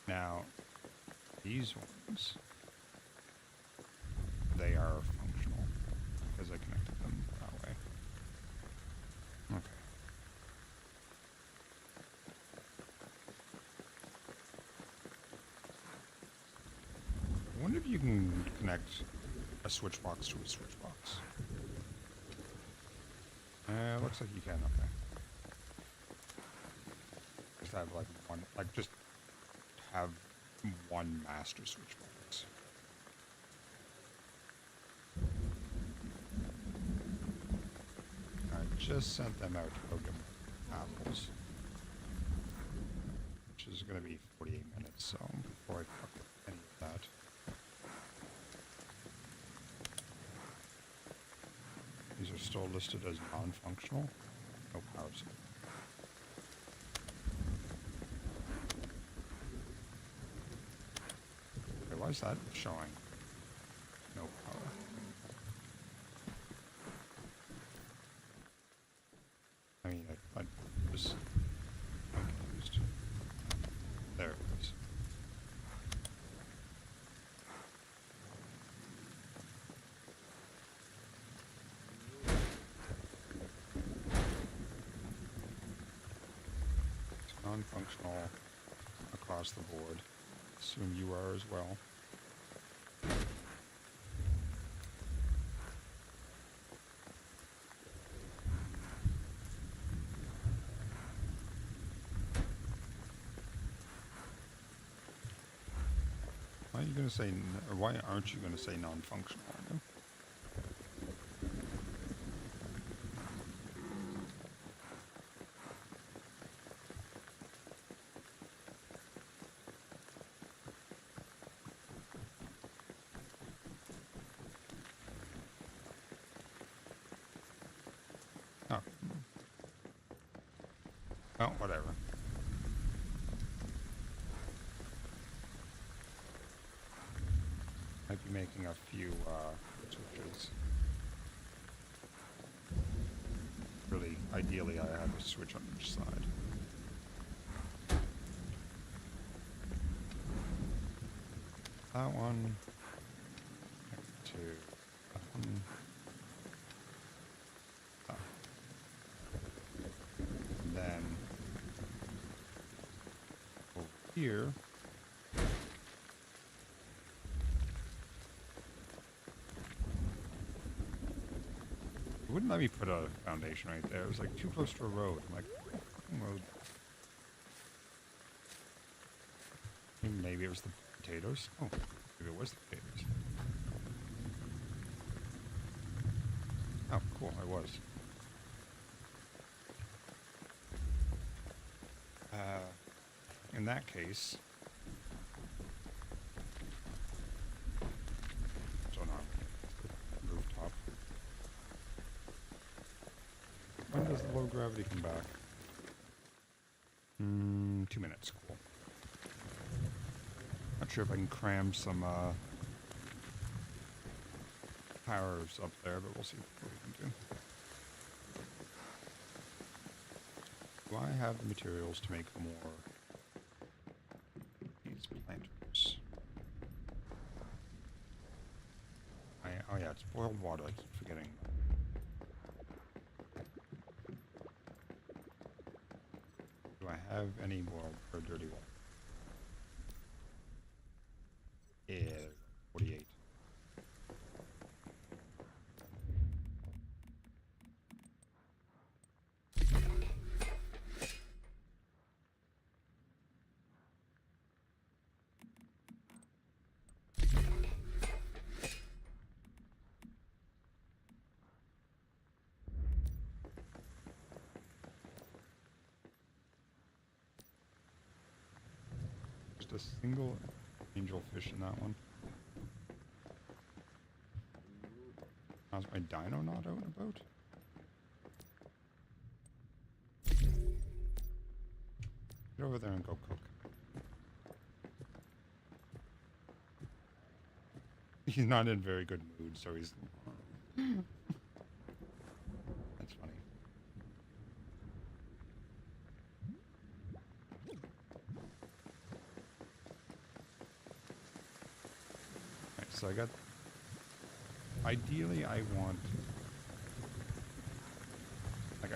Speaker 1: Now, these ones, they are functional because I connected them that way. Okay. I wonder if you can connect a switch box to a switch box. Looks like you can, okay. Just have like one, just have one master switch box. I just sent them out to go get apples. Which is going to be 48 minutes, so before I fuck with any of that. These are still listed as non-functional. No power supply. Okay, why is that showing? No power. I mean, I just... I'm confused. There it is. Non-functional across the board. Assume you are as well. you going to say? Or why aren't you going to say non-functional? I know. Oh. Well, whatever. Might be making a few switches. Really, ideally, I have a switch on each side. That one. Two. That one. That. And then over here. Wouldn't let me put a foundation right there. It was like too close to a road. I'm like, road. Maybe it was the potatoes. Oh, maybe it was the potatoes. Oh, cool. I was. In that case, so not rooftop. When does the low gravity come back? 2 minutes. Cool. Not sure if I can cram some powers up there, but we'll see what we can do. Do I have the materials to make more these planters? Oh yeah, it's boiled water. I keep forgetting. Do I have any boiled or dirty water? Yeah, 48. Just a single angelfish in that one. How's my dino not out and about? Get over there and go cook. He's not in very good mood, so he's... That's funny. Alright, so I got... Ideally, I want... Like,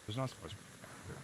Speaker 1: there's not supposed to be back there.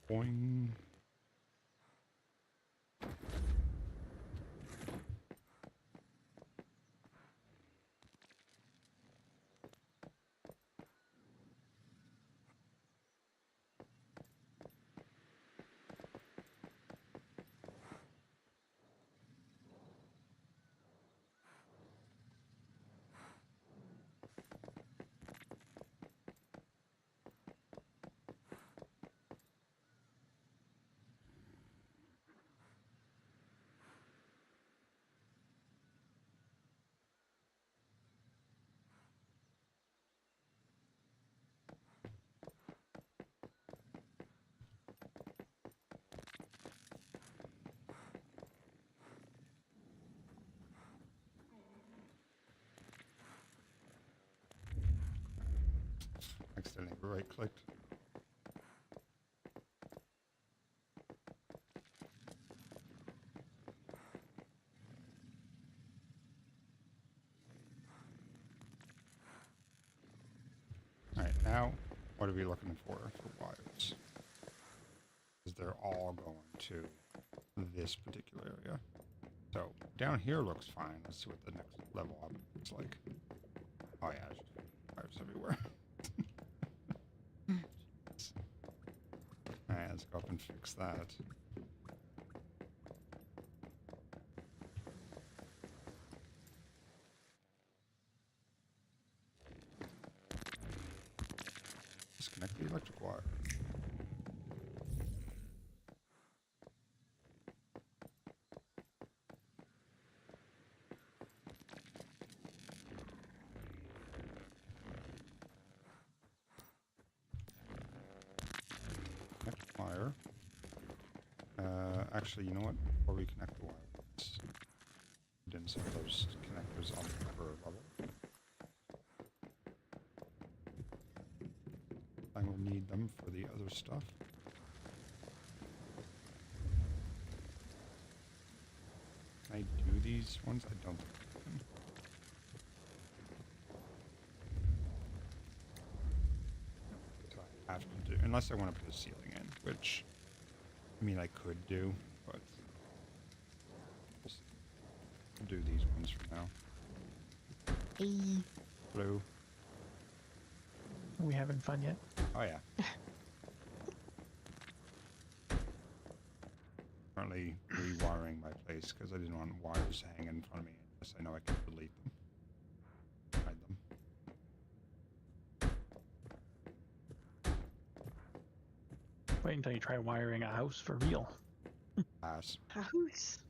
Speaker 1: Boing. accidentally right-clicked. Alright, now what are we looking for wires? Because they're all going to this particular area. So down here looks fine. Let's see what the next level up looks like. Oh yeah, there's wires everywhere. Alright, let's go up and fix that. Disconnect the electric wire. Connect the wire. Actually, you know what? Before we connect the wire, let's put in some of those connectors on the upper level. I will need them for the other stuff. Can I do these ones? I don't think I can. So I have to do, unless I want to put a ceiling in, which, I mean, I could do, but I'll do these ones for now.
Speaker 7: Hey.
Speaker 1: Blue.
Speaker 2: Are we having fun yet?
Speaker 1: Oh yeah. Currently rewiring my place because I didn't want wires hanging in front of me unless I know I can delete them. Hide them.
Speaker 2: Wait until you try wiring a house for real.
Speaker 1: Pass.
Speaker 7: House.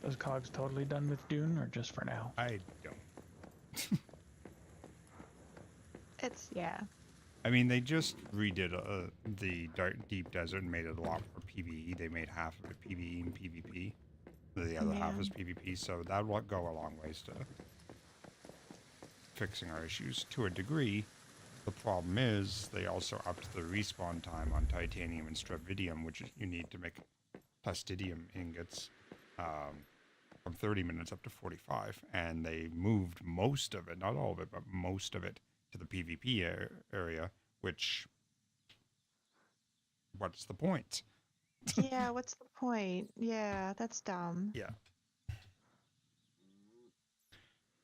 Speaker 2: Is Cogs totally done with Dune, or just for now?
Speaker 1: I don't.
Speaker 7: It's, yeah.
Speaker 1: I mean, they just redid the Deep Desert and made it a lot more PvE. They made half of it PvE and PvP. The other half is PvP, so that will go a long ways to fixing our issues to a degree. The problem is they also upped the respawn time on titanium and stravidium, which you need to make plastidium ingots, from 30 minutes up to 45, and they moved most of it, not all of it, but most of it to the PvP area, which, what's the point?
Speaker 7: Yeah, what's the point? Yeah, that's dumb.
Speaker 1: Yeah.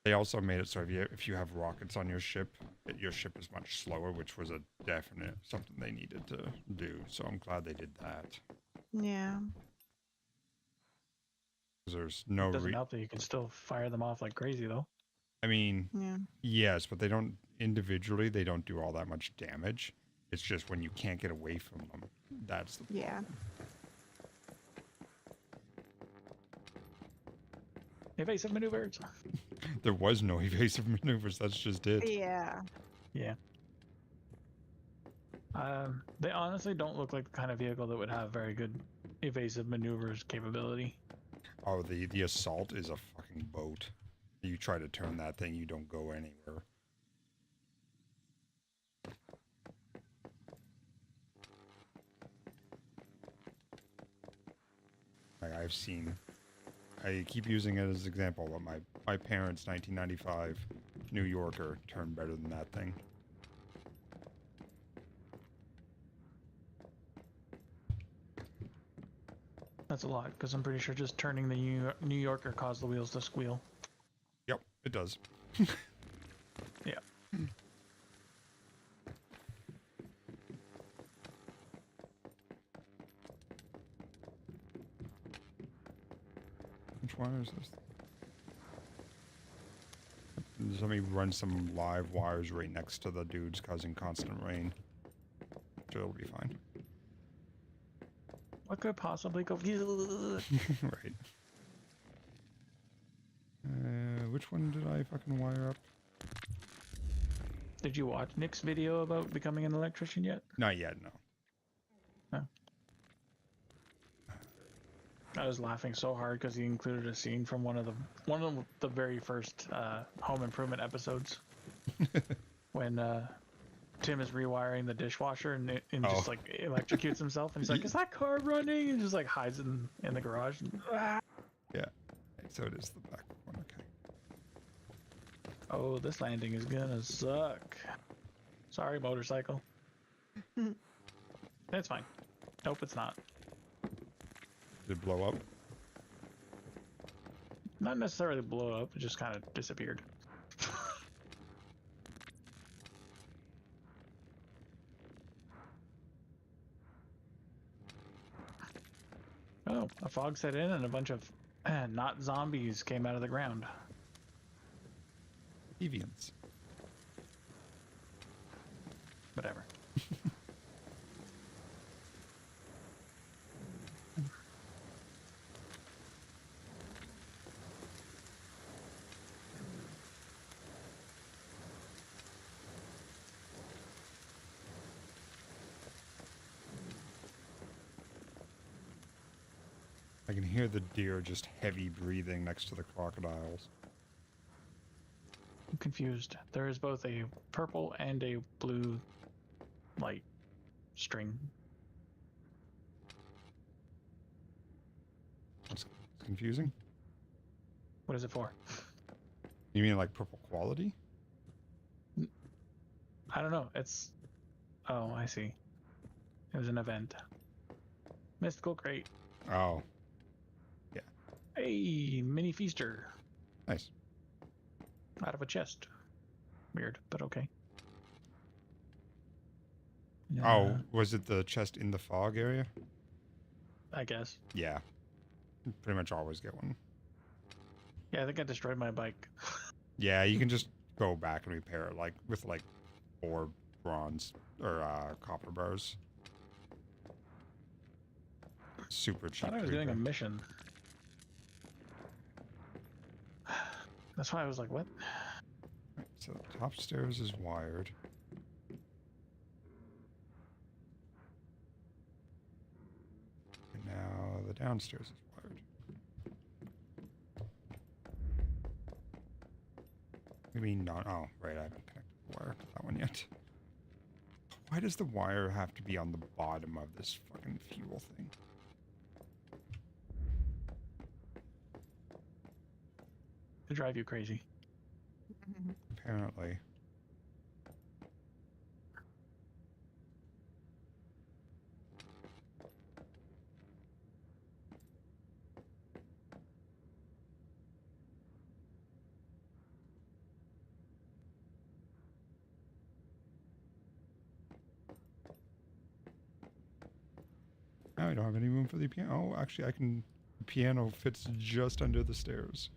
Speaker 1: They also made it so if you have rockets on your ship is much slower, which was a definite something they needed to do. So I'm glad they did that.
Speaker 7: Yeah.
Speaker 1: There's no
Speaker 2: Doesn't help that you can still fire them off like crazy, though.
Speaker 1: I mean,
Speaker 7: Yeah.
Speaker 1: yes, but they don't individually. They don't do all that much damage. It's just when you can't get away from them. That's the problem.
Speaker 7: Yeah.
Speaker 2: Evasive maneuvers.
Speaker 1: There was no evasive maneuvers. That's just it.
Speaker 7: Yeah.
Speaker 2: Yeah. They honestly don't look like the kind of vehicle that would have very good evasive maneuvers capability.
Speaker 1: Oh, the assault is a fucking boat. You try to turn that thing, you don't go anywhere. Like I keep using it as an example, but my parents' 1995 New Yorker turned better than that thing.
Speaker 2: That's a lot, because I'm pretty sure just turning the New Yorker caused the wheels to squeal.
Speaker 1: Yep, it does.
Speaker 2: Yeah.
Speaker 1: Which one is this? Let me run some live wires right next to the dudes causing constant rain. so it'll be fine.
Speaker 2: What could possibly go?
Speaker 1: Right. Which one did I fucking wire up?
Speaker 2: Did you watch Nick's video about becoming an electrician yet?
Speaker 1: Not yet, no.
Speaker 2: No. I was laughing so hard because he included a scene from one of the very first Home Improvement episodes when Tim is rewiring the dishwasher and just like electrocutes himself, and he's like, "Is that car running?" And just like hides in the garage. And,
Speaker 1: Yeah. So it is the back one. Okay.
Speaker 2: oh, this landing is gonna suck. Sorry, motorcycle. It's fine. Nope, it's not.
Speaker 1: Did it blow up?
Speaker 2: Not necessarily blow up. It just kind of disappeared. Oh, a fog set in and a bunch of not zombies came out of the ground.
Speaker 1: Deviants.
Speaker 2: Whatever.
Speaker 1: I can hear the deer just heavy breathing next to the crocodiles.
Speaker 2: I'm confused. There is both a purple and a blue light string.
Speaker 1: That's confusing.
Speaker 2: What is it for?
Speaker 1: You mean like purple quality?
Speaker 2: I don't know. It's... Oh, I see. It was an event. Mystical crate.
Speaker 1: Oh.
Speaker 2: Hey, mini feaster.
Speaker 1: Nice.
Speaker 2: Out of a chest. Weird, but okay.
Speaker 1: Oh, was it the chest in the fog area?
Speaker 2: I guess.
Speaker 1: Yeah. Pretty much always get one.
Speaker 2: Yeah, I think I destroyed my bike.
Speaker 1: Yeah, you can just go back and repair it, like with like 4 bronze or copper bars. Super
Speaker 2: I
Speaker 1: cheap.
Speaker 2: thought I was doing a mission. That's why I was like, what?
Speaker 1: Right, so the top stairs is wired. And now the downstairs is wired. I mean, not. Oh, right. I haven't connected the wire to that one yet. Why does the wire have to be on the bottom of this fucking fuel thing?
Speaker 2: To drive you crazy.
Speaker 1: Apparently. Now I don't have any room for the piano. Oh, actually, I can. The piano fits just under the stairs.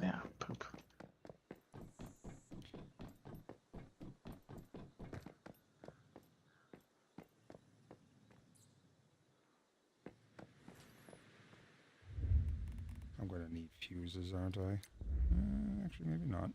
Speaker 2: Yeah, poop.
Speaker 1: I'm going to need fuses, aren't I? Actually, maybe not.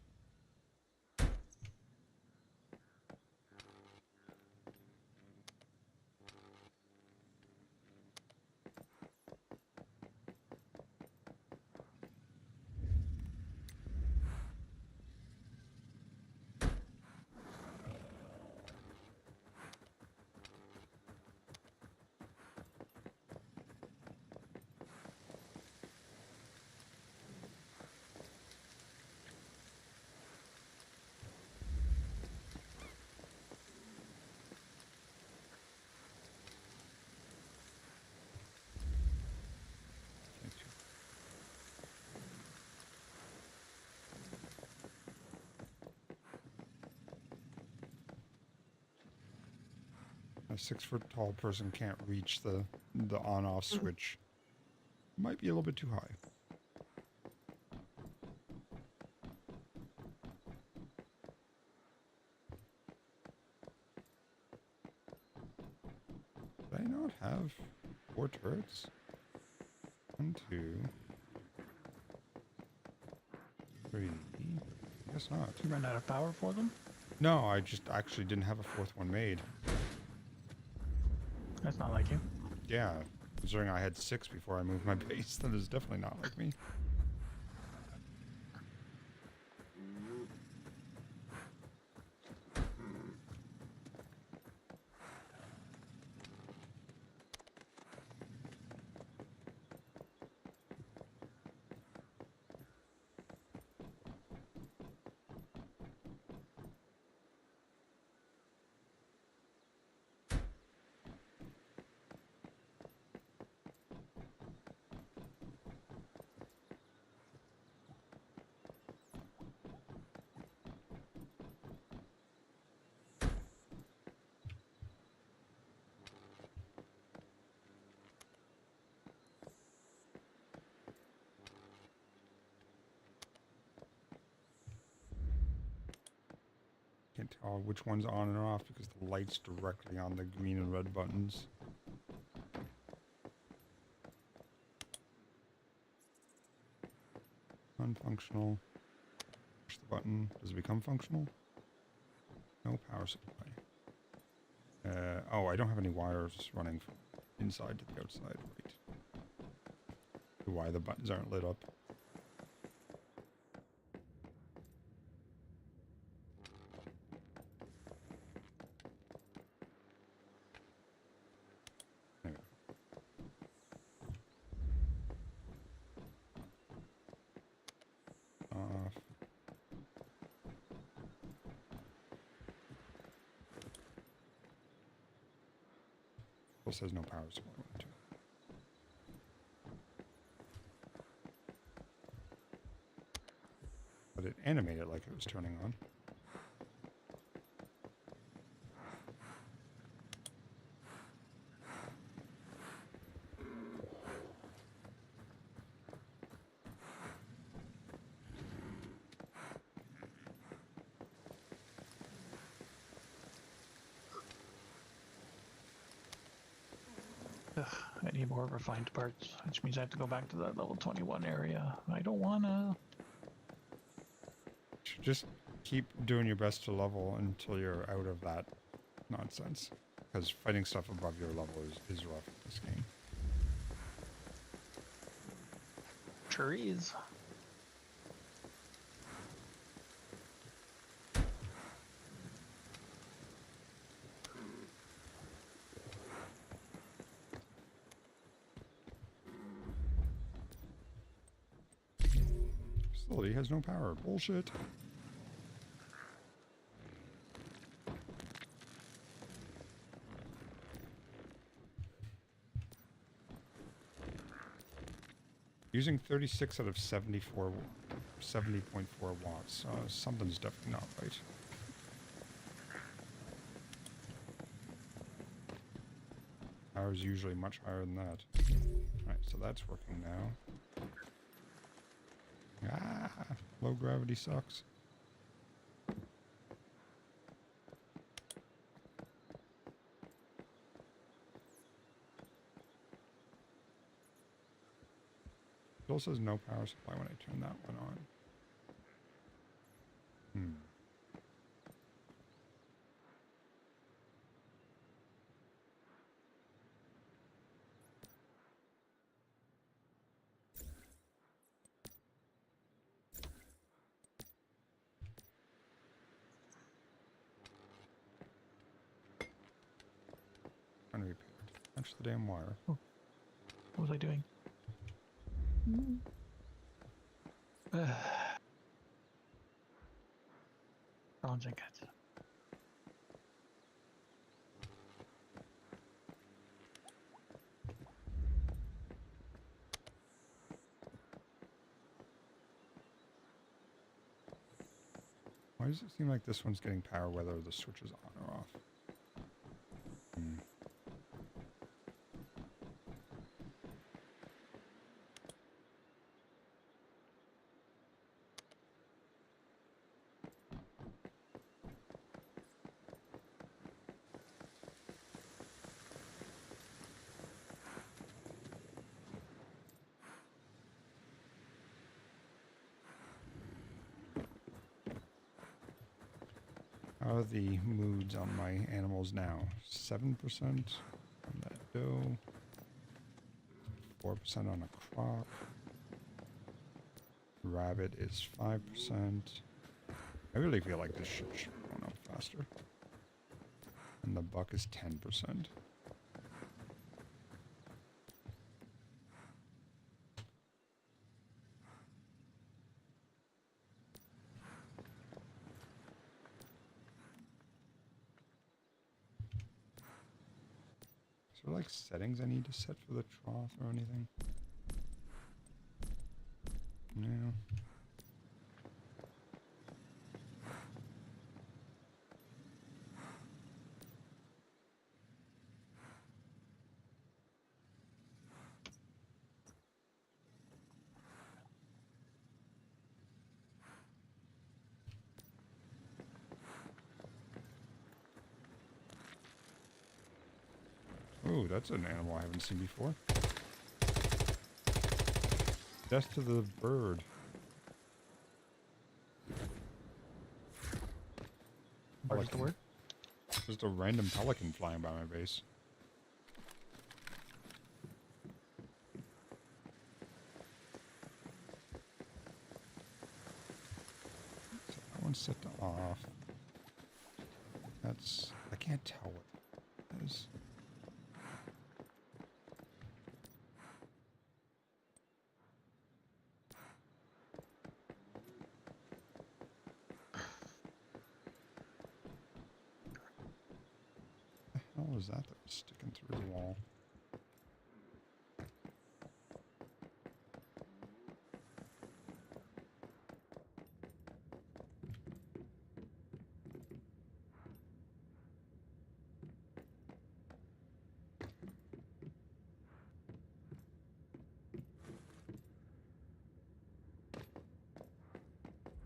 Speaker 1: A 6-foot-tall person can't reach the on-off switch. Might be a little bit too high. I not have 4 turrets? 1, 2, 3. I guess not.
Speaker 2: You ran out of power for them?
Speaker 1: No, I just actually didn't have a 4th one made.
Speaker 2: That's not like you.
Speaker 1: Yeah, considering I had 6 before I moved my base, that is definitely not like me. Can't tell which one's on and off because the light's directly on the green and red buttons. Unfunctional. Push the button. Does it become functional? No power supply. Oh, I don't have any wires running from inside to the outside. Right. Why the buttons aren't lit up. Says no power supply. But it animated like it was turning on.
Speaker 2: I need more refined parts, which means I have to go back to that level 21 area. I don't wanna.
Speaker 1: Just keep doing your best to level until you're out of that nonsense. Because fighting stuff above your level is rough in this game.
Speaker 2: Sure is.
Speaker 1: Facility has no power. Bullshit. Using 36 out of 70.4 watts. Something's definitely not right. Power is usually much higher than that. Alright, so that's working now. Ah, low gravity sucks. It also says no power supply when I turn that one on. Unrepaired. Punch the damn wire.
Speaker 2: Oh. What was I doing? Bronze ingots.
Speaker 1: Why does it seem like this one's getting power whether the switch is on or off? How are the moods on my animals now? 7% on that doe. 4% on a crop. Rabbit is 5%. I really feel like this should go up faster. And the buck is 10%. Is there like settings I need to set for the trough or anything? No. Oh, that's an animal I haven't seen before. Death to the bird.
Speaker 2: What's the word?
Speaker 1: Just a random pelican flying by my base. So that one's set to off. That's... I can't tell what that is. What was that was sticking through the wall?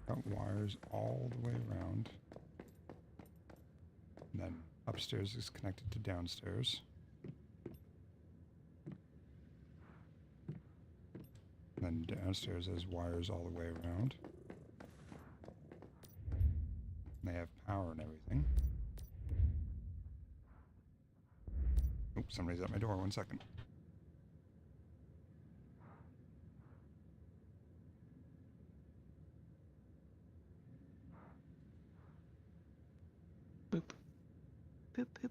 Speaker 1: Got wires all the way around. And then upstairs is connected to downstairs. And then downstairs has wires all the way around. And they have power and everything. Oh, somebody's at my door. 1 second.
Speaker 13: Boop. Boop, boop.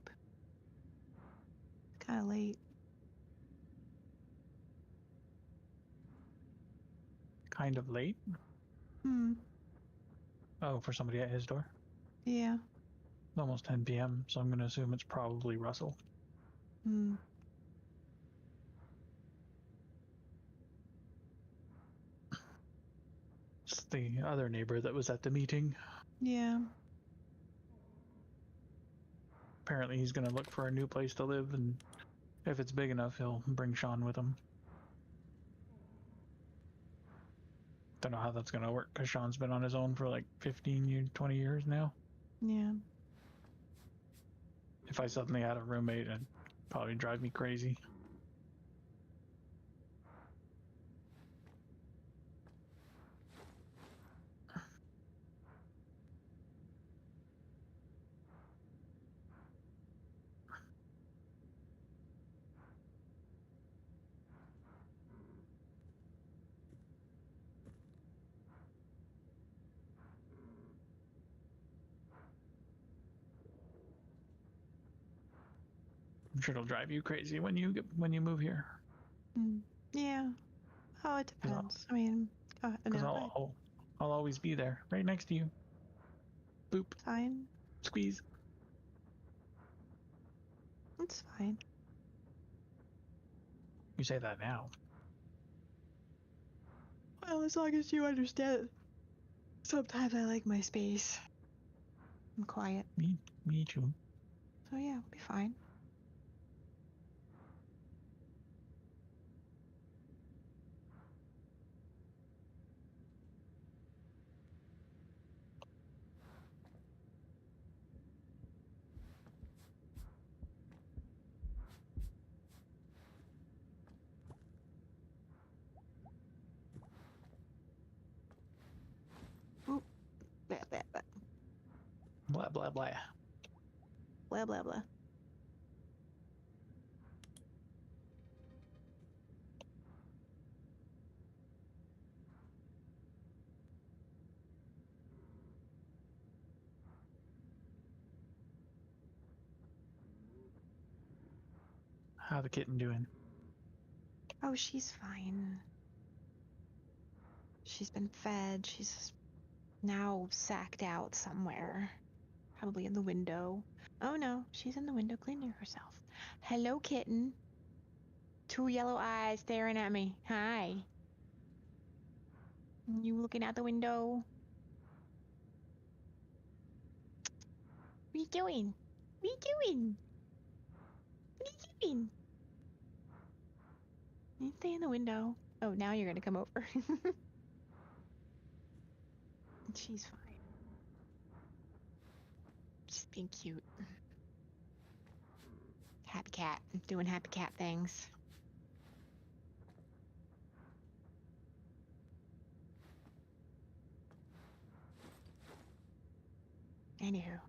Speaker 13: It's kind of late.
Speaker 2: Kind of late?
Speaker 13: Hmm.
Speaker 2: Oh, for somebody at his door?
Speaker 13: Yeah.
Speaker 2: It's almost 10 p.m., so I'm going to assume it's probably Russell.
Speaker 13: Hmm.
Speaker 2: It's the other neighbor that was at the meeting.
Speaker 13: Yeah.
Speaker 2: Apparently he's going to look for a new place to live, and if it's big enough, he'll bring Sean with him. Don't know how that's going to work, because Sean's been on his own for like 20 years now.
Speaker 13: Yeah.
Speaker 2: If I suddenly had a roommate, it'd probably drive me crazy. I'm sure it'll drive you crazy when you move here.
Speaker 13: Yeah. Oh, it depends. I mean,
Speaker 2: Because
Speaker 13: no,
Speaker 2: I'll always be there, right next to you. Boop.
Speaker 13: Fine.
Speaker 2: Squeeze.
Speaker 13: It's fine.
Speaker 2: You say that now.
Speaker 13: Well, as long as you understand. Sometimes I like my space. I'm quiet.
Speaker 2: Me too.
Speaker 13: So yeah, we'll be fine.
Speaker 2: Blah, blah blah.
Speaker 13: Blah blah blah.
Speaker 2: How the kitten doing?
Speaker 13: Oh, she's fine. She's been fed. She's now sacked out somewhere. Probably in the window. Oh no, she's in the window cleaning herself. Hello, kitten. Two yellow eyes staring at me. Hi. You looking out the window? What are you doing? What are you doing? What are you doing? You stay in the window. Oh, now you're gonna come over. She's fine. Just being cute. Happy cat. Doing happy cat things. Anywho.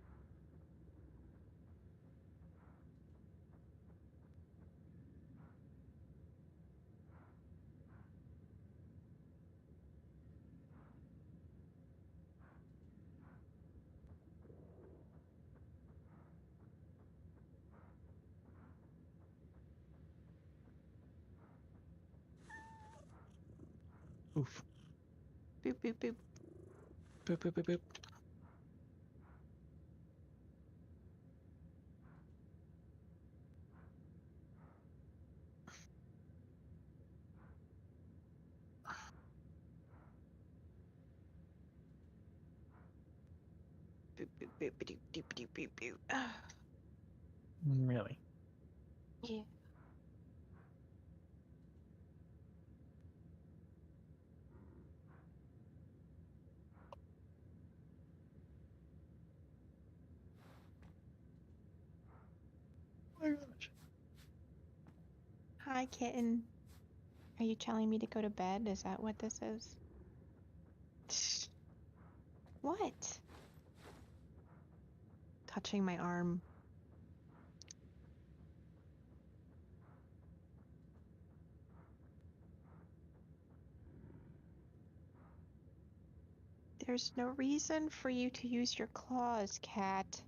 Speaker 2: Oof.
Speaker 13: Boop boop boop.
Speaker 2: Boop boop boop boop.
Speaker 13: Boop boop boop boop boop boop boop boop.
Speaker 2: Really?
Speaker 13: Yeah.
Speaker 2: Oh my gosh.
Speaker 13: Hi, kitten. Are you telling me to go to bed? Is that what this is? What? Touching my arm. There's no reason for you to use your claws, cat.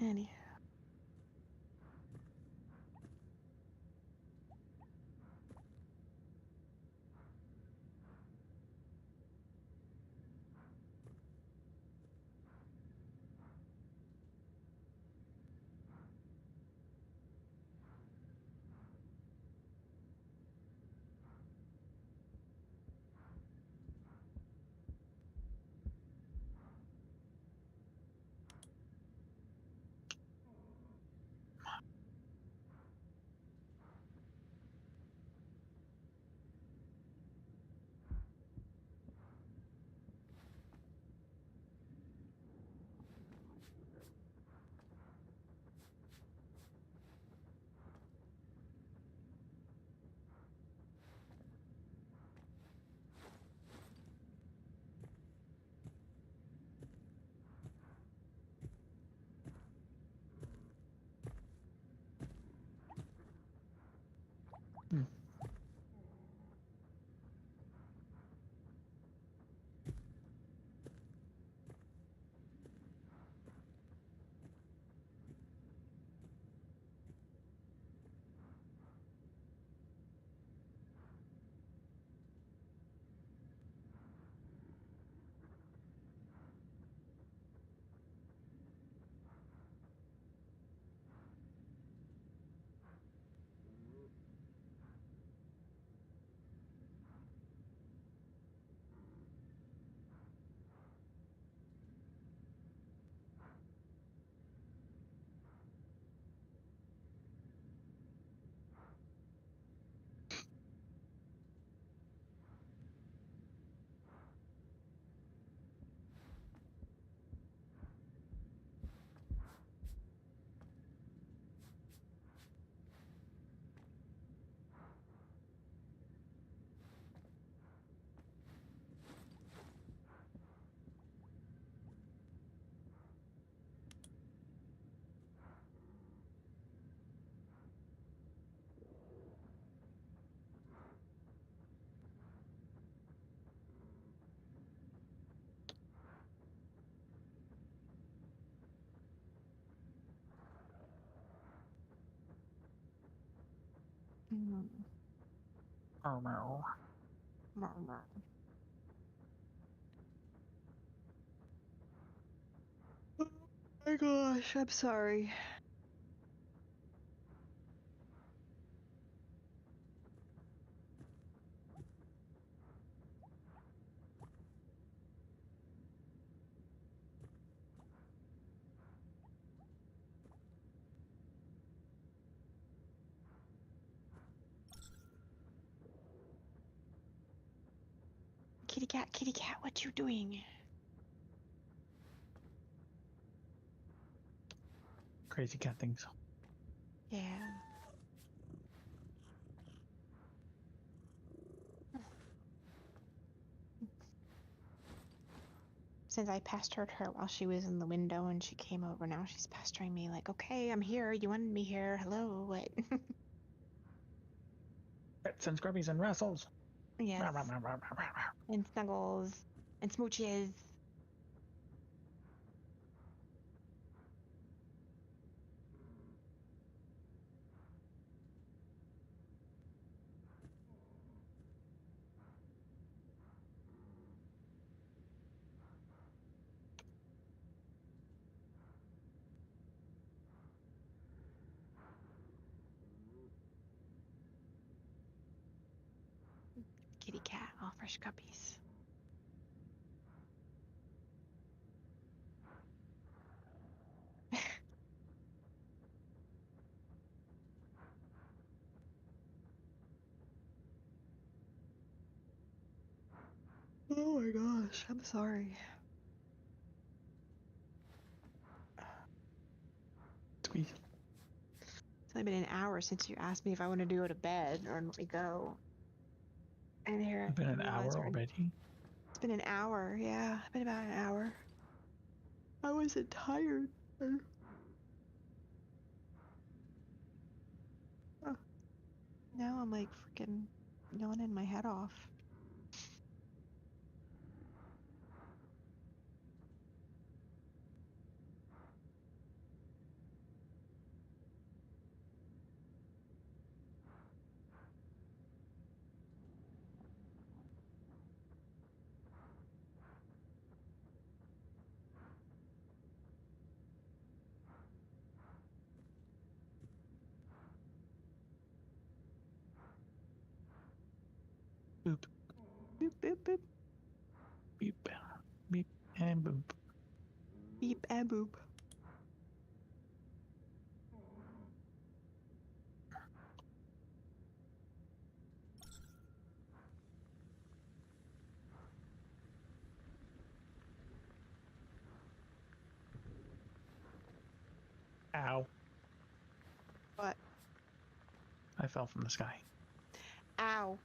Speaker 13: Anyhow.
Speaker 2: Oh no.
Speaker 13: Oh my gosh, I'm sorry. Kitty cat, what you doing?
Speaker 2: Crazy cat things.
Speaker 13: Yeah. Since I pestered her while she was in the window and she came over, now she's pestering me like, okay, I'm here. You wanted me here. Hello, what?
Speaker 2: Pets and scrubbies and wrestles.
Speaker 13: Yes. And snuggles and smooches. Kitty cat, all fresh guppies. Oh my gosh, I'm sorry.
Speaker 2: Squeeze.
Speaker 13: It's only been an hour since you asked me if I wanted to go to bed or let me go. And here
Speaker 2: It's been an
Speaker 13: you
Speaker 2: hour
Speaker 13: guys are-
Speaker 2: already.
Speaker 13: It's been an hour, yeah. It's been about an hour. I wasn't tired. Now I'm like freaking yawning my head off.
Speaker 2: Boop.
Speaker 13: Boop, boop, boop.
Speaker 2: Beep. Beep and boop.
Speaker 13: Beep and boop.
Speaker 2: Ow.
Speaker 13: What?
Speaker 2: I fell from the sky.
Speaker 13: Ow.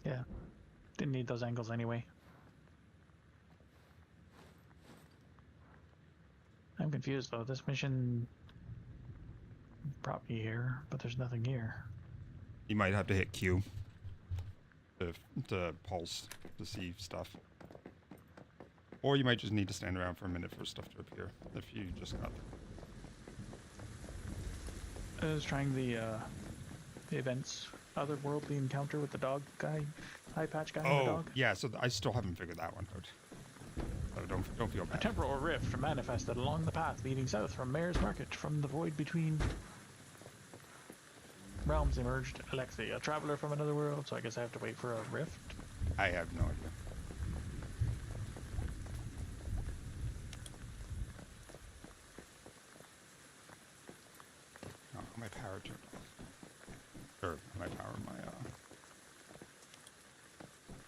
Speaker 2: Yeah. Didn't need those angles anyway. I'm confused though. This mission brought me here, but there's nothing here.
Speaker 1: You might have to hit Q to pulse to see stuff. Or you might just need to stand around for a minute for stuff to appear if you just got there.
Speaker 2: I was trying the events otherworldly encounter with the dog guy, eye patch guy and the
Speaker 1: Oh,
Speaker 2: dog.
Speaker 1: yeah, so I still haven't figured that one out. So don't feel
Speaker 2: A
Speaker 1: bad.
Speaker 2: temporal rift manifested along the path leading south from Mayor's Market. From the void between realms emerged Alexei, a traveler from another world, so I guess I have to wait for a rift.
Speaker 1: I have no idea. Oh, my power turned off. Or my power,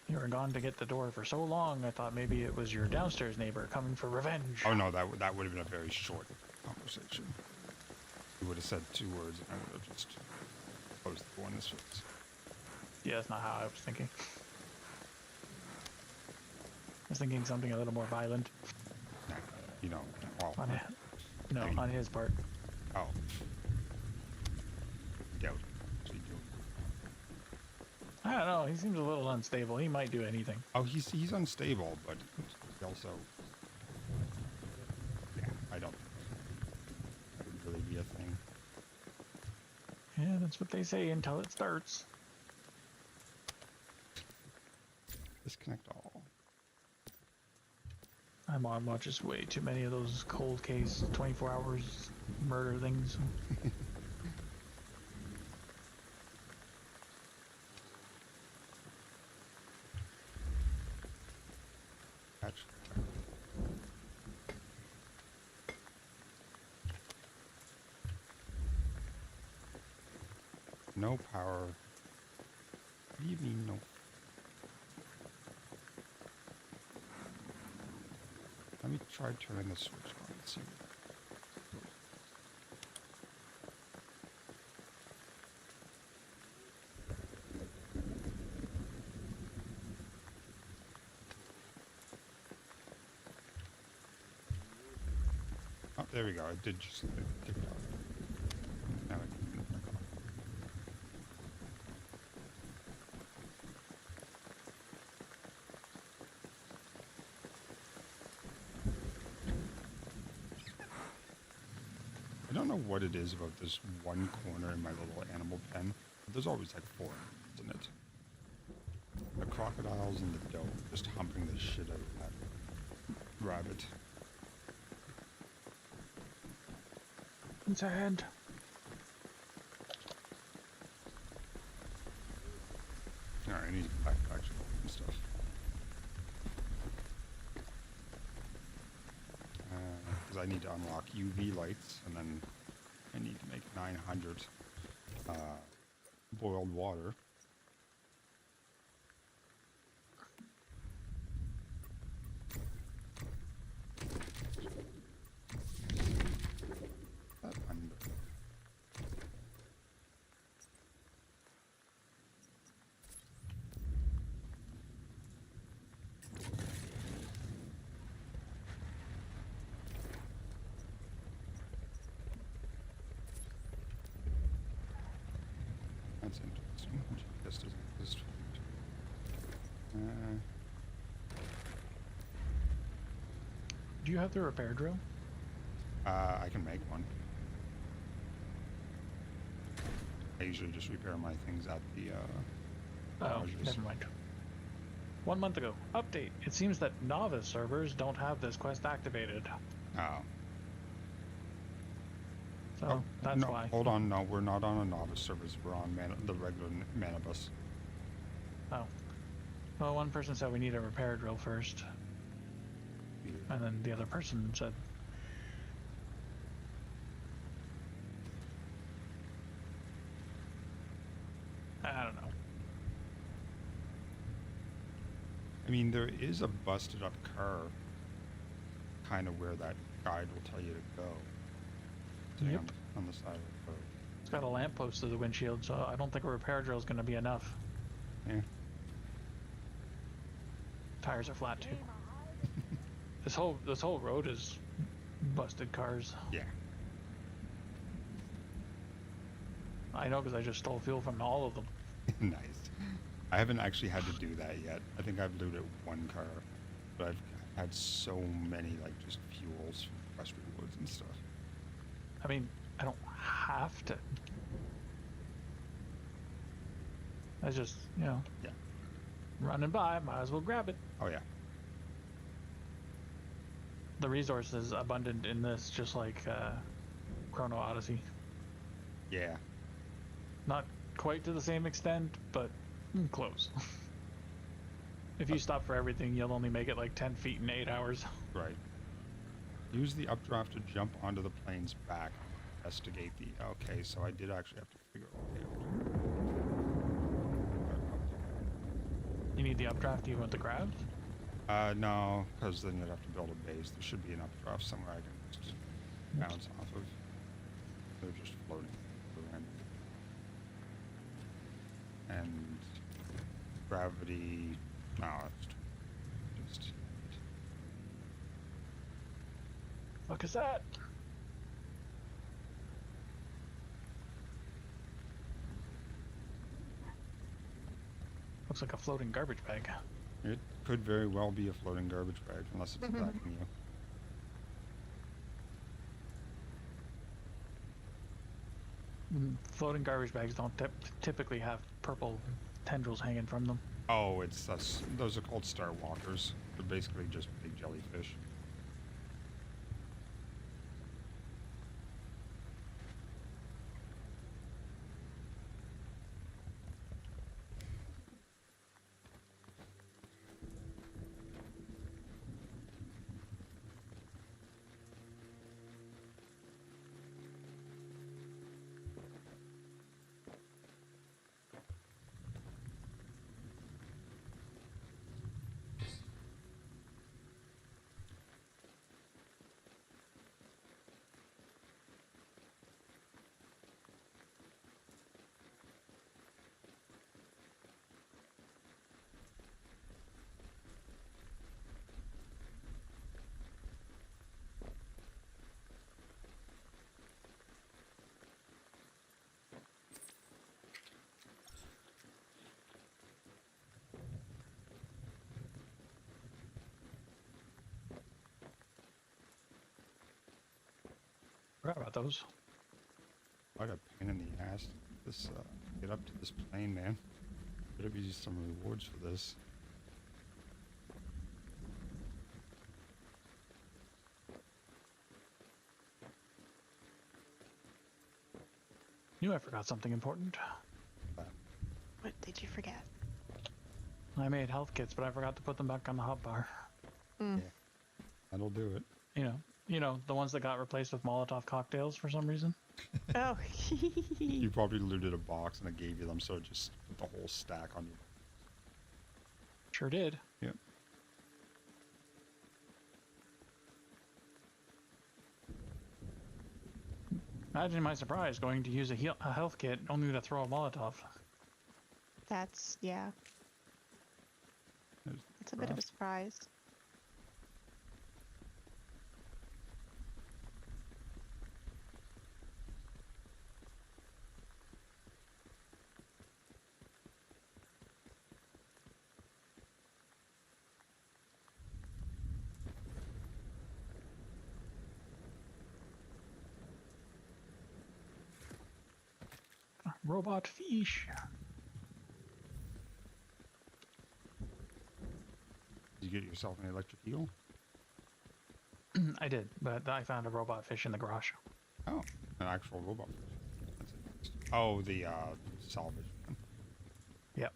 Speaker 2: You were gone to get the door for so long, I thought maybe it was your downstairs neighbor coming for revenge.
Speaker 1: Oh no, that would have been a very short conversation. You would have said 2 words and I would have just closed the door in his face.
Speaker 2: Yeah, that's not how I was thinking. I was thinking something a little more violent.
Speaker 1: Nah, you know, well,
Speaker 2: No, on his part.
Speaker 1: Oh. Doubt.
Speaker 2: I don't know, he seems a little unstable. He might do anything.
Speaker 1: Oh, he's unstable, but he also, yeah, I don't. That would really be a thing.
Speaker 2: Yeah, That's what they say until it starts.
Speaker 1: Disconnect all.
Speaker 2: My mom watches way too many of those cold case 24 hours murder things.
Speaker 1: Patch. No power. What do you mean no? Let me try turning the switch on and see. Oh, there we go. I did just take it off. Now I can put it back on. I don't know what it is about this one corner in my little animal pen, but there's always like 4 animals in it. The crocodiles and the doe just humping the shit out of that rabbit.
Speaker 2: It's a hand.
Speaker 1: Alright, I need to backpack and stuff. Because I need to unlock UV lights, and then I need to make 900 boiled water. That's interesting. This doesn't exist.
Speaker 2: Do you have the repair drill?
Speaker 1: I can make one. I usually just repair my things at the
Speaker 2: Oh,
Speaker 1: garages.
Speaker 2: never mind. 1 month ago. Update. It seems that novice servers don't have this quest activated.
Speaker 1: Oh.
Speaker 2: So that's
Speaker 1: no,
Speaker 2: why.
Speaker 1: Hold on, no, we're not on a novice service. We're on the regular Manibus.
Speaker 2: Oh. Well, one person said we need a repair drill first. And then the other person said... I don't know.
Speaker 1: I mean, there is a busted up car kind of where that guide will tell you to go. Sitting
Speaker 2: Yep.
Speaker 1: on the side of the road.
Speaker 2: It's got a lamppost to the windshield, so I don't think a repair drill is going to be enough.
Speaker 1: Yeah.
Speaker 2: Tires are flat too. This whole road is busted cars.
Speaker 1: Yeah.
Speaker 2: I know because I just stole fuel from all of them.
Speaker 1: Nice. I haven't actually had to do that yet. I think I've looted one car, but I've had so many like just fuels from Western Woods and stuff.
Speaker 2: I mean, I don't have to. I just, you know,
Speaker 1: yeah,
Speaker 2: running by, might as well grab it.
Speaker 1: Oh yeah.
Speaker 2: The resource is abundant in this, just like Chrono Odyssey.
Speaker 1: Yeah.
Speaker 2: Not quite to the same extent, but close. If you stop for everything, you'll only make it like 10 feet in 8 hours.
Speaker 1: Right. Use the updraft to jump onto the plane's back. Investigate the... Okay, so I did actually have to figure it out.
Speaker 2: You need the updraft you want to grab?
Speaker 1: No, because then you'd have to build a base. There should be an updraft somewhere I can just bounce off of. They're just floating around. And gravity... No, it's just...
Speaker 2: Fuck is that? Looks like a floating garbage bag.
Speaker 1: It could very well be a floating garbage bag, unless it's attacking you.
Speaker 2: Floating garbage bags don't typically have purple tendrils hanging from them.
Speaker 1: Oh, it's those are called star walkers. They're basically just big jellyfish.
Speaker 2: Forgot about those.
Speaker 1: What a pain in the ass. This get up to this plane, man. Better be some rewards for this.
Speaker 2: Knew I forgot something important.
Speaker 13: What did you forget?
Speaker 2: I made health kits, but I forgot to put them back on the hotbar.
Speaker 13: Mm.
Speaker 1: Yeah, that'll do it.
Speaker 2: You know, the ones that got replaced with Molotov cocktails for some reason.
Speaker 13: Oh.
Speaker 1: You probably looted a box and it gave you them, so just put the whole stack on you.
Speaker 2: Sure did.
Speaker 1: Yep.
Speaker 2: Imagine my surprise going to use a health kit only to throw a Molotov.
Speaker 13: That's, yeah. It's a bit of a surprise.
Speaker 2: Robot fish.
Speaker 1: Did you get yourself an electric eel?
Speaker 2: I did, but I found a robot fish in the garage.
Speaker 1: Oh, an actual robot fish. That's interesting. Oh, the salvage one.
Speaker 2: Yep.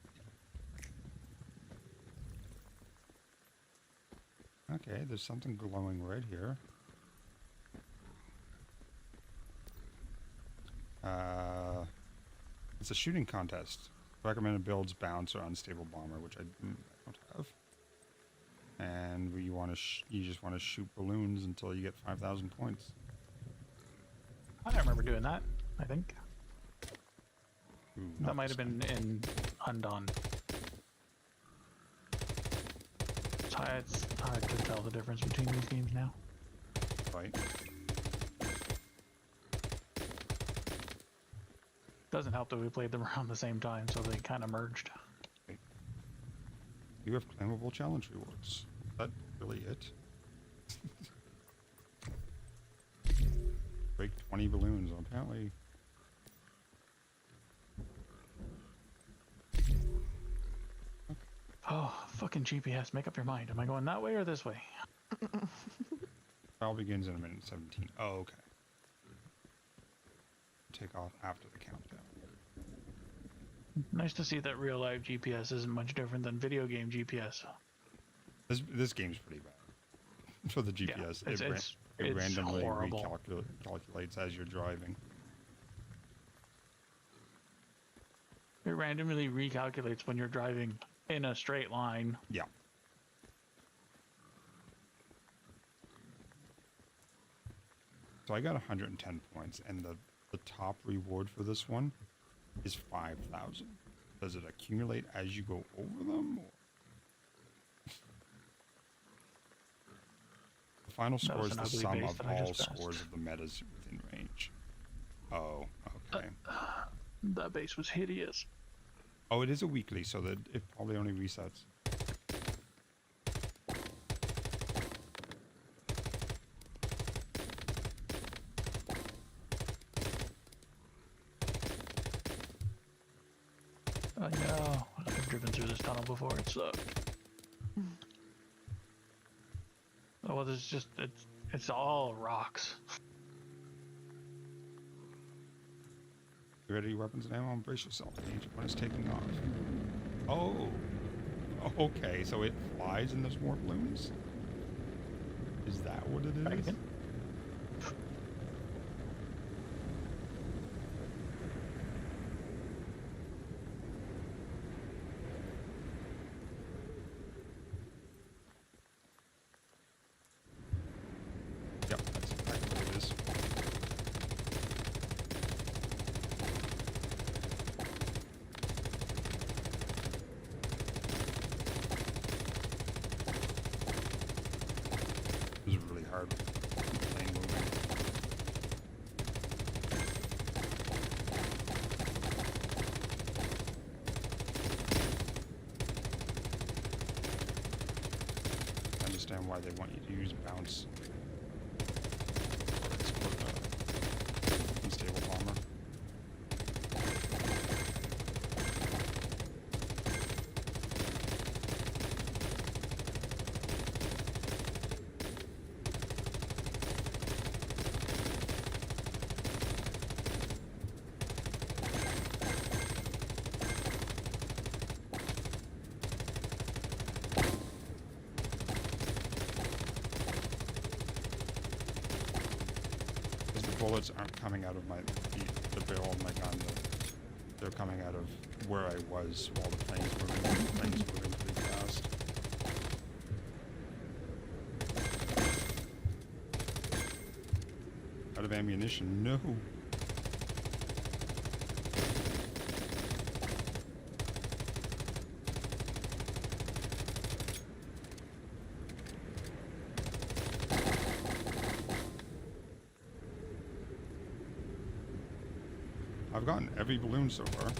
Speaker 1: Okay, there's something glowing red here. It's a shooting contest. Recommended builds bounce or unstable bomber, which I don't have. And you just want to shoot balloons until you get 5,000 points.
Speaker 2: I don't remember doing that. I think
Speaker 1: Ooh,
Speaker 2: that might have been in Undone. It's hard to tell the difference between these games now.
Speaker 1: Right.
Speaker 2: Doesn't help that we played them around the same time, so they kind of merged.
Speaker 1: Okay. You have claimable challenge rewards. Is that really it? Break 20 balloons. Apparently.
Speaker 2: Oh, fucking GPS, make up your mind. Am I going that way or this way?
Speaker 1: Trial begins in a minute 17. Oh, okay. Take off after the countdown.
Speaker 2: Nice to see that real life GPS isn't much different than video game GPS.
Speaker 1: This game's pretty bad for the GPS.
Speaker 2: Yeah,
Speaker 1: it randomly
Speaker 2: horrible.
Speaker 1: recalculates as you're driving.
Speaker 2: It randomly recalculates when you're driving in a straight line.
Speaker 1: Yeah. So I got 110 points, and the top reward for this one is 5,000. Does it accumulate as you go over them? Or? The final score is the sum of all scores of the metas within range. Oh, okay.
Speaker 2: That base was hideous.
Speaker 1: Oh, it is a weekly, so that it probably only resets.
Speaker 2: Oh, I've driven through this tunnel before. It sucked. Oh, well, there's just it's all rocks.
Speaker 1: You ready? Weapons and ammo. Brace yourself. Agent when it's taking off. Oh. Okay, so it flies and there's more balloons? Is that what it is?
Speaker 2: Again?
Speaker 1: Yep, that's exactly what it is. This is really hard. Plane moving. I understand why they want you to use bounce. It's called, unstable bomber. Bullets aren't coming out of the barrel of my gun. They're coming out of where I was while the plane's moving. The plane's moving pretty fast. Out of ammunition? No. I've gotten every balloon so far.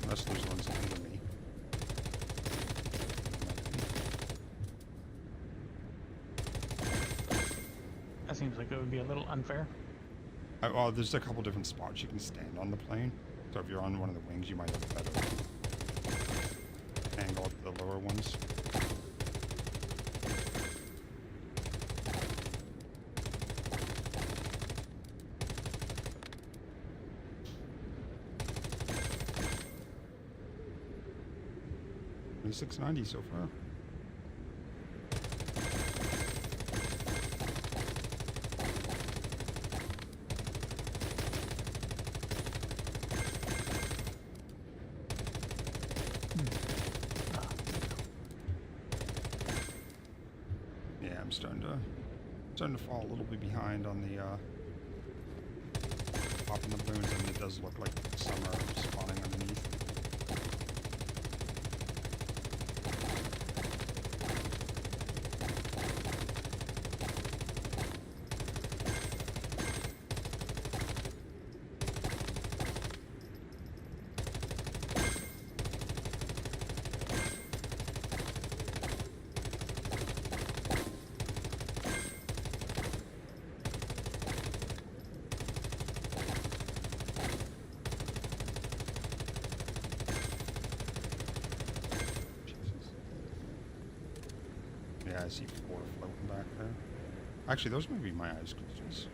Speaker 1: Unless there's ones under me.
Speaker 2: That seems like it would be a little unfair.
Speaker 1: Well, there's a couple different spots you can stand on the plane. So if you're on one of the wings, you might have a better angle at the lower ones. $690 so far. Yeah, I'm starting to fall a little bit behind on the popping the balloons. I mean, it does look like some are spawning underneath. Yeah, I see 4 floating back there. Actually, those might be my ice crystals.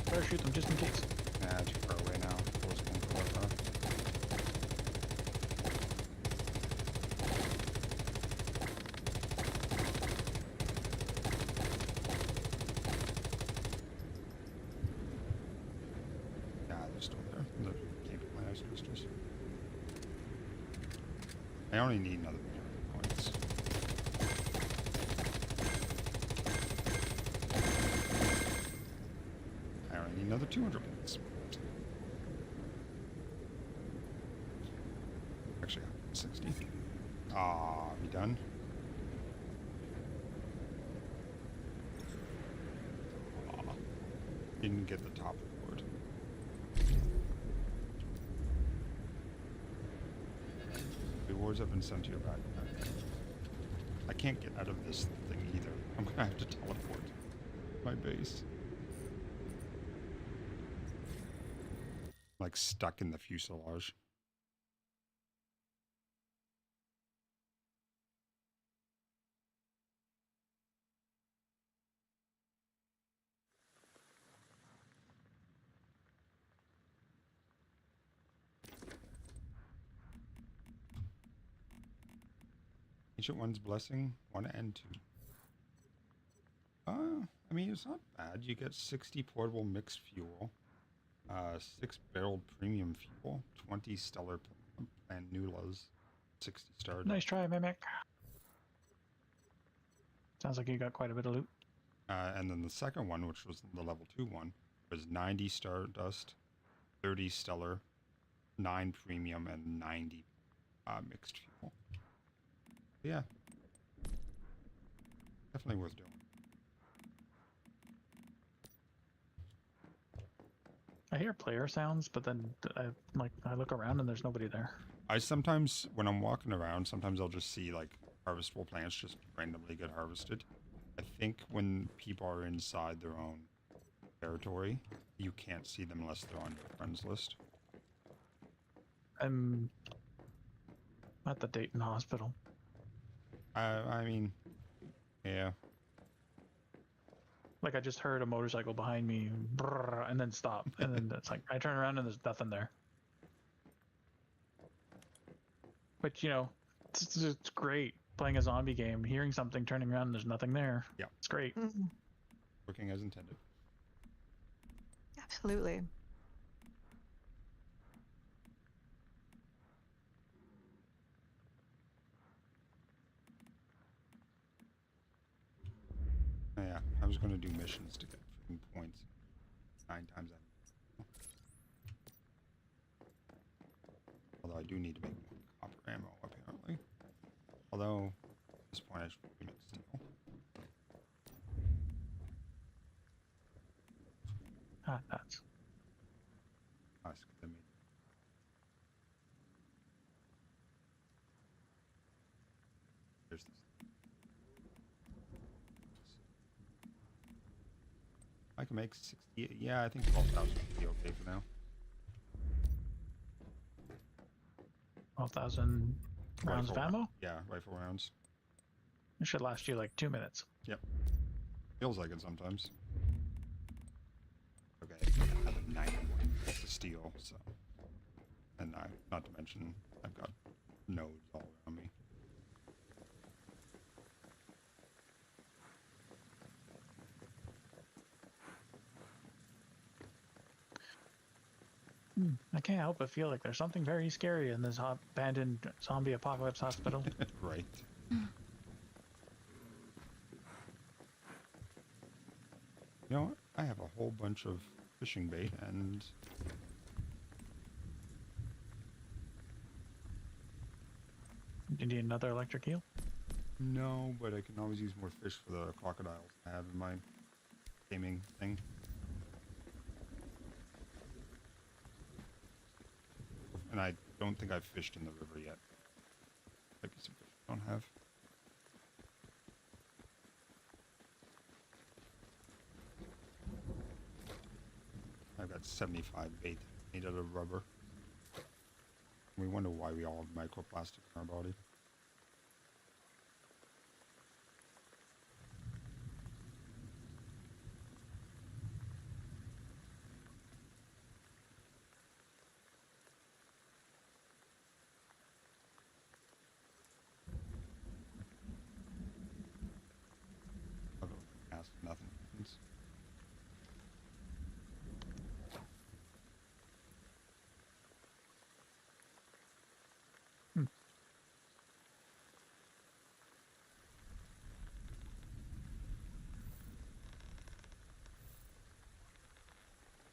Speaker 2: Better shoot them just in case.
Speaker 1: Nah, too far away now. Those won't go that far. Nah, they're still there. They can't get my ice crystals. I only need another 100 points. I only need another 200 points. Actually, 60. Ah, we done? Aw, didn't get the top reward. Rewards have been sent to your backpack. I can't get out of this thing either. I'm gonna have to teleport my base. Like stuck in the fuselage. Ancient One's Blessing, 1 and 2. I mean, it's not bad. You get 60 portable mixed fuel, 6 barreled premium fuel, 20 stellar and Nulas, 60 star.
Speaker 2: Nice try, Mimic. Sounds like you got quite a bit of loot.
Speaker 1: And then the second one, which was the level 2 one, was 90 Stardust, 30 stellar, 9 premium, and 90 mixed fuel. Yeah. Definitely worth doing.
Speaker 2: I hear player sounds, but then I look around and there's nobody there.
Speaker 1: I sometimes, when I'm walking around, sometimes I'll just see like harvestable plants just randomly get harvested. I think when people are inside their own territory, you can't see them unless they're on your friends list.
Speaker 2: I'm at the Dayton hospital.
Speaker 1: I mean, yeah.
Speaker 2: Like I just heard a motorcycle behind me, brrr, and then stop, and then it's like I turn around and there's nothing there. But you know, it's great playing a zombie game, hearing something, turning around, and there's nothing there.
Speaker 1: Yeah,
Speaker 2: it's great.
Speaker 13: Mm-hmm.
Speaker 1: Working as intended.
Speaker 13: Absolutely.
Speaker 1: Yeah, I was going to do missions to get points 9 times out. Although I do need to make more copper ammo, apparently. Although, at this point I should make steel.
Speaker 2: That's...
Speaker 1: There's this. I can make 60. Yeah, I think 12,000 would be okay for now.
Speaker 2: 12,000 rounds of ammo?
Speaker 1: Yeah, rifle rounds.
Speaker 2: It should last you like 2 minutes.
Speaker 1: Yep. Feels like it sometimes. Okay, I have a 91 to steel, so. And not to mention, I've got nodes all around me.
Speaker 2: I can't help but feel like there's something very scary in this abandoned zombie apocalypse hospital.
Speaker 1: Right. You know what? I have a whole bunch of fishing bait and...
Speaker 2: Do you need another electric eel?
Speaker 1: No, but I can always use more fish for the crocodiles I have in my gaming thing. And I don't think I've fished in the river yet. Maybe some fish I don't have. I've got 75 bait made out of rubber. We wonder why we all have microplastic in our body. Nothing happens.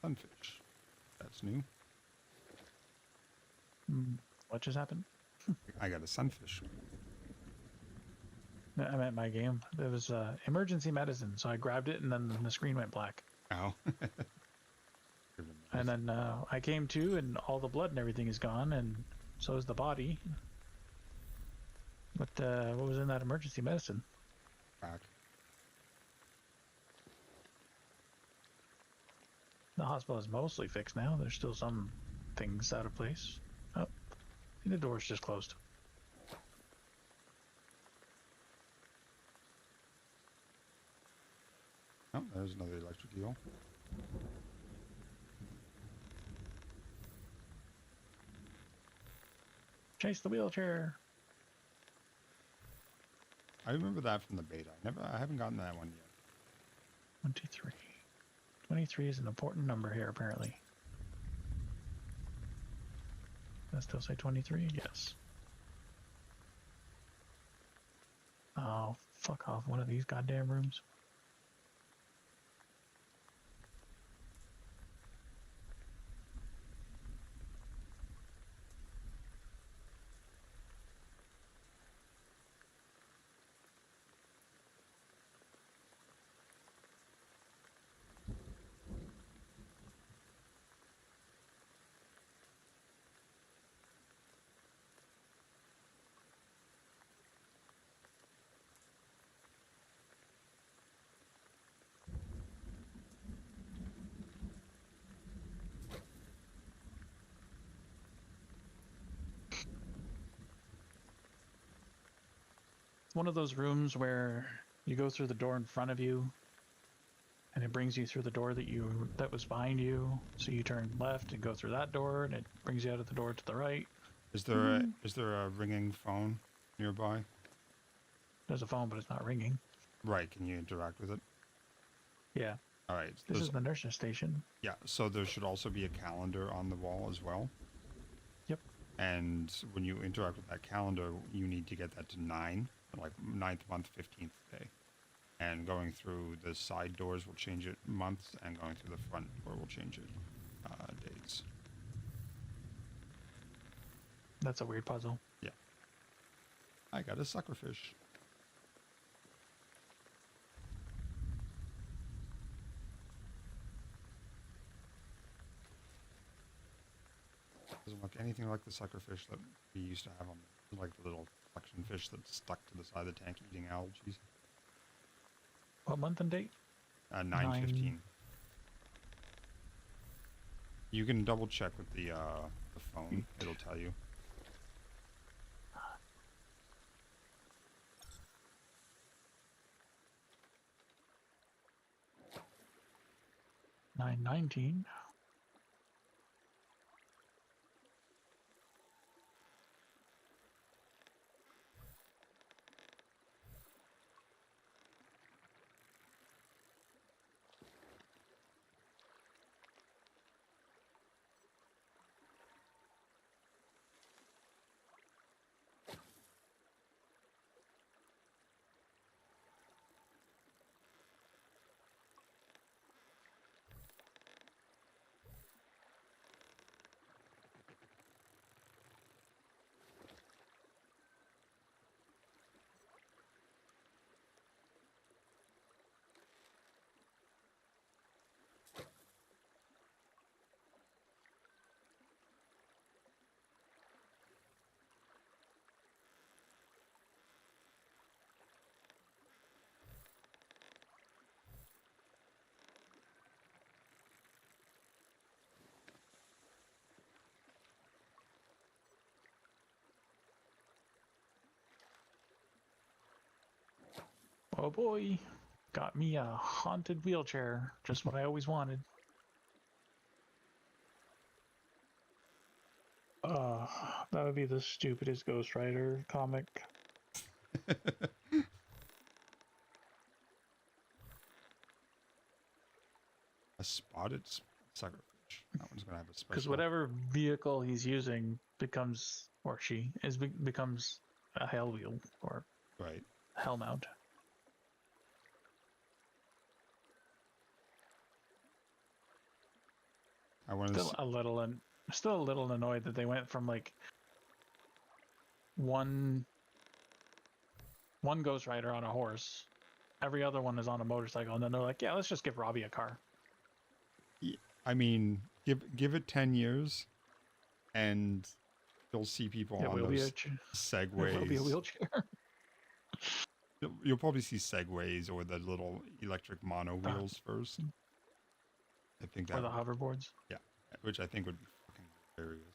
Speaker 1: Sunfish. That's new.
Speaker 2: What just happened?
Speaker 1: I got a sunfish.
Speaker 2: I meant my game. It was emergency medicine, so I grabbed it and then the screen went black.
Speaker 1: Oh.
Speaker 2: And then I came to, and all the blood and everything is gone, and so is the body. But what was in that emergency medicine?
Speaker 1: Back.
Speaker 2: The hospital is mostly fixed now. There's still some things out of place. Oh, the door's just closed.
Speaker 1: Oh, there's another electric eel.
Speaker 2: Chase the wheelchair.
Speaker 1: I remember that from the beta. I haven't gotten that one yet.
Speaker 2: 1, 2, 3. 23 is an important number here, apparently. Does that still say 23? Yes. Oh, fuck off. One of these goddamn rooms. One of those rooms where you go through the door in front of you and it brings you through the door that was behind you, so you turn left and go through that door and it brings you out of the door to the right.
Speaker 1: Is there a ringing phone nearby?
Speaker 2: There's a phone, but it's not ringing.
Speaker 1: Right, can you interact with it?
Speaker 2: Yeah.
Speaker 1: All right.
Speaker 2: This is the nurse's station.
Speaker 1: Yeah, so there should also be a calendar on the wall as well.
Speaker 2: Yep.
Speaker 1: And when you interact with that calendar, you need to get that to 9, like 9th month, 15th day. And going through the side doors will change it months, and going through the front door will change it days.
Speaker 2: That's a weird puzzle.
Speaker 1: Yeah. I got a suckerfish. Doesn't look anything like the suckerfish that we used to have on, like the little suction fish that's stuck to the side of the tank eating algae.
Speaker 2: What month and date?
Speaker 1: 9/15. You can double check with the phone. It'll tell you.
Speaker 2: $9.19. Oh boy, got me a haunted wheelchair, just what I always wanted. That would be the stupidest Ghost Rider comic.
Speaker 1: A spotted suckerfish. That one's gonna have a special.
Speaker 2: Because whatever vehicle he's using becomes, or she is, becomes a hell wheel or
Speaker 1: right
Speaker 2: hell mount.
Speaker 1: I want
Speaker 2: Still a little annoyed that they went from like one one Ghost Rider on a horse. Every other one is on a motorcycle, and then they're like, "Yeah, let's just give Robbie a car."
Speaker 1: I mean, give it 10 years, and you'll see people on those segways.
Speaker 2: It will be a wheelchair.
Speaker 1: You'll probably see segways or the little electric mono wheels first. I think that.
Speaker 2: Or the hoverboards.
Speaker 1: Yeah, which I think would be fucking hilarious.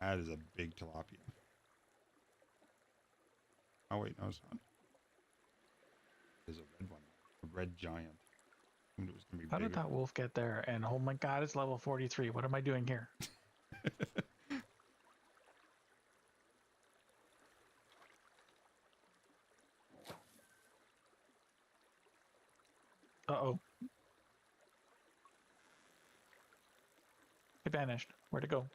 Speaker 1: That is a big tilapia. Oh wait, no, it's not. There's a red one. A red giant. I it was gonna be
Speaker 2: How
Speaker 1: bigger.
Speaker 2: did that wolf get there? And oh my god, it's level 43. What am I doing here? Uh-oh. It vanished. Where'd it go?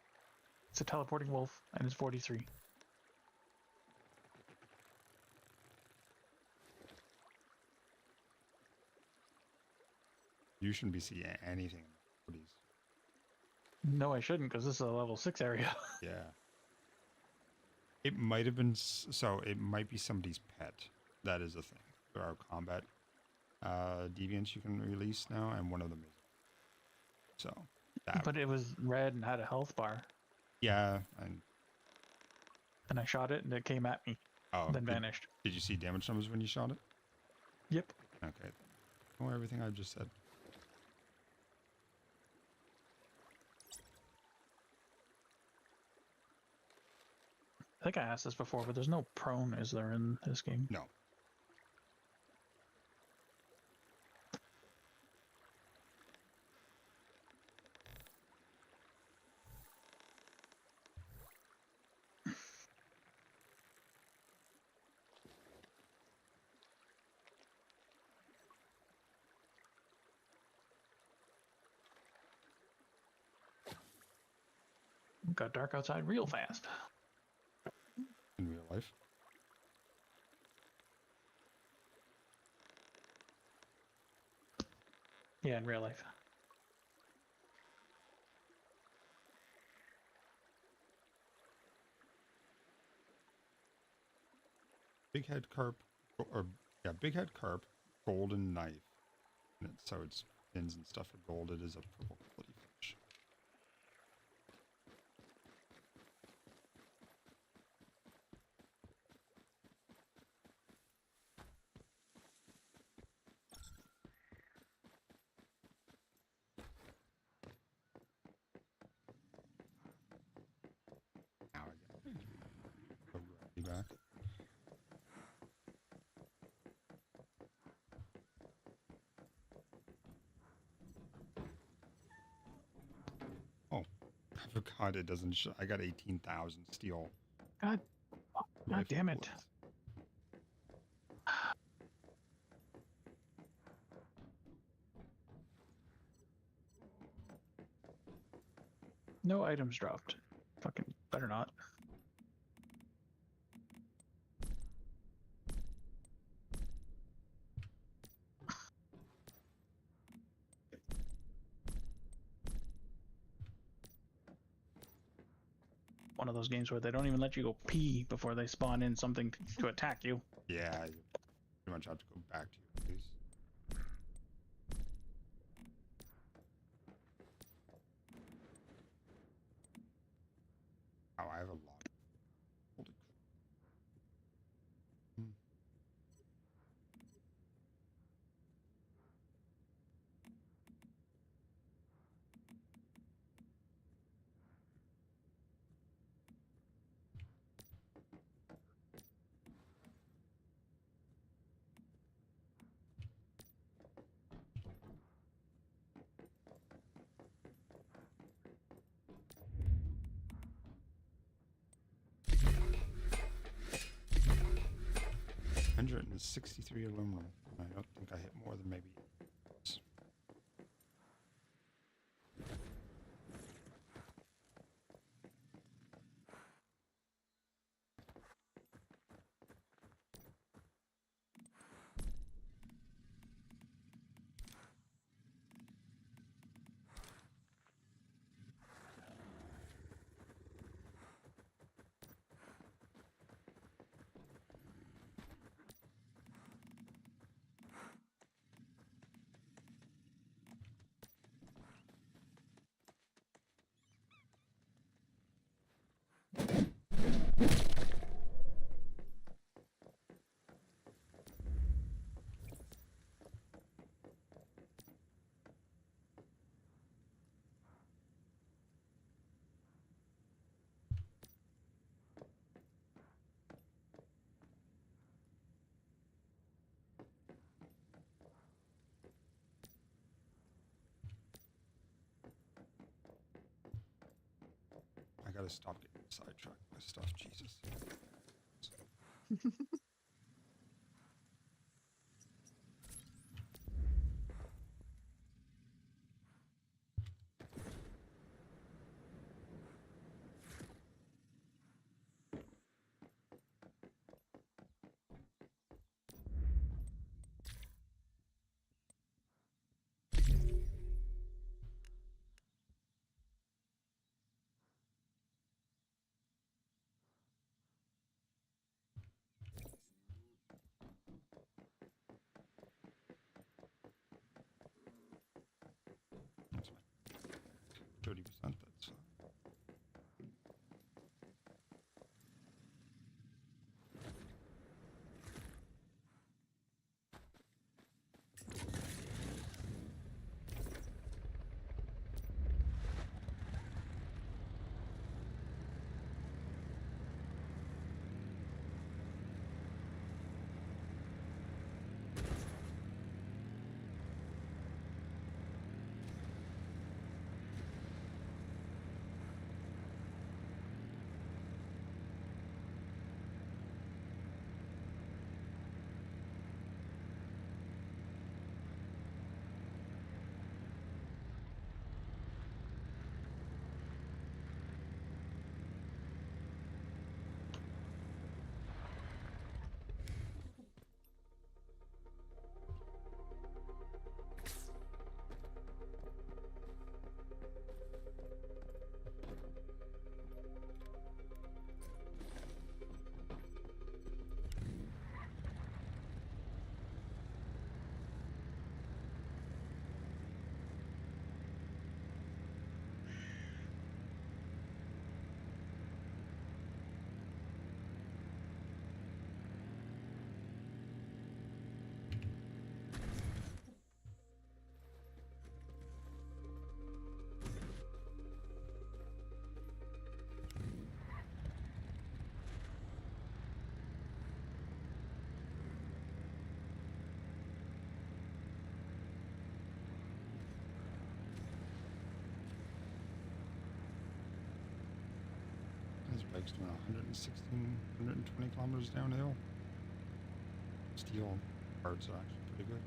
Speaker 2: It's a teleporting wolf, and it's 43.
Speaker 1: You shouldn't be seeing anything in the 40s.
Speaker 2: No, I shouldn't, because this is a level 6 area.
Speaker 1: Yeah. It might have been... So, it might be somebody's pet. That is a thing. There are combat deviants you can release now, and one of them is... So, that...
Speaker 2: But it was red and had a health bar.
Speaker 1: Yeah,
Speaker 2: and I shot it, and it came at me.
Speaker 1: Oh,
Speaker 2: then vanished.
Speaker 1: Did you see damage numbers when you shot it?
Speaker 2: Yep.
Speaker 1: Okay. Oh, everything I just said.
Speaker 2: I think I asked this before, but there's no prone, is there, in this game?
Speaker 1: No.
Speaker 2: Got dark outside real fast.
Speaker 1: In real life.
Speaker 2: Yeah, in real life.
Speaker 1: Big head carp, or yeah, big head carp, golden knife. And so its fins and stuff are gold. It is a purple quality fish. Now I get go gravity back. Oh, I forgot it doesn't show. I got 18,000 steel.
Speaker 2: God damn it.
Speaker 1: Bullets.
Speaker 2: No items dropped. Fucking better not. One of those games where they don't even let you go pee before they spawn in something to attack you.
Speaker 1: Yeah, you pretty much have to go back to your base. Oh, I have a lot. Holy crap. $163 aluminum. I don't think I hit more than maybe. gotta stop getting sidetracked by stuff, Jesus. That's fine. 30%, that's This bike's doing 116, 120 kilometers downhill. Steel parts are actually pretty good.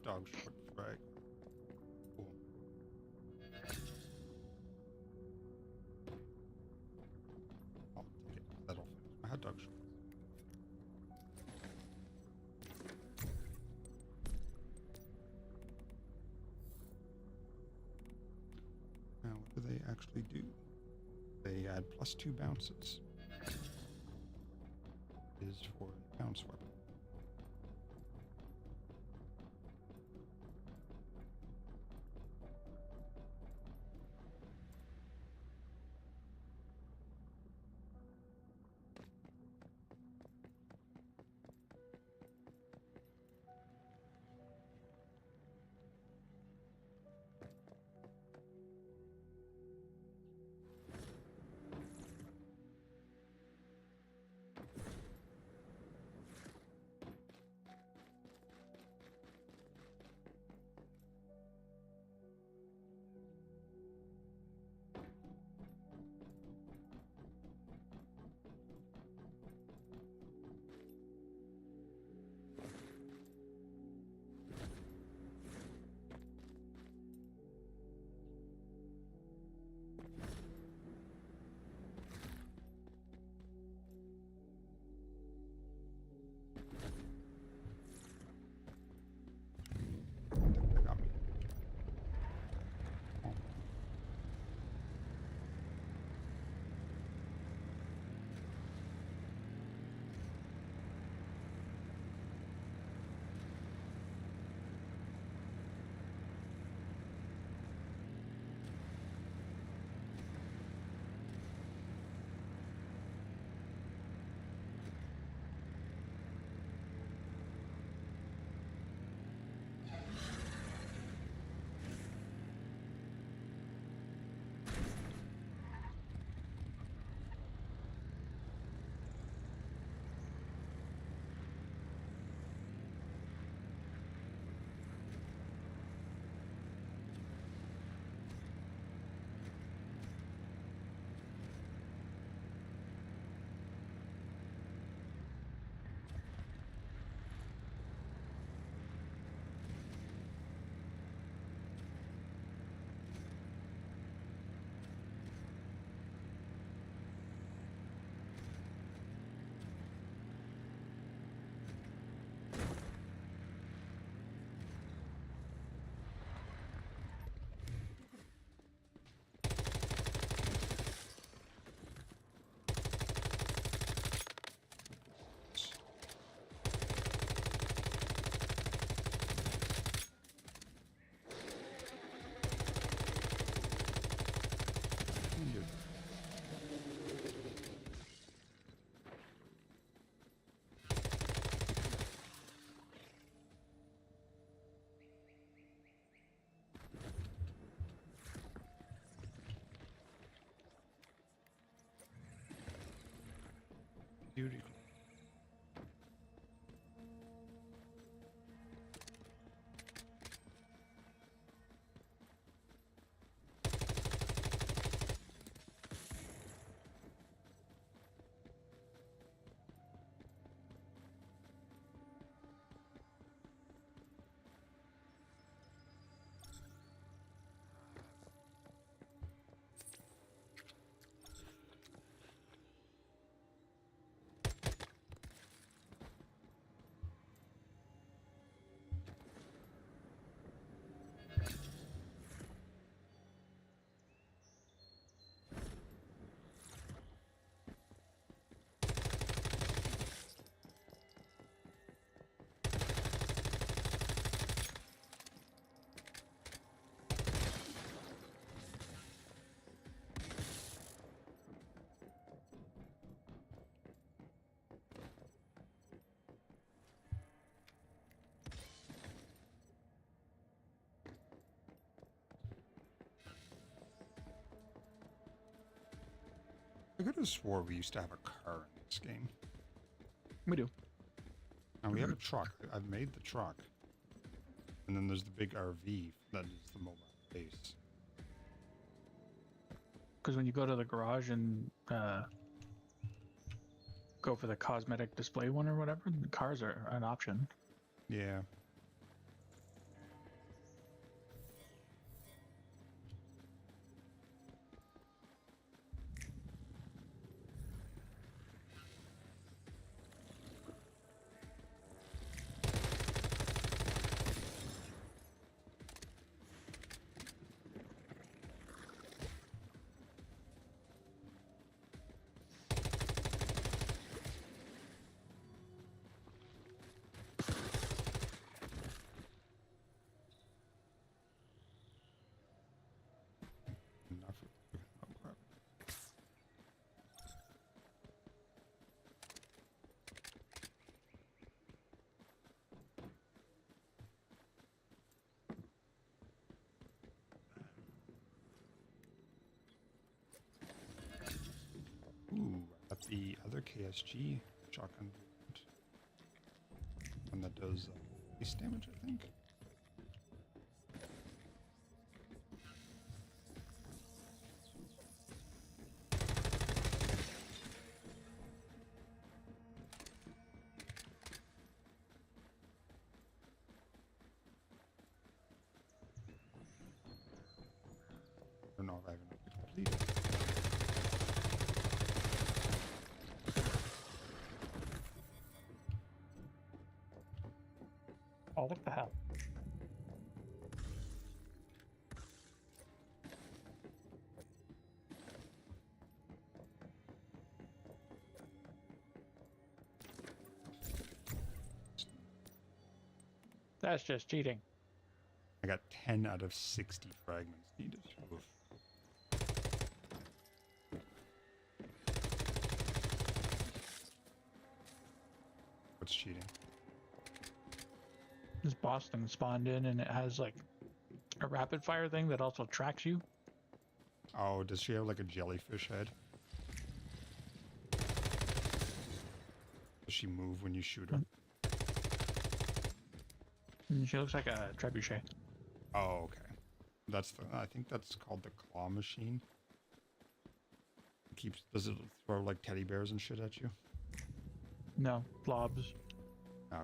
Speaker 1: dog short frag. Cool. I'll take it. That'll finish my hot dog short. Now, what do they actually do? They add +2 bounces. Is for a bounce weapon. Duty. I could have swore we used to have a car in this game.
Speaker 2: We do.
Speaker 1: And we have a truck. I've made the truck. And then there's the big RV that is the mobile base.
Speaker 2: Because when you go to the garage and go for the cosmetic display one or whatever, the cars are an option.
Speaker 1: Yeah. the other KSG shotgun. One that does base damage, I think. I don't know if I have enough to complete it.
Speaker 2: Oh, what the hell? That's just cheating.
Speaker 1: I got 10 out of 60 fragments needed. Oof. What's cheating?
Speaker 2: This boss thing spawned in and it has like a rapid fire thing that also tracks you.
Speaker 1: Oh, does she have like a jellyfish head? Does she move when you shoot her?
Speaker 2: And she looks like a trebuchet.
Speaker 1: Oh, okay. That's the. I think that's called the claw machine. Does it throw like teddy bears and shit at you?
Speaker 2: No, blobs.
Speaker 1: Okay.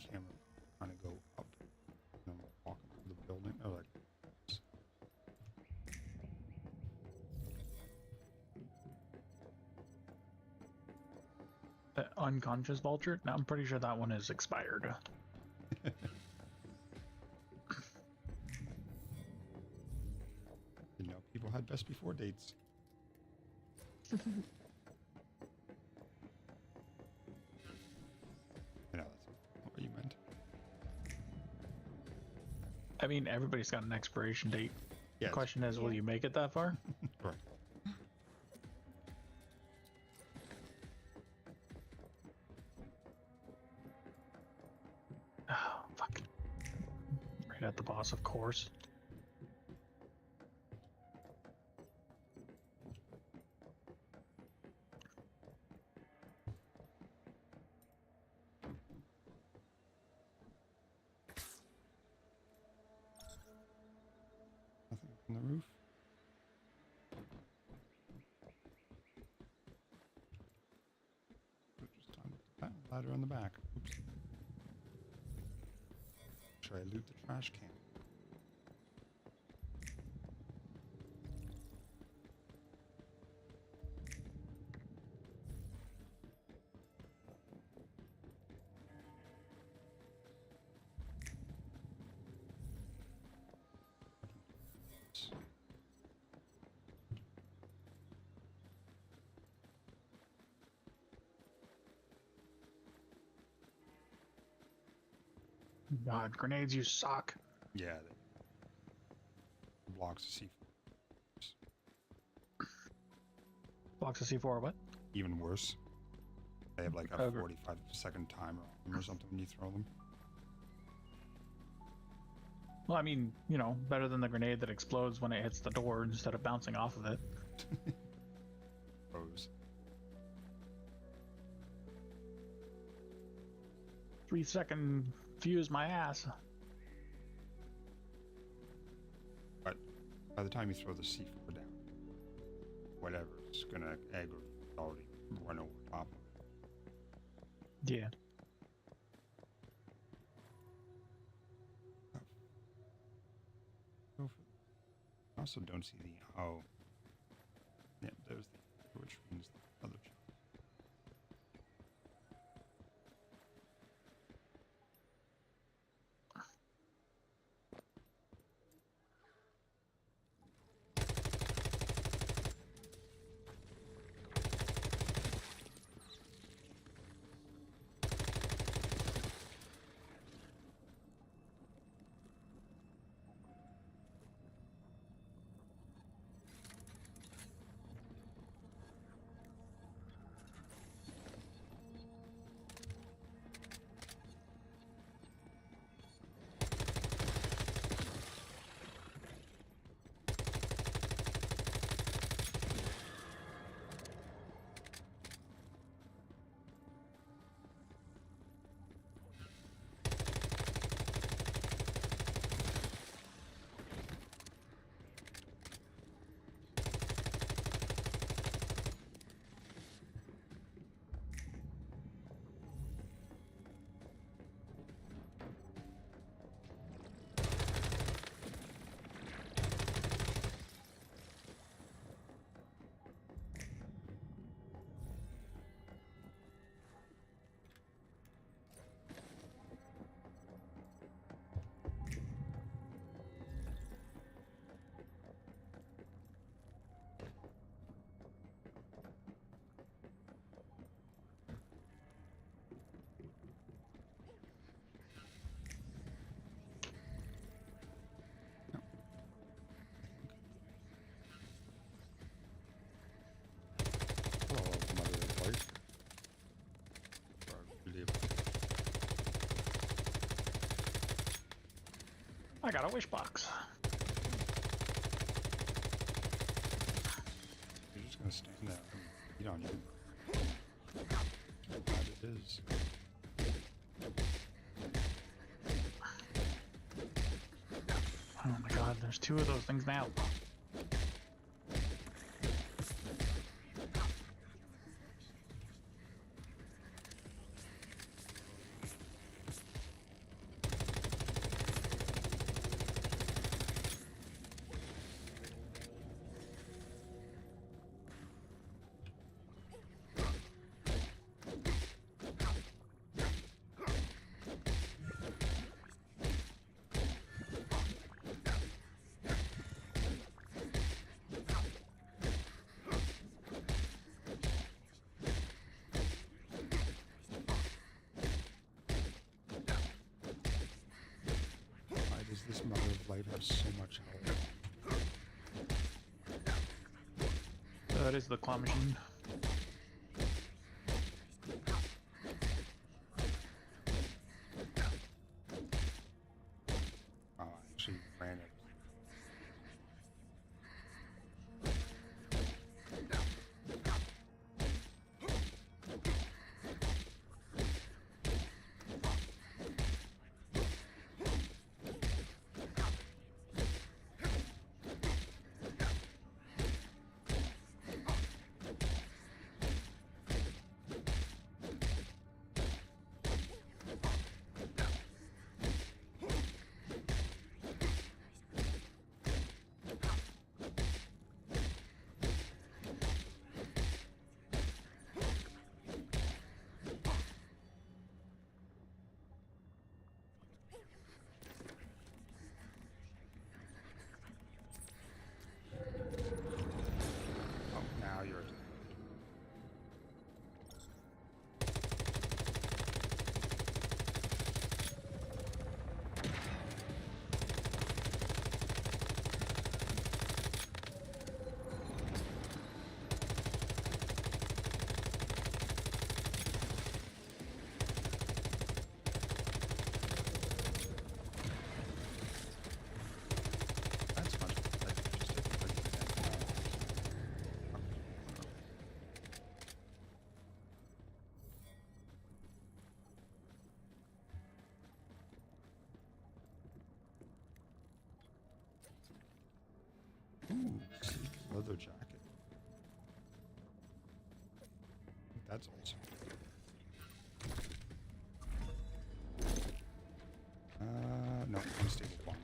Speaker 1: Camera trying to go up and I'm walking through the building. Oh, like.
Speaker 2: The unconscious vulture? No, I'm pretty sure that one is expired.
Speaker 1: You know, people had best before dates. I know that's not what you meant.
Speaker 2: I mean, everybody's got an expiration date.
Speaker 1: Yeah.
Speaker 2: The question is, will you make it that far?
Speaker 1: Right.
Speaker 2: Oh, fuck. Right at the boss, of course.
Speaker 1: Nothing on the roof. Just climb up the ladder on the back. Oops. Should I loot the trash can?
Speaker 2: God, grenades, you suck.
Speaker 1: Yeah. Blocks of C4.
Speaker 2: Blocks of C4, what?
Speaker 1: Even worse. They have like a
Speaker 2: Okay.
Speaker 1: 45-second timer on them or something when you throw them.
Speaker 2: Well, I mean, you know, better than the grenade that explodes when it hits the door instead of bouncing off of it.
Speaker 1: Pose.
Speaker 2: 3-second fuse my ass.
Speaker 1: But by the time you throw the C4 down, whatever's gonna aggravate already run over top of it.
Speaker 2: Yeah.
Speaker 1: I also don't see the there's the which one's the other shop.
Speaker 2: I got a wish box.
Speaker 1: You're just gonna stand there and beat on you. How bad it is.
Speaker 2: Oh my god, there's 2 of those things now.
Speaker 1: This Mother of Light has so much health.
Speaker 2: That is the claw machine.
Speaker 1: Oh, I actually ran it. Ooh, leather jacket. That's awesome. No, unstable bomb.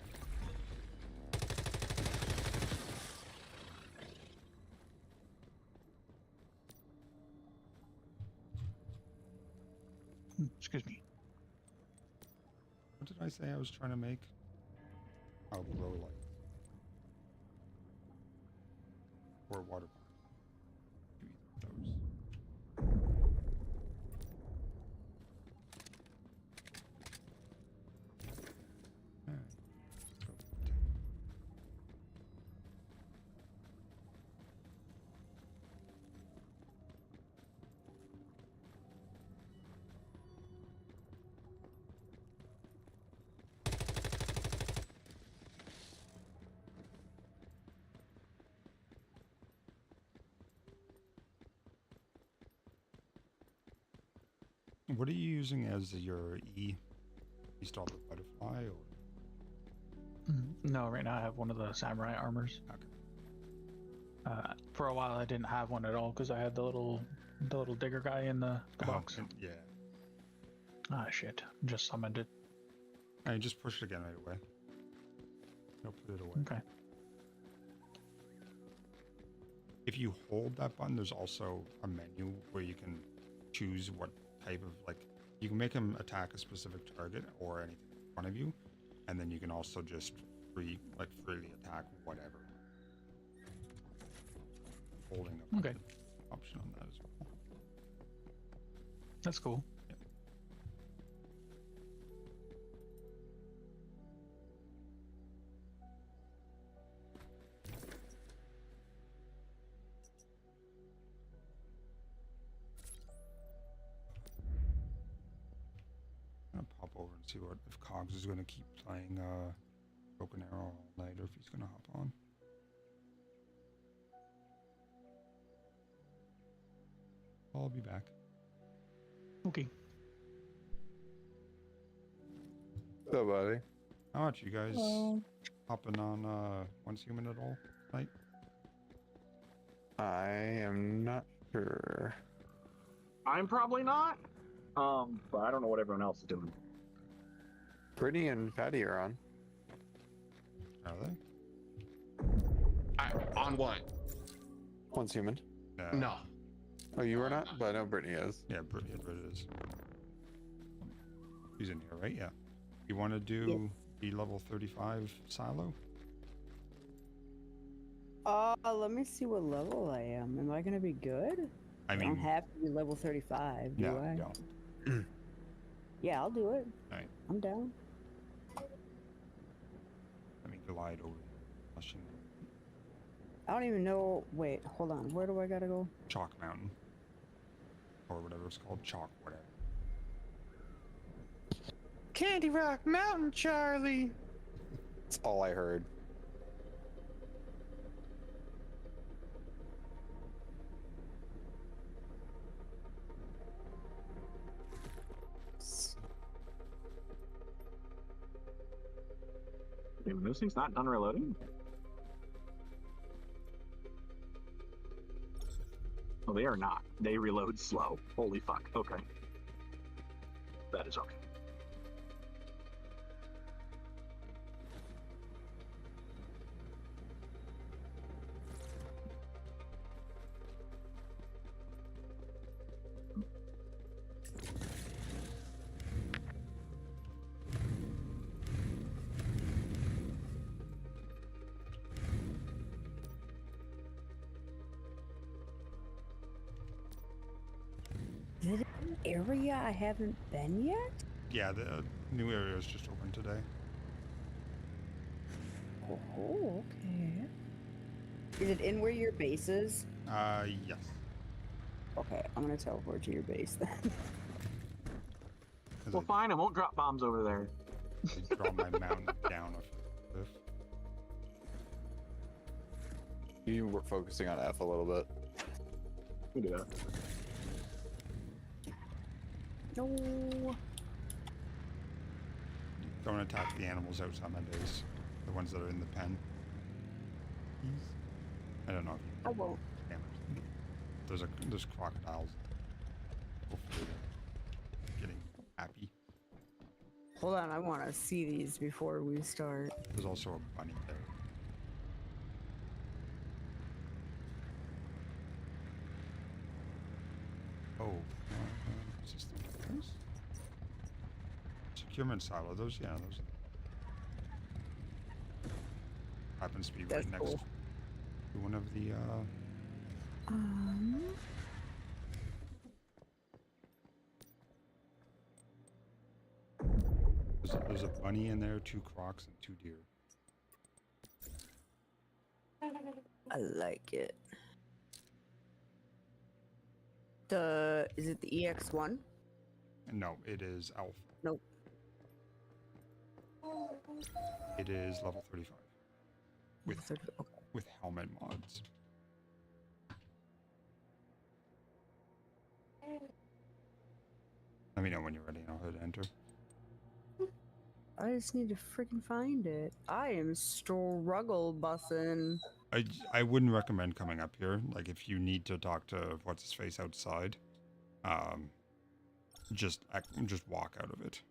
Speaker 2: Excuse me.
Speaker 1: What did I say I was trying to make? Oh, glow light. Or water bottle. Do either of those. Alright. Let's go. What are you using as your E? You start with butterfly or?
Speaker 2: No, right now I have one of the samurai armors.
Speaker 1: Okay.
Speaker 2: For a while I didn't have one at all because I had the little digger guy in the box.
Speaker 1: Yeah.
Speaker 2: Ah, shit. Just summoned it.
Speaker 1: I just push it again right away. I'll put it away.
Speaker 2: Okay.
Speaker 1: If you hold that button, there's also a menu where you can choose what type of, like, you can make him attack a specific target or anything in front of you, and then you can also just freely attack whatever. Holding a
Speaker 2: Okay.
Speaker 1: option on that as well.
Speaker 2: That's cool.
Speaker 1: Yep. I'm gonna pop over and see what if Cogs is gonna keep playing Broken Arrow all night or if he's gonna hop on. I'll be back.
Speaker 2: Okay.
Speaker 11: So, buddy.
Speaker 1: How much you guys
Speaker 14: Hello.
Speaker 1: hopping on Once Human at all tonight?
Speaker 11: I am not sure.
Speaker 14: I'm probably not. But I don't know what everyone else is doing.
Speaker 11: Brittany and Fatty are on.
Speaker 1: Are they?
Speaker 15: On what?
Speaker 11: Once Human.
Speaker 15: No.
Speaker 11: Oh, you are not? But I know Brittany is.
Speaker 1: Yeah, Brittany is. He's in here, right? Yeah. You want to do the level 35 silo?
Speaker 16: Let me see what level I am. Am I gonna be good?
Speaker 1: I mean,
Speaker 16: don't have to be level 35, do
Speaker 1: no,
Speaker 16: I?
Speaker 1: you don't.
Speaker 16: Yeah, I'll do it.
Speaker 1: Alright.
Speaker 16: I'm down.
Speaker 1: Let me glide over the Flushing
Speaker 16: I don't even know. Wait, hold on. Where do I gotta go?
Speaker 1: Chalk Mountain. Or whatever it's called. Chalk, whatever.
Speaker 11: Candy Rock Mountain, Charlie. That's all I heard.
Speaker 14: Dude, this thing's not done reloading? Oh, they are not. They reload slow. Holy fuck. Okay. That is okay.
Speaker 16: Is it an area I haven't been yet?
Speaker 1: Yeah, the new area is just open today.
Speaker 16: Oh, okay. Is it in where your base is?
Speaker 1: Yes.
Speaker 16: Okay, I'm gonna teleport to your base then.
Speaker 14: Well, fine. I won't drop bombs over there.
Speaker 1: I draw my mountain down a cliff.
Speaker 11: You were focusing on F a little bit.
Speaker 14: We do that.
Speaker 16: No.
Speaker 1: Don't attack the animals outside my base. The ones that are in the pen. I don't know if you
Speaker 16: I won't.
Speaker 1: Damn it. There's crocodiles. Hopefully they're getting happy.
Speaker 16: Hold on, I want to see these before we start.
Speaker 1: There's also a bunny there. Oh, is this the first? procurement silo. Those, yeah, those happens to be
Speaker 16: That's
Speaker 1: right next
Speaker 16: cool.
Speaker 1: to one of the. There's a bunny in there, 2 crocs, and 2 deer.
Speaker 16: I like it. Is it the EX1?
Speaker 1: No, it is Alpha.
Speaker 16: Nope.
Speaker 1: It is level 35 with helmet mods. Let me know when you're ready and I'll hit enter.
Speaker 16: I just need to freaking find it. I am struggle bussing.
Speaker 1: I wouldn't recommend coming up here. Like, if you need to talk to what's his face outside, just walk out of it.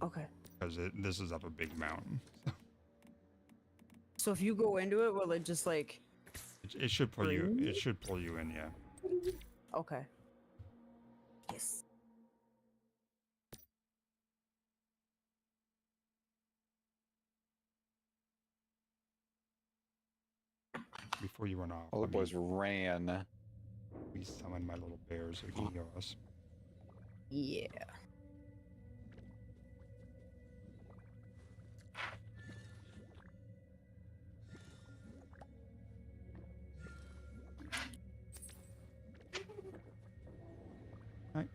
Speaker 16: Okay.
Speaker 1: Because this is up a big mountain.
Speaker 16: So if you go into it, will it just like?
Speaker 1: It should pull you. It should pull you in, yeah.
Speaker 16: Okay. Yes.
Speaker 1: Before you run off.
Speaker 11: All the boys ran.
Speaker 1: We summon my little bears so we can heal us.
Speaker 16: Yeah.
Speaker 1: Right.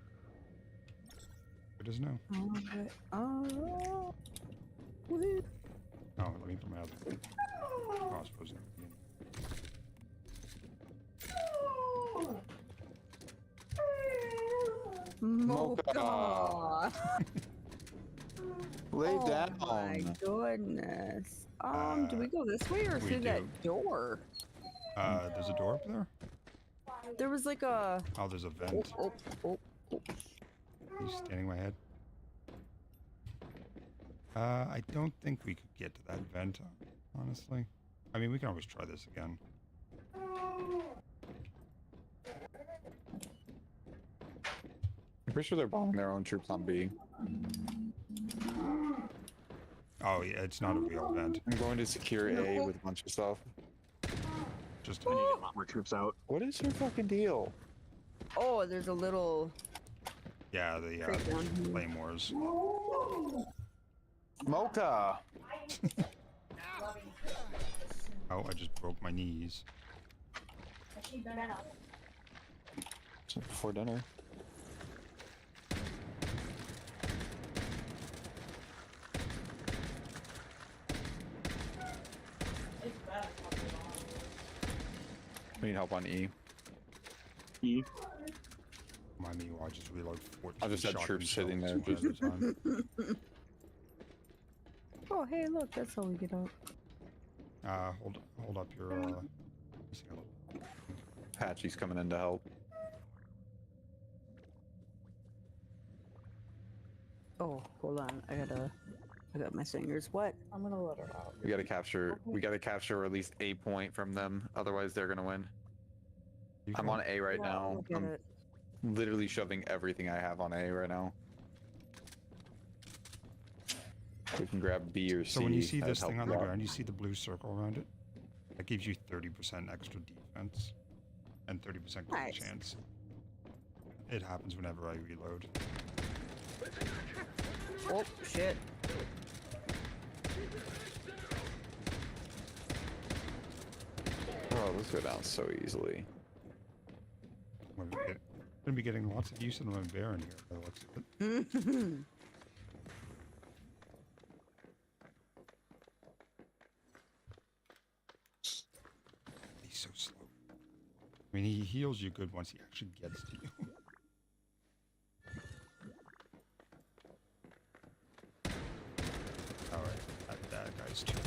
Speaker 1: Good as no.
Speaker 16: Okay. Oh.
Speaker 1: Oh, let me put my other crossbows in.
Speaker 16: Mocha.
Speaker 11: Lay down.
Speaker 16: Oh my goodness. Do we go this way or
Speaker 1: we
Speaker 16: through that
Speaker 1: do.
Speaker 16: door?
Speaker 1: There's a door up there?
Speaker 16: There was like a.
Speaker 1: Oh, there's a vent.
Speaker 16: Oh.
Speaker 1: He's standing my head. I don't think we could get to that vent, honestly. I mean, we can always try this again.
Speaker 11: I'm pretty sure they're bombing their own troops on B.
Speaker 1: Oh, yeah, it's not a real vent.
Speaker 11: I'm going to secure A with a bunch of stuff.
Speaker 1: Just
Speaker 14: I need to get a lot more troops out.
Speaker 11: What is your fucking deal?
Speaker 16: Oh, there's a little.
Speaker 1: Yeah, the claymores.
Speaker 11: Mocha!
Speaker 1: Oh, I just broke my knees.
Speaker 11: Just before dinner. We need help on E.
Speaker 14: E.
Speaker 1: Remind me, I just reload 14
Speaker 11: I just had
Speaker 1: shotgun
Speaker 11: troops sitting
Speaker 1: shells
Speaker 11: there.
Speaker 1: one at a time.
Speaker 16: Oh, hey, look, that's how we get out.
Speaker 1: Hold up your
Speaker 11: Patchy's coming in to help.
Speaker 16: Oh, hold on. I got my fingers wet. I'm gonna let her out.
Speaker 11: We gotta capture at least a point from them, otherwise they're gonna win. I'm on A right now. I'm literally shoving everything I have on A right now. We can grab B or C.
Speaker 1: So when you see
Speaker 11: that'd
Speaker 1: this thing
Speaker 11: help
Speaker 1: on the
Speaker 11: a lot.
Speaker 1: ground, you see the blue circle around it? That gives you 30% extra defense and 30% crit
Speaker 16: Nice.
Speaker 1: chance. It happens whenever I reload.
Speaker 16: Oh, shit.
Speaker 11: Oh, those go down so easily.
Speaker 1: We're gonna be getting lots of use of my bear in here by the looks of it. He's so slow. I mean, he heals you good once he actually gets to you. Alright, that guy's too.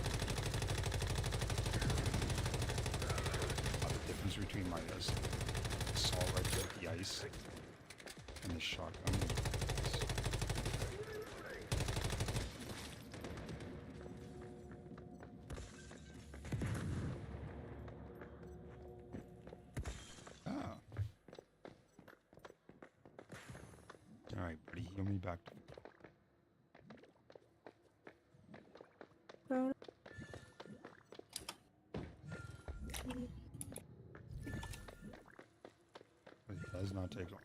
Speaker 1: The difference between my assault rifle with the ice and the shotgun. Alright, buddy, Put me back. It does not take long.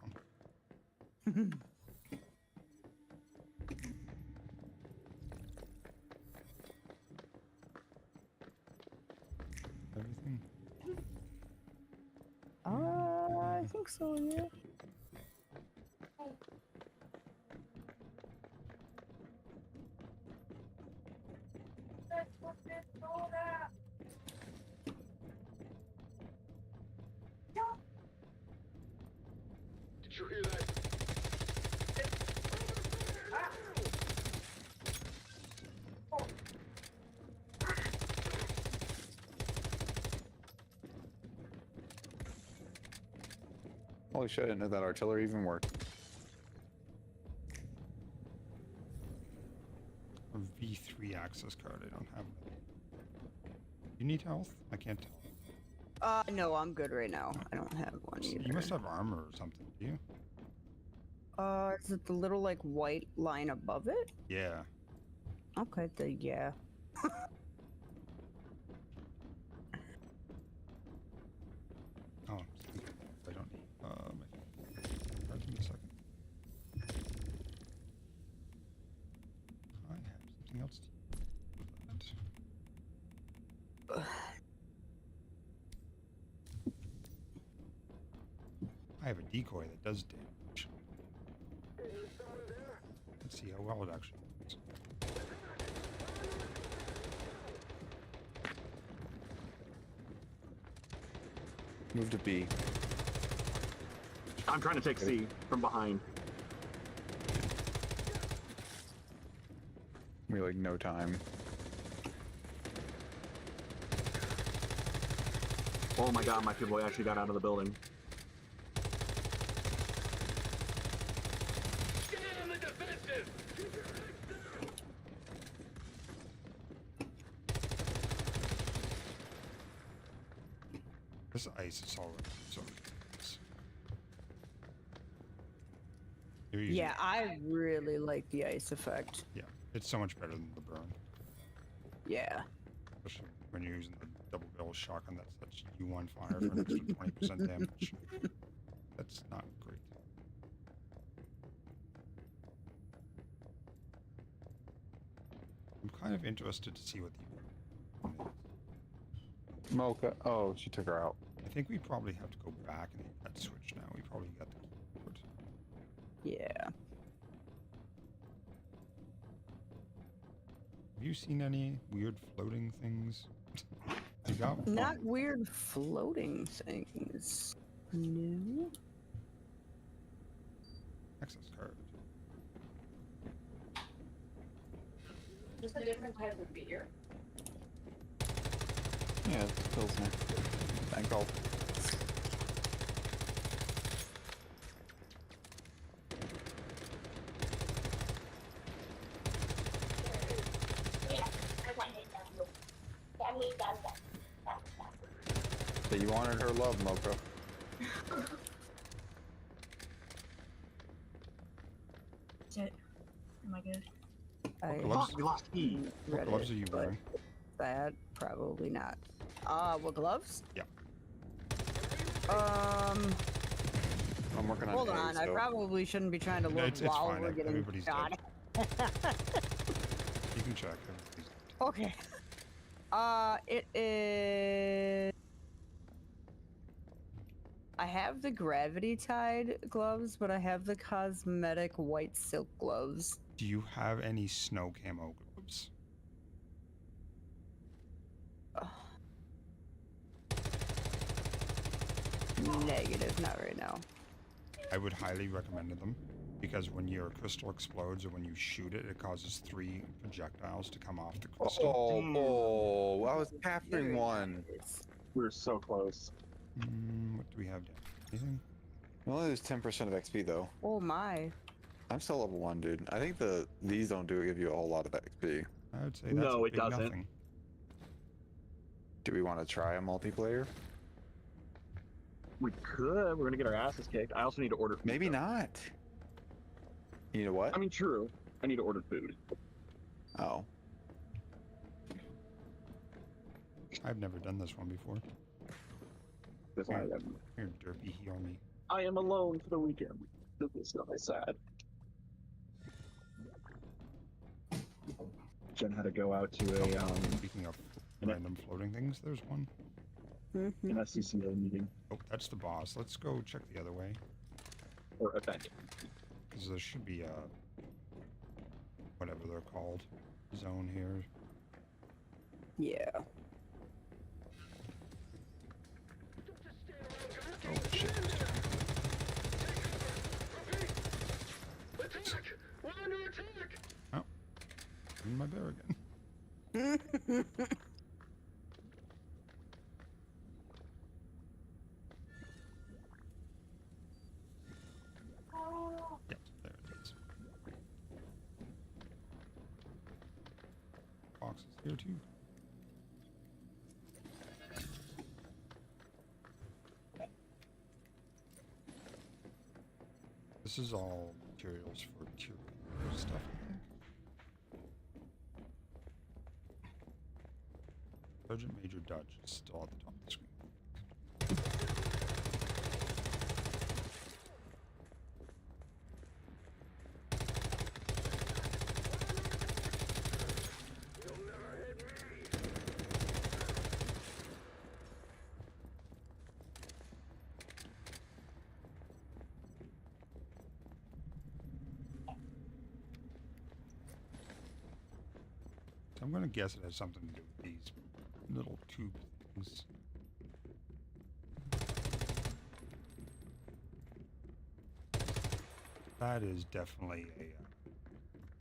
Speaker 1: Everything?
Speaker 16: I think so, yeah.
Speaker 6: Did you hear that?
Speaker 11: Holy shit, I didn't know that artillery even worked.
Speaker 1: A V3 access card, I don't have. You need health? I can't tell.
Speaker 16: No, I'm good right now. I don't have one either.
Speaker 1: You must have armor or something, do you?
Speaker 16: Is it the little, like, white line above it?
Speaker 1: Yeah.
Speaker 16: Okay, yeah.
Speaker 1: Oh, I don't need. Give me a second. I have something else to I have a decoy that does damage. Let's see how well it actually works.
Speaker 11: Move to B.
Speaker 14: I'm trying to take C from behind.
Speaker 11: We like no time.
Speaker 14: Oh my god, my people actually got out of the building.
Speaker 6: Get on the defensive!
Speaker 1: This ice is already so ridiculous.
Speaker 16: Yeah, I really like the ice effect.
Speaker 1: Yeah, it's so much better than the burn.
Speaker 16: Yeah.
Speaker 1: Especially when you're using the double barrel shotgun that sets you on fire for an extra 20% damage. That's not great. I'm kind of interested to see what the
Speaker 11: Mocha. Oh, she took her out.
Speaker 1: I think we probably have to go back and hit that switch now. We probably got the keyboard.
Speaker 16: Yeah.
Speaker 1: Have you seen any weird floating things? I got one.
Speaker 16: Not weird floating things. No.
Speaker 1: Access card.
Speaker 10: Just a different type of beer.
Speaker 11: Yeah, it's Pilsner. Thank God. So you wanted her love, Mocha.
Speaker 10: Is it? Am I good?
Speaker 14: We lost E.
Speaker 1: What gloves are you wearing?
Speaker 16: That probably not. What gloves?
Speaker 1: Yeah.
Speaker 11: I'm working on
Speaker 16: Hold
Speaker 11: A,
Speaker 16: on, I
Speaker 11: so-
Speaker 16: probably shouldn't be trying to look
Speaker 1: It's
Speaker 16: while
Speaker 1: fine.
Speaker 16: we're getting
Speaker 1: Everybody's
Speaker 16: shot.
Speaker 1: dead. You can check.
Speaker 16: Okay. It is. I have the gravity tied gloves, but I have the cosmetic white silk gloves.
Speaker 1: Do you have any snow camo gloves?
Speaker 16: Negative, not right now.
Speaker 1: I would highly recommend them because when your crystal explodes or when you shoot it, it causes 3 projectiles to come off the crystal.
Speaker 11: Oh, I was capturing one.
Speaker 14: We were so close.
Speaker 1: What do we have down? Anything?
Speaker 11: We only lose 10% of XP though.
Speaker 16: Oh my.
Speaker 11: I'm still level 1, dude. I think these don't give you a whole lot of XP.
Speaker 1: I would say that's
Speaker 14: No,
Speaker 1: a
Speaker 14: it
Speaker 1: big
Speaker 14: doesn't.
Speaker 1: nothing.
Speaker 11: Do we want to try a multiplayer?
Speaker 14: We could. We're gonna get our asses kicked. I also need to order.
Speaker 11: Maybe not. You know what?
Speaker 14: I mean, true. I need to order food.
Speaker 11: Oh.
Speaker 1: I've never done this one before.
Speaker 14: Because
Speaker 1: Here, Derpy, heal me.
Speaker 14: I am alone for the weekend. This is really sad. Jen had to go out to a
Speaker 1: Speaking of random floating things, there's one.
Speaker 14: an SCCA meeting
Speaker 1: Oh, that's the boss. Let's go check the other way.
Speaker 14: or event.
Speaker 1: Because there should be a... whatever they're called. Zone here.
Speaker 16: Yeah.
Speaker 1: Oh, shit. Oh. In my bear again. Yep, there it is. Box is here too. This is all materials for tier stuff, I think. Sergeant Major Dutch is still at the top of the screen. So I'm gonna guess it has something to do with these little tube things. That is definitely a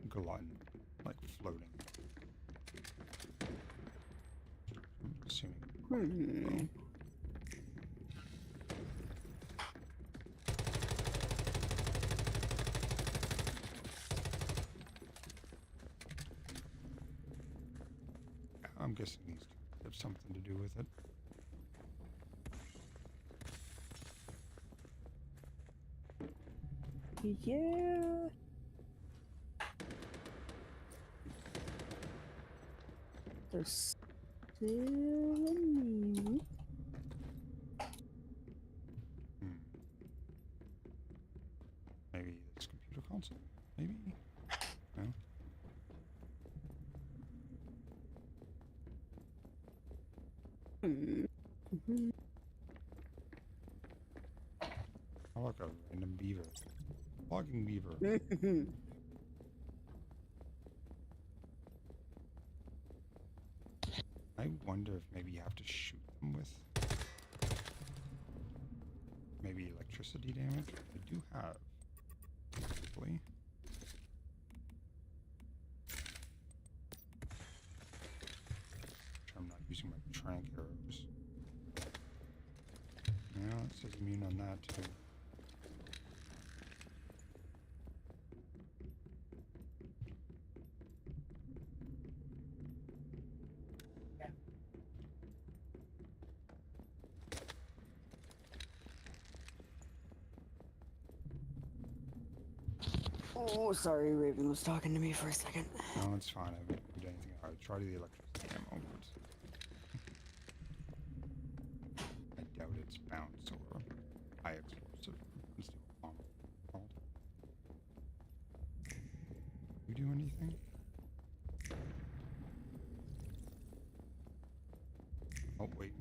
Speaker 1: glutton, like floating. I'm assuming. I'm guessing these have something to do with it.
Speaker 16: Yeah. There's still a need.
Speaker 1: Maybe this computer console. Maybe. No. I like a random beaver. Logging beaver. I wonder if maybe you have to shoot them with maybe electricity damage. I do have. Hopefully. I'm not using my trank arrows. Yeah, it says immune on that too.
Speaker 16: Oh, sorry, Raven was talking to me for a second.
Speaker 1: No, it's fine. I haven't done anything. I tried the electricity ammo, but I doubt it's bounce or high explosive. It's still bomb called. You do anything? Oh wait.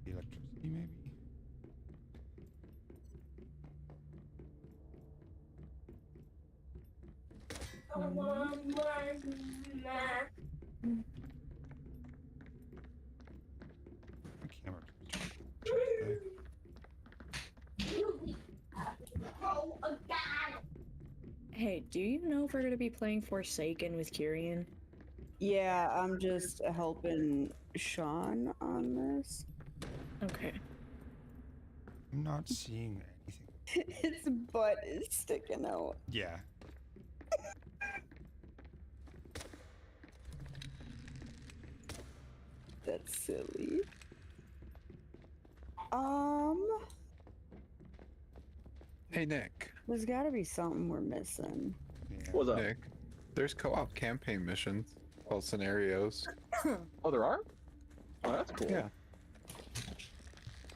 Speaker 1: The electricity maybe? My camera.
Speaker 15: Hey, do you know if we're gonna be playing Forsaken with Kyrian?
Speaker 16: Yeah, I'm just helping Sean on this.
Speaker 15: Okay.
Speaker 1: I'm not seeing anything.
Speaker 16: His butt is sticking out.
Speaker 1: Yeah.
Speaker 16: That's silly.
Speaker 11: Hey, Nick.
Speaker 16: There's gotta be something we're missing.
Speaker 1: Yeah.
Speaker 14: What's up?
Speaker 11: Nick, there's co-op campaign missions called scenarios.
Speaker 14: Oh, there are? Oh, that's cool.
Speaker 11: Yeah.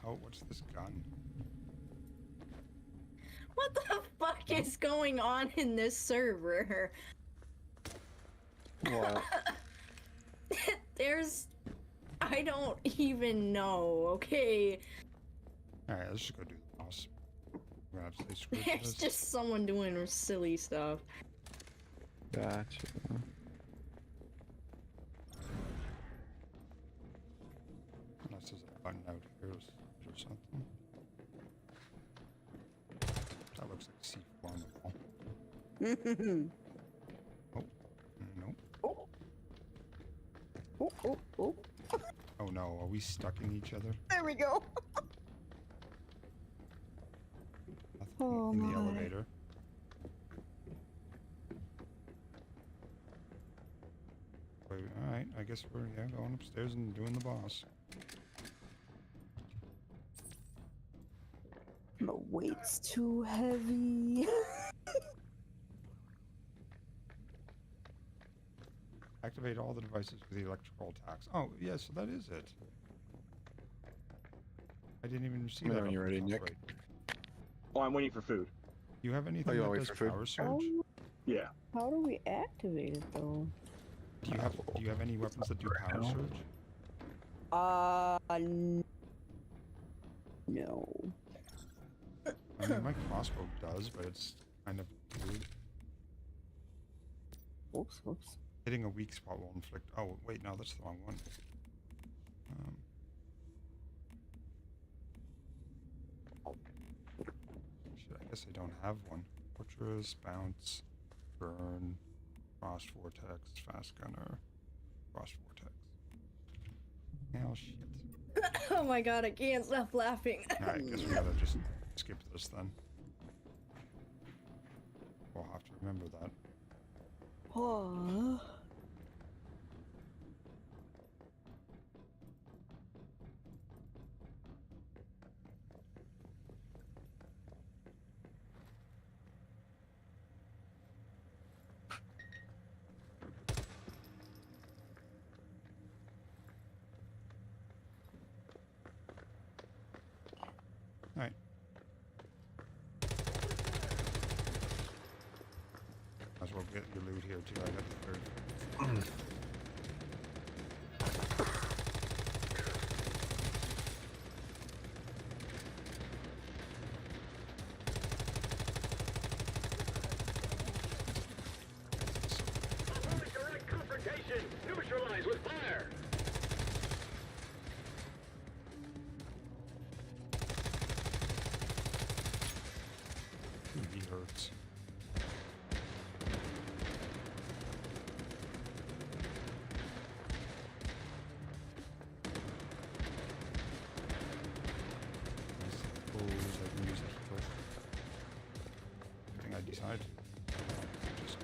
Speaker 1: Oh, what's this gun?
Speaker 15: What the fuck is going on in this server?
Speaker 11: What?
Speaker 15: There's... I don't even know, okay?
Speaker 1: Alright, let's just go do the boss. We're gonna have to stay screwed for
Speaker 15: There's
Speaker 1: this.
Speaker 15: just someone doing silly stuff.
Speaker 11: Gotcha.
Speaker 1: Unless there's a button out here or something. That looks like C flammable. Oh, nope.
Speaker 16: Oh.
Speaker 1: Oh no, are we stuck in each other?
Speaker 16: There we go. Oh
Speaker 1: in the
Speaker 16: my.
Speaker 1: elevator. Wait, alright, I guess we're going upstairs and doing the boss.
Speaker 16: My weight's too heavy.
Speaker 1: Activate all the devices with the electrical attacks. Oh, yeah, so that is it. I didn't even see that.
Speaker 11: When you're ready, Nick.
Speaker 1: Right.
Speaker 14: Oh, I'm waiting for food.
Speaker 1: You have anything
Speaker 11: you
Speaker 1: that
Speaker 11: wait
Speaker 1: does
Speaker 11: for food?
Speaker 1: power surge?
Speaker 16: Oh,
Speaker 14: Yeah.
Speaker 16: how do we activate it though?
Speaker 1: Do you have any weapons that do power surge?
Speaker 16: No.
Speaker 1: I mean, my crossbow does, but it's kind of weird.
Speaker 16: Oops.
Speaker 1: Hitting a weak spot will inflict. Oh, wait, no, that's the wrong one. Shit, I guess I don't have one. Fortress, bounce, burn, frost vortex, fast gunner, frost vortex. Oh shit.
Speaker 15: Oh my god, I can't stop laughing.
Speaker 1: Alright, guess we gotta just skip this then. We'll have to remember that.
Speaker 16: Oh.
Speaker 1: Alright. Might as well get your loot here too. I got the third.
Speaker 17: Direct confrontation! Neutralize with fire!
Speaker 1: He hurts. I decide. Just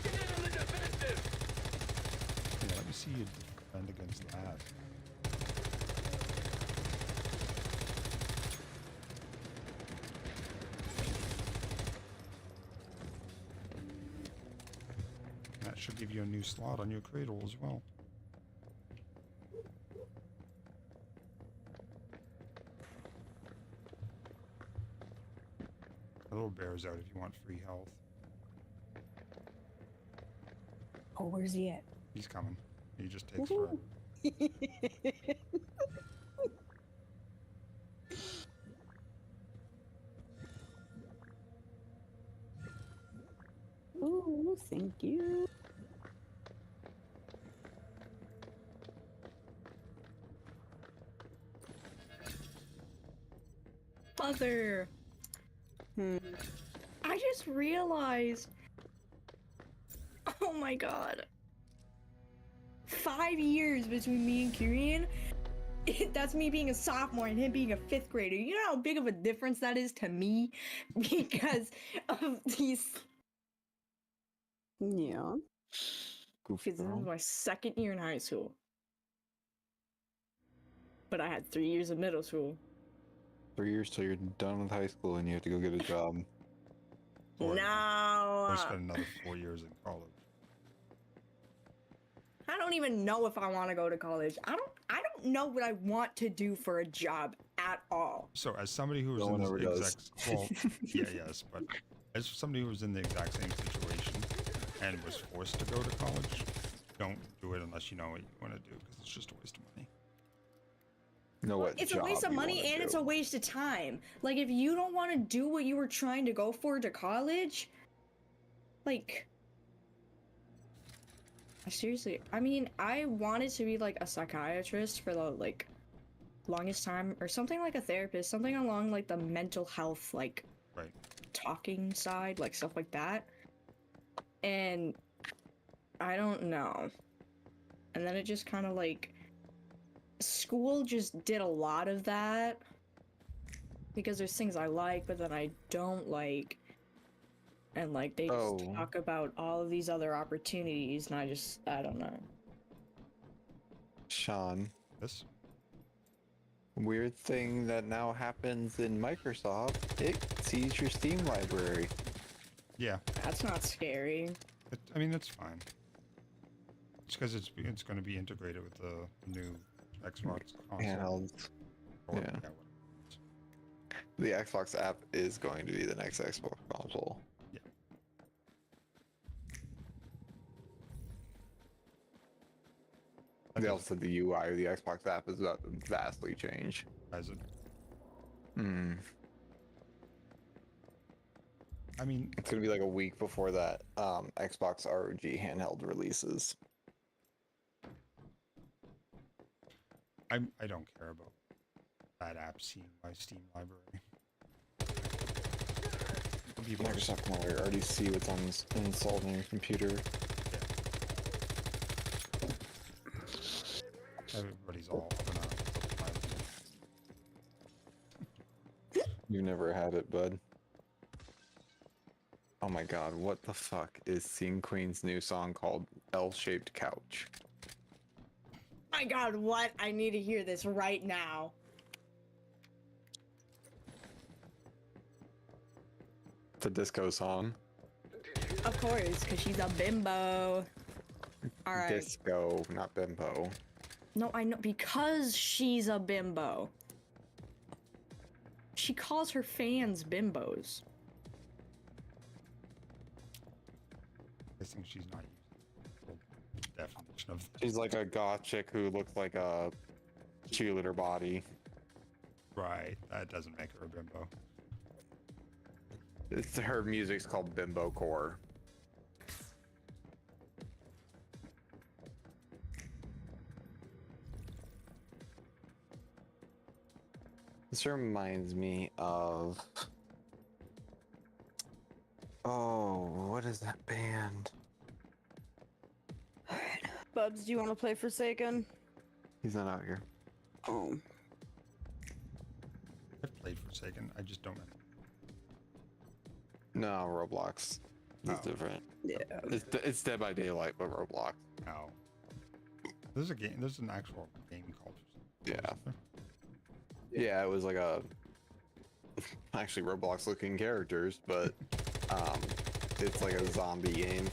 Speaker 17: Get on the defensive!
Speaker 1: yeah, let me see you defend against that. That should give you a new slot on your cradle as well. The little bear's out if you want free health.
Speaker 16: Oh, where's he at?
Speaker 1: He's coming. He just takes forever.
Speaker 16: Oh, thank you.
Speaker 15: Mother. I just realized. Oh my god. 5 years between me and Kyrian. that's me being a sophomore and him being a 5th grader. You know how big of a difference that is to me because of these.
Speaker 16: Yeah.
Speaker 11: Goofy
Speaker 15: Because this
Speaker 11: girl.
Speaker 15: is my 2nd year in high school. But I had 3 years of middle school.
Speaker 11: 3 years till you're done with high school and you have to go get a job.
Speaker 1: Or
Speaker 15: No.
Speaker 1: spend another 4 years in college.
Speaker 15: I don't even know if I want to go to college. I don't know what I want to do for a job at all.
Speaker 1: So as somebody who was
Speaker 11: No
Speaker 1: in
Speaker 11: one
Speaker 1: the
Speaker 11: ever does.
Speaker 1: exact well, yes, but as somebody who was in the exact same situation and was forced to go to college, don't do it unless you know what you want to do because it's just a waste of money.
Speaker 11: Know what
Speaker 15: It's a waste
Speaker 11: job
Speaker 15: of
Speaker 11: you
Speaker 15: money
Speaker 11: wanna
Speaker 15: and it's
Speaker 11: do.
Speaker 15: a waste of time. Like, if you don't want to do what you were trying to go for to college, like, seriously, I mean, I wanted to be like a psychiatrist for the like longest time, or something like a therapist, something along like the mental health, like
Speaker 1: Right.
Speaker 15: talking side, like stuff like that. And I don't know. And then it just kind of like, school just did a lot of that because there's things I like, but then I don't like. And like they just talk about all of these other opportunities, and I don't know.
Speaker 11: Sean.
Speaker 1: Yes.
Speaker 11: Weird thing that now happens in Microsoft. It sees your Steam library.
Speaker 1: Yeah.
Speaker 15: That's not scary.
Speaker 1: I mean, that's fine. It's because it's going to be integrated with the new Xbox console.
Speaker 11: Handhelds.
Speaker 1: Or,
Speaker 11: Yeah.
Speaker 1: whatever.
Speaker 11: The Xbox app is going to be the next Xbox console.
Speaker 1: Yeah.
Speaker 11: They also said the UI of the Xbox app is about to vastly change.
Speaker 1: Has it?
Speaker 11: Hmm.
Speaker 1: I mean,
Speaker 11: it's gonna be like a week before that Xbox ROG handheld releases.
Speaker 1: I don't care about that app seeing my Steam library.
Speaker 11: Microsoft can already see what's installed on your computer.
Speaker 1: Everybody's all up and out.
Speaker 11: You've never had it, bud. Oh my god, what the fuck is Scene Queen's new song called L-Shaped Couch?
Speaker 15: My god, what? I need to hear this right now.
Speaker 11: It's a disco song.
Speaker 15: Of course, because she's a bimbo. Alright.
Speaker 11: Disco, not bimbo.
Speaker 15: No, I know, because she's a bimbo. She calls her fans bimbos.
Speaker 1: I think she's not using the definition of
Speaker 11: She's like a goth chick who looks like a cheerleader body.
Speaker 1: Right, that doesn't make her a bimbo.
Speaker 11: Her music's called bimbo core. This reminds me of... Oh, what is that band?
Speaker 16: Bubs, do you want to play Forsaken?
Speaker 11: He's not out here.
Speaker 16: Oh.
Speaker 1: I've played Forsaken, I just don't remember.
Speaker 11: No, Roblox. It's different.
Speaker 16: Yeah.
Speaker 11: It's Dead by Daylight, but Roblox.
Speaker 1: No. There's a game, there's an actual game called
Speaker 11: Yeah. Yeah, it was like a... Actually, Roblox looking characters, but it's like a zombie game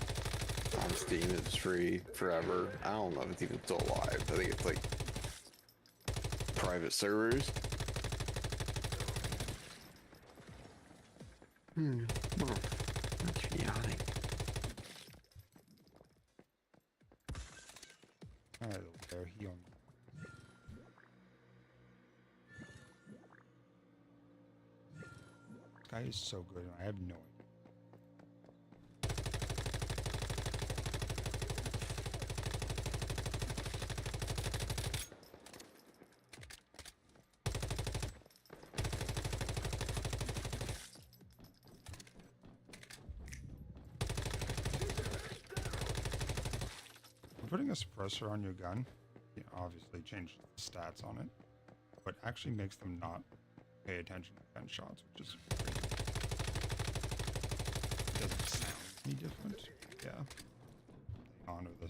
Speaker 11: on Steam. It's free forever. I don't know if it's even still alive. I think it's like private servers. That's yawning.
Speaker 1: Alright, there he on. This guy is so good, and I have no idea. Putting a suppressor on your gun, you obviously change the stats on it. but actually makes them not pay attention to gunshots, which is crazy. It doesn't sound any different. Yeah. They honor the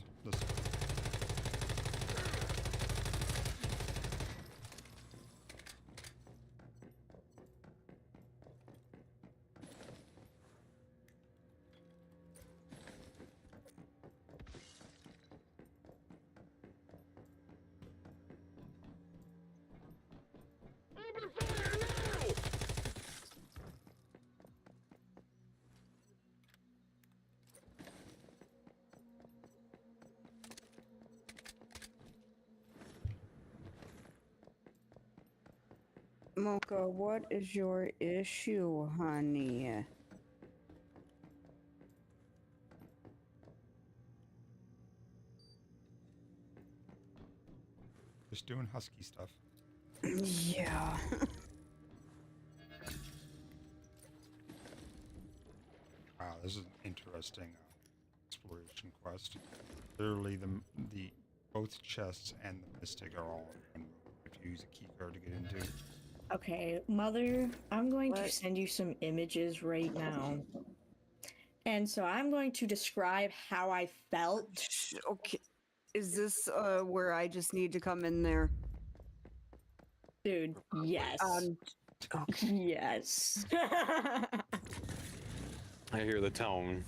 Speaker 16: Mocha, what is your issue, honey?
Speaker 1: just doing husky stuff.
Speaker 16: Yeah.
Speaker 1: Wow, this is an interesting exploration quest. Literally, the both chests and the mystic are all in one room if you use a key card to get into.
Speaker 15: Okay, Mother, I'm going to
Speaker 16: What?
Speaker 15: send you some images right now. And so I'm going to describe how I felt.
Speaker 16: Okay. Is this where I just need to come in there?
Speaker 15: Dude, yes.
Speaker 16: Okay.
Speaker 15: Yes.
Speaker 11: I hear the tone.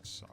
Speaker 1: Suck.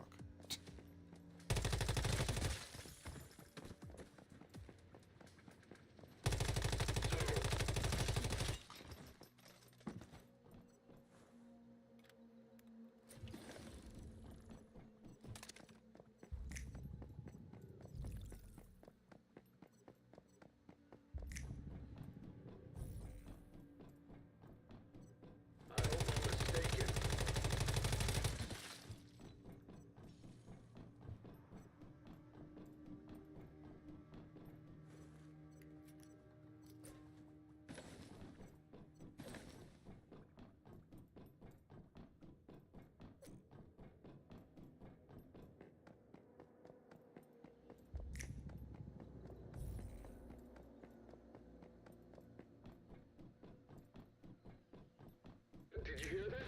Speaker 17: Did you hear that?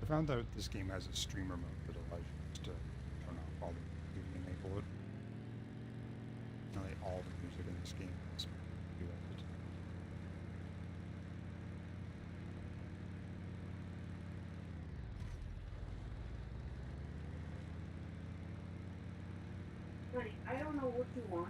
Speaker 1: I found that this game has a streamer mode that allows you to turn off all the music and enable it. Nearly all the music in this game is copyrighted.
Speaker 16: Honey, I don't know what you want.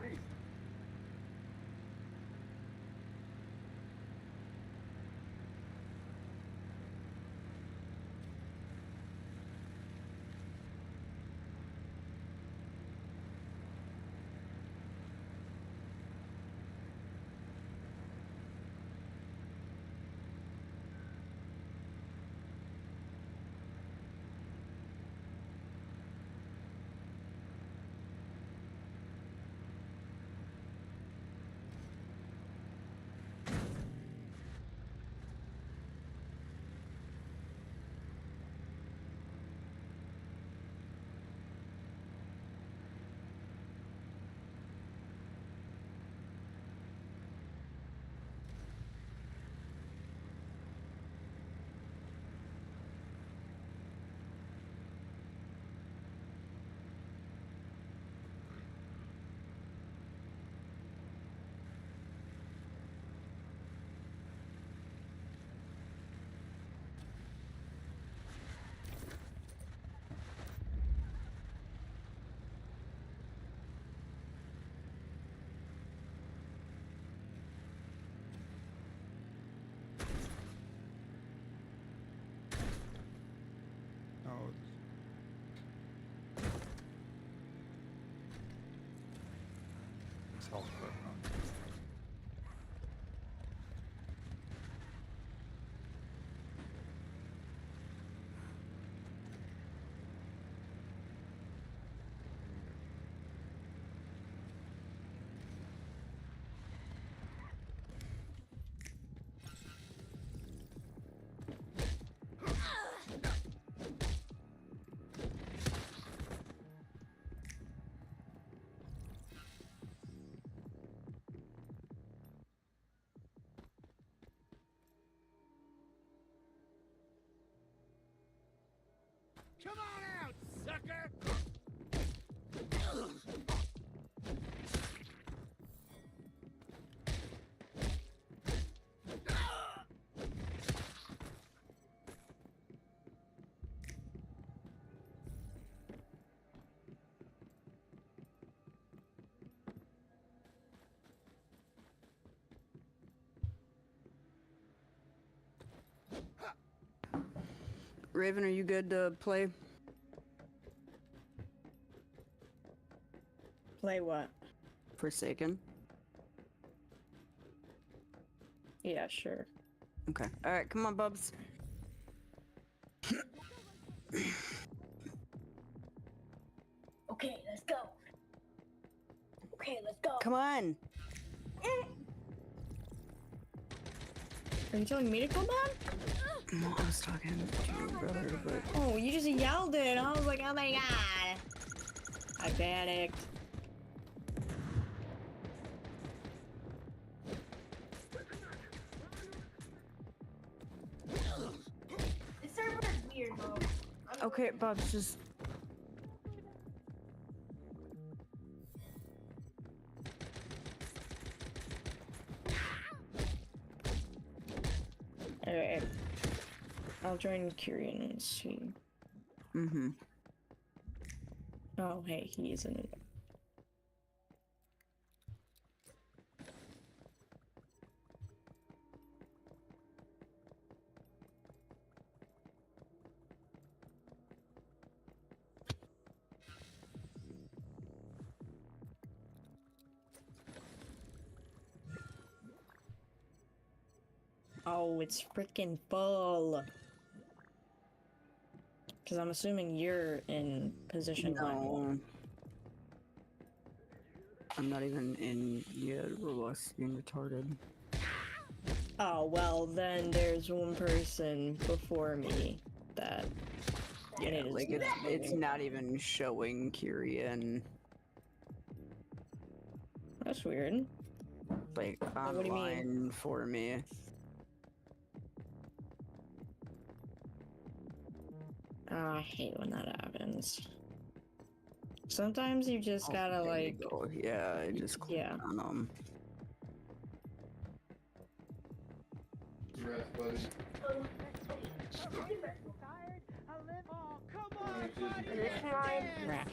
Speaker 1: Oh,
Speaker 4: Come on out, sucker!
Speaker 16: Raven, are you good to play?
Speaker 15: Play what?
Speaker 16: Forsaken?
Speaker 15: Yeah, sure.
Speaker 16: Okay. Alright, come on, Bubs.
Speaker 10: Okay, let's go. Okay, let's go.
Speaker 16: Come on!
Speaker 15: Are you telling me to come on?
Speaker 16: No, I was talking to your brother, but...
Speaker 15: Oh, you just yelled it. I was like, oh my god. I panicked.
Speaker 10: This server is weird, bro.
Speaker 16: Okay, Bubs, just...
Speaker 15: Alright. I'll join Kyrian and see.
Speaker 16: Mm-hmm.
Speaker 15: Oh, hey, he isn't in it. Oh, it's freaking full. Because I'm assuming you're in position
Speaker 16: No. I'm not even in yet. Roblox being retarded.
Speaker 15: Oh, well, then there's one person before me that...
Speaker 16: Yeah,
Speaker 15: and it is
Speaker 16: like it's not even showing Kyrian.
Speaker 15: That's weird.
Speaker 16: Like
Speaker 15: What do you mean?
Speaker 16: online for me.
Speaker 15: Oh, I hate when that happens. Sometimes you just gotta
Speaker 16: there you
Speaker 15: like...
Speaker 16: go. Yeah, I just clicked on them.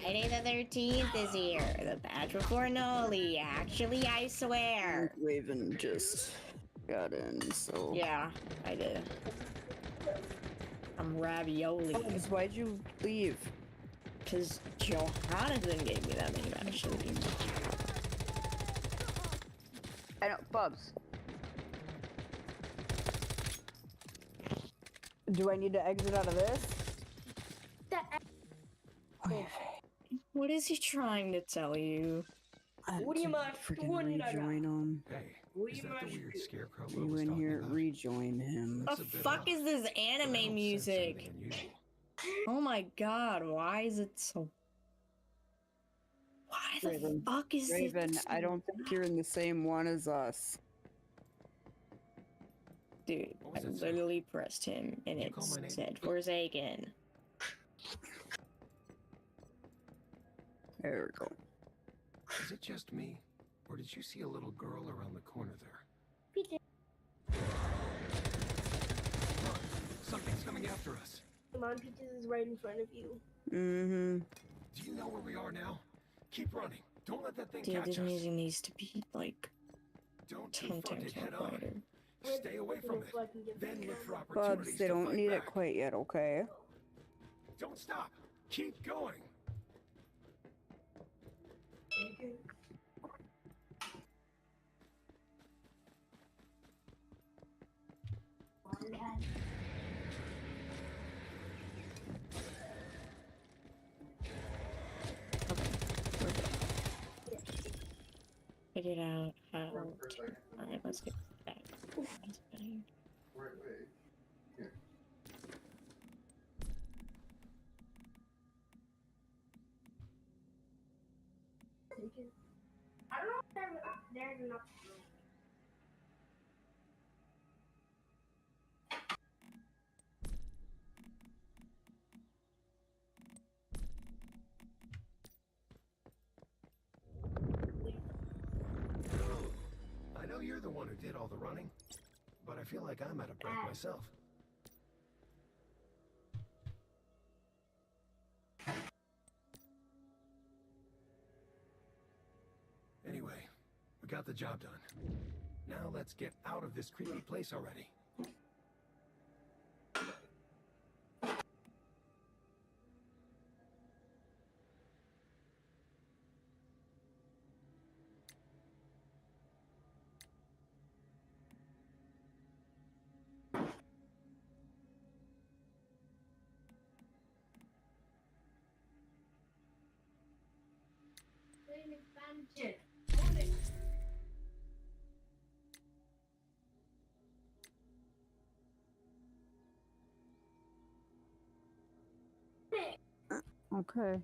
Speaker 9: Friday the 13th is here. The batch before Noli. Actually, I swear.
Speaker 16: Raven just got in, so...
Speaker 15: Yeah, I did. I'm ravioli.
Speaker 16: Oh, why'd you leave?
Speaker 15: Because Jonathan gave me that name, actually.
Speaker 16: I know, Bubs. Do I need to exit out of this?
Speaker 15: What is he trying to tell you?
Speaker 10: What do you mind
Speaker 16: Freaking rejoin him.
Speaker 6: Hey,
Speaker 10: What
Speaker 6: is
Speaker 10: do you
Speaker 6: that the
Speaker 10: mind?
Speaker 6: weird scarecrow I
Speaker 16: You
Speaker 6: was
Speaker 16: in
Speaker 6: talking
Speaker 16: here,
Speaker 6: about?
Speaker 16: rejoin him.
Speaker 15: The fuck is this anime music? Oh my god, why is it so... Why the
Speaker 16: Raven,
Speaker 15: fuck is
Speaker 16: Raven,
Speaker 15: it?
Speaker 16: I don't think you're in the same one as us.
Speaker 15: Dude, I literally pressed him and it said Forsaken.
Speaker 16: There we go.
Speaker 6: Is it just me, or did you see a little girl around the corner there? Something's coming after us.
Speaker 10: Come on, Peaches is right in front of you.
Speaker 16: Mm-hmm.
Speaker 6: Do you know where we are now? Keep running. Don't let that thing
Speaker 15: Dude,
Speaker 6: catch
Speaker 15: this
Speaker 6: us.
Speaker 15: music needs to be like
Speaker 6: Don't
Speaker 15: 10
Speaker 6: confront
Speaker 15: times
Speaker 6: it head
Speaker 15: more
Speaker 6: on.
Speaker 15: quieter.
Speaker 6: Stay away from it. Then look for
Speaker 16: Bubs,
Speaker 6: opportunities
Speaker 16: they
Speaker 6: to
Speaker 16: don't
Speaker 6: fight
Speaker 16: need it
Speaker 6: back.
Speaker 16: quite yet, okay?
Speaker 6: Don't stop. Keep going.
Speaker 15: Figured out how to... Alright, let's get back. That's better.
Speaker 10: I don't know if there's enough.
Speaker 6: I know you're the one who did all the running, but I feel like I'm out of breath myself. Anyway, we got the job done. Now let's get out of this creepy place already.
Speaker 16: Okay.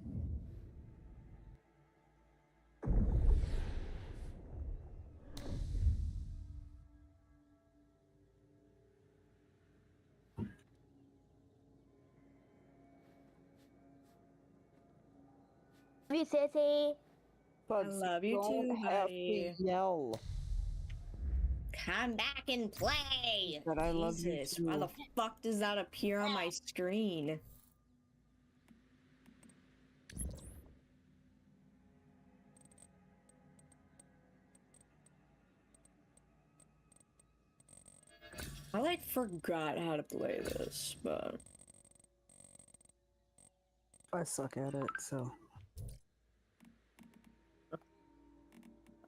Speaker 10: Love you, Sissy.
Speaker 16: But
Speaker 15: I love you
Speaker 16: don't
Speaker 15: too,
Speaker 16: have
Speaker 15: buddy.
Speaker 16: to yell.
Speaker 15: Come back and play!
Speaker 16: But I love you
Speaker 15: Jesus, why the
Speaker 16: too.
Speaker 15: fuck does that appear on my screen? I like forgot how to play this, but
Speaker 16: I suck at it, so.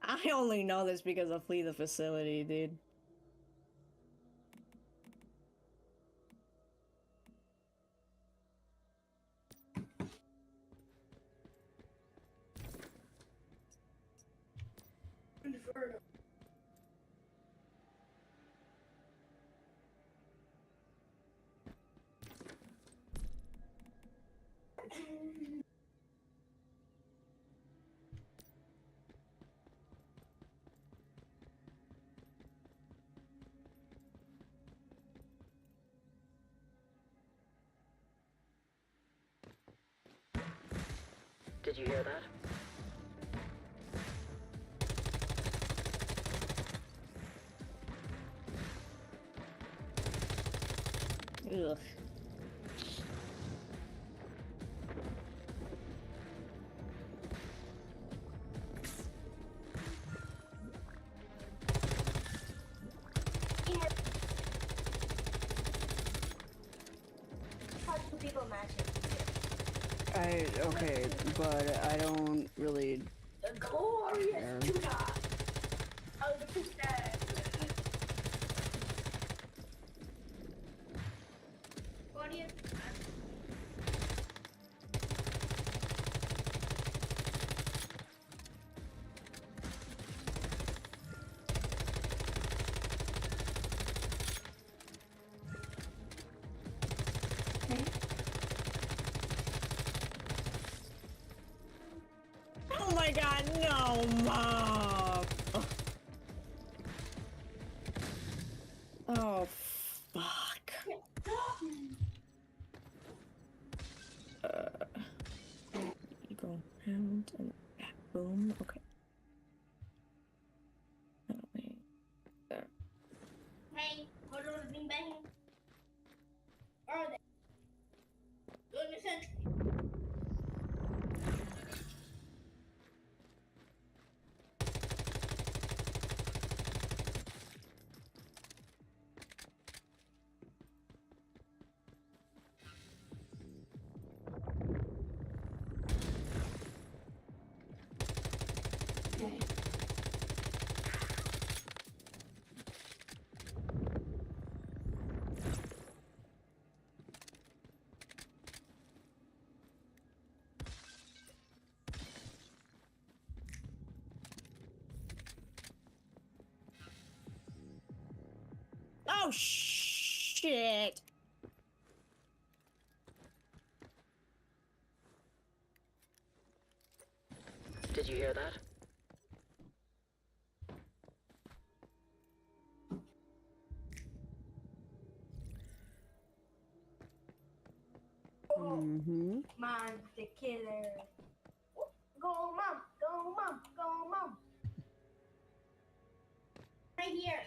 Speaker 15: I only know this because of Flee the Facility, dude.
Speaker 10: Did you hear that?
Speaker 15: Ugh.
Speaker 10: People matching.
Speaker 16: Okay, but I don't really.
Speaker 10: The glorious tutor of the princess. What do you?
Speaker 15: Oh my god, no, Mom! Oh, fuck. You go around and back, boom, okay. Oh, wait. There.
Speaker 10: Hey, hold on, bing bang. Where are they? Doing the sentry.
Speaker 15: Oh, shit.
Speaker 10: Did you hear that?
Speaker 16: Mm-hmm.
Speaker 10: Man, the killer. Go, mom. Go, mom. Go, mom. Right here.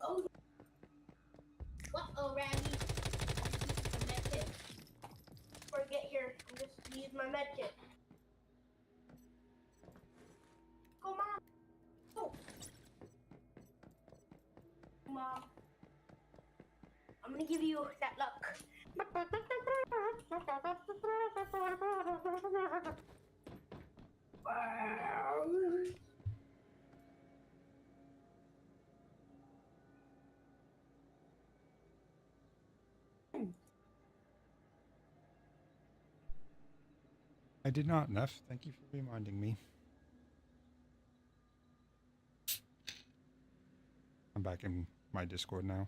Speaker 10: Oh. Uh-oh, Randy. I'm using my med kit. Before I get here, I'm just use my med kit. Go, mom. Go. Mom. I'm gonna give you that luck.
Speaker 1: I did not, Neff. Thank you for reminding me. I'm back in my Discord now.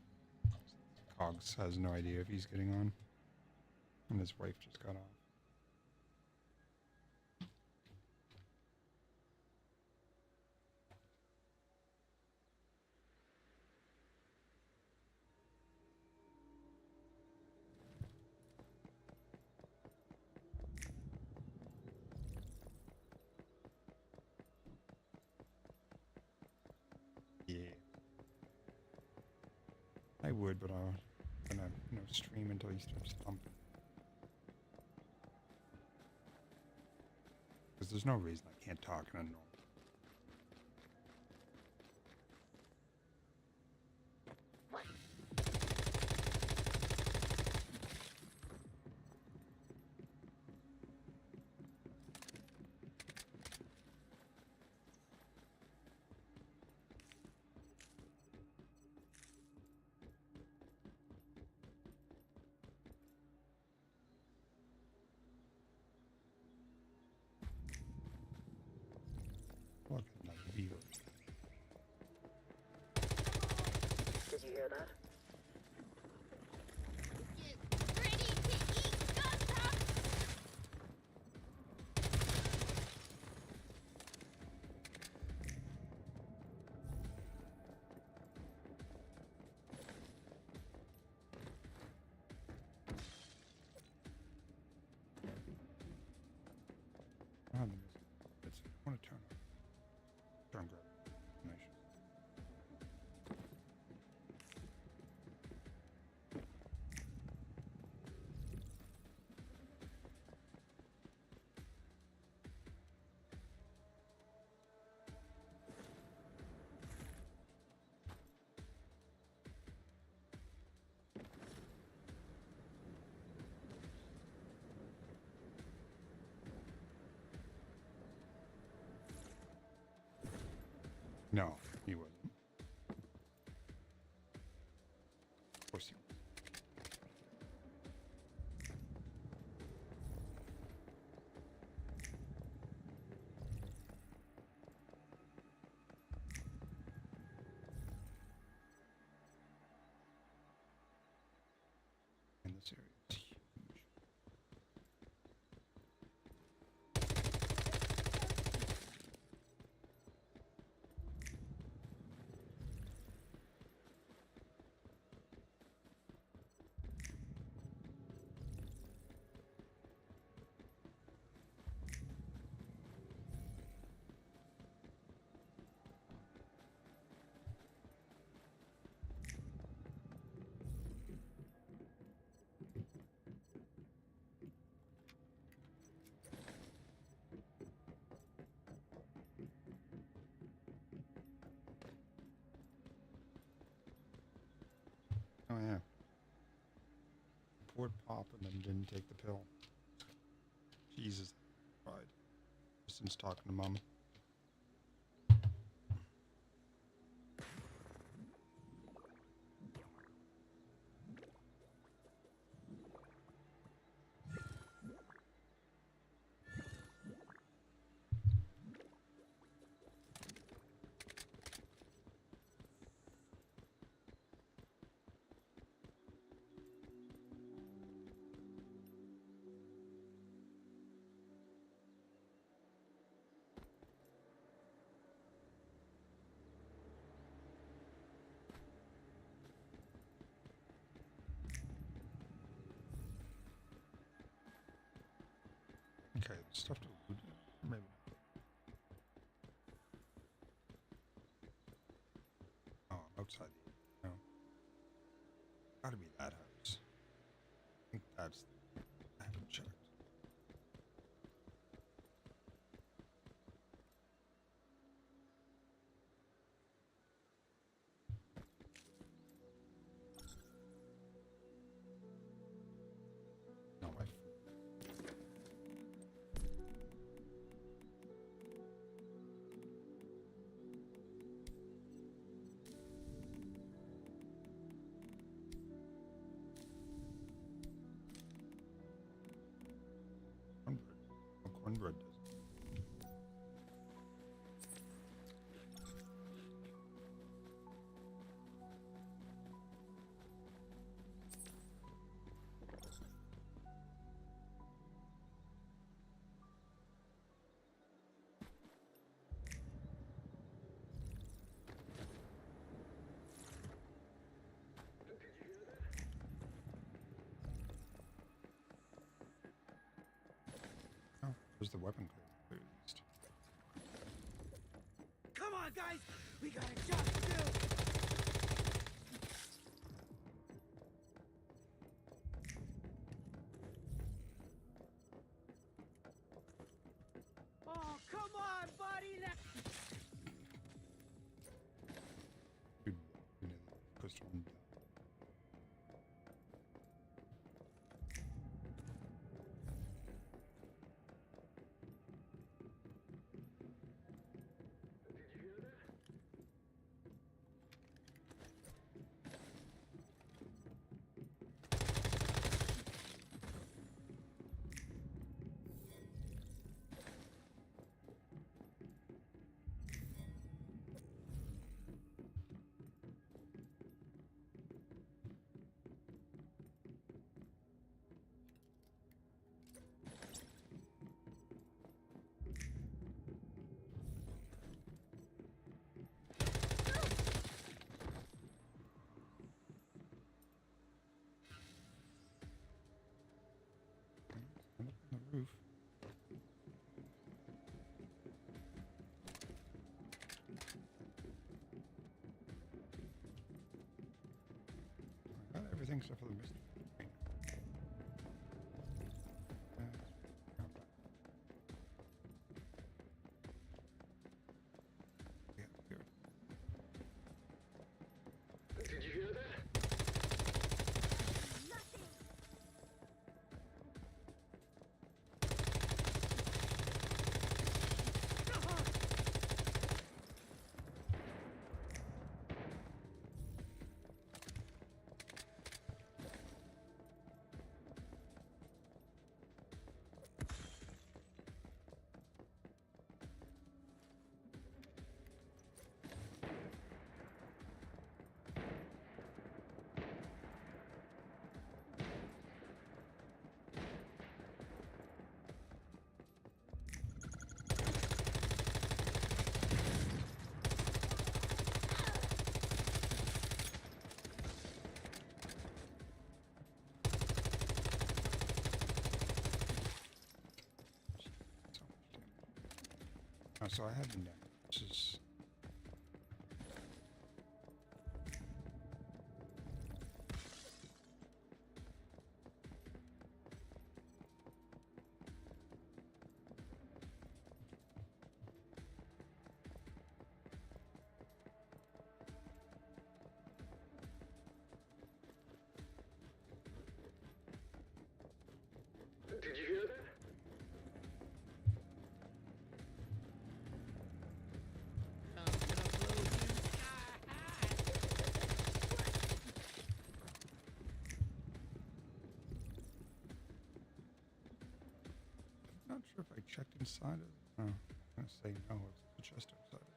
Speaker 1: Cogs has no idea if he's getting on. And his wife just got on. Yeah. I would, but I'm gonna, stream until he starts pumping. Because there's no reason I can't talk in a normal. Look at that beaver.
Speaker 10: Did you hear that?
Speaker 1: I have the music. I want to turn grab. Nice. No, he wasn't. Of course he was. In this area is huge. Oh yeah. afford pop and then didn't take the pill. Jesus, cried. Since talking to Mom. Okay, stuff to loot. Maybe. Oh, outside. No. Gotta be that house. I think that's. I haven't checked. No, my. Cornbread does. Oh, there's the weapon clear at least.
Speaker 4: Come on, guys! We got a job to do! Oh, come on, buddy!
Speaker 1: Dude, pushed one down. Stand up on the roof. I got everything except for the mist. Yeah, here.
Speaker 17: Did you hear that?
Speaker 1: Oh, so I had the net. This is. inside it? Oh, I'm gonna say no. It's the chest outside it.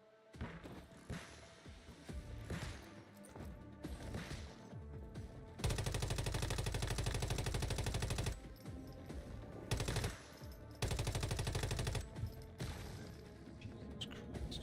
Speaker 1: Jesus Christ.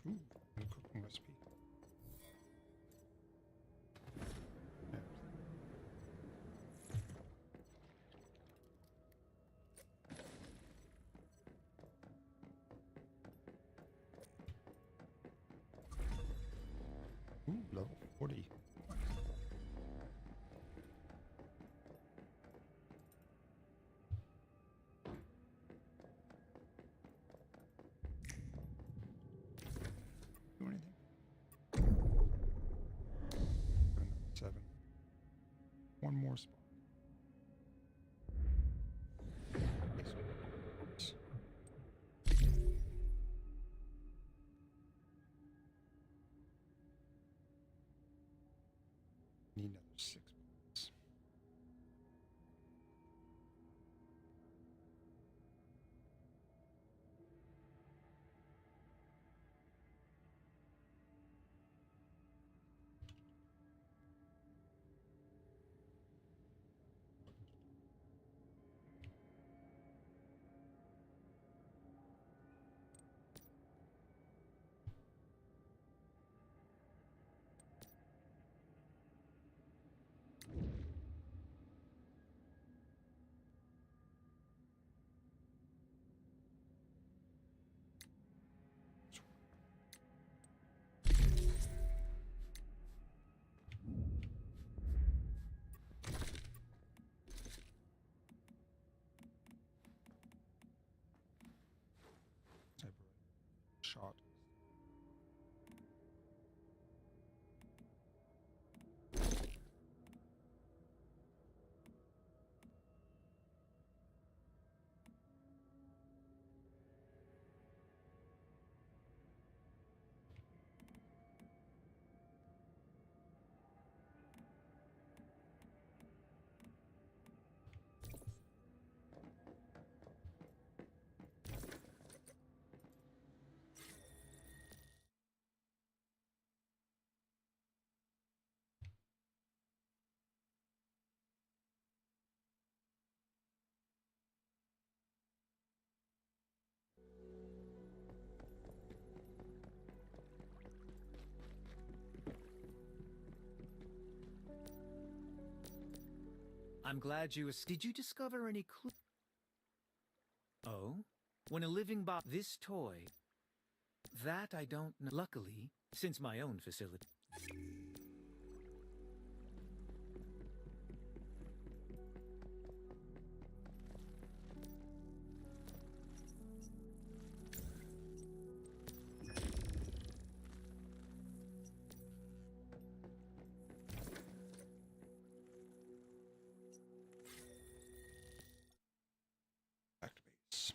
Speaker 1: Ooh, new cooking recipe. Yeah. Ooh, level 40. Do anything? 7. One more spot. Yes. Need another 6 points. Shot.
Speaker 18: I'm glad you... Did you discover any clue? Oh? When a living this toy... That I don't know. Luckily, since my own facility...
Speaker 1: Back to base.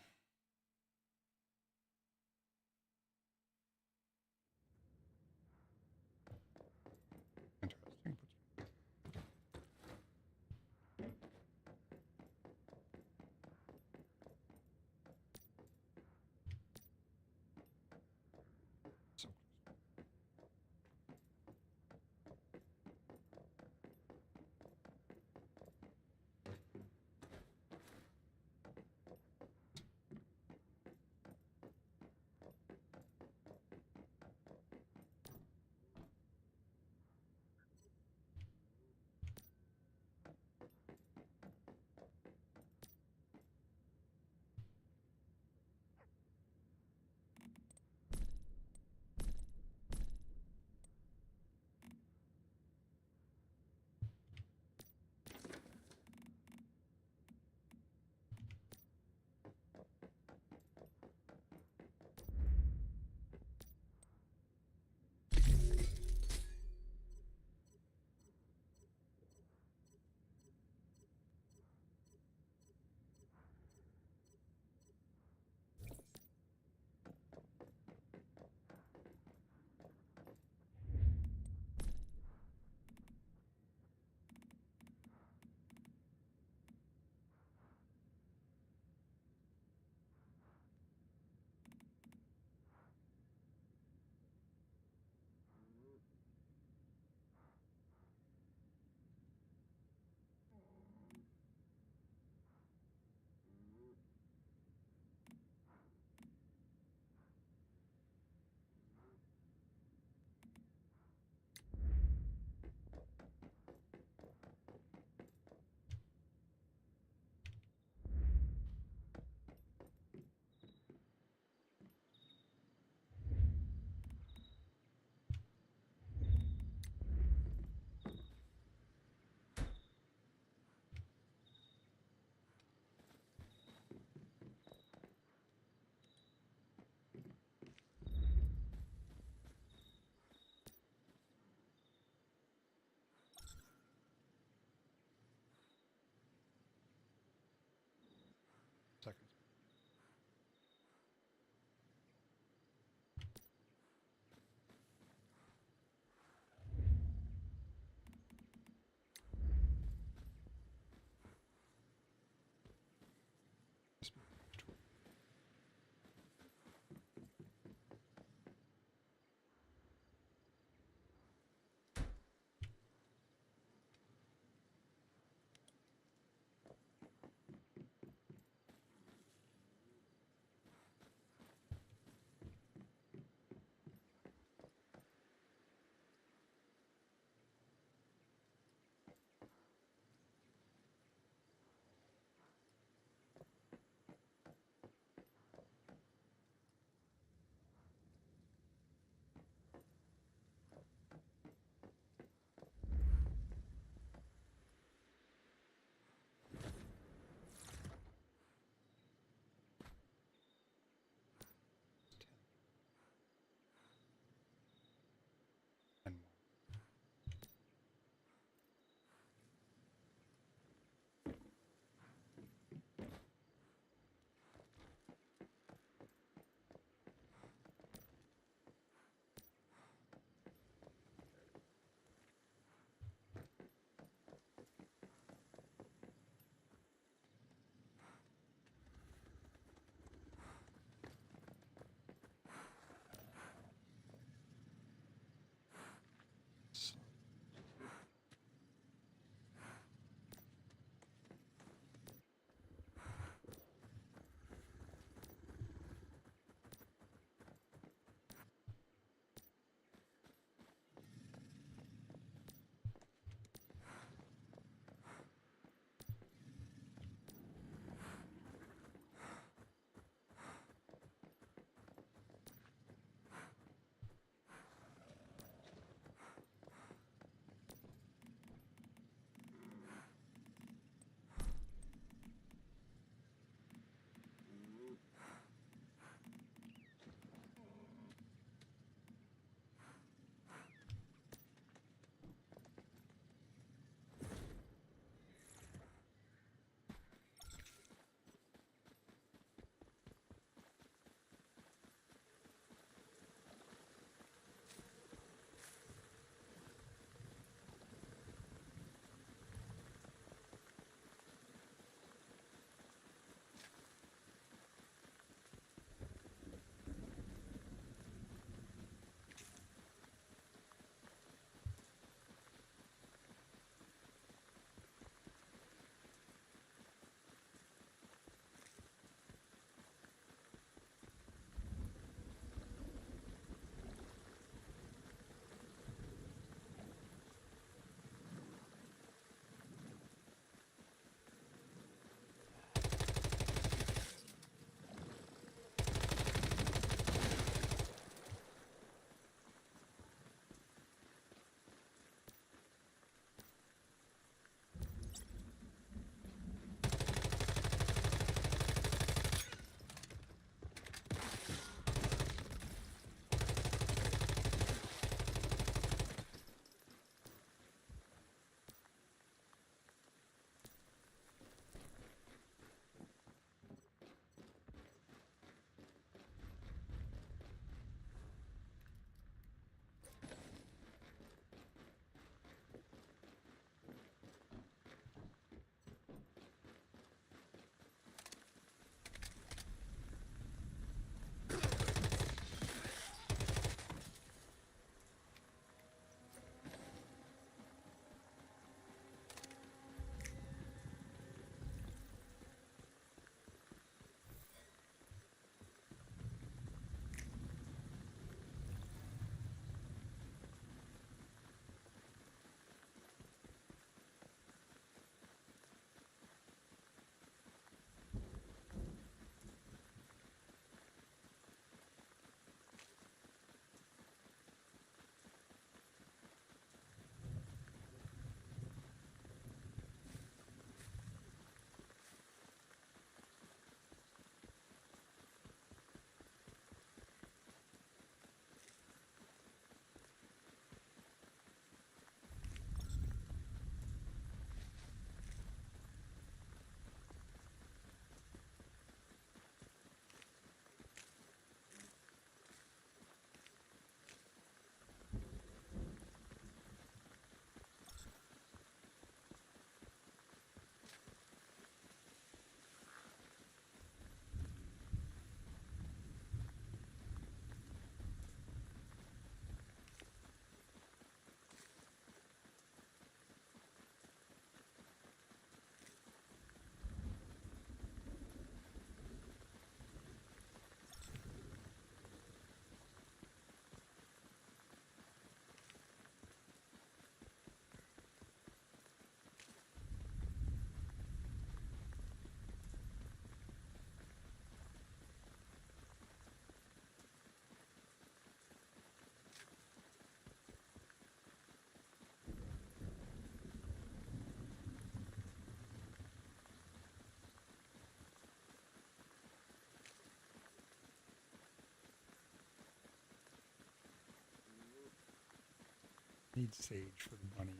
Speaker 1: Need sage for the bunny.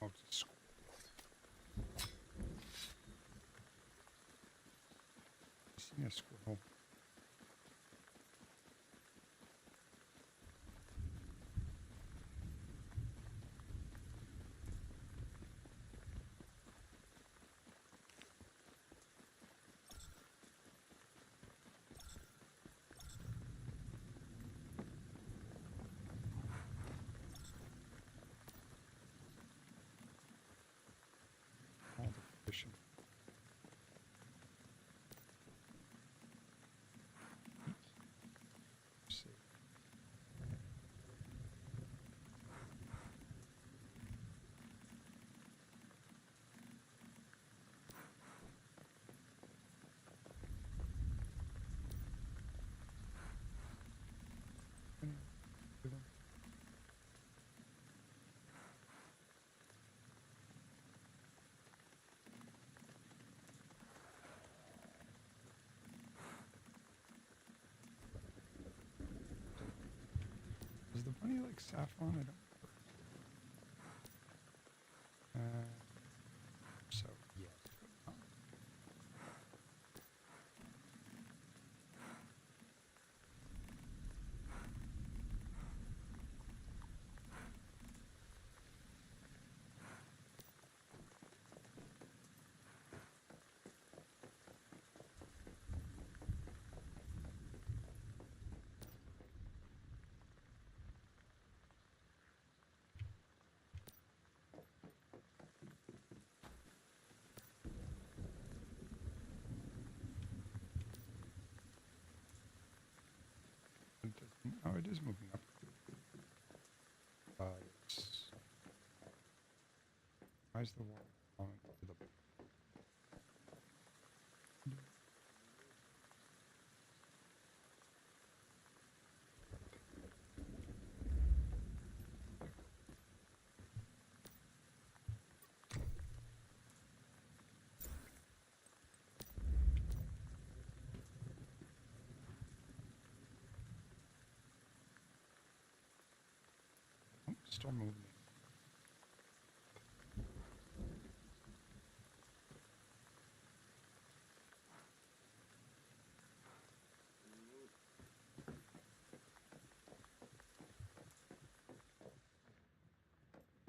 Speaker 1: Oh, it's a squirrel. I seen a squirrel. All the fishing. See. Does the bunny like saffron? I don't remember. So, yes. Oh, it is moving up. It's... Why is the water falling to the... Oh, still moving.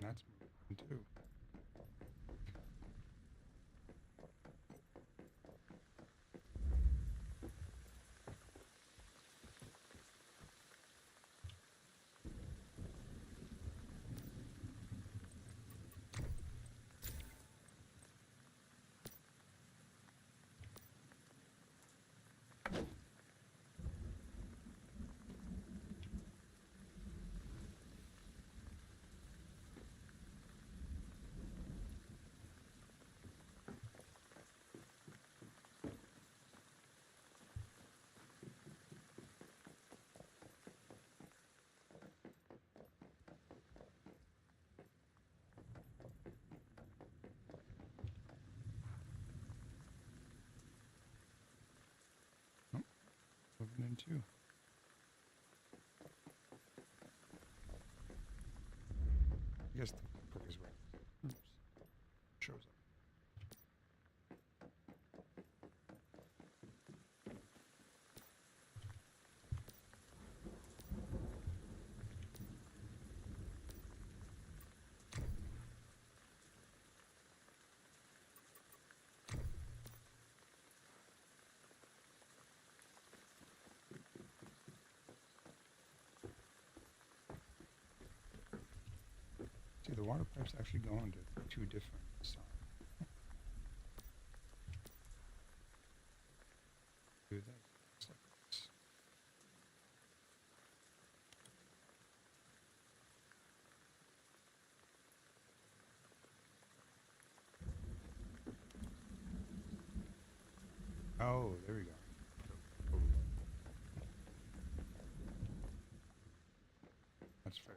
Speaker 1: That's moving too. Moving in too. I guess the book is right. Oops. Shows up. See, the water pipe's actually going to two different sides. Do this. It's like this. Oh, there we go. That's fair.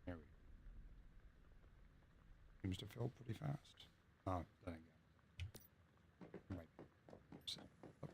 Speaker 1: There we go. Seems to fill pretty fast. Oh, then again. Right. So, up.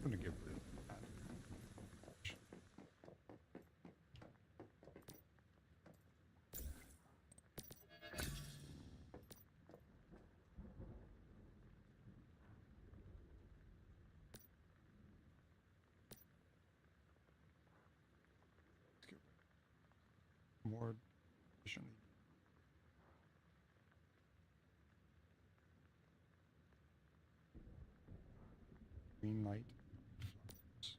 Speaker 1: I'm gonna get rid of that. Let's get more efficiently. Green light. Flowers.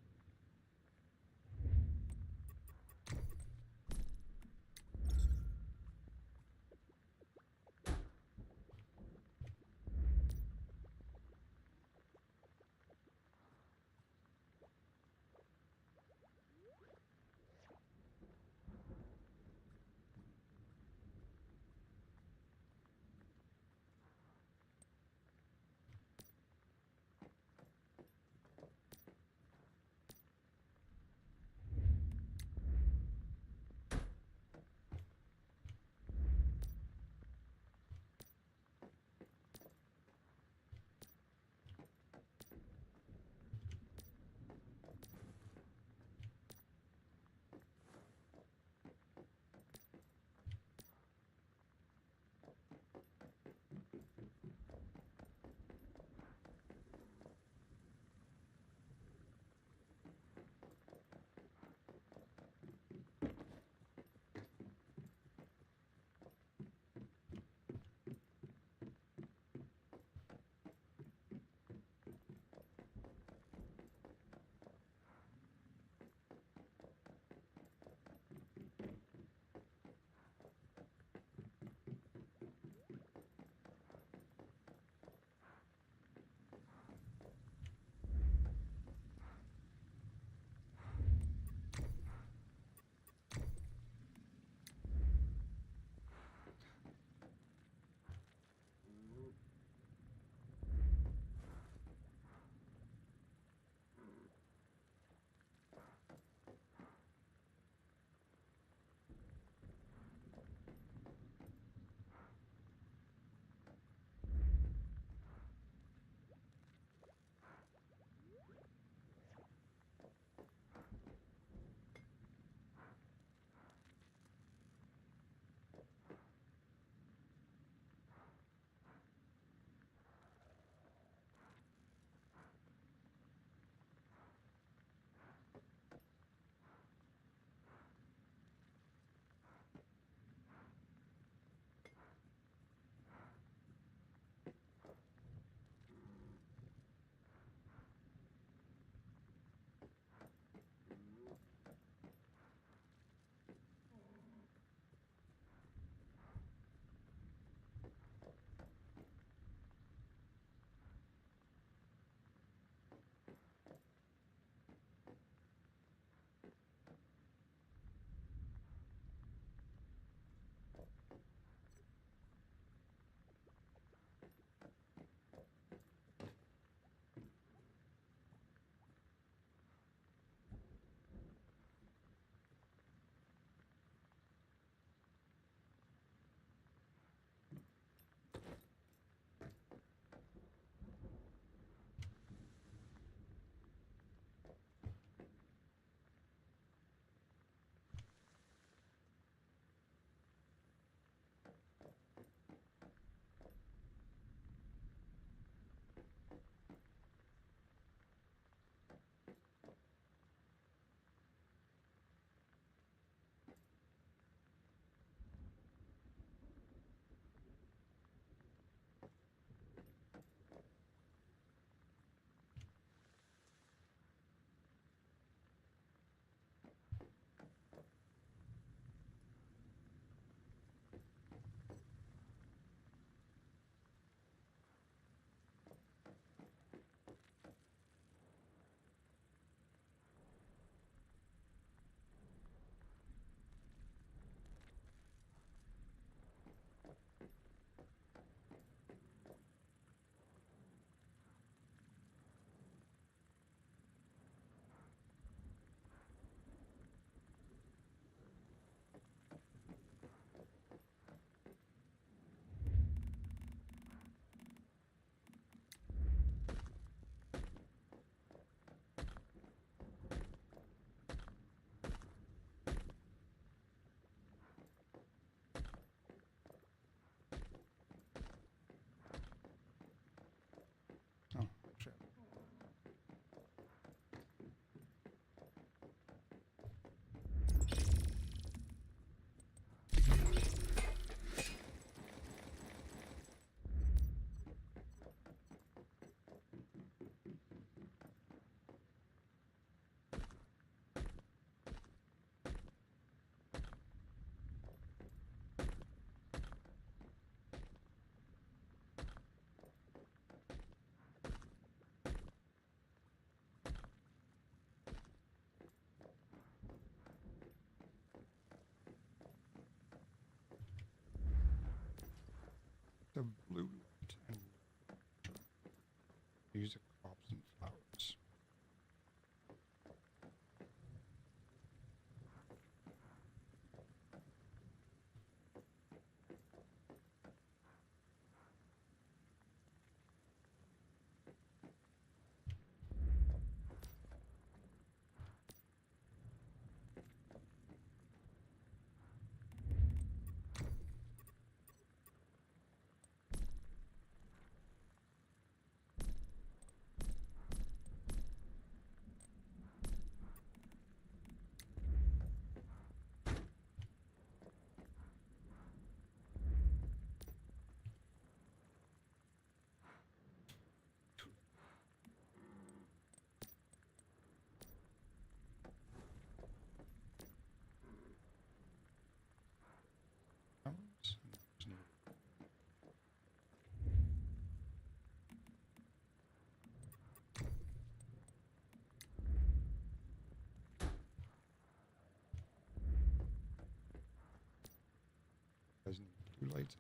Speaker 1: Too late.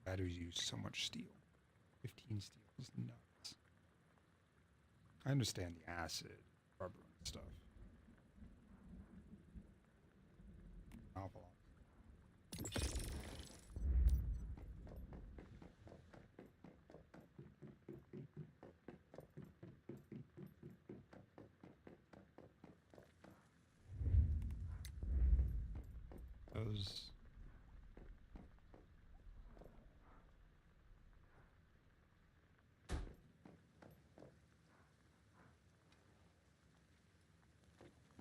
Speaker 1: Batteries use so much steel. 15 steel is nuts. I understand the acid, rubber, and stuff. Awful. Those.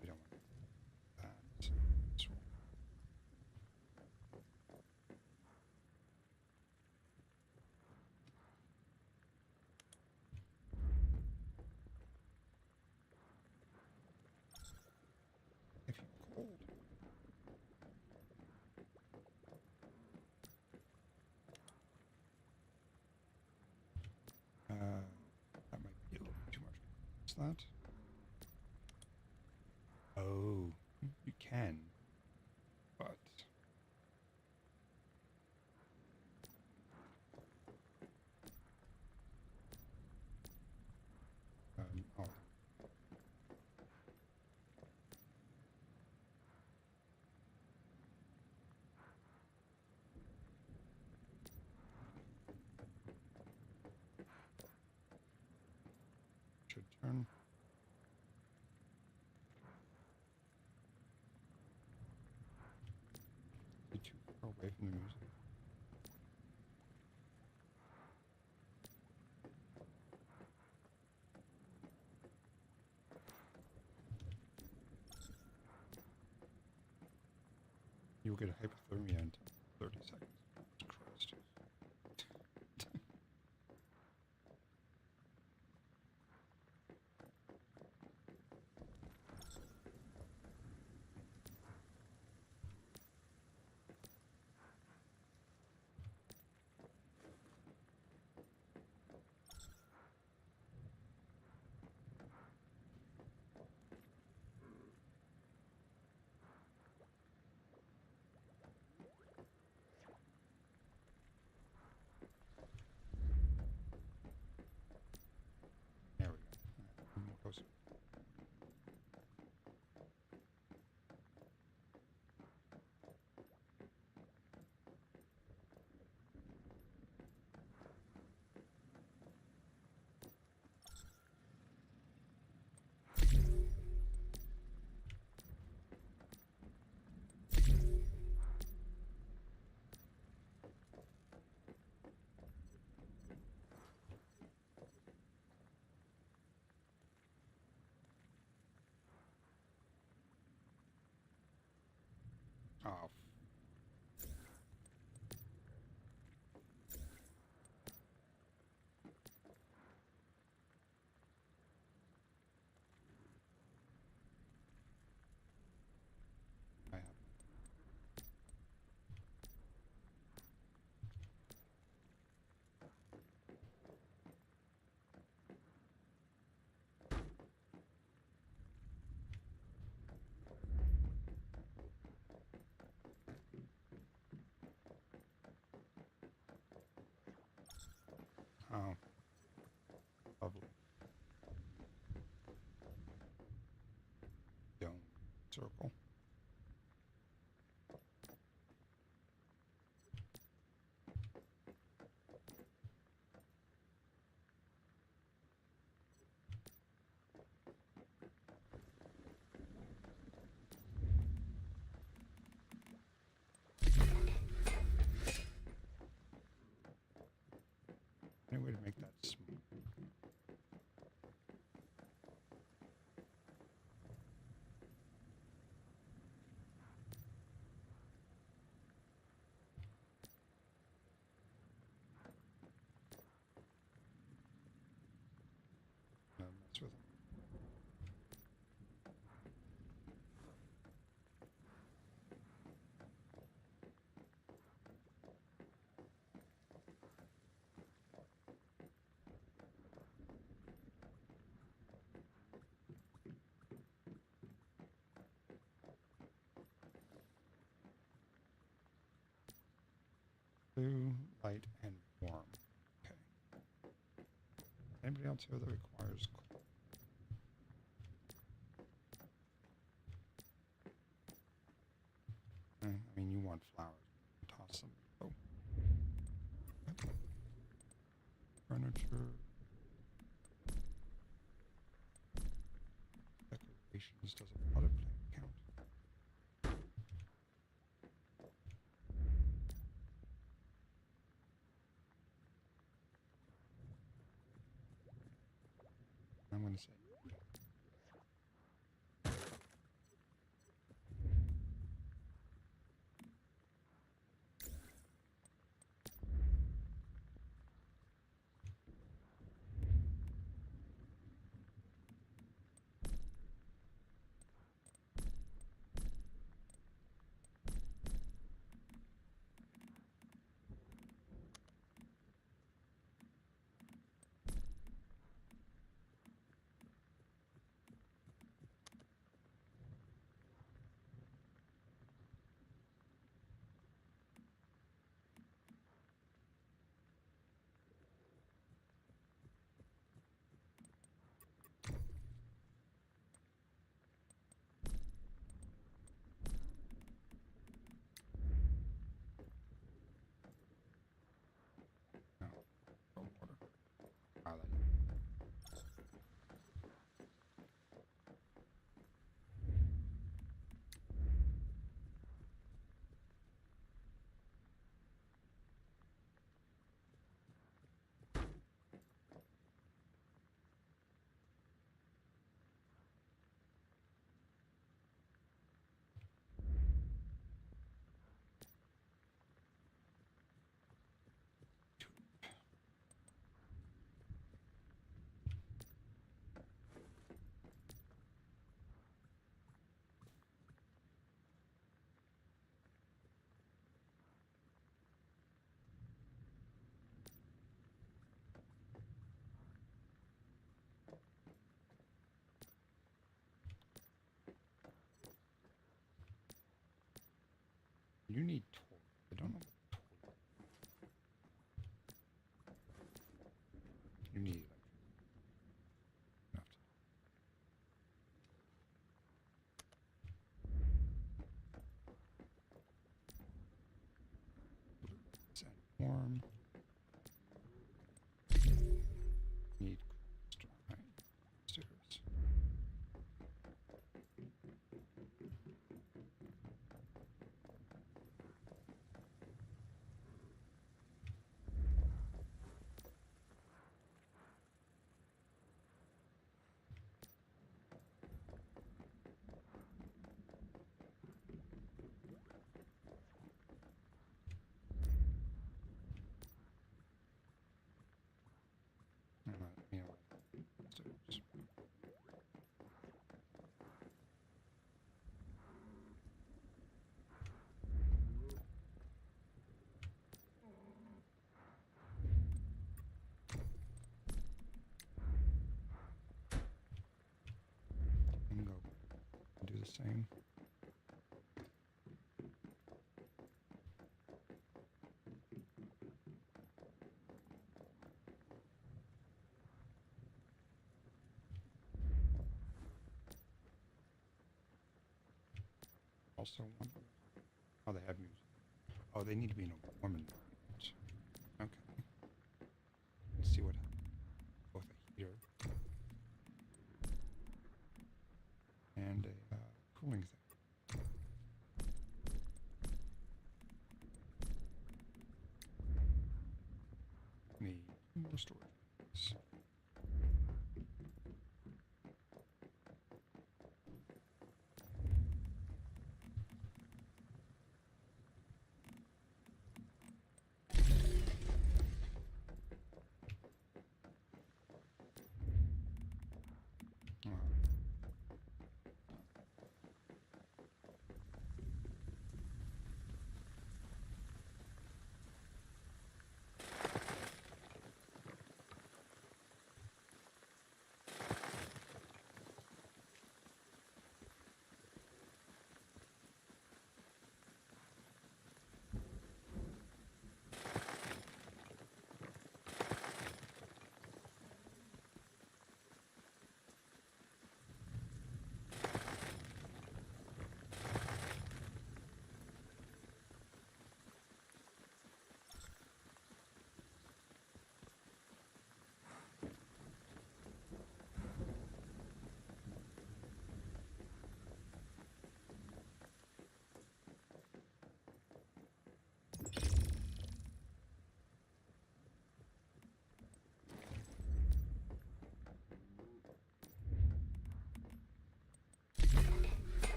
Speaker 1: We don't want that. That's wrong. If you're cold. That might be a little too much. What's that? Oh, you can, but oh. Should turn. Be too far away from the music. You'll get hypothermia in 30 seconds. Christ. There we go. All right, more closer. Oh. I have. Oh. Lovely. Dome circle. Blue, light, and warm. Okay. Anybody else here that requires coal? I mean, you want flowers. Toss them. Oh. Yep. Furniture. Decorations. Does a pot of plant count? I'm going to say. You need tool. I don't know what tool. You need enough to warm. Need right. Stairs. And go do the same. Also, oh, they have music. Oh, they need to be in a warm environment. Okay. Let's see what happens. Both a heater and a cooling thing. Need more storage.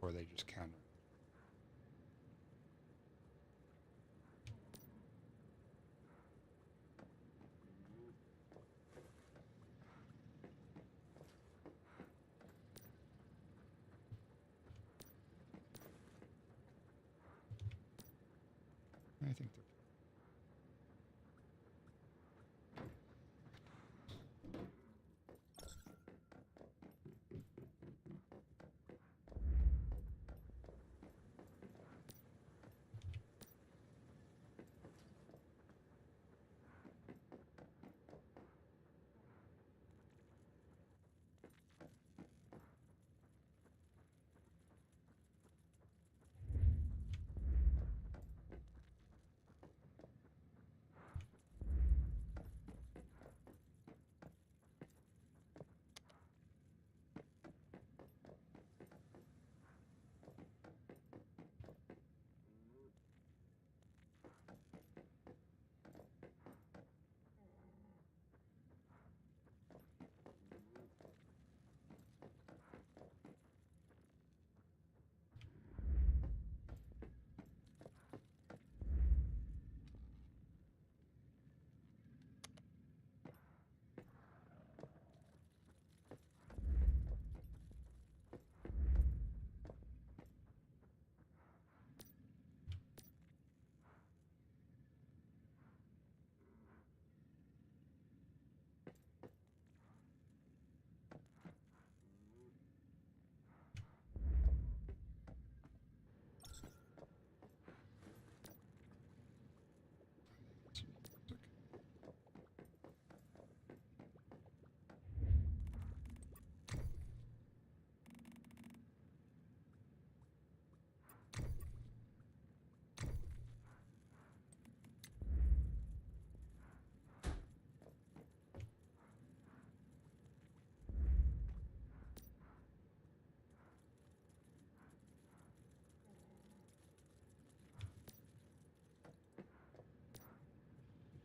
Speaker 1: or they just kind of. I think they're.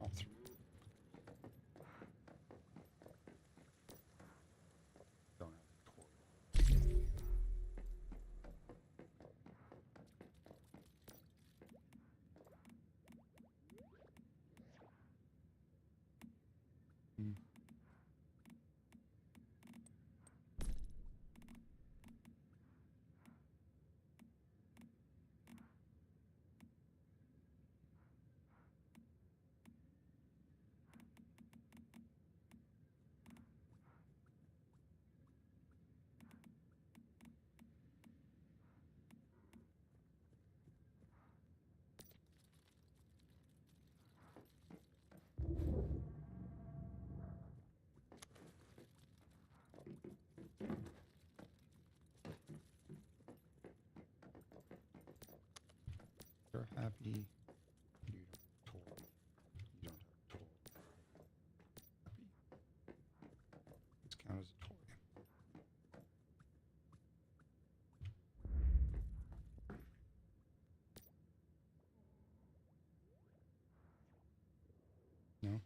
Speaker 1: All three. Don't have a toy. Hmm. You're happy. You don't have a toy. You don't have a toy. Happy. Let's count as a toy. No?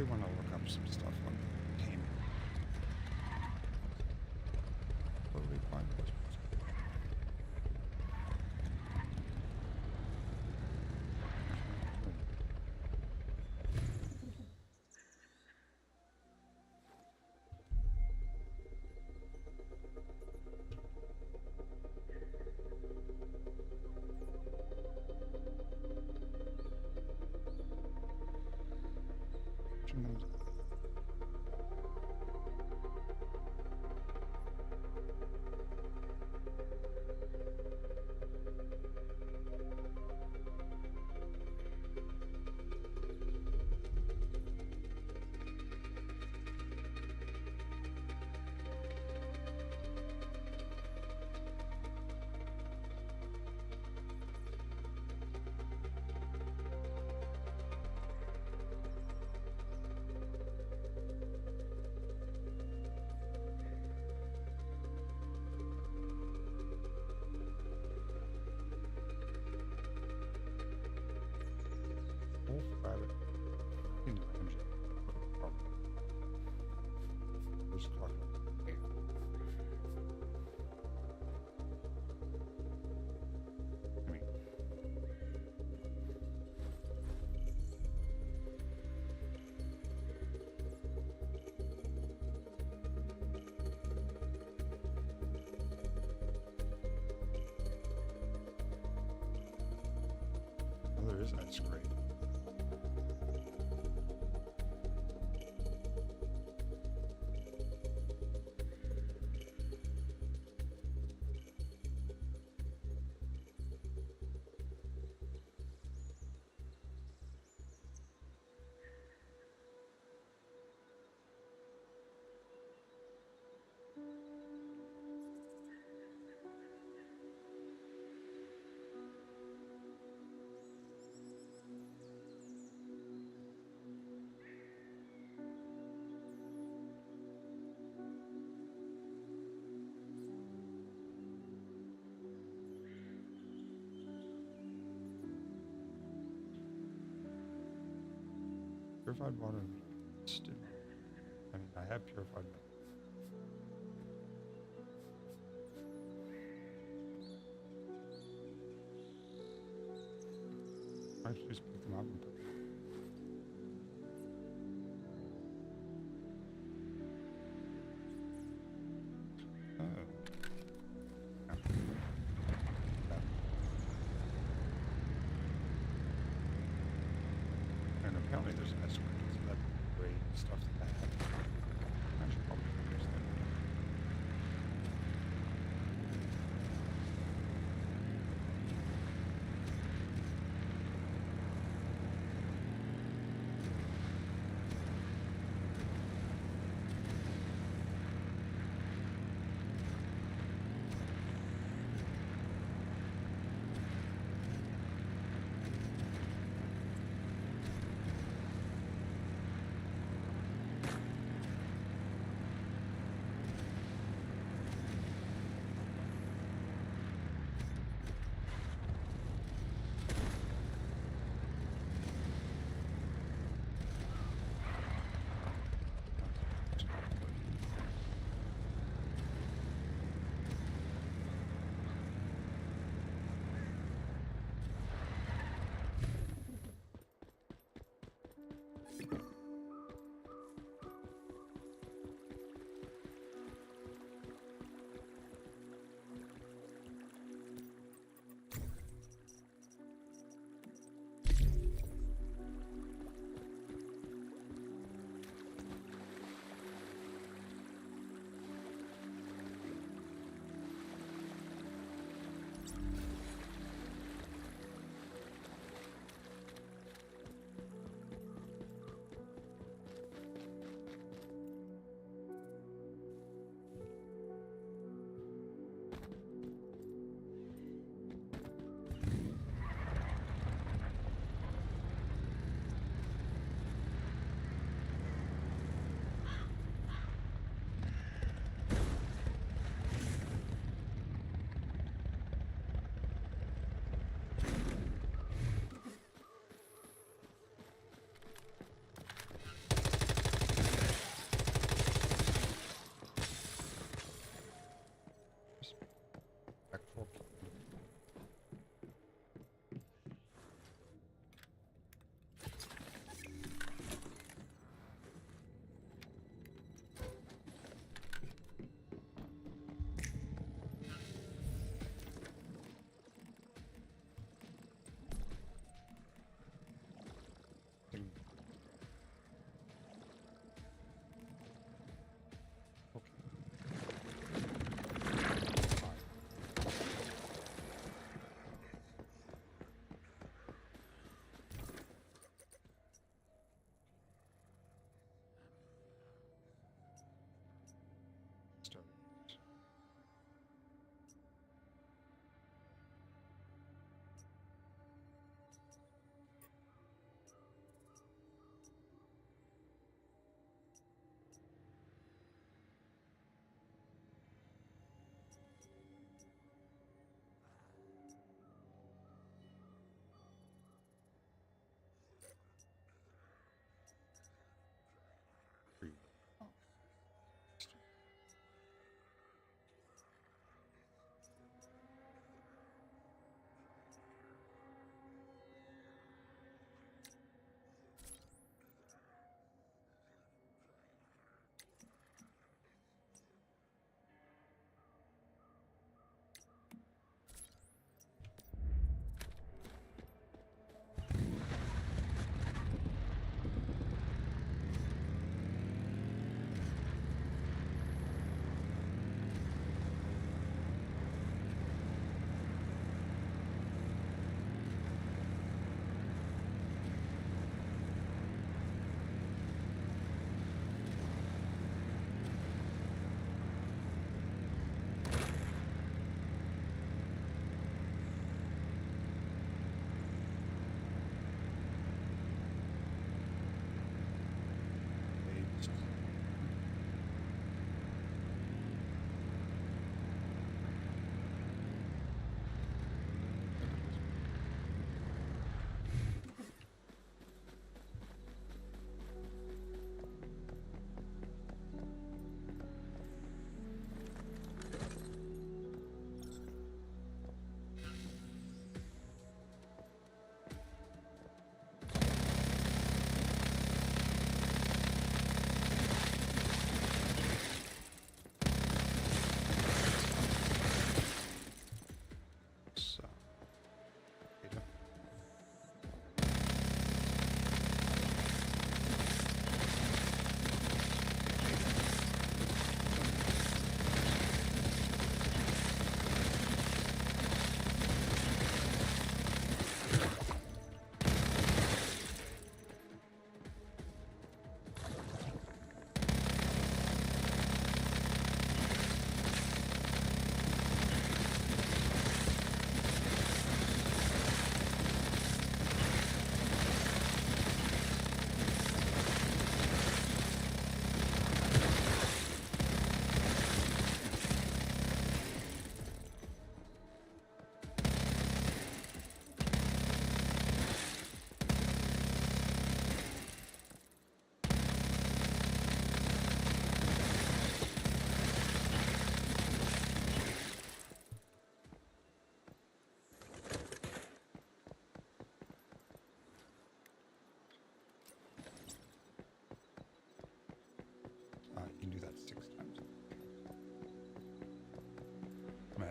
Speaker 1: really want to look up some stuff on taming. Where do we find this? Wolf rabbit. You know, MJ. Probably. Who's talking? I mean, oh, there is that scrape. Purified water. Still. I mean, I have purified water. I should just pick them up and put them up. And apparently there's an escort to that great stuff that I have. I should probably use that.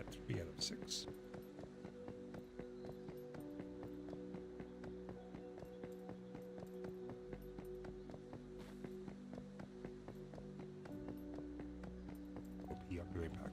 Speaker 1: at 3 out of 6. I'll be right back.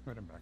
Speaker 1: Right, I'm back.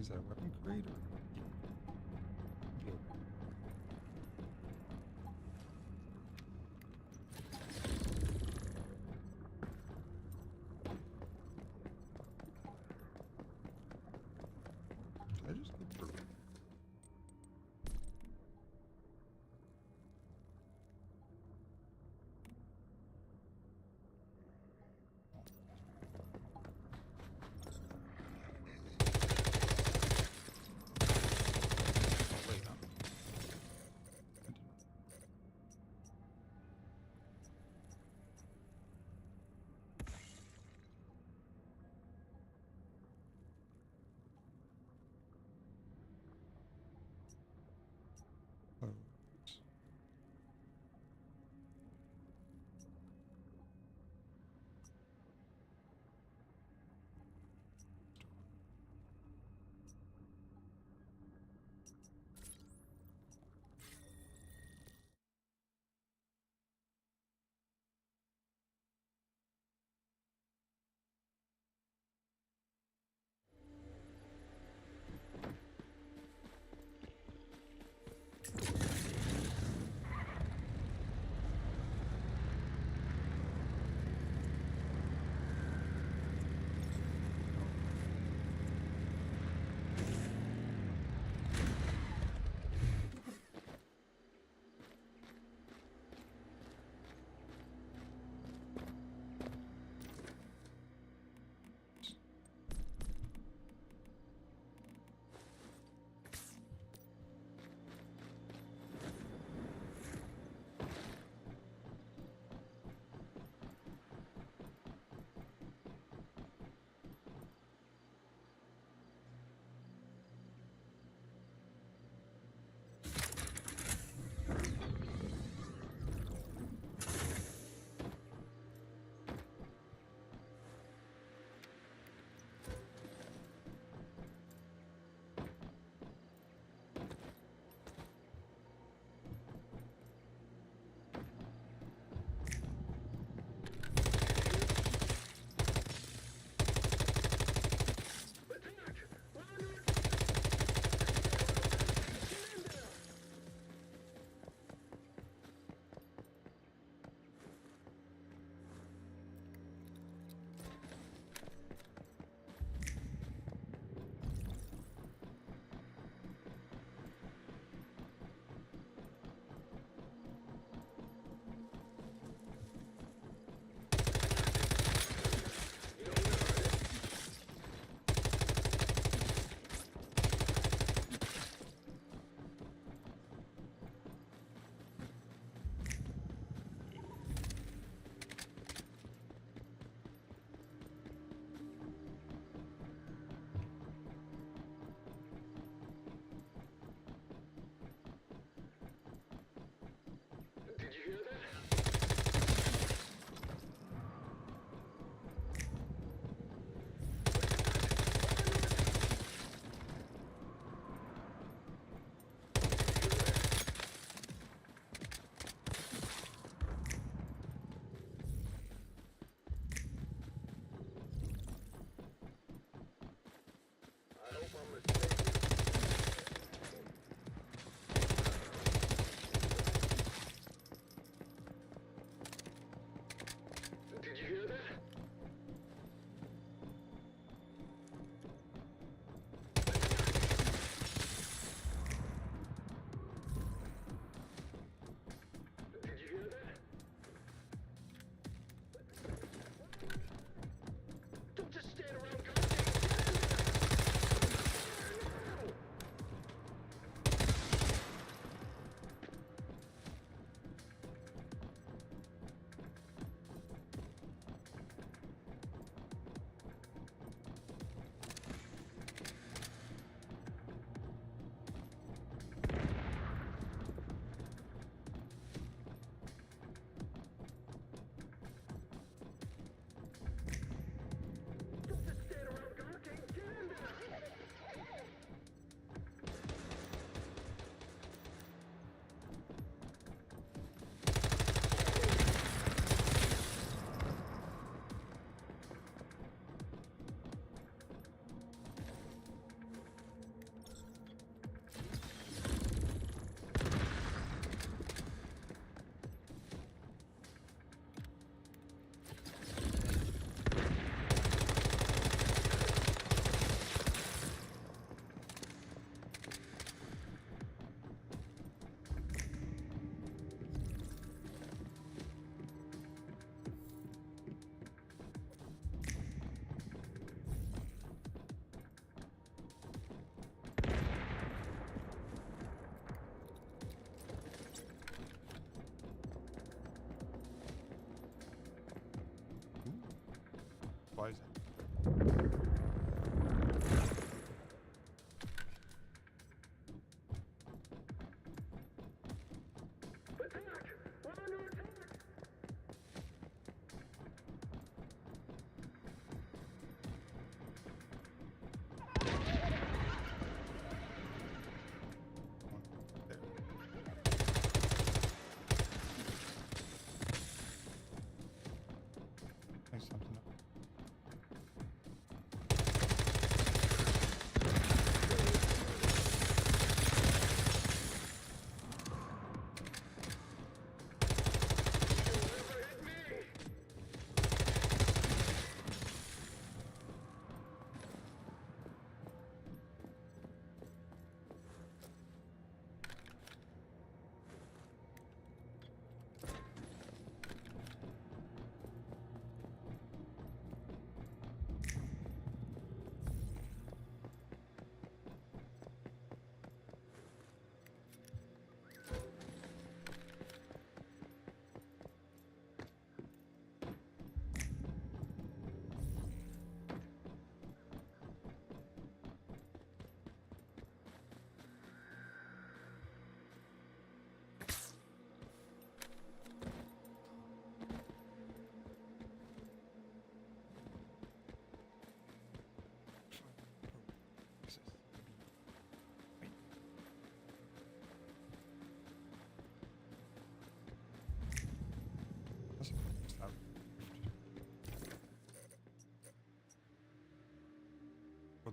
Speaker 1: Is that a weapon crate or? Yeah. Did I just get through?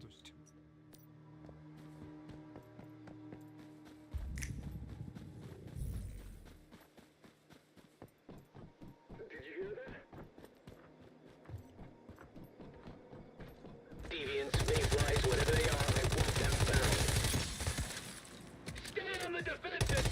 Speaker 1: there's two.
Speaker 17: Did you hear that? Deviants, mayflies, whatever they are, I want them found. Stay on the defensive!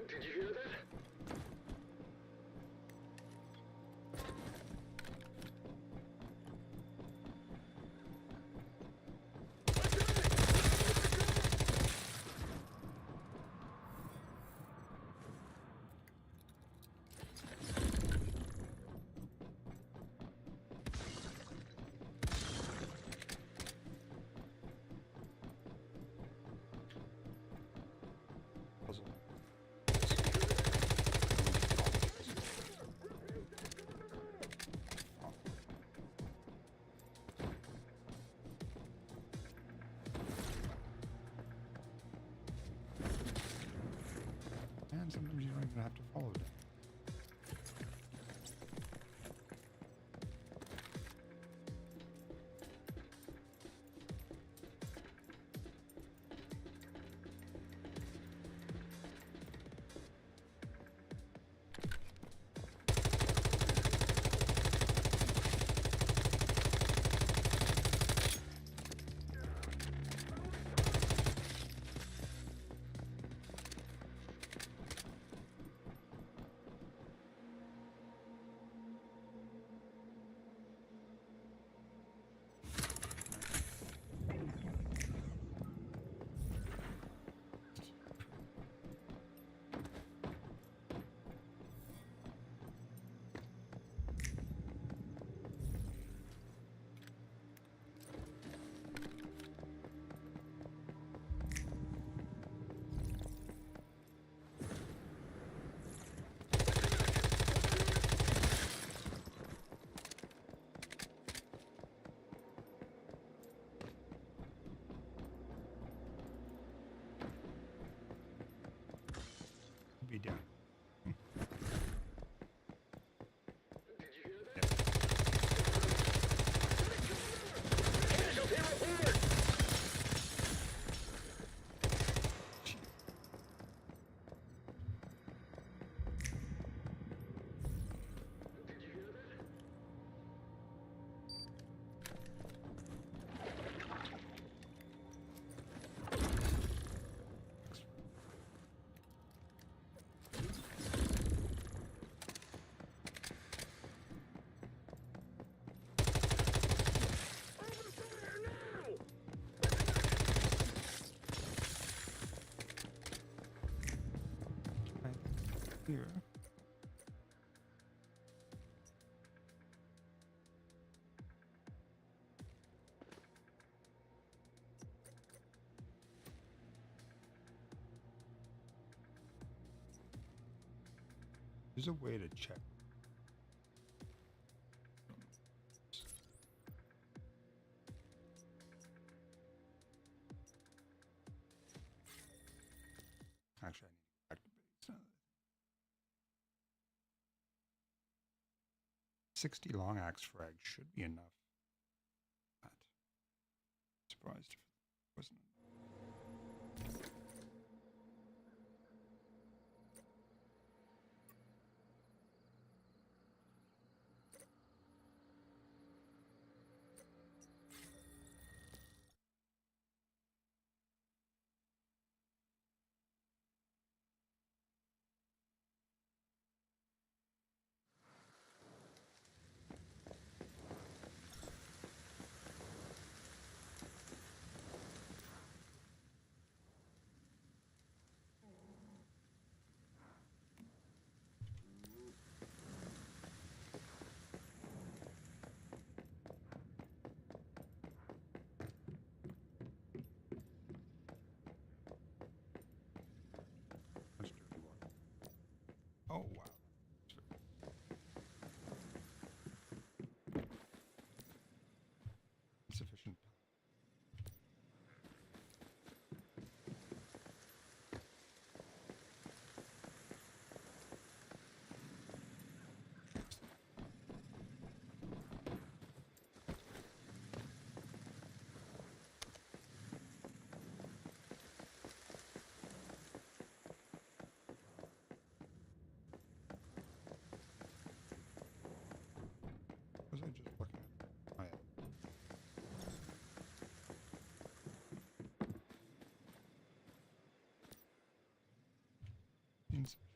Speaker 17: Did you hear that?
Speaker 1: Puzzle. And sometimes you don't even have to follow it. Be down. Here. There's a way to check. Actually, I need to go back to base. 60 long axe frags should be enough. That. Surprised if it wasn't. Oh, wow. Insufficient. Was I just looking at? Oh, yeah. Insufficient.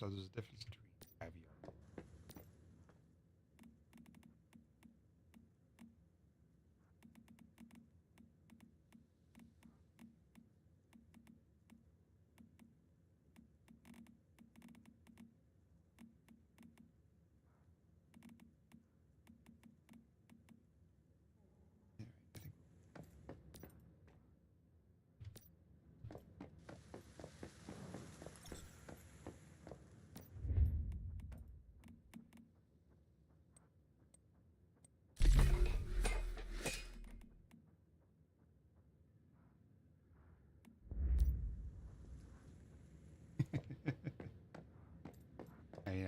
Speaker 1: So there's a difference between caviar.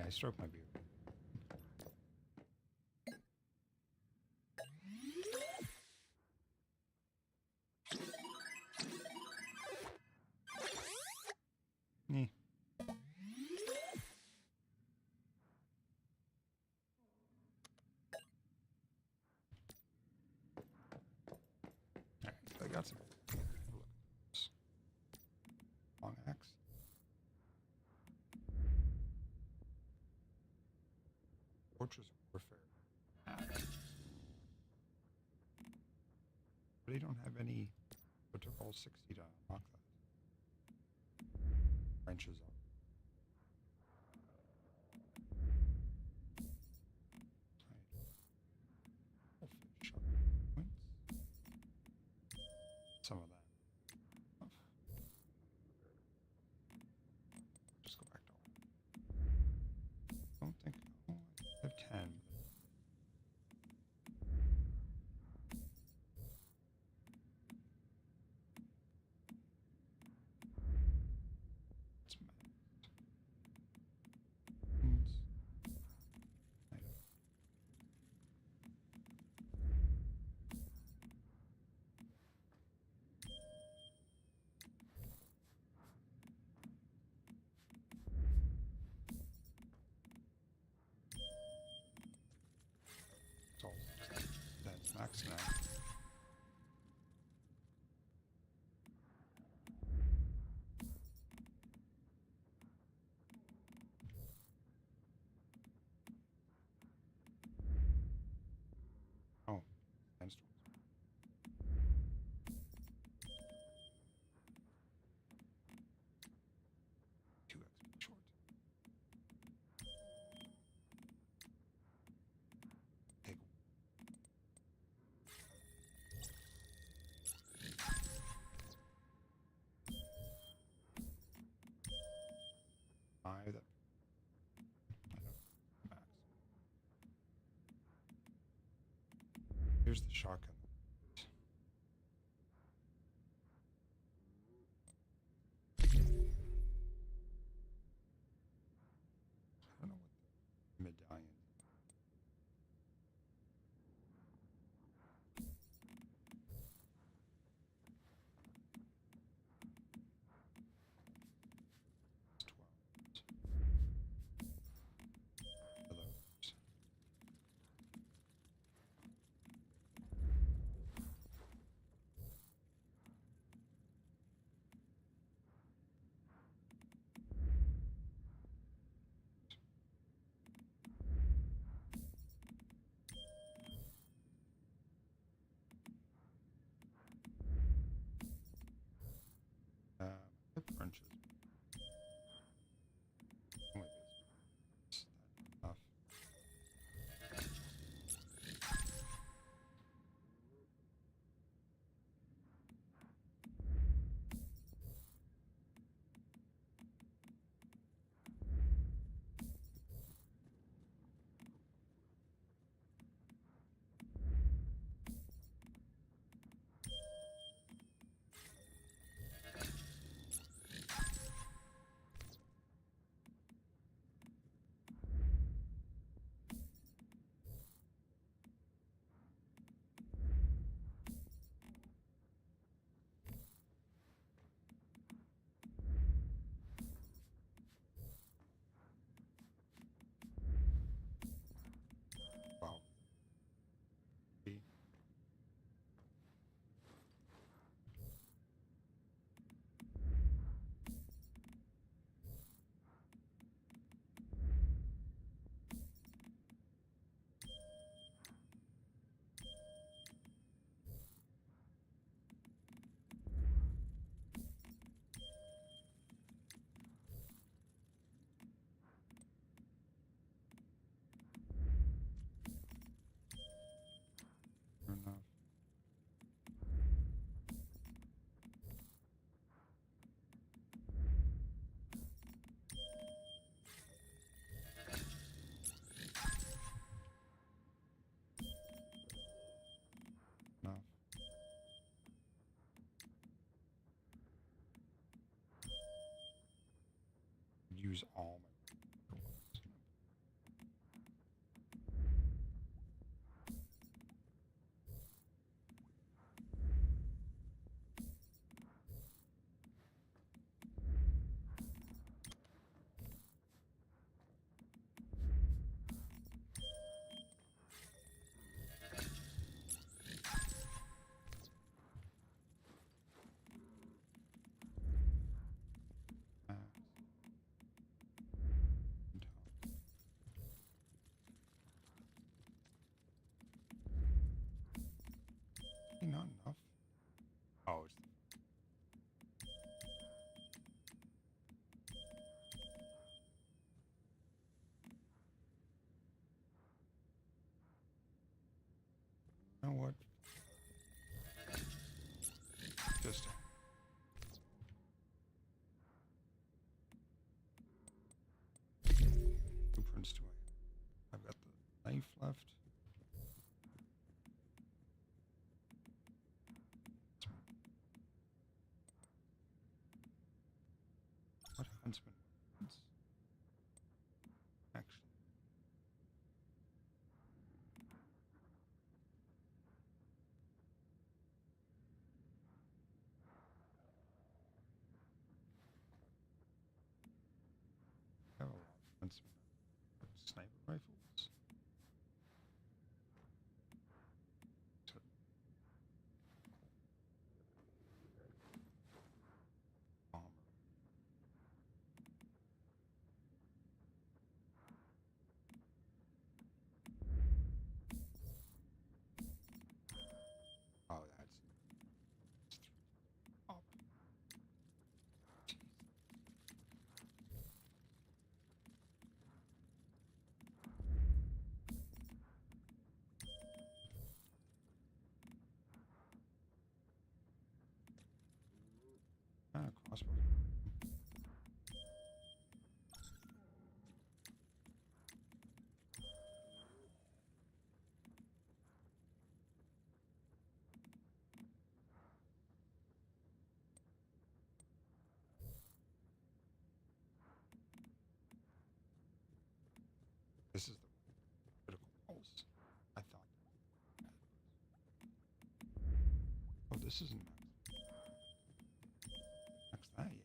Speaker 1: I stroke my beard. Eh. Alright, so I got some. Long axe. Fortress Warfare axe. But they don't have any. It took all 60 to unlock that. Wrenches up. Some of that. Just go back to one. I don't think. Oh, I have 10. It's maxed. So that's max now. Oh, and 2 XP short. Take 5 that. Max. Here's the shotgun. I don't know what the medallion. It's 12. Others. use all my. Not enough. Oh, it's you know what? Just blueprints do I? I've got the knife left. What huntsman weapons? Actually. I have a lot of huntsman sniper rifles. So, bomber. Oh, that's up. Ah, crossbow. This is the critical pulse. I thought. Oh, this isn't max. Max that, yeah.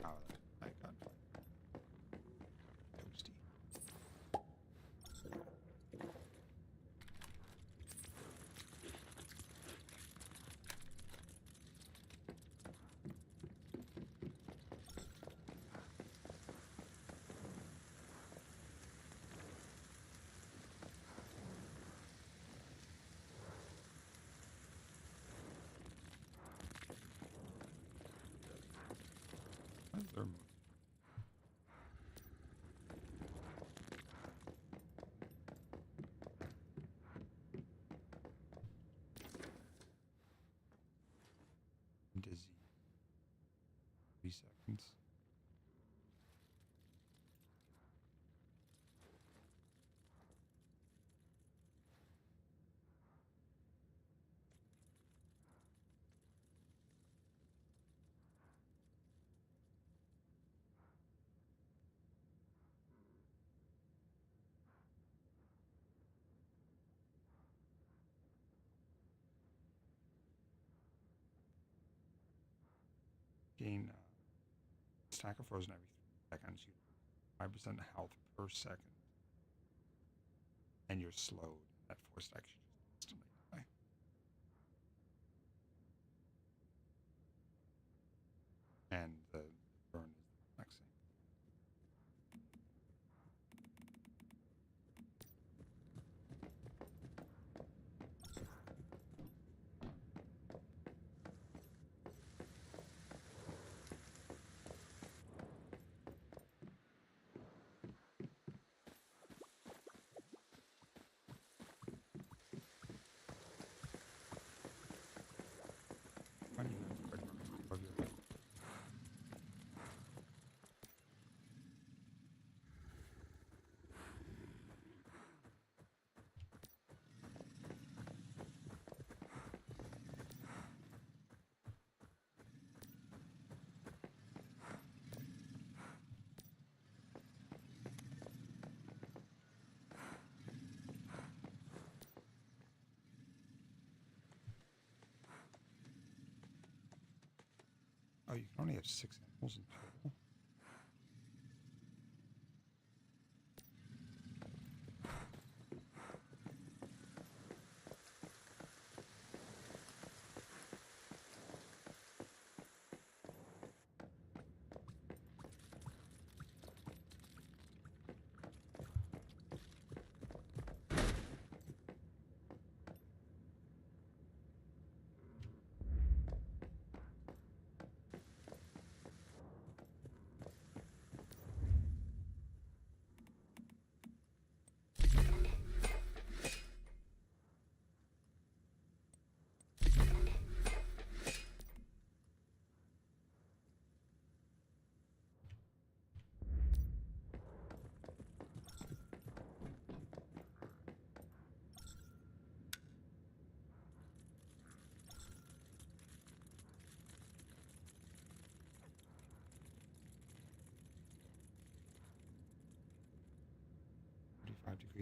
Speaker 1: Oh, I got toasty. What is their move? Dizzy. 3 seconds. Gain stack of frozen every 3 seconds. You 5% health per second. And you're slowed. That 4 stacks you just instantly die. And the burn is the next thing. Funny enough, right above your head. Oh, you can only have 6 animals in total.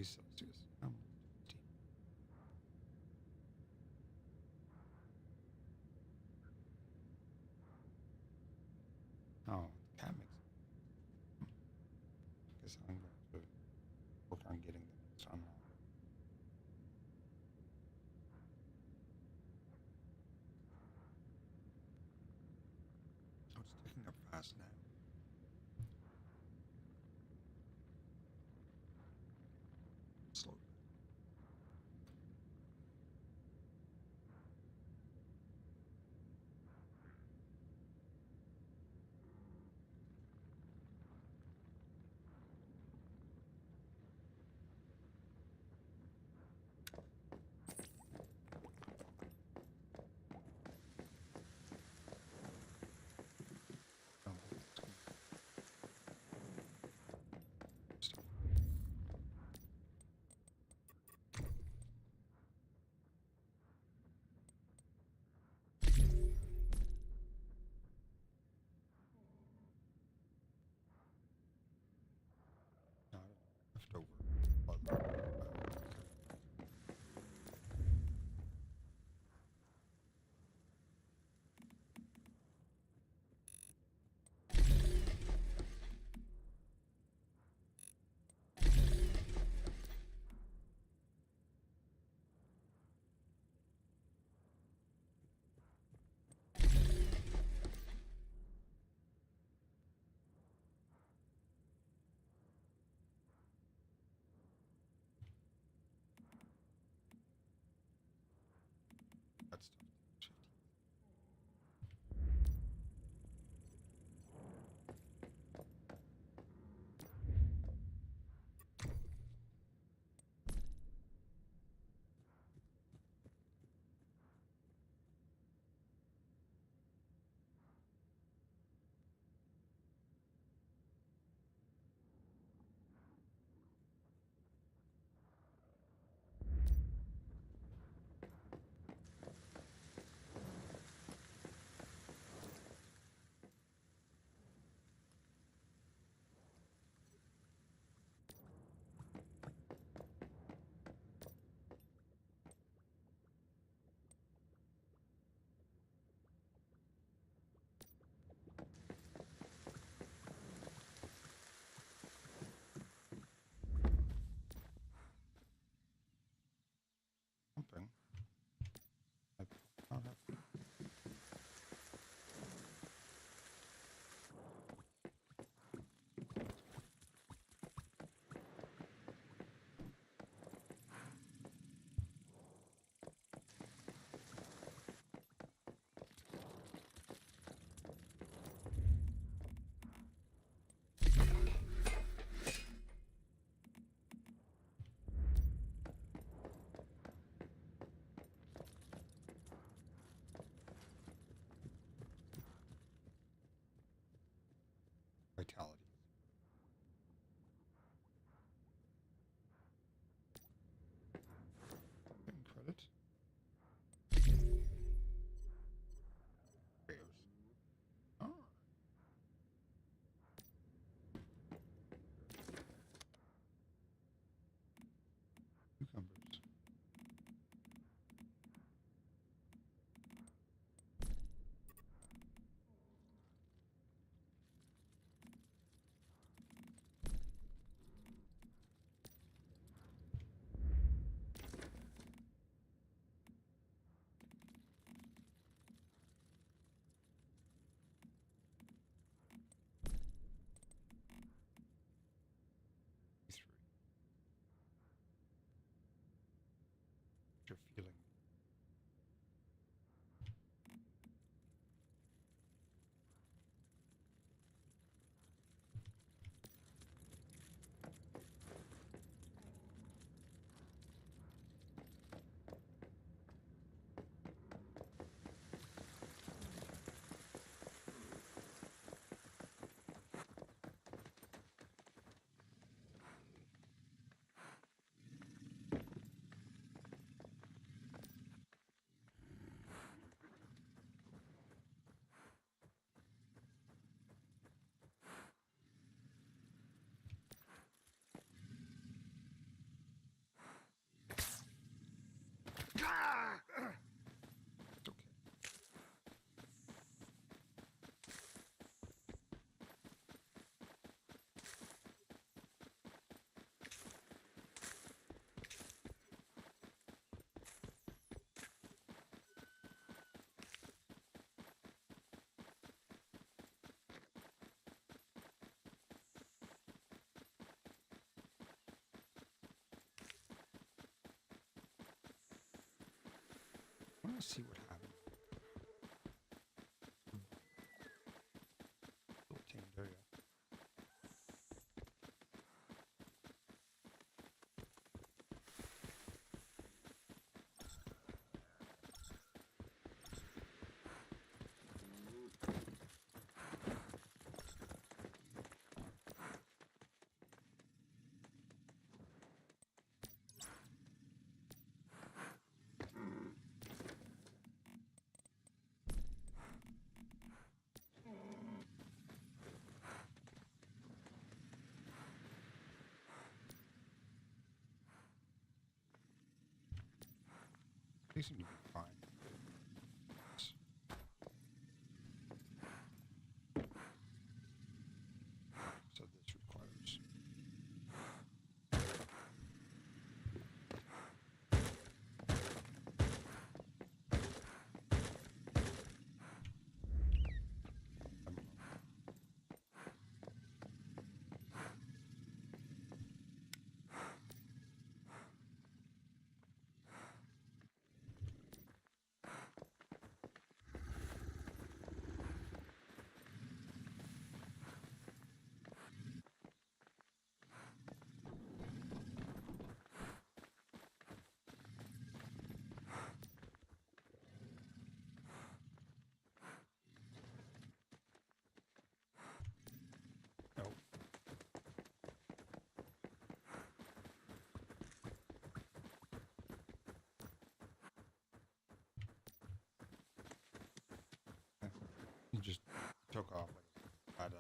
Speaker 1: Celsius. Oh, that makes sense. Guess I'm going to work on getting them somehow. Oh, it's ticking up fast now. Slow. Oh, it's you're feeling. I want to see what happened. Little tamed area. They seem to be fine. So this requires. Nope. He just took off like a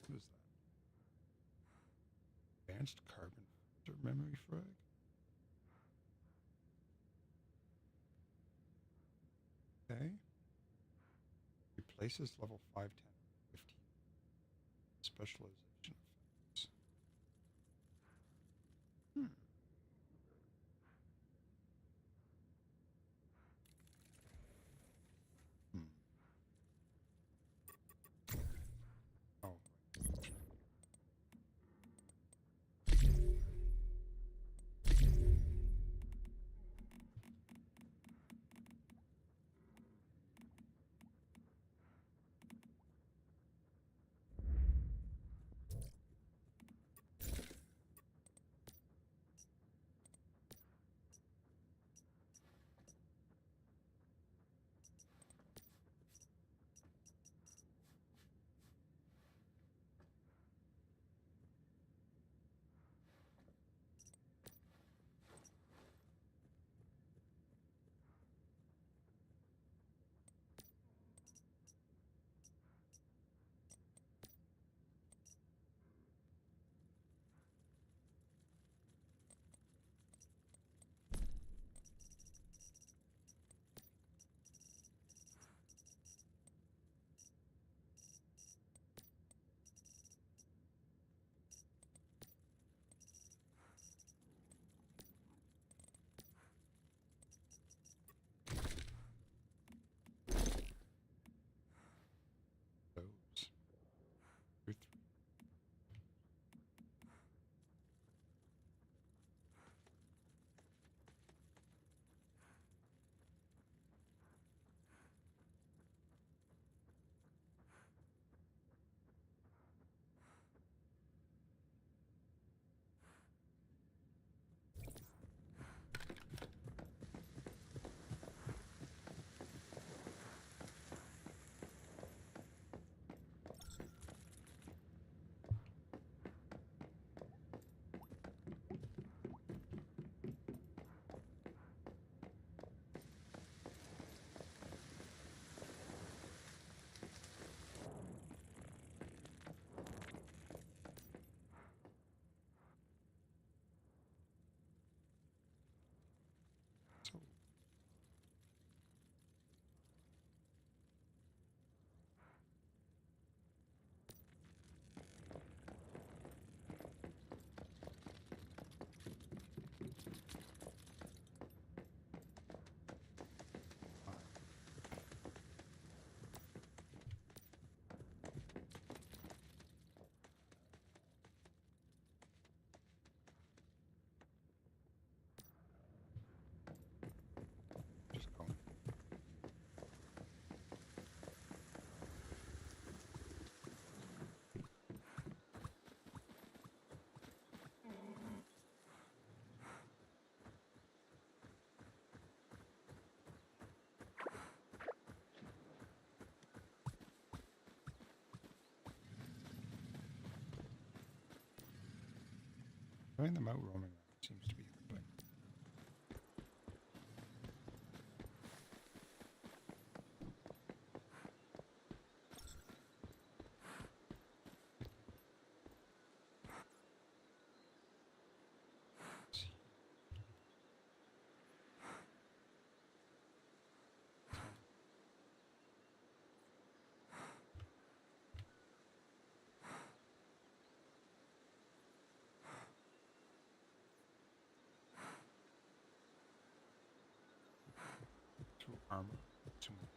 Speaker 1: What is that? Advanced carbon filter memory frag? Okay. Replaces level 5, 10, 15. Specialization effects. Hmm. Hmm. Oh. Having them out roaming around seems to be helping. Two armor, two more.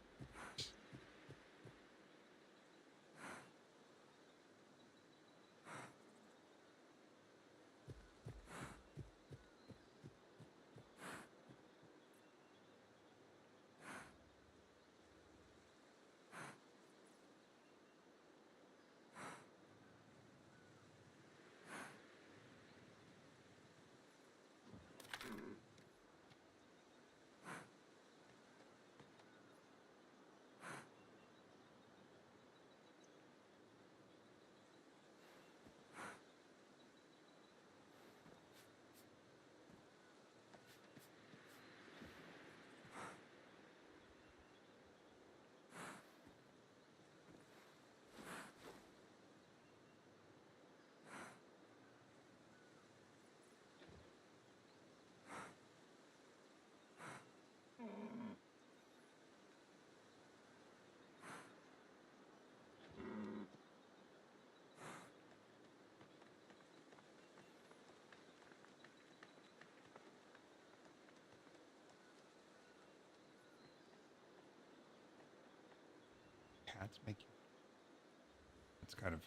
Speaker 1: Cats make you. It's kind of.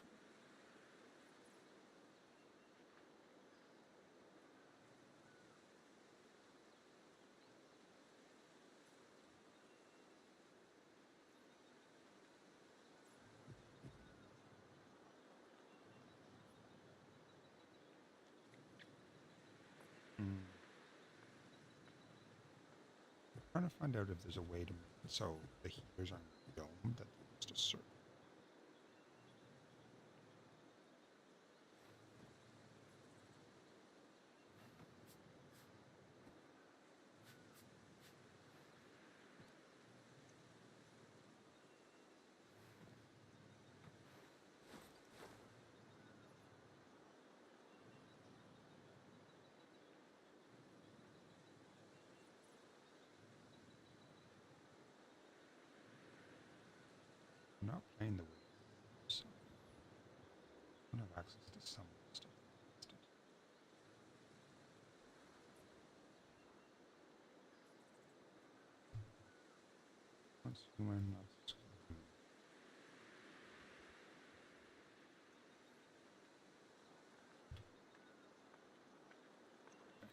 Speaker 1: Trying to find out if there's a way to so the heaters aren't domed that just a certain. I'm not playing the way, so I don't have access to some stuff. Once human,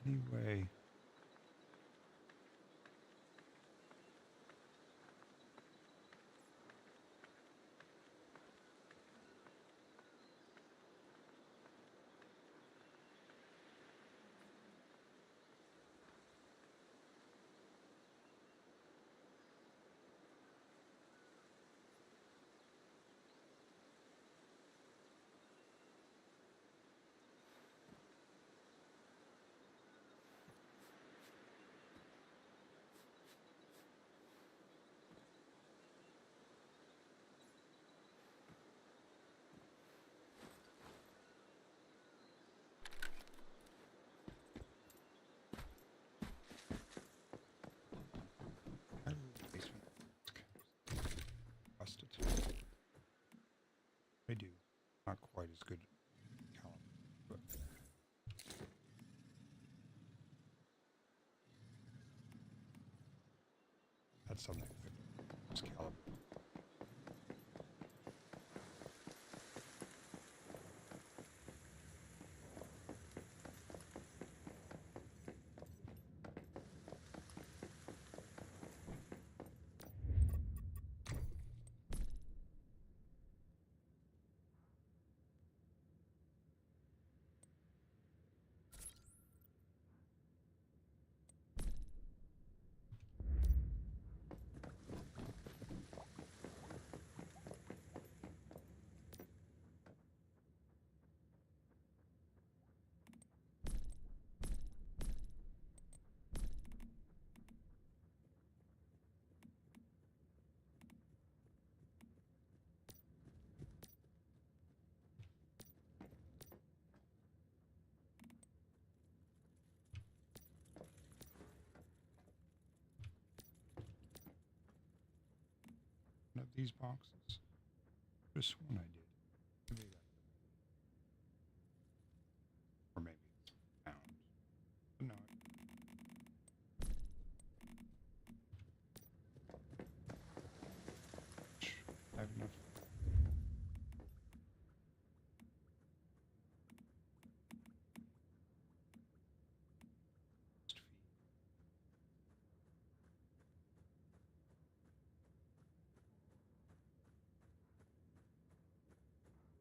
Speaker 1: anyway. Busted. I do. Not quite as good caliber, but that's something. It's caliber. these boxes? Just one I did. Maybe that. Or maybe it's found. But no. I have enough.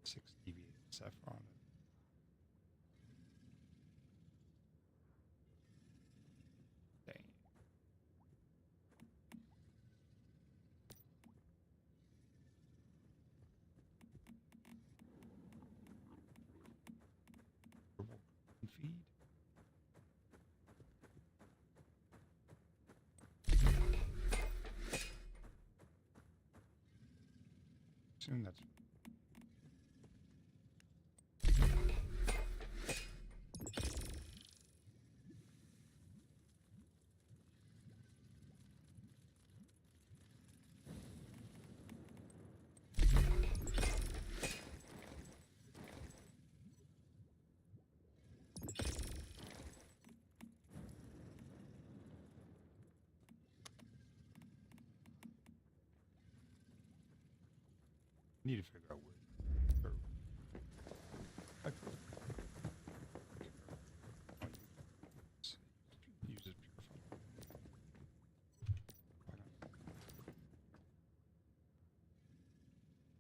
Speaker 1: Six deviated saffron. Dang. Feed. Soon that's need to figure out where. I use it purified.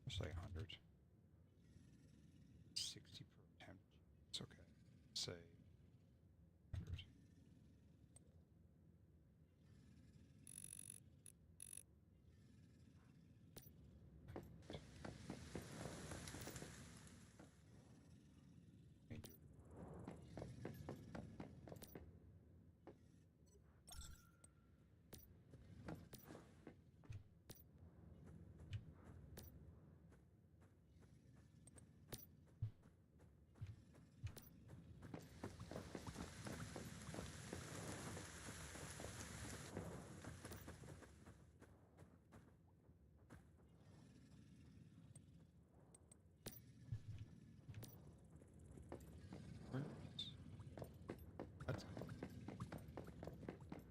Speaker 1: I'll say 100. 60 per attempt. It's okay. Say 100.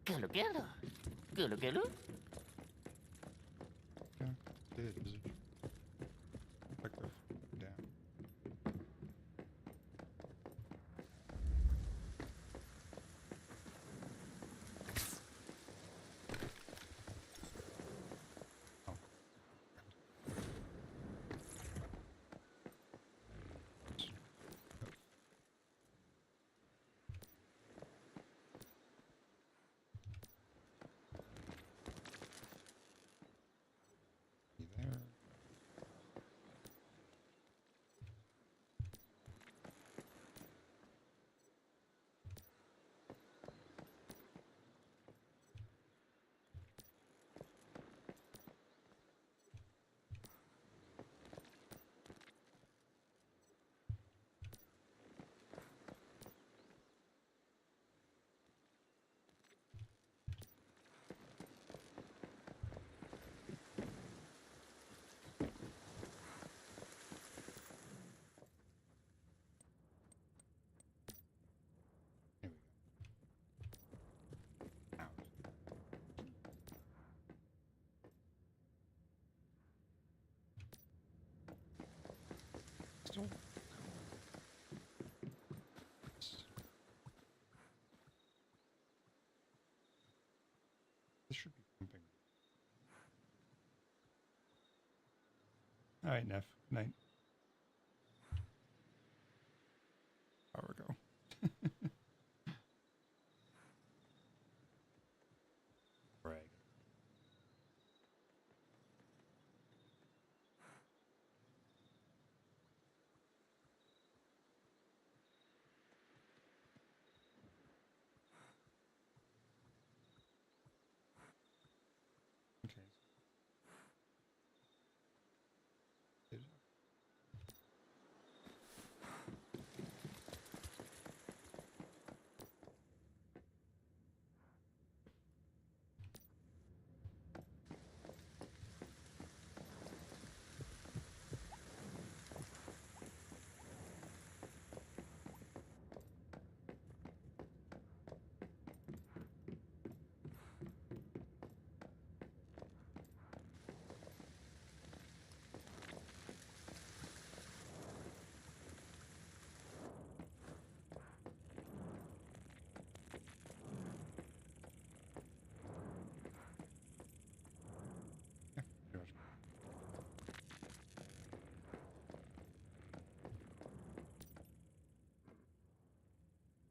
Speaker 8: Gulu gulu. Gulu gulu.
Speaker 1: Yeah, it is. Like they're down. Oh. You there? Here we go. Out. Still. This should be pumping. All right, Neff. Night. Power go. Brag. Okay. Did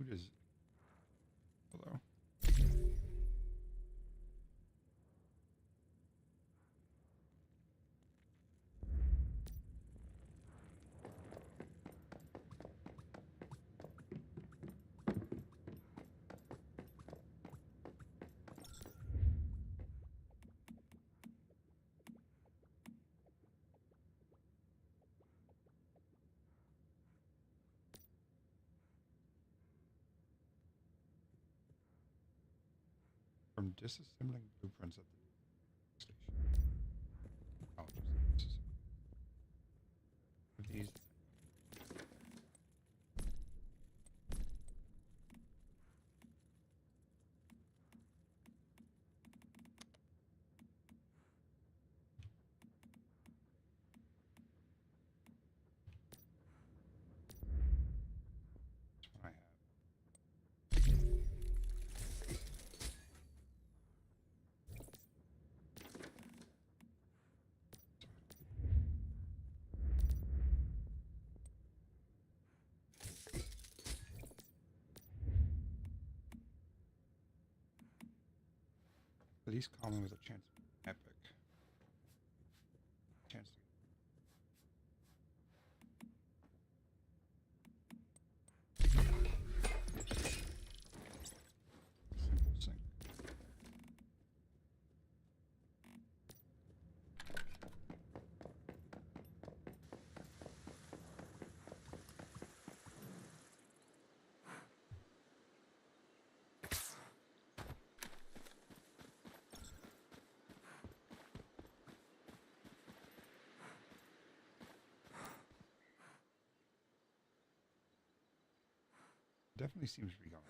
Speaker 1: Food is. Hello. From disassembling blueprints at the station. Oh, just these. That's what I have. Least common with a chance of epic. Chance to simple sync. Definitely seems to be going.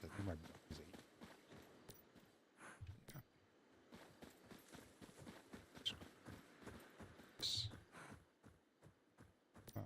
Speaker 1: I think my block is 8. Yeah. Oh.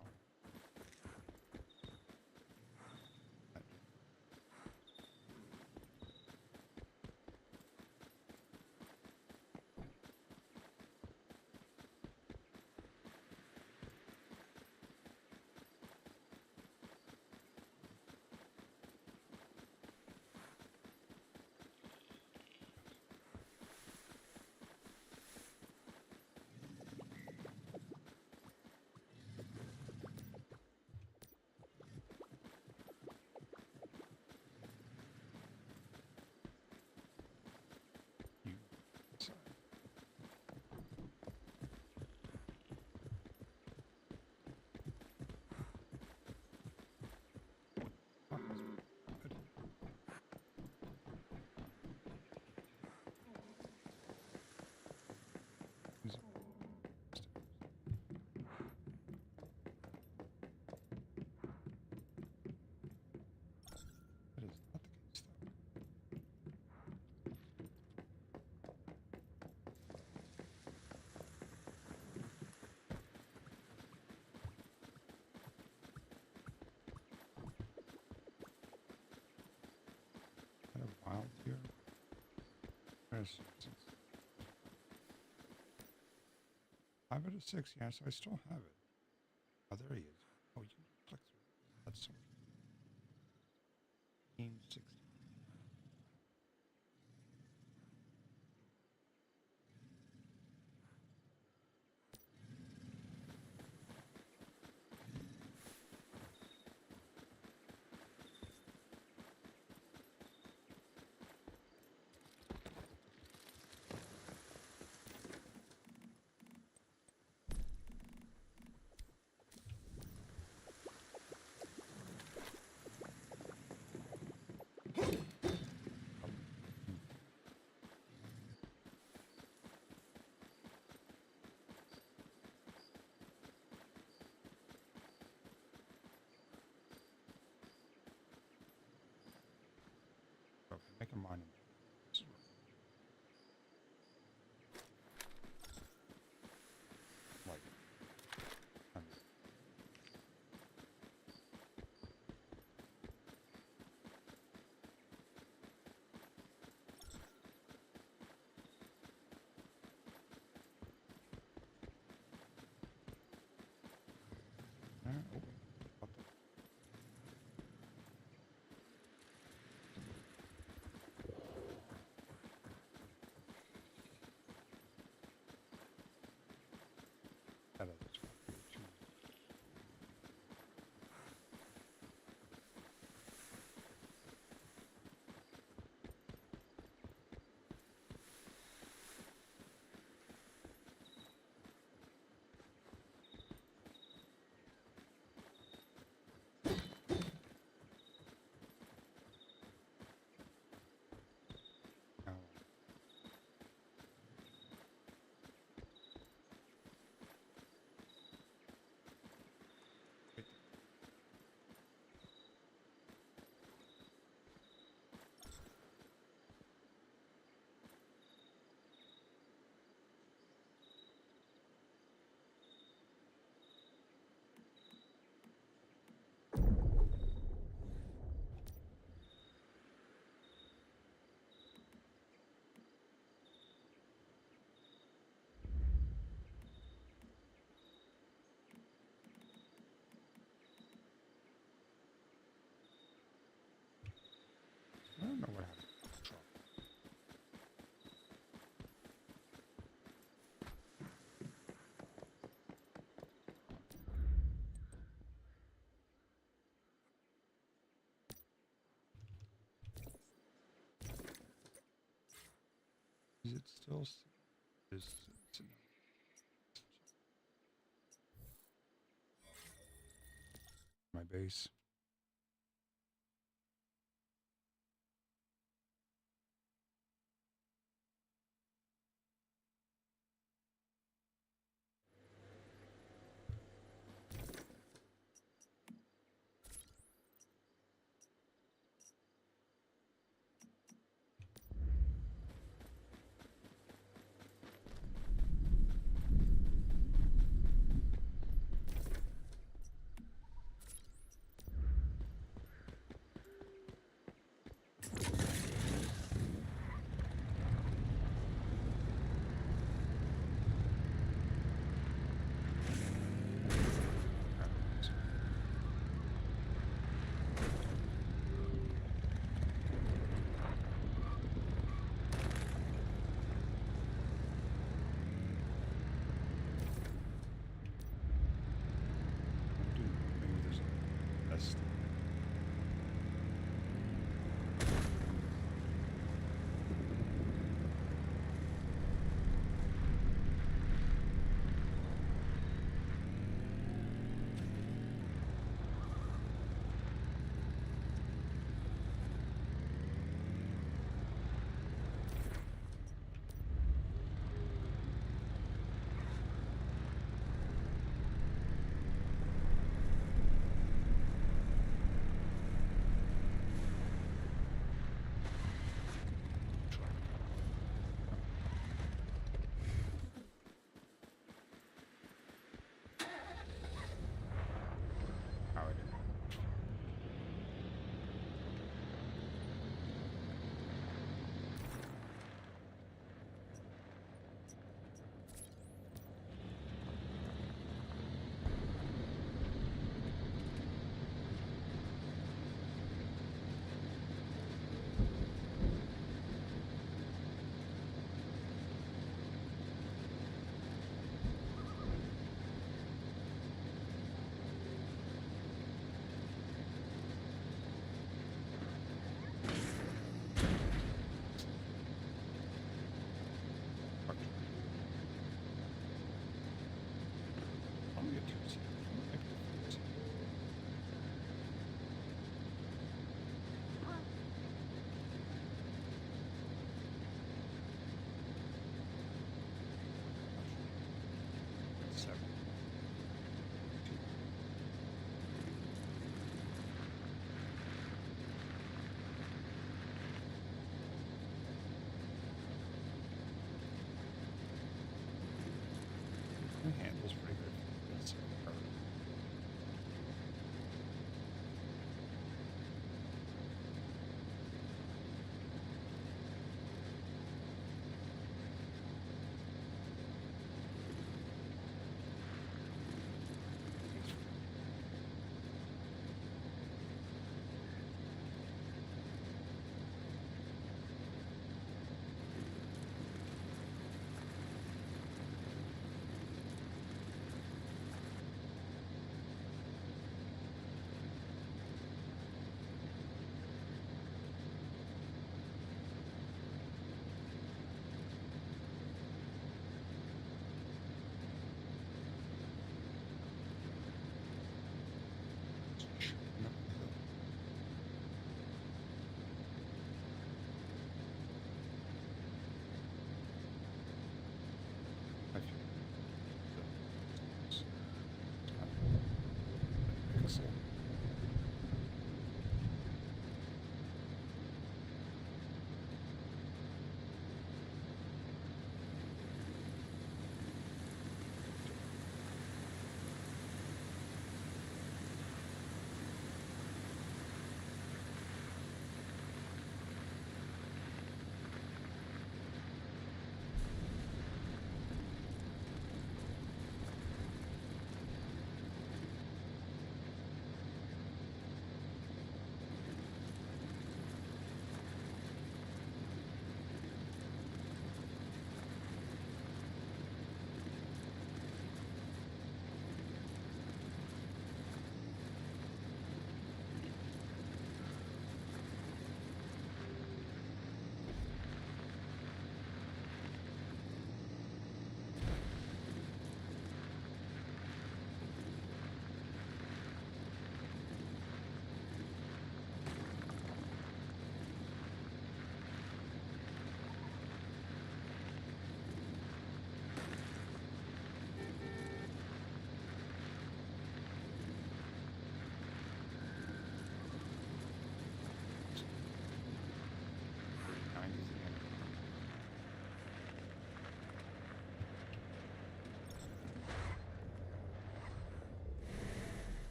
Speaker 1: Wild here. There's 5 out of 6. Yes, I still have it. Oh, there he is. Oh, you can click through. That's so. 16. the monument. Like, that other spot here, too. Now, I don't know what happened. Is it still my base?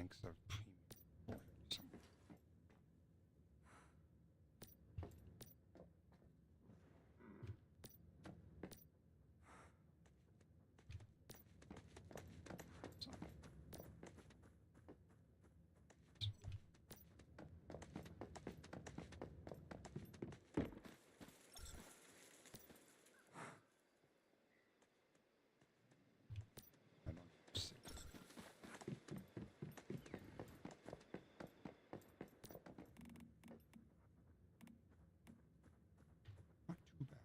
Speaker 1: tanks of premium oil somewhere. I don't see. Not too bad.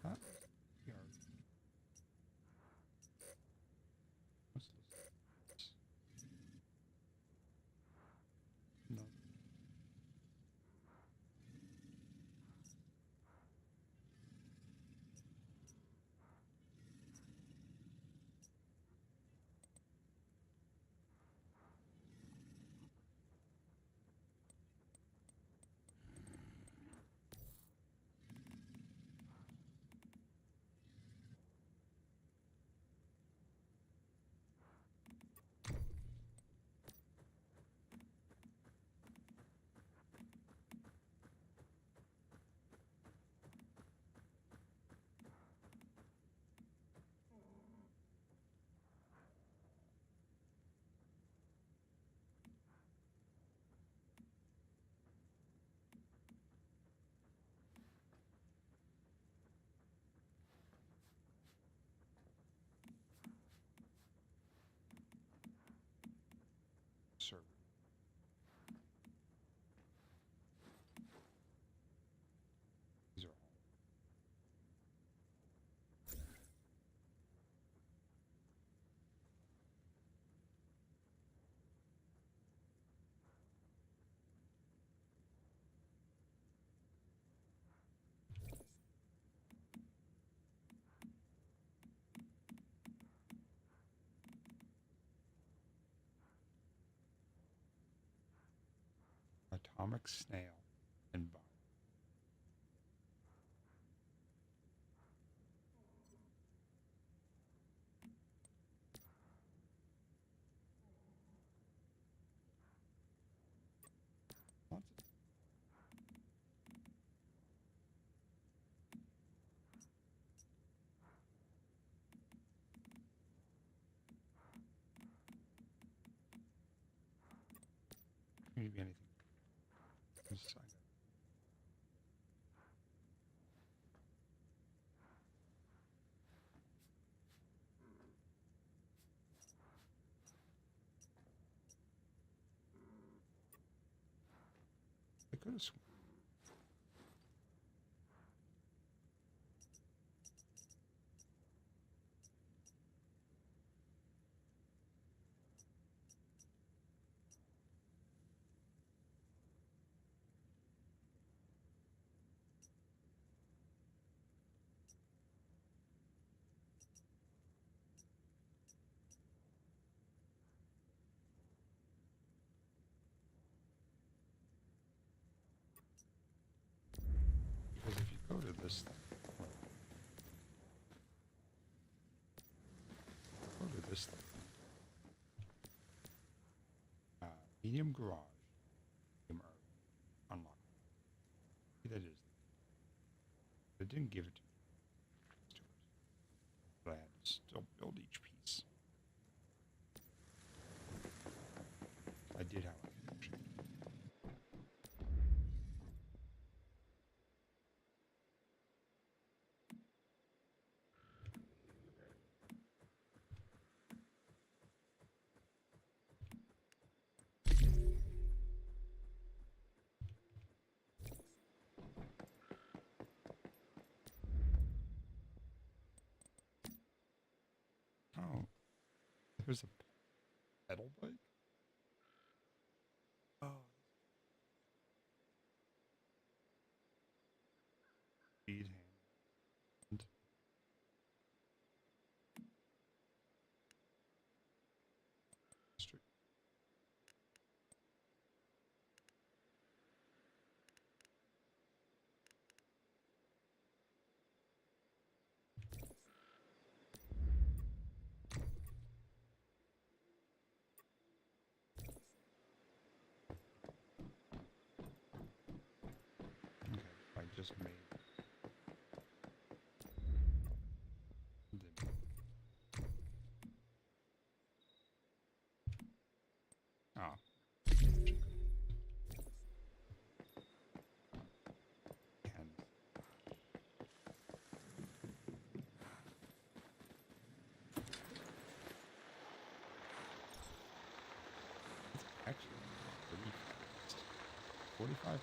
Speaker 1: Huh? Yard. What's this? No. Server. These are all. Atomic snail and bomb. Lots of maybe anything. Just, I could have sworn. Because if you go to this thing, go to this thing. Medium garage, medium earth, unlock. That is. It didn't give it to me. But I had to still build each piece. I did have a function. Oh, there's a pedal bike? Oh. speed hand. Straight. Okay, I just made. Ah. And actually pretty fast. 45.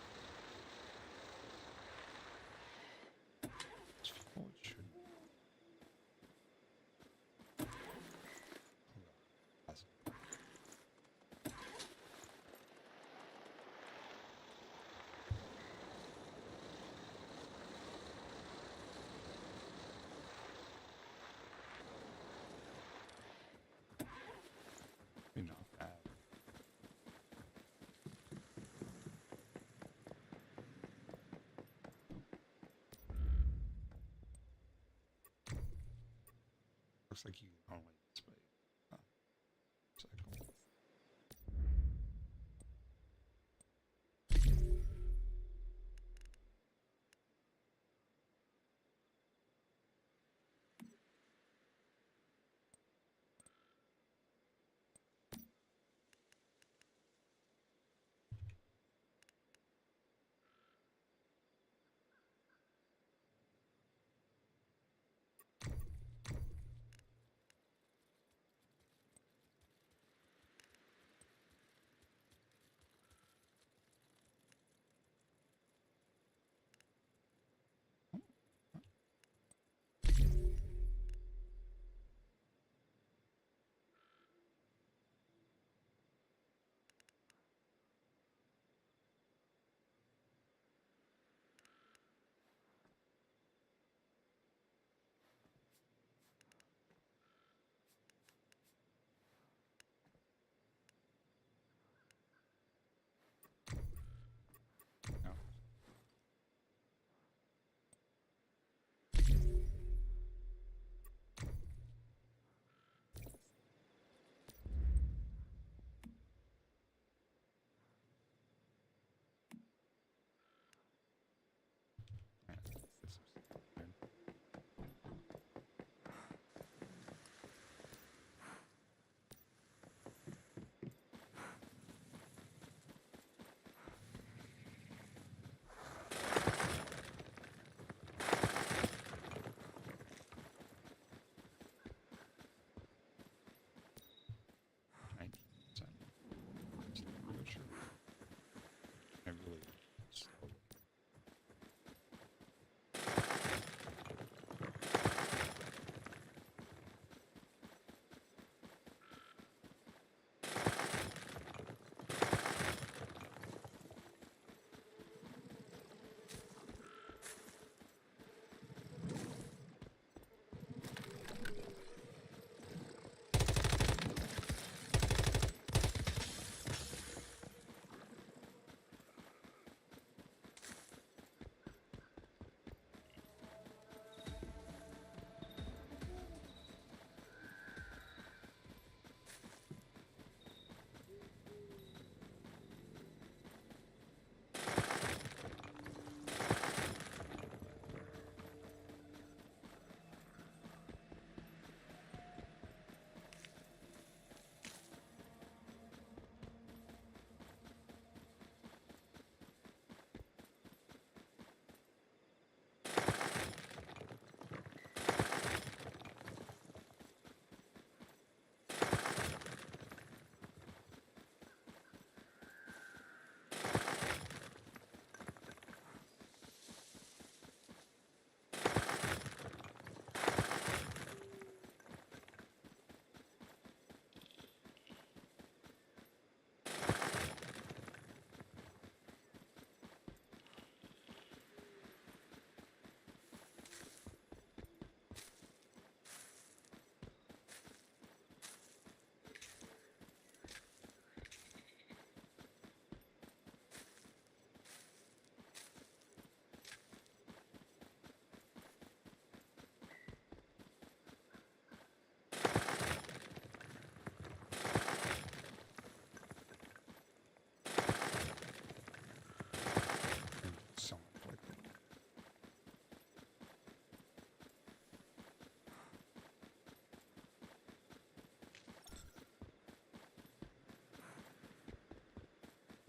Speaker 1: Oh, it should. That's- Maybe not bad. Looks like you can only display cycle.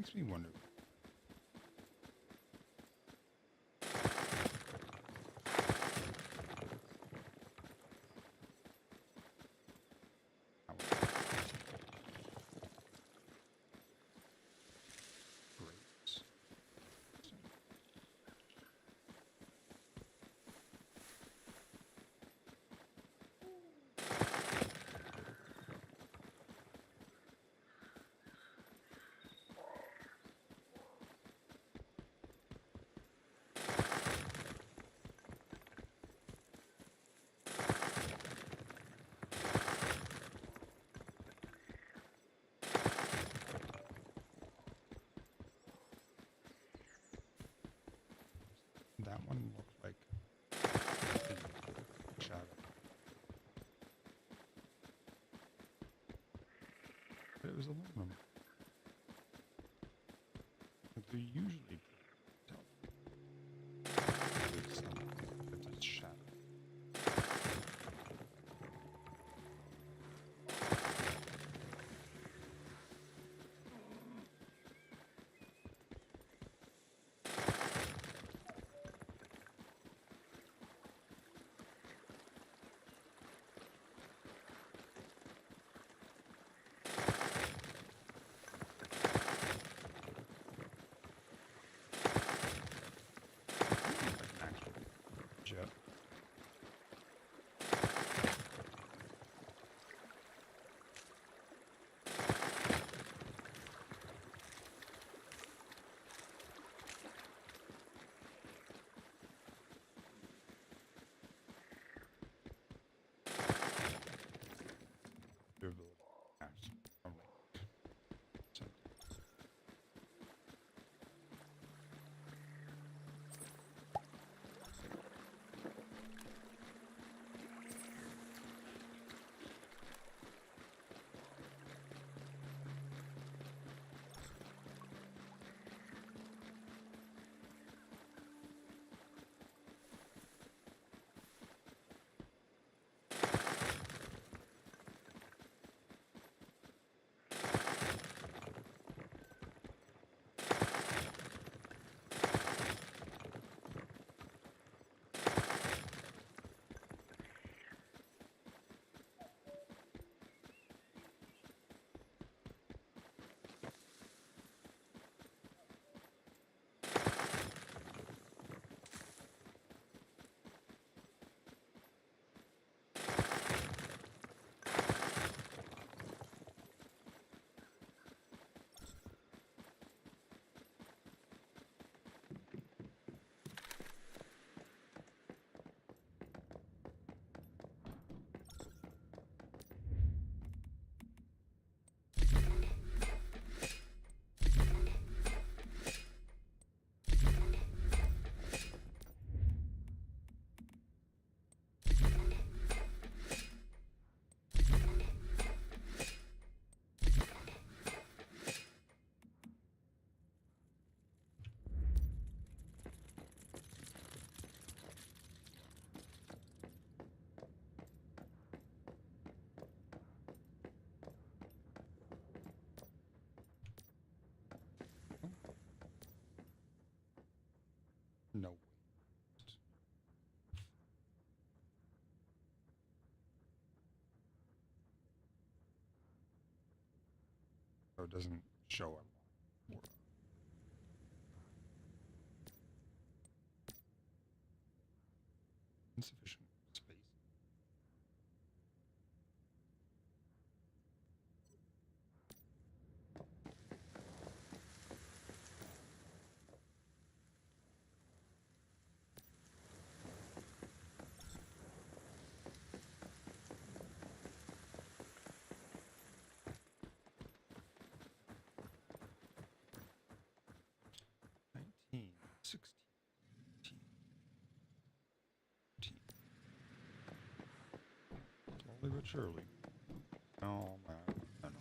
Speaker 1: Makes me wonder. That one looked like a shadow. But it was aluminum. Like they're usually tell. It's a shadow. Jet. Durability. Probably. So. No. So it doesn't show up. Insufficient space. Slowly but surely. Oh man. I know.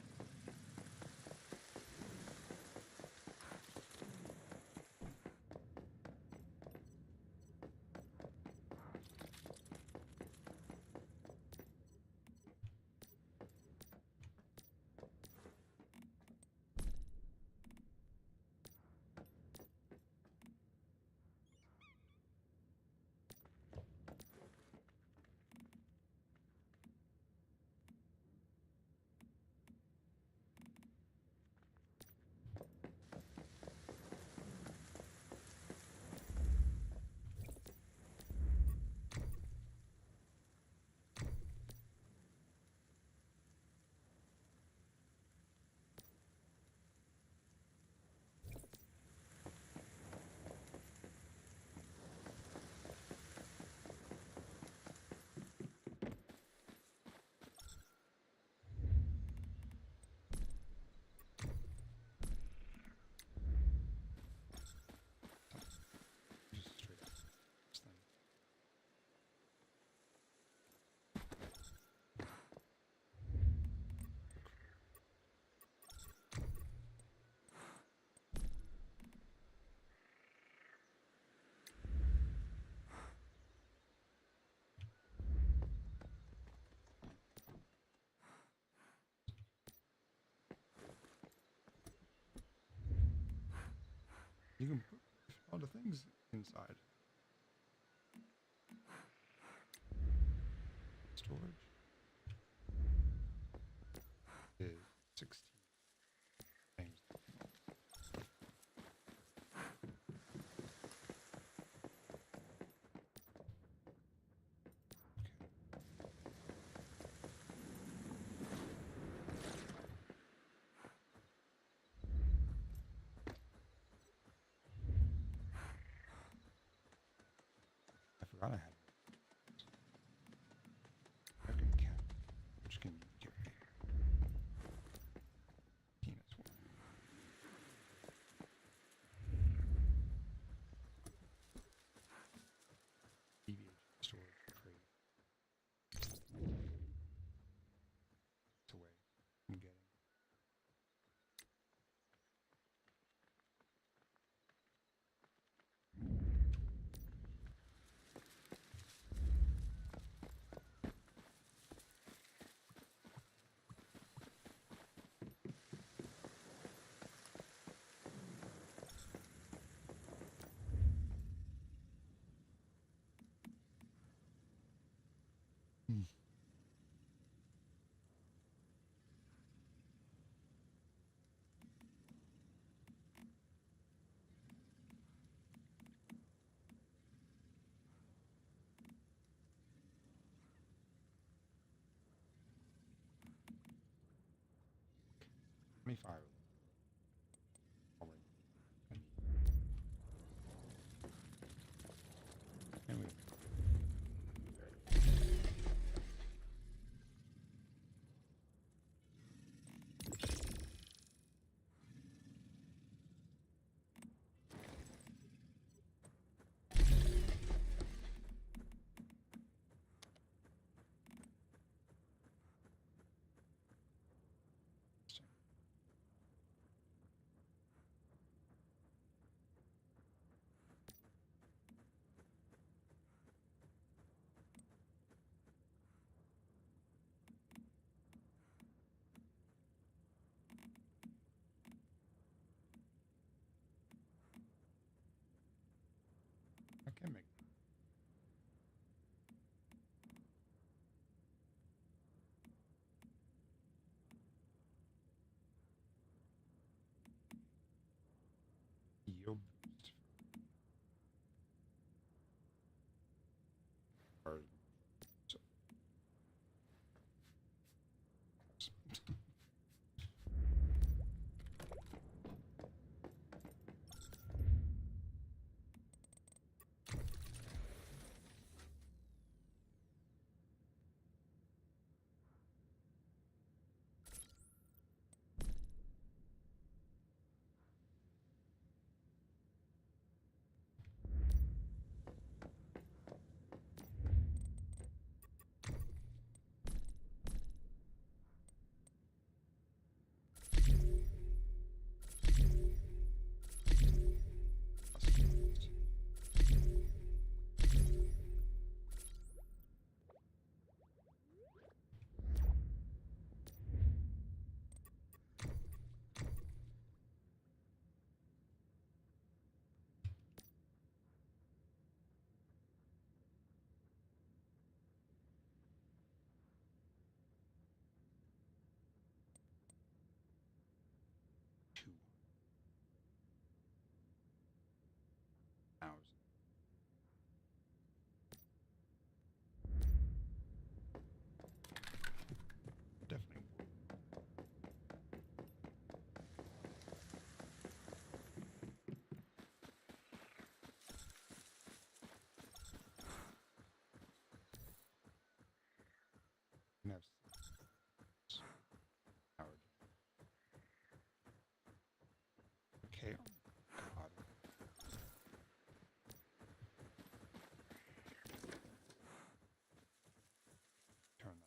Speaker 1: You can put a lot of things inside. Storage is 16 things. I forgot I had American cat, which can give me penis one. Deviation storage crate. It's away from getting. $25. All right. Anyway. I can make. Yield boost. Or so. Definitely. Can have Howard. Okay. God. Turn that.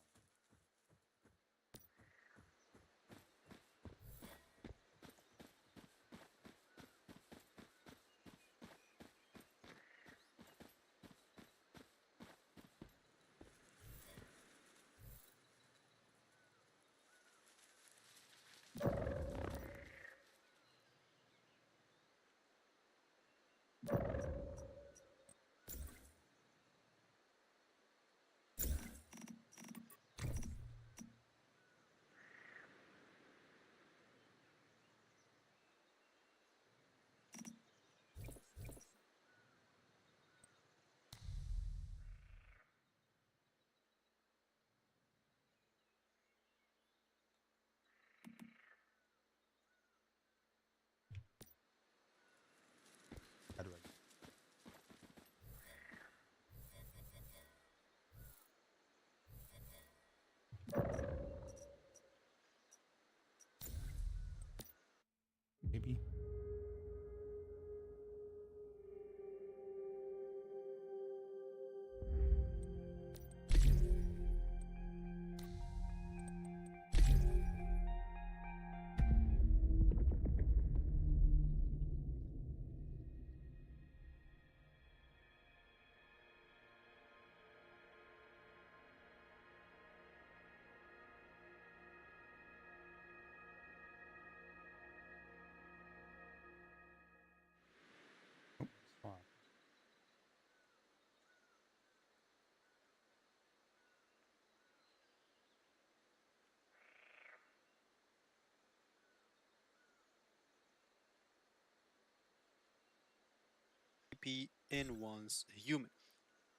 Speaker 19: PvP in one's human.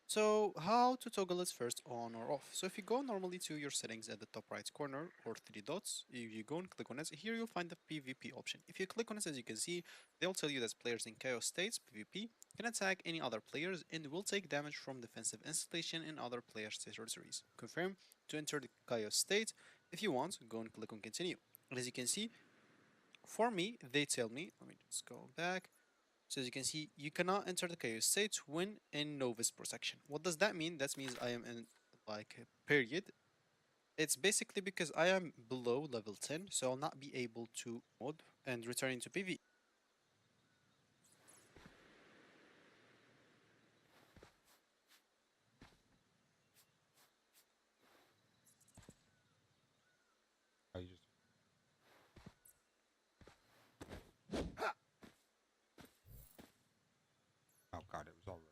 Speaker 19: So how to toggle it first on or off? So if you go normally to your settings at the top right corner or three dots, you go and click on it. Here you'll find the PvP option. If you click on it, as you can see, they'll tell you that players in chaos states PvP can attack any other players and will take damage from defensive installation in other players' territories. Confirm to enter the chaos state. If you want, go and click on continue. And as you can see, for me, they tell me, let me just go back. So as you can see, you cannot enter the chaos state when in novice protection. What does that mean? That means I am in like a period. It's basically because I am below level 10, so I'll not be able to mod and return into PV.
Speaker 1: Oh, you just. Oh god, it was already.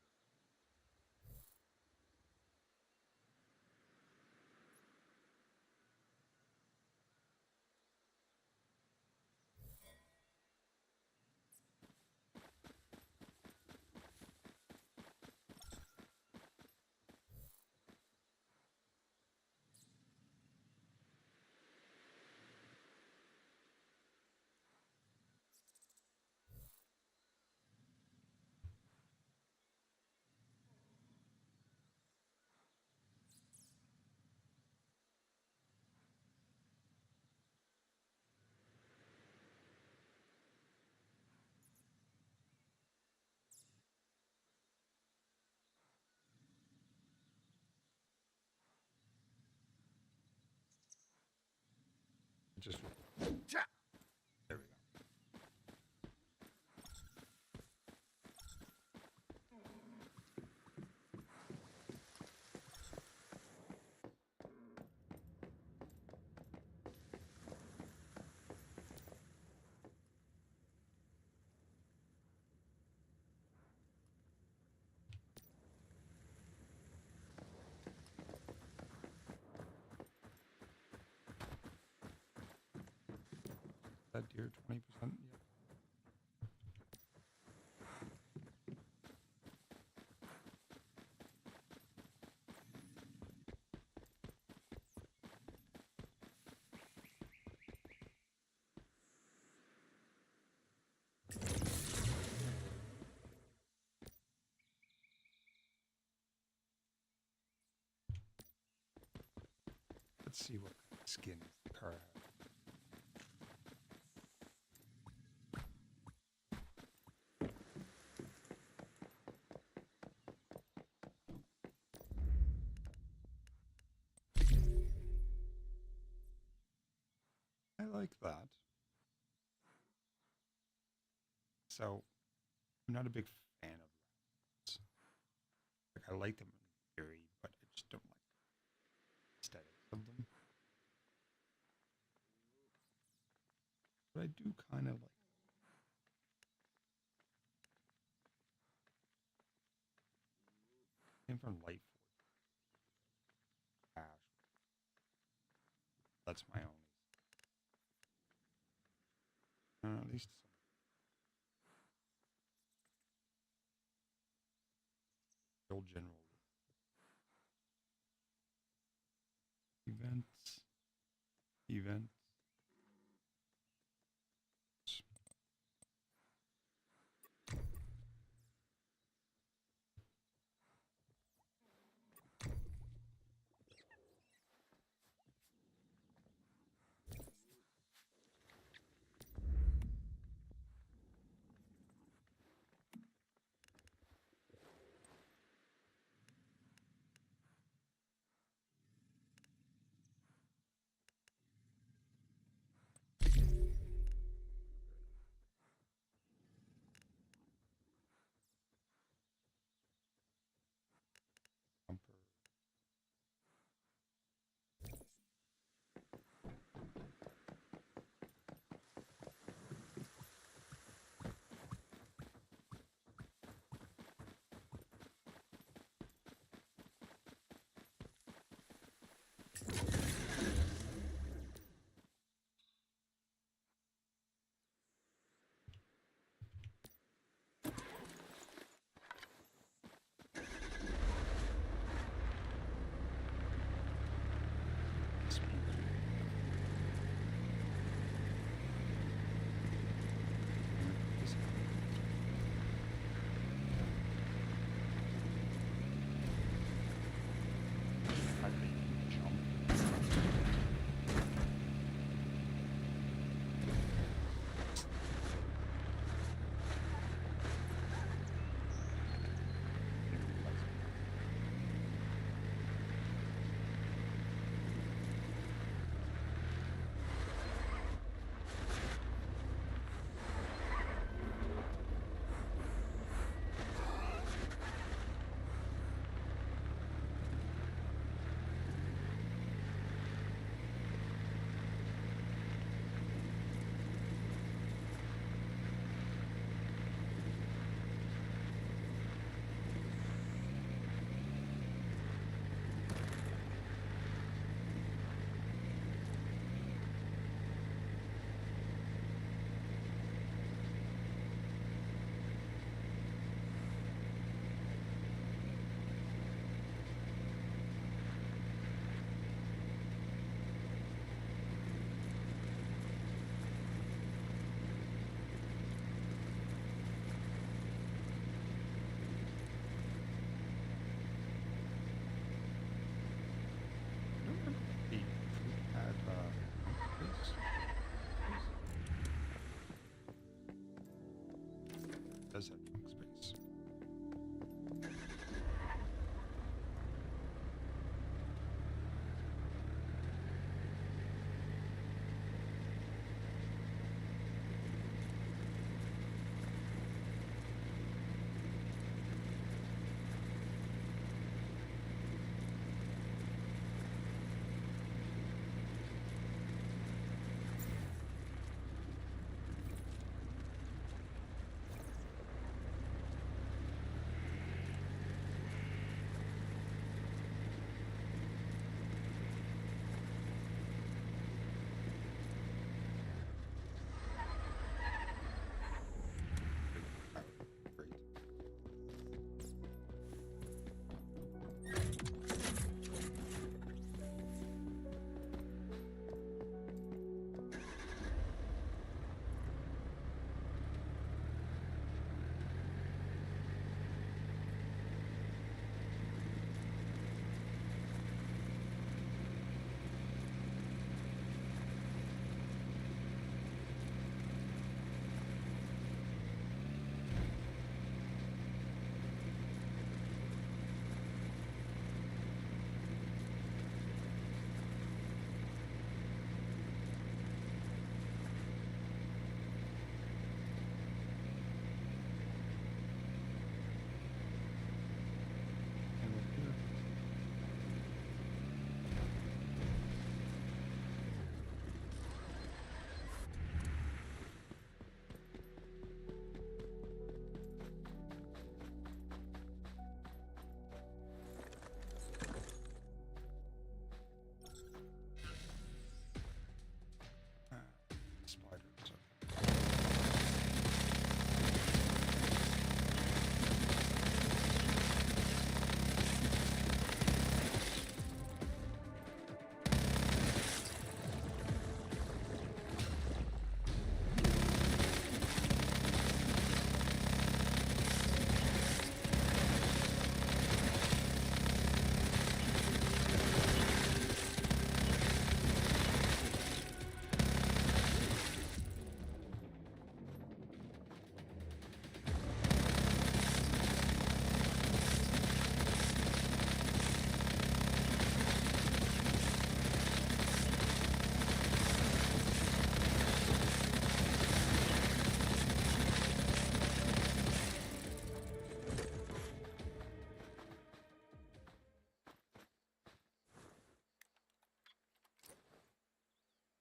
Speaker 1: Just. There we go. That deer 20%. Yep. Let's see what kind of skin the car has. I like that. So, I'm not a big fan of rats. Like, I like them in theory, but I just don't like the aesthetics of them. But I do kind of like. Came from Light Force. Ash. That's my only. At least some. Old general. Events. Events.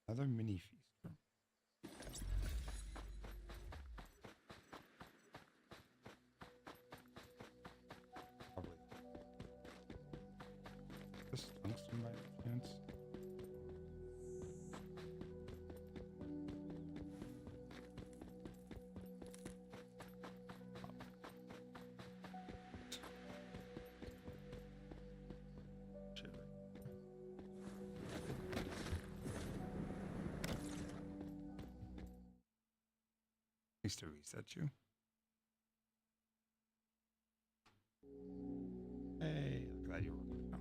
Speaker 1: Another mini feaster. Probably. This tungsten by any chance? Needs to reset you. Hey, glad you're working now.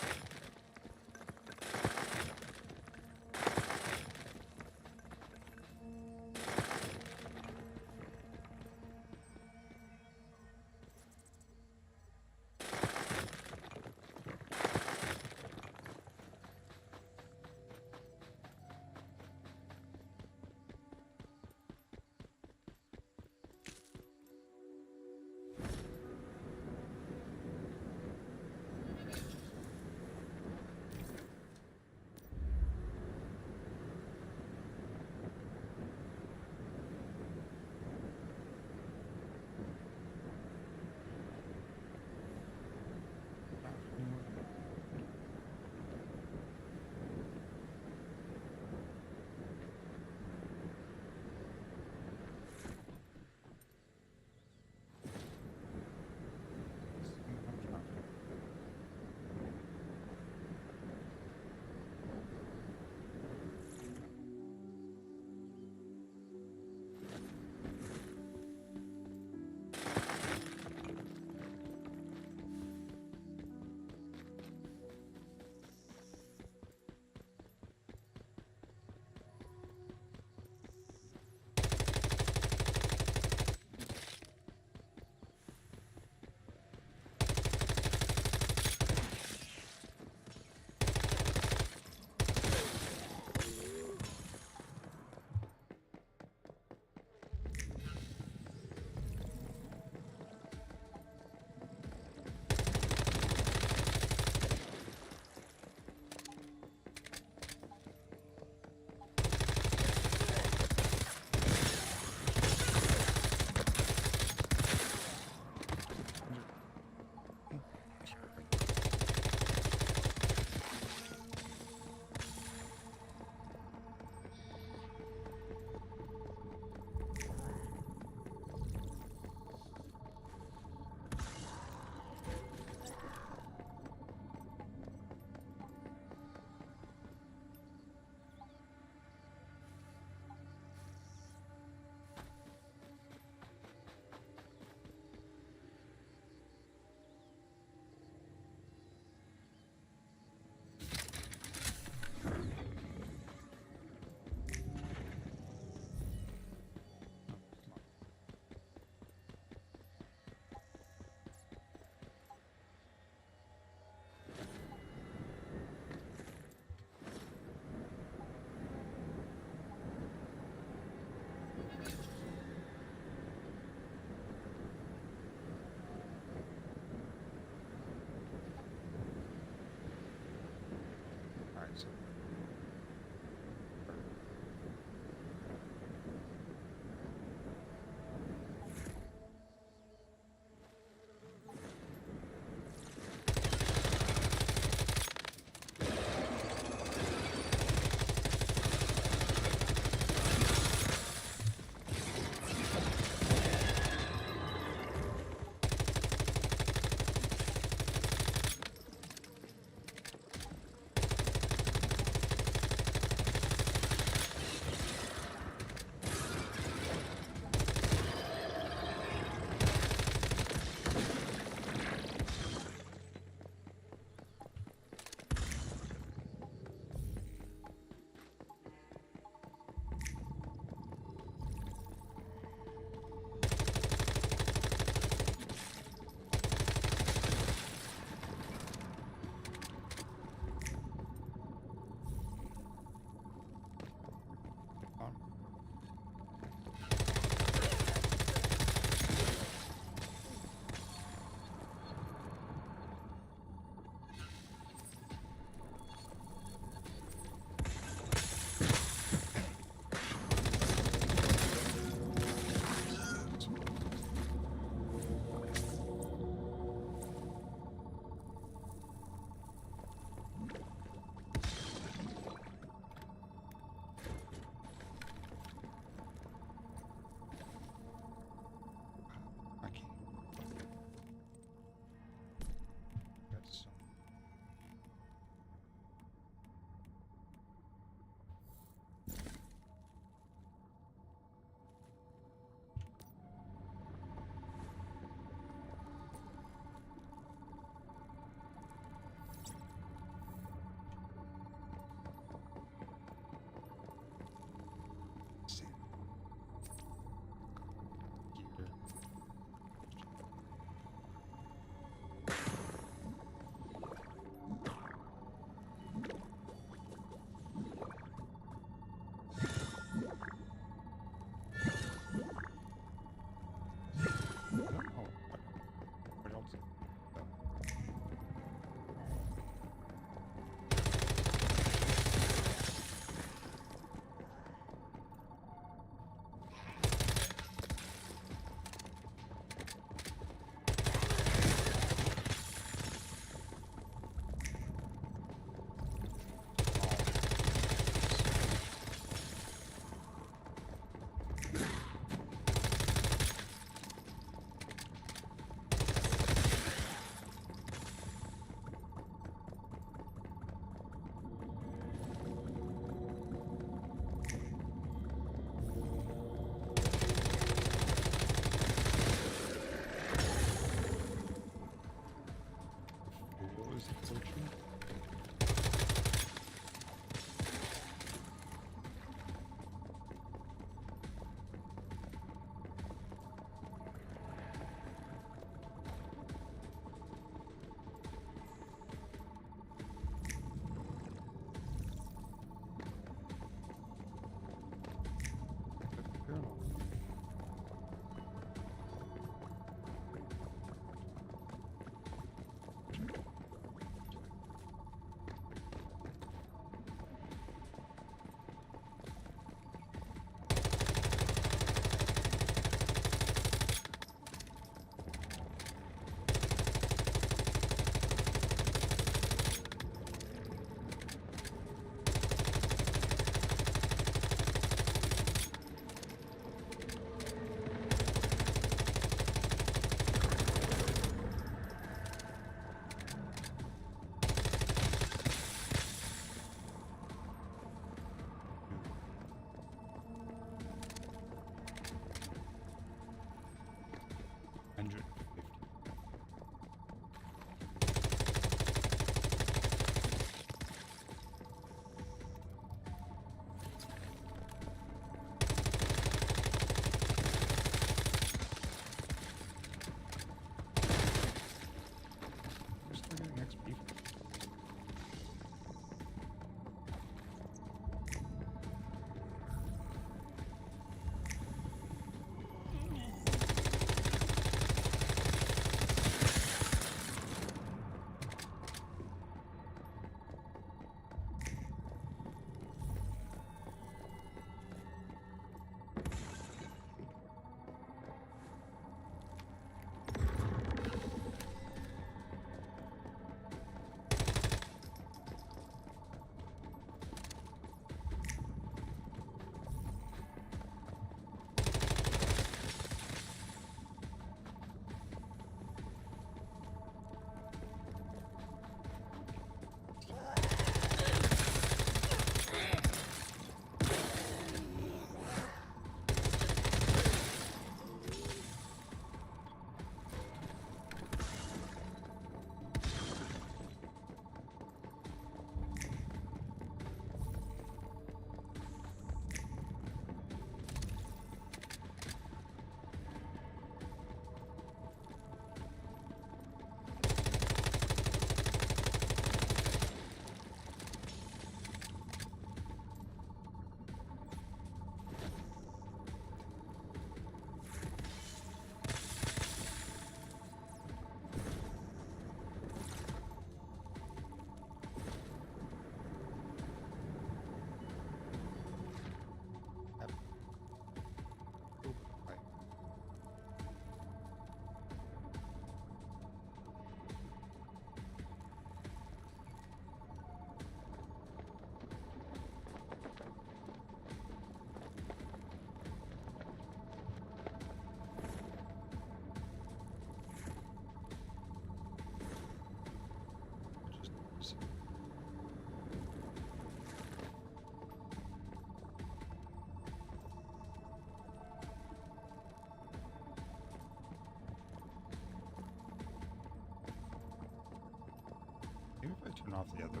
Speaker 1: Turn off the other.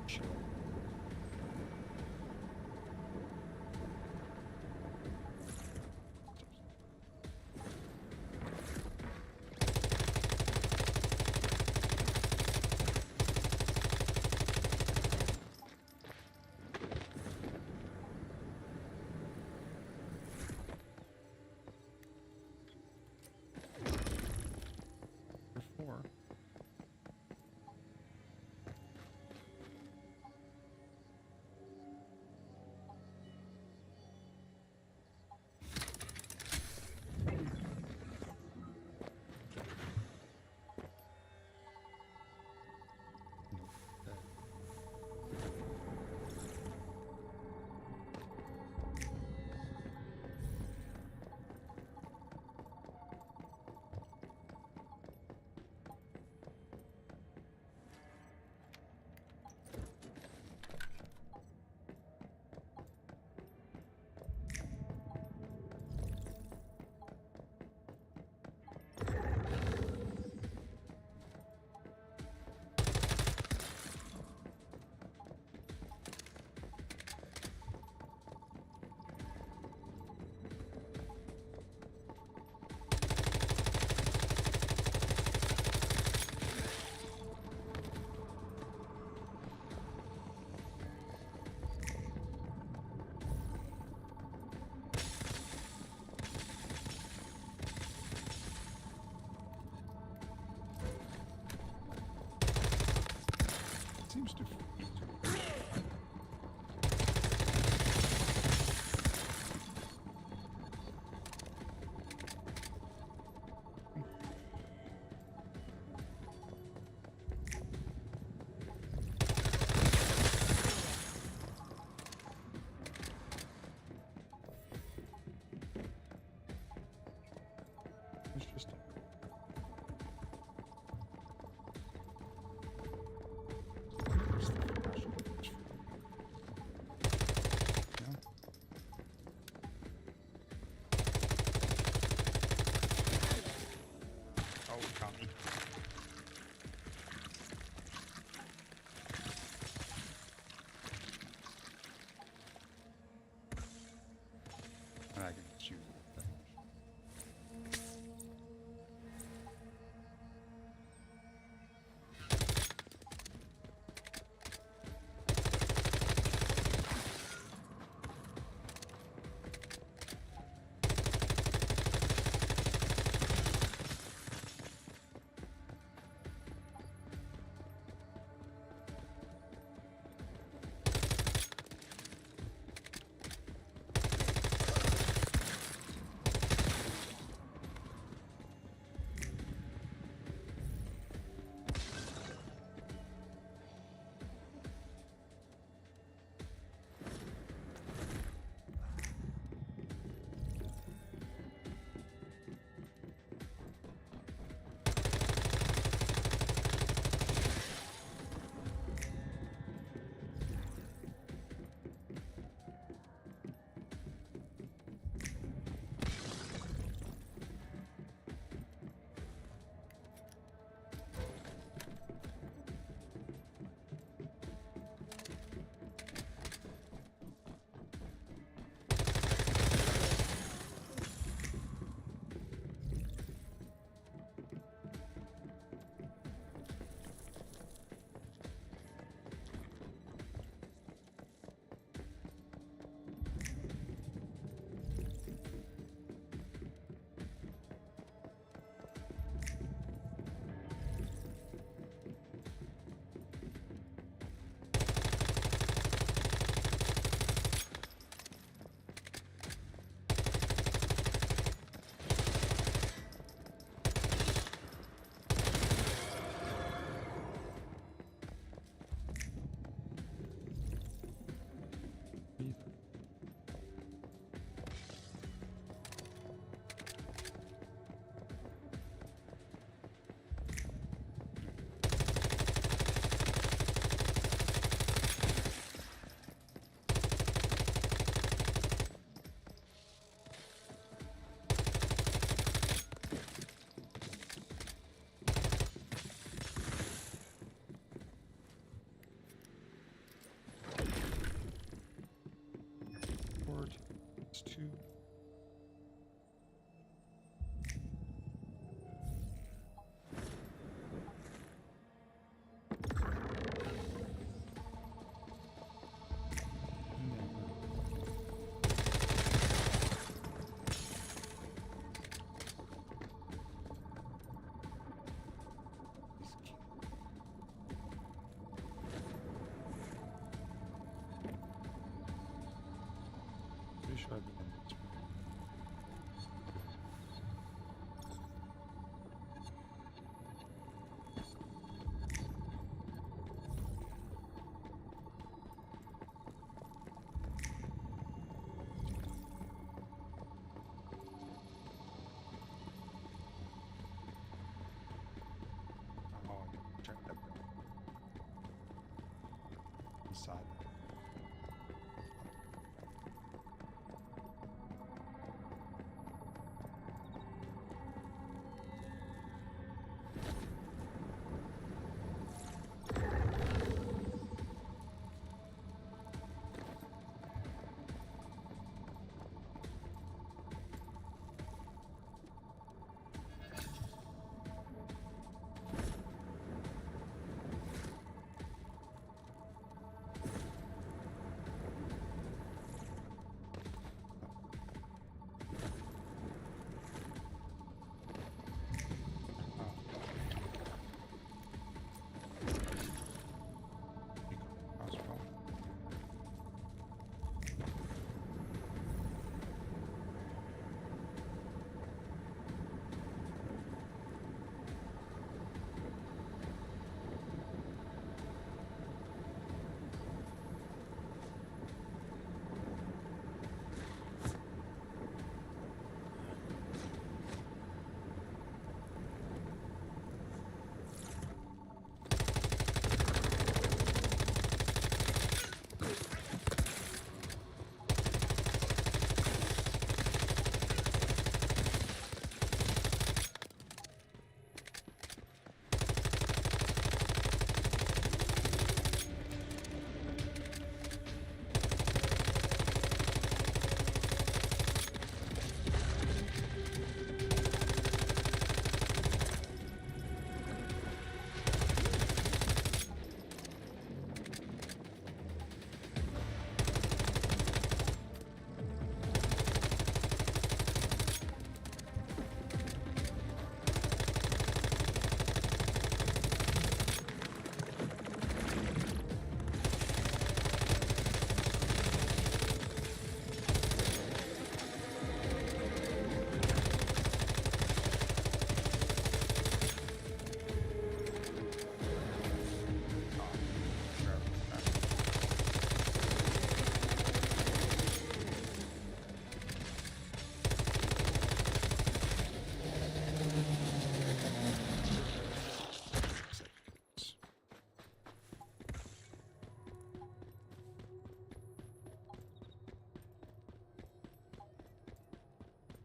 Speaker 1: Chill. Four. Seems to. Interesting. Where's the sure I've been in this one. Oh, check that bill. Inside.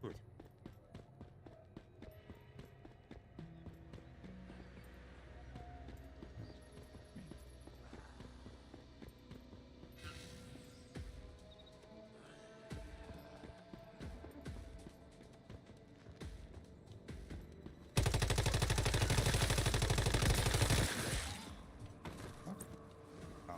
Speaker 1: Good. Oh.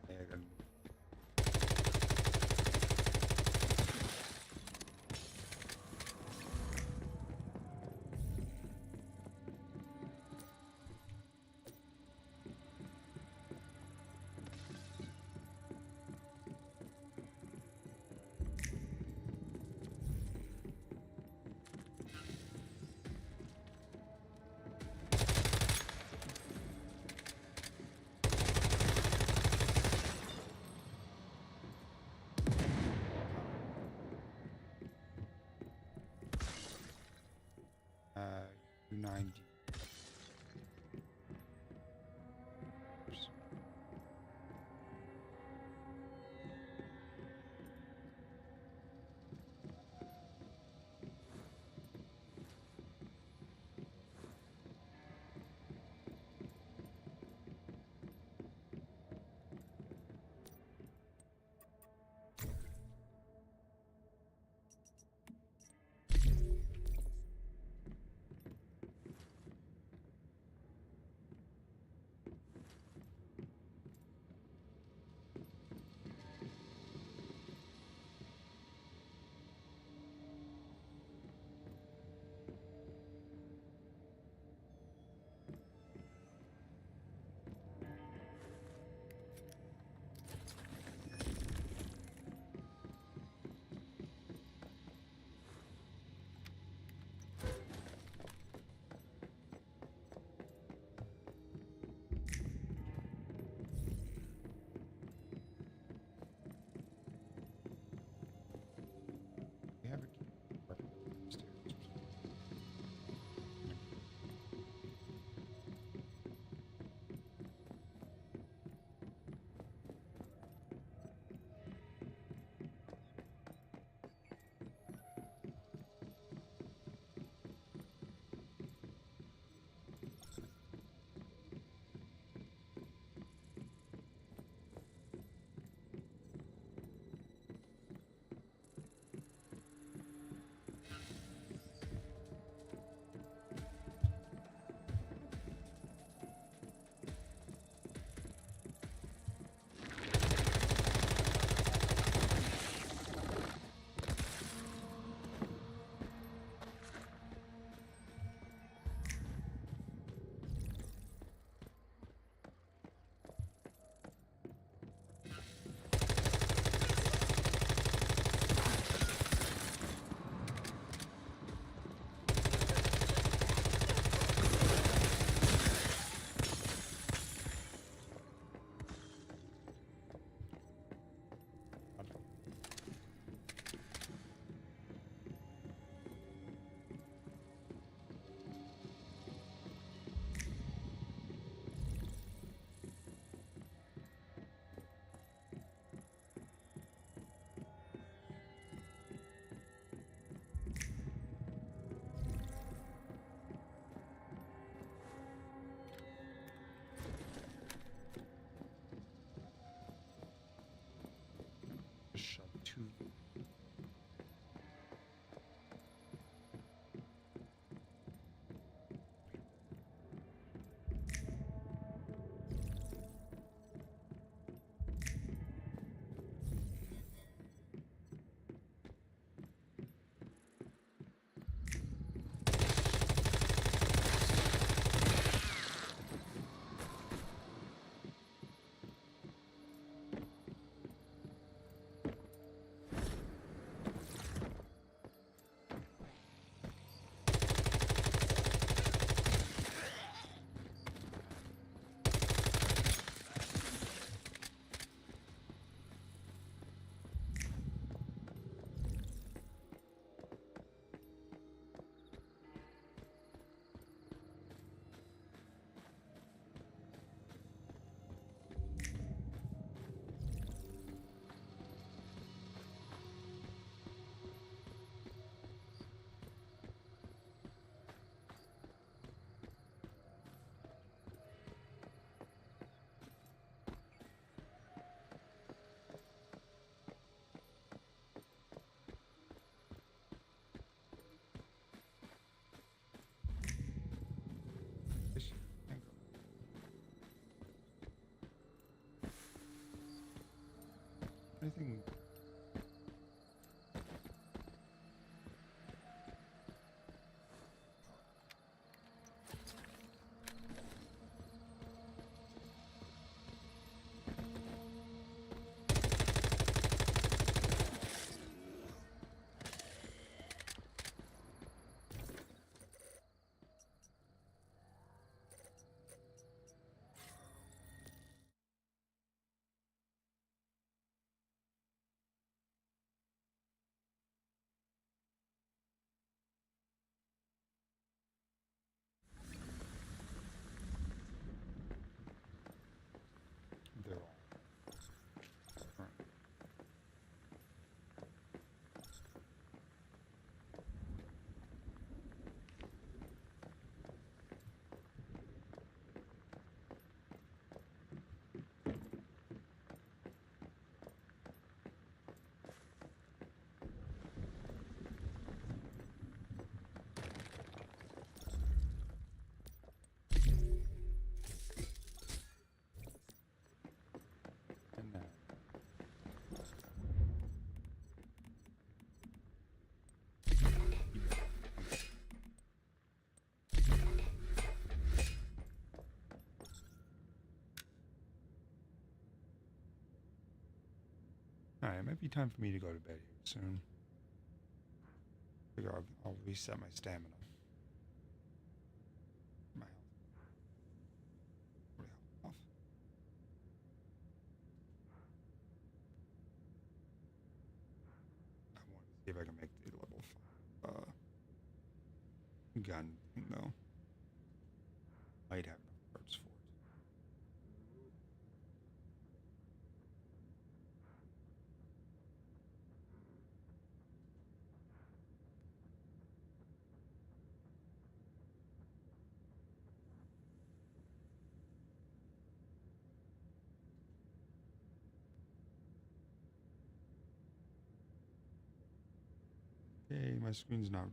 Speaker 1: Megan. Uh, 290. Anything? They're all. Right. And now. Alright, it might be time for me to go to bed here soon. Figure I'll reset my stamina. My health. Pretty off. I want to see if I can make the level 5 gun thing though. Might have enough parts for it. Okay, my screen's not red.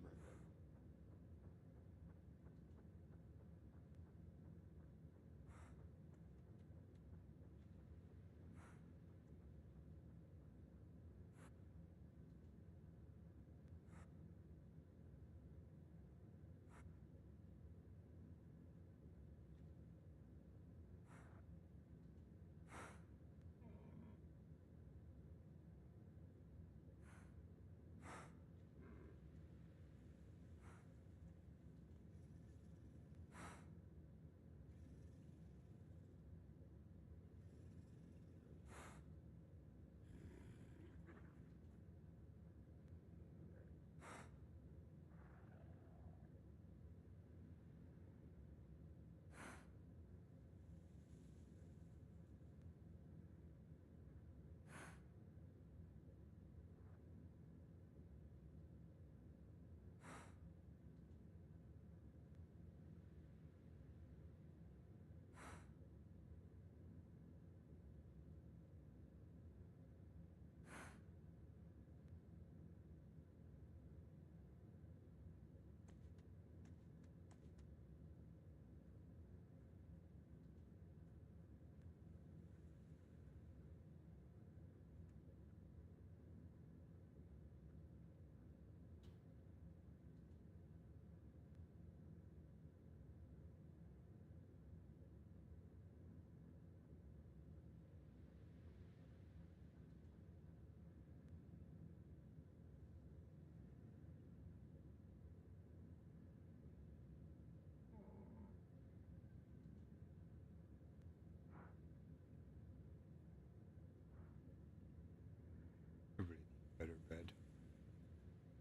Speaker 1: I really need a better bed.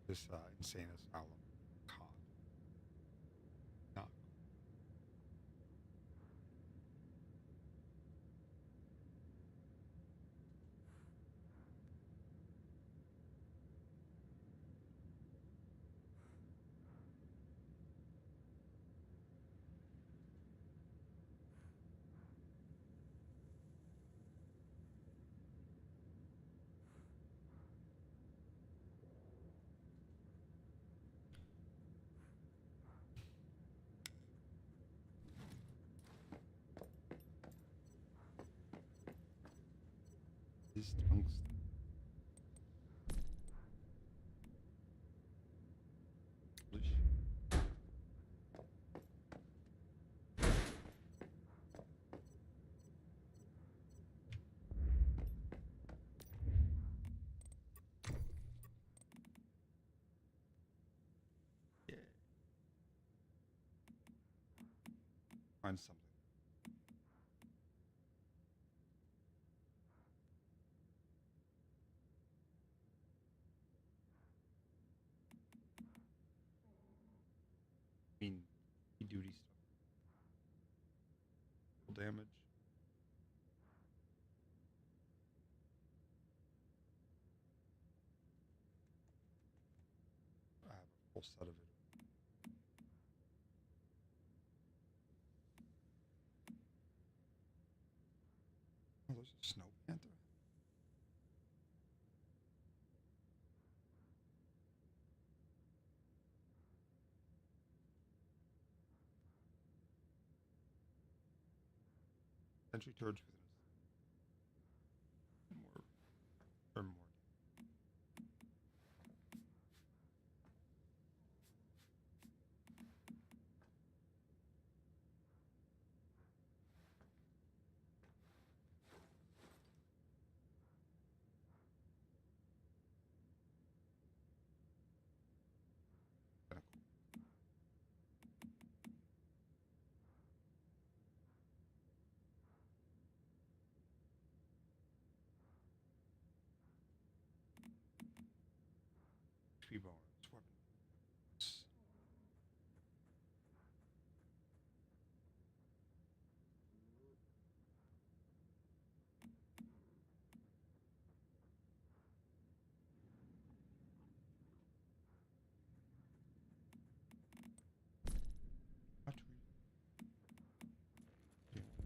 Speaker 1: This insane asylum. God. Not. This tungsten. Find something. I mean, duty stuff. Damage. I have a full set of it. Oh, there's a snow panther. Sentry turrets within more or more. HP bonus, weapon. What we Here for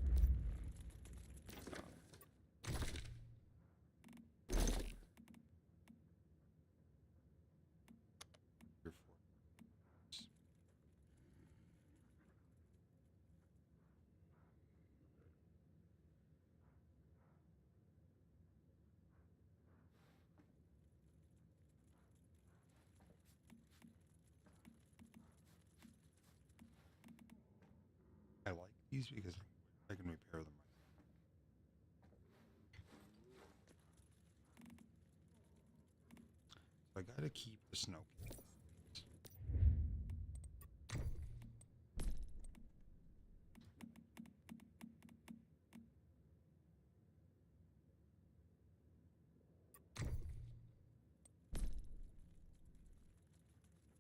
Speaker 1: I like these because I can repair them. So I gotta keep the snow.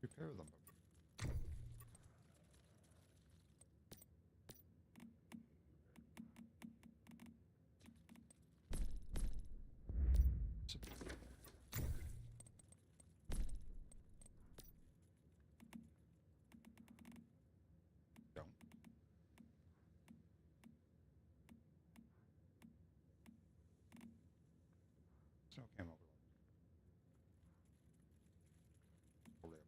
Speaker 1: Repair them. Don't. Snow camo. Hold it up.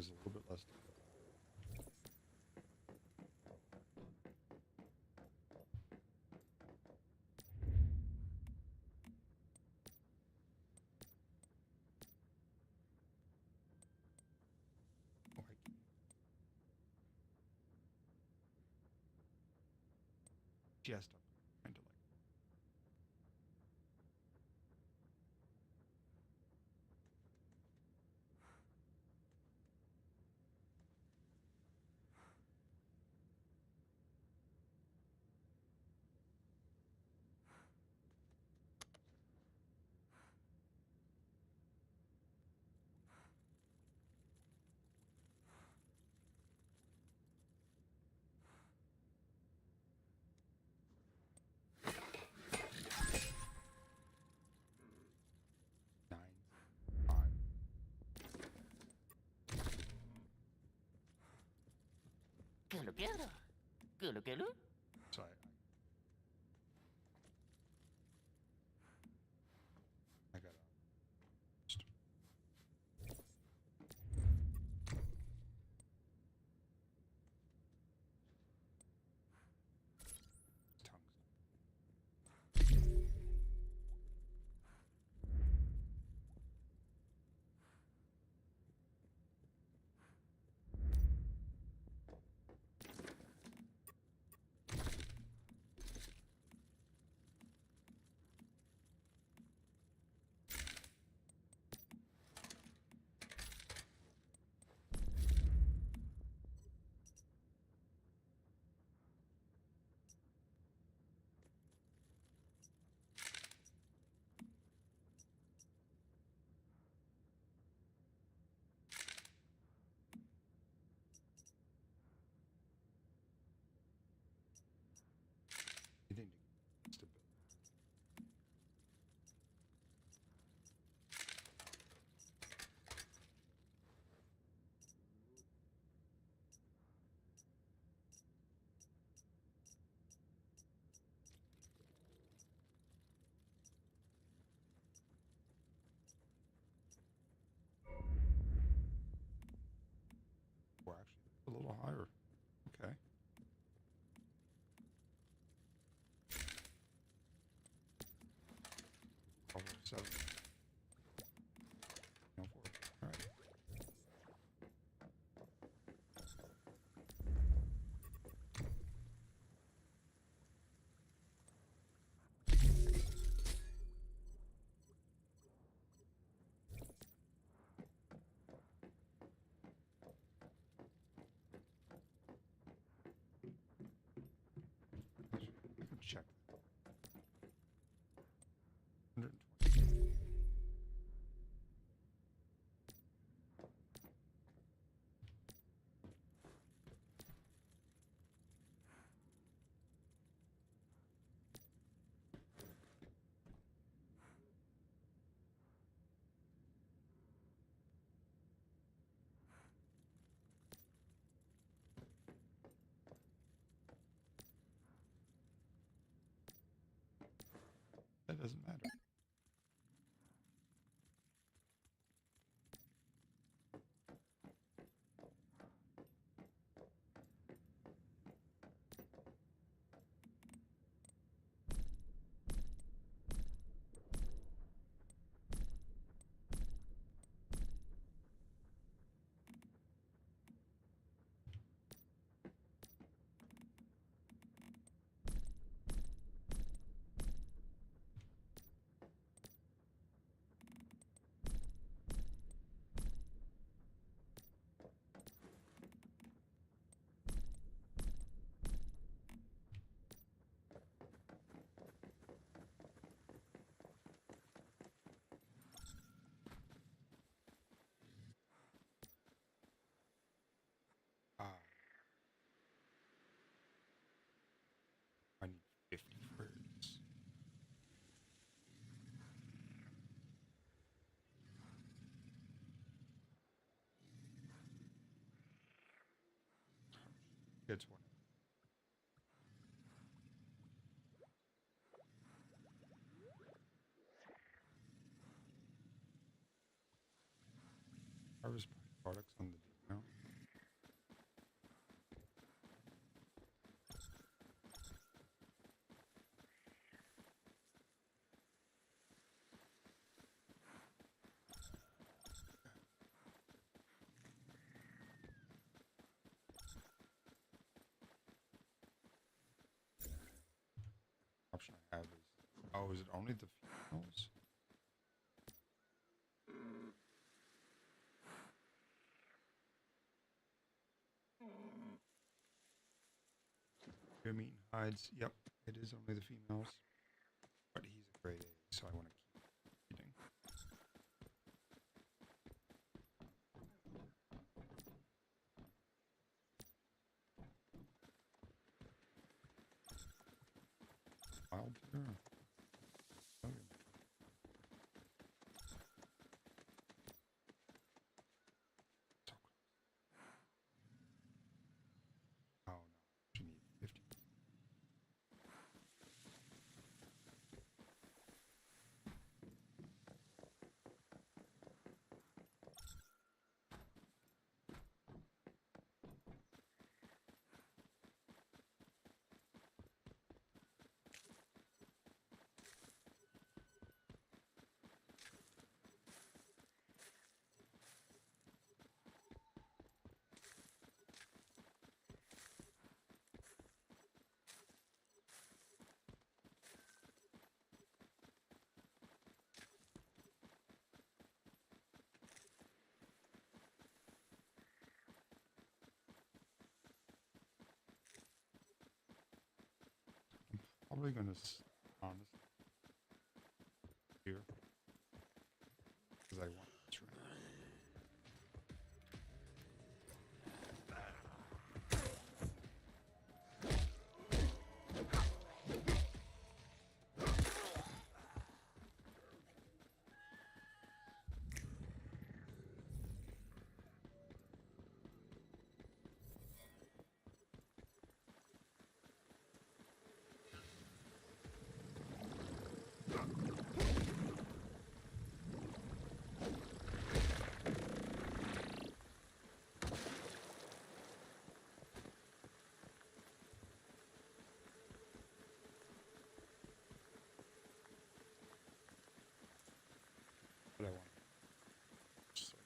Speaker 1: is a little bit less. Just trying to like. So I got anything to get stability. We're actually a little higher. Okay. Over 7. No 4. All right. I can check. 120. That doesn't matter. I need 50 words. It's one. Harvest products on the deal now. have is, oh, is it only the females? Your meat and hides. Yep, it is only the females. But he's a grade A, so I want to keep eating. Wild deer. Oh, yeah. So close. Oh no, she needs 50. Probably gonna honestly here because I want this right. What I want. So,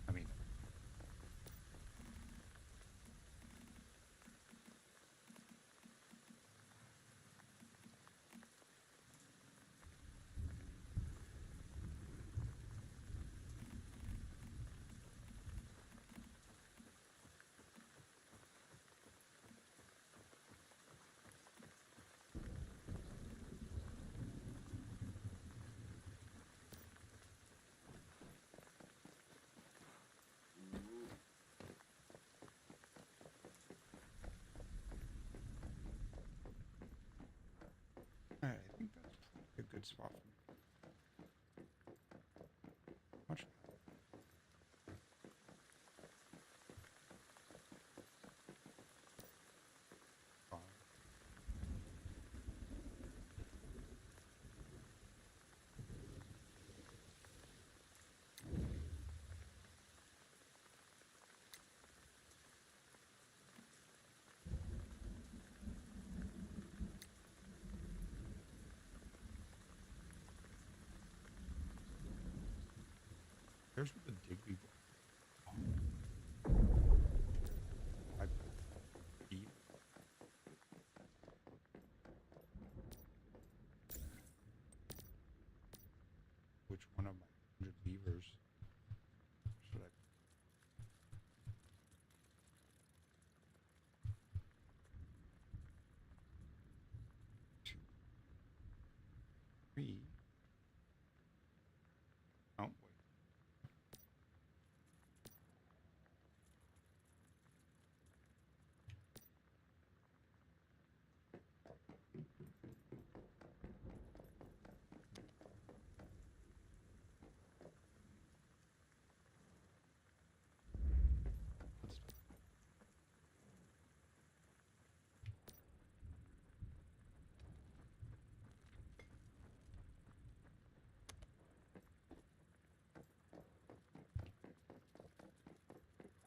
Speaker 1: I mean, alright, I think that's probably a good spot for me. Much. Fine. Here's what the Digby I eat. Which one of my 100 levers should I? Two.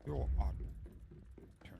Speaker 1: Fuel automatic. Turn.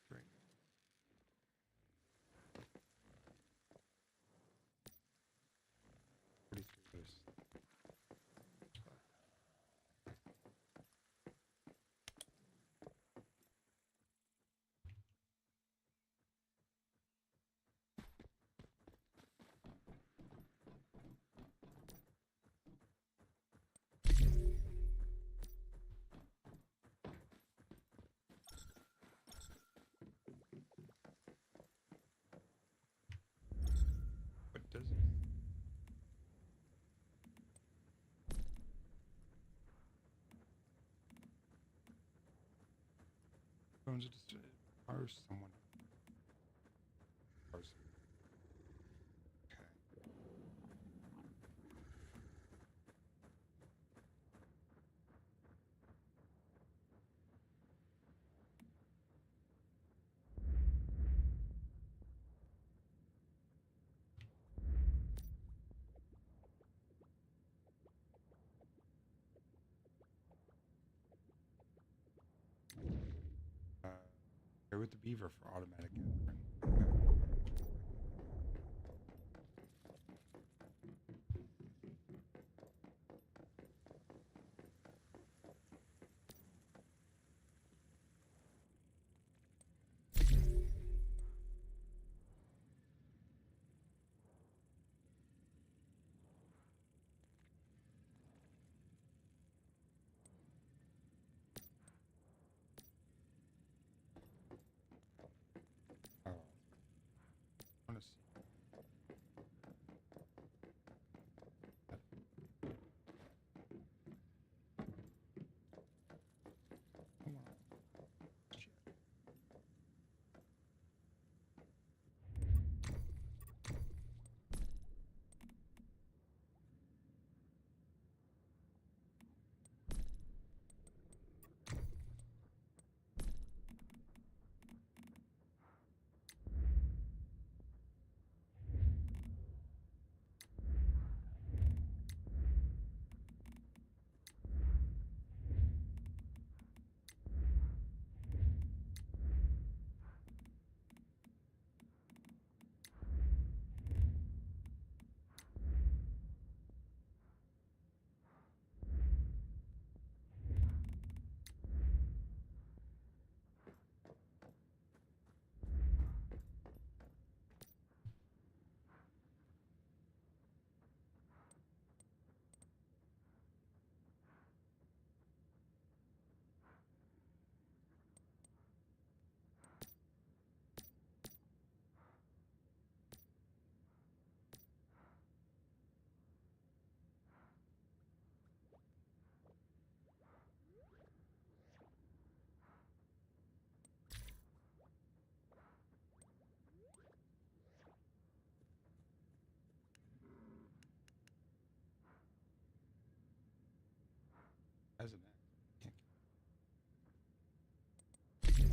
Speaker 1: Great. Pretty curious. What does it? Phones are just or someone. Or some- Okay. Go with the beaver for automatic entering. Oh, I want to see. Come on. Shit. As an act. Can't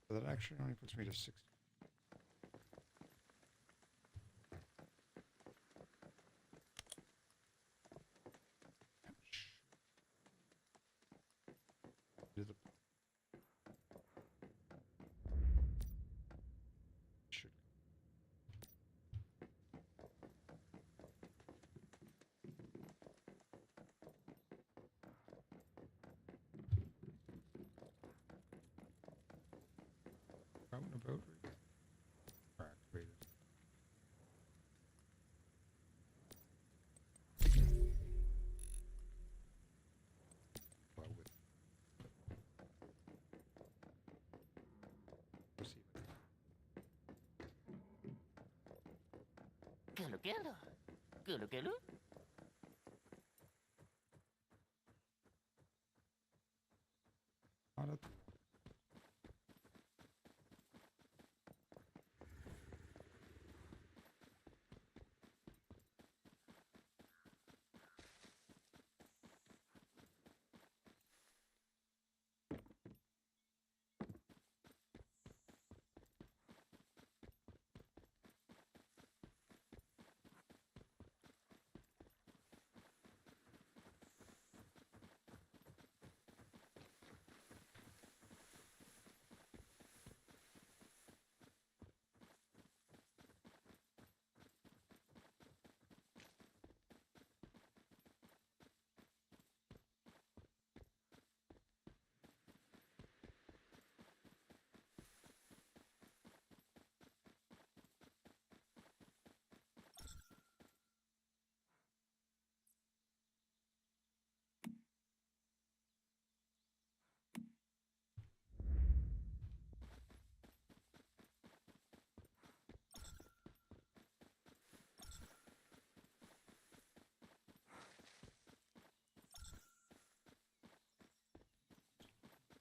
Speaker 1: So that actually only puts me to 60. Do the should out and about or activated. Well, with we'll see.
Speaker 20: Gulu gulu. Gulu gulu.
Speaker 1: Not at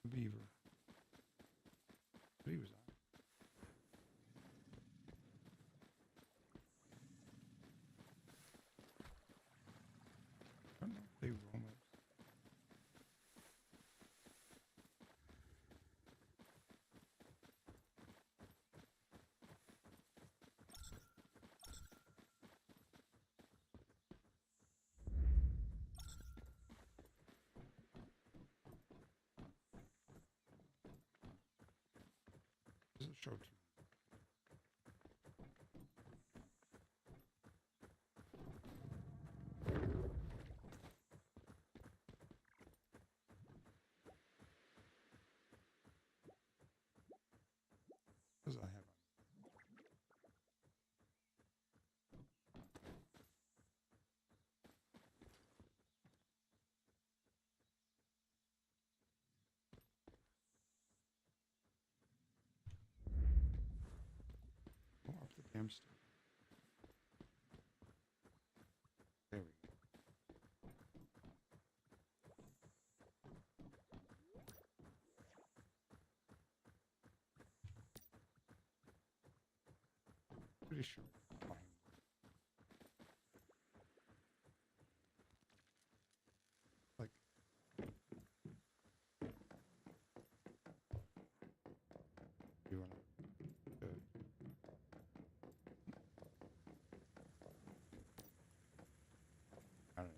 Speaker 1: Beaver. But he was on. I don't know if they roam it. Does it show to because I have go up the damn stairs. There we go. Pretty sure. Fine. Like. You wanna. I don't know.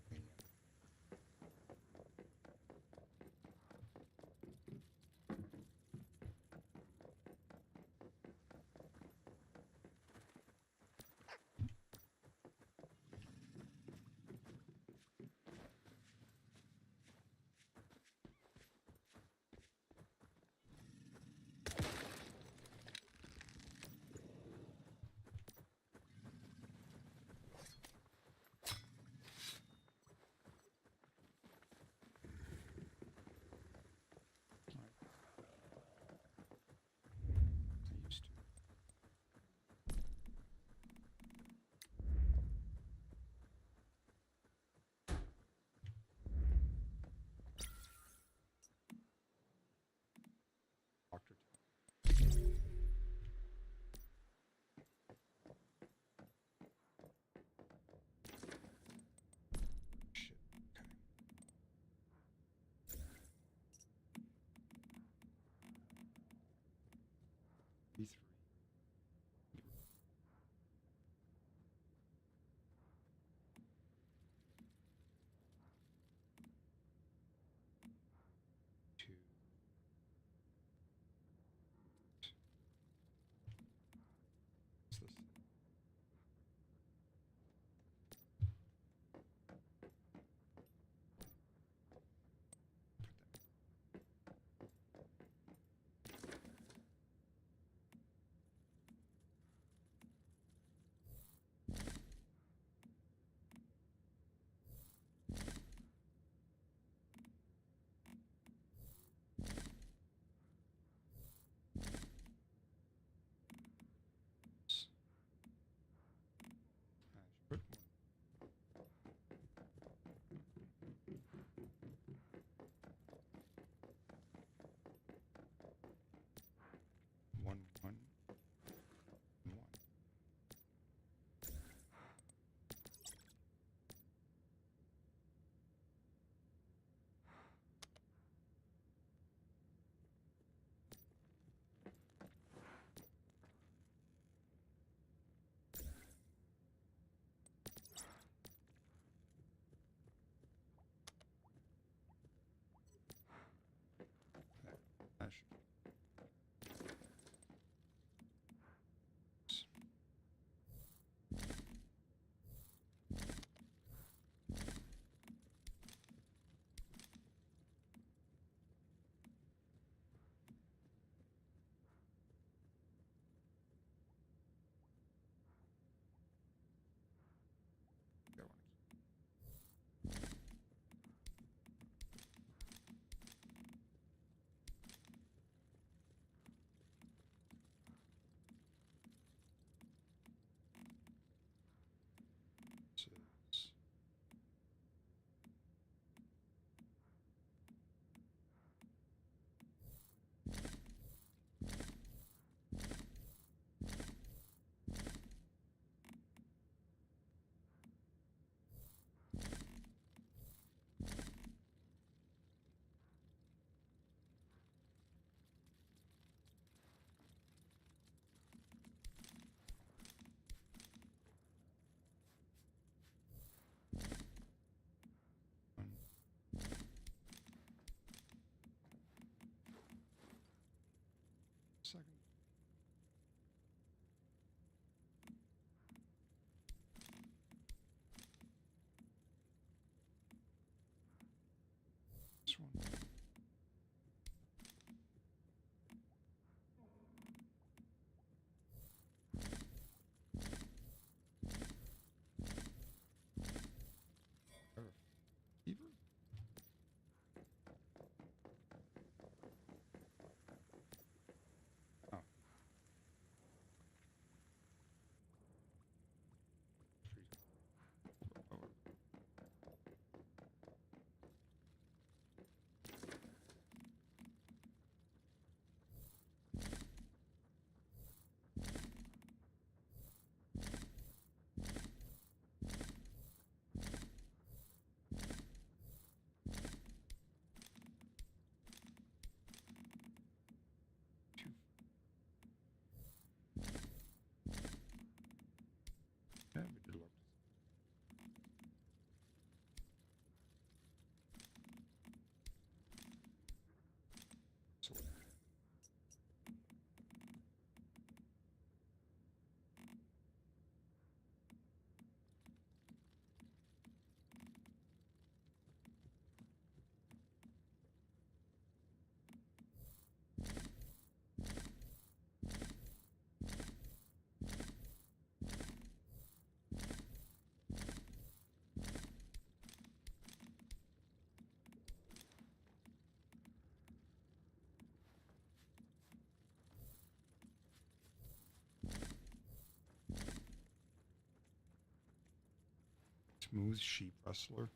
Speaker 1: smooth sheep rustler.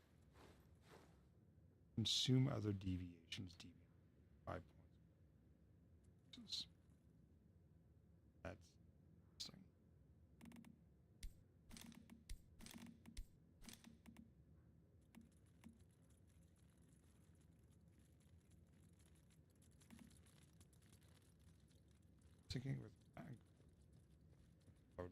Speaker 1: Consume other deviations. 5 points. That's interesting. Thinking with bag. Oh,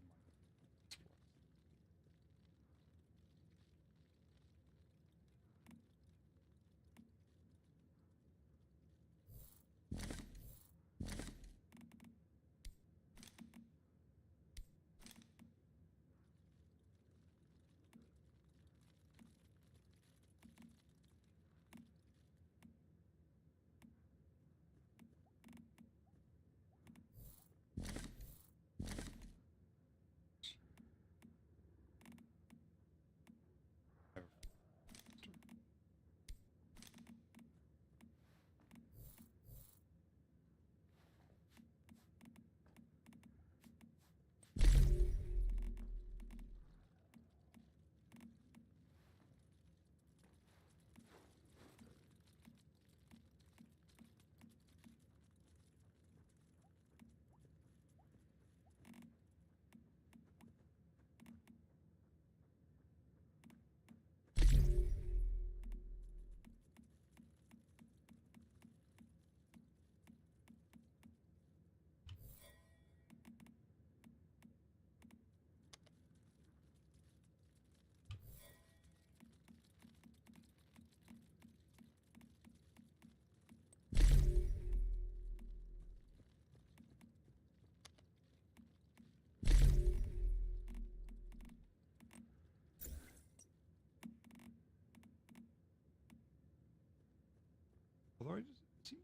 Speaker 1: although I just seem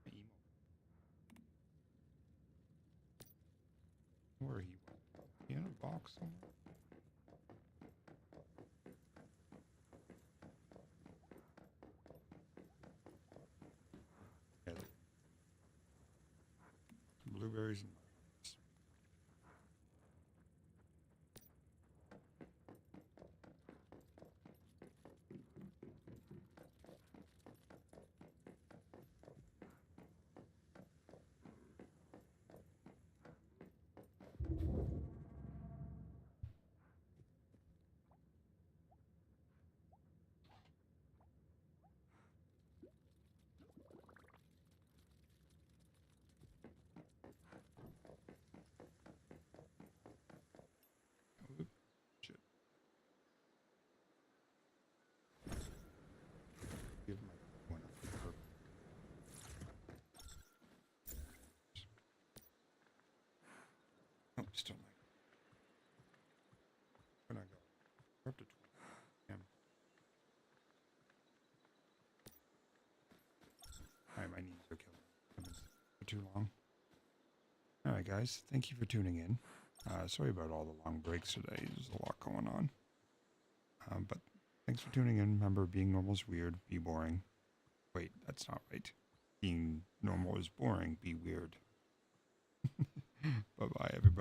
Speaker 1: to emo. Where he went? He in a box somewhere? Yeah, blueberries and lemons. Shit. Give my one up for oh, still not. Where'd I go? We're up to 20. Damn. Alright, my knees are killing me. I've been for too long. Alright, guys. Thank you for tuning in. Sorry about all the long breaks today. There's a lot going on. But thanks for tuning in. Remember, being normal is weird. Be boring. Wait, that's not right. Being normal is boring. Be weird. Bye-bye, everybody.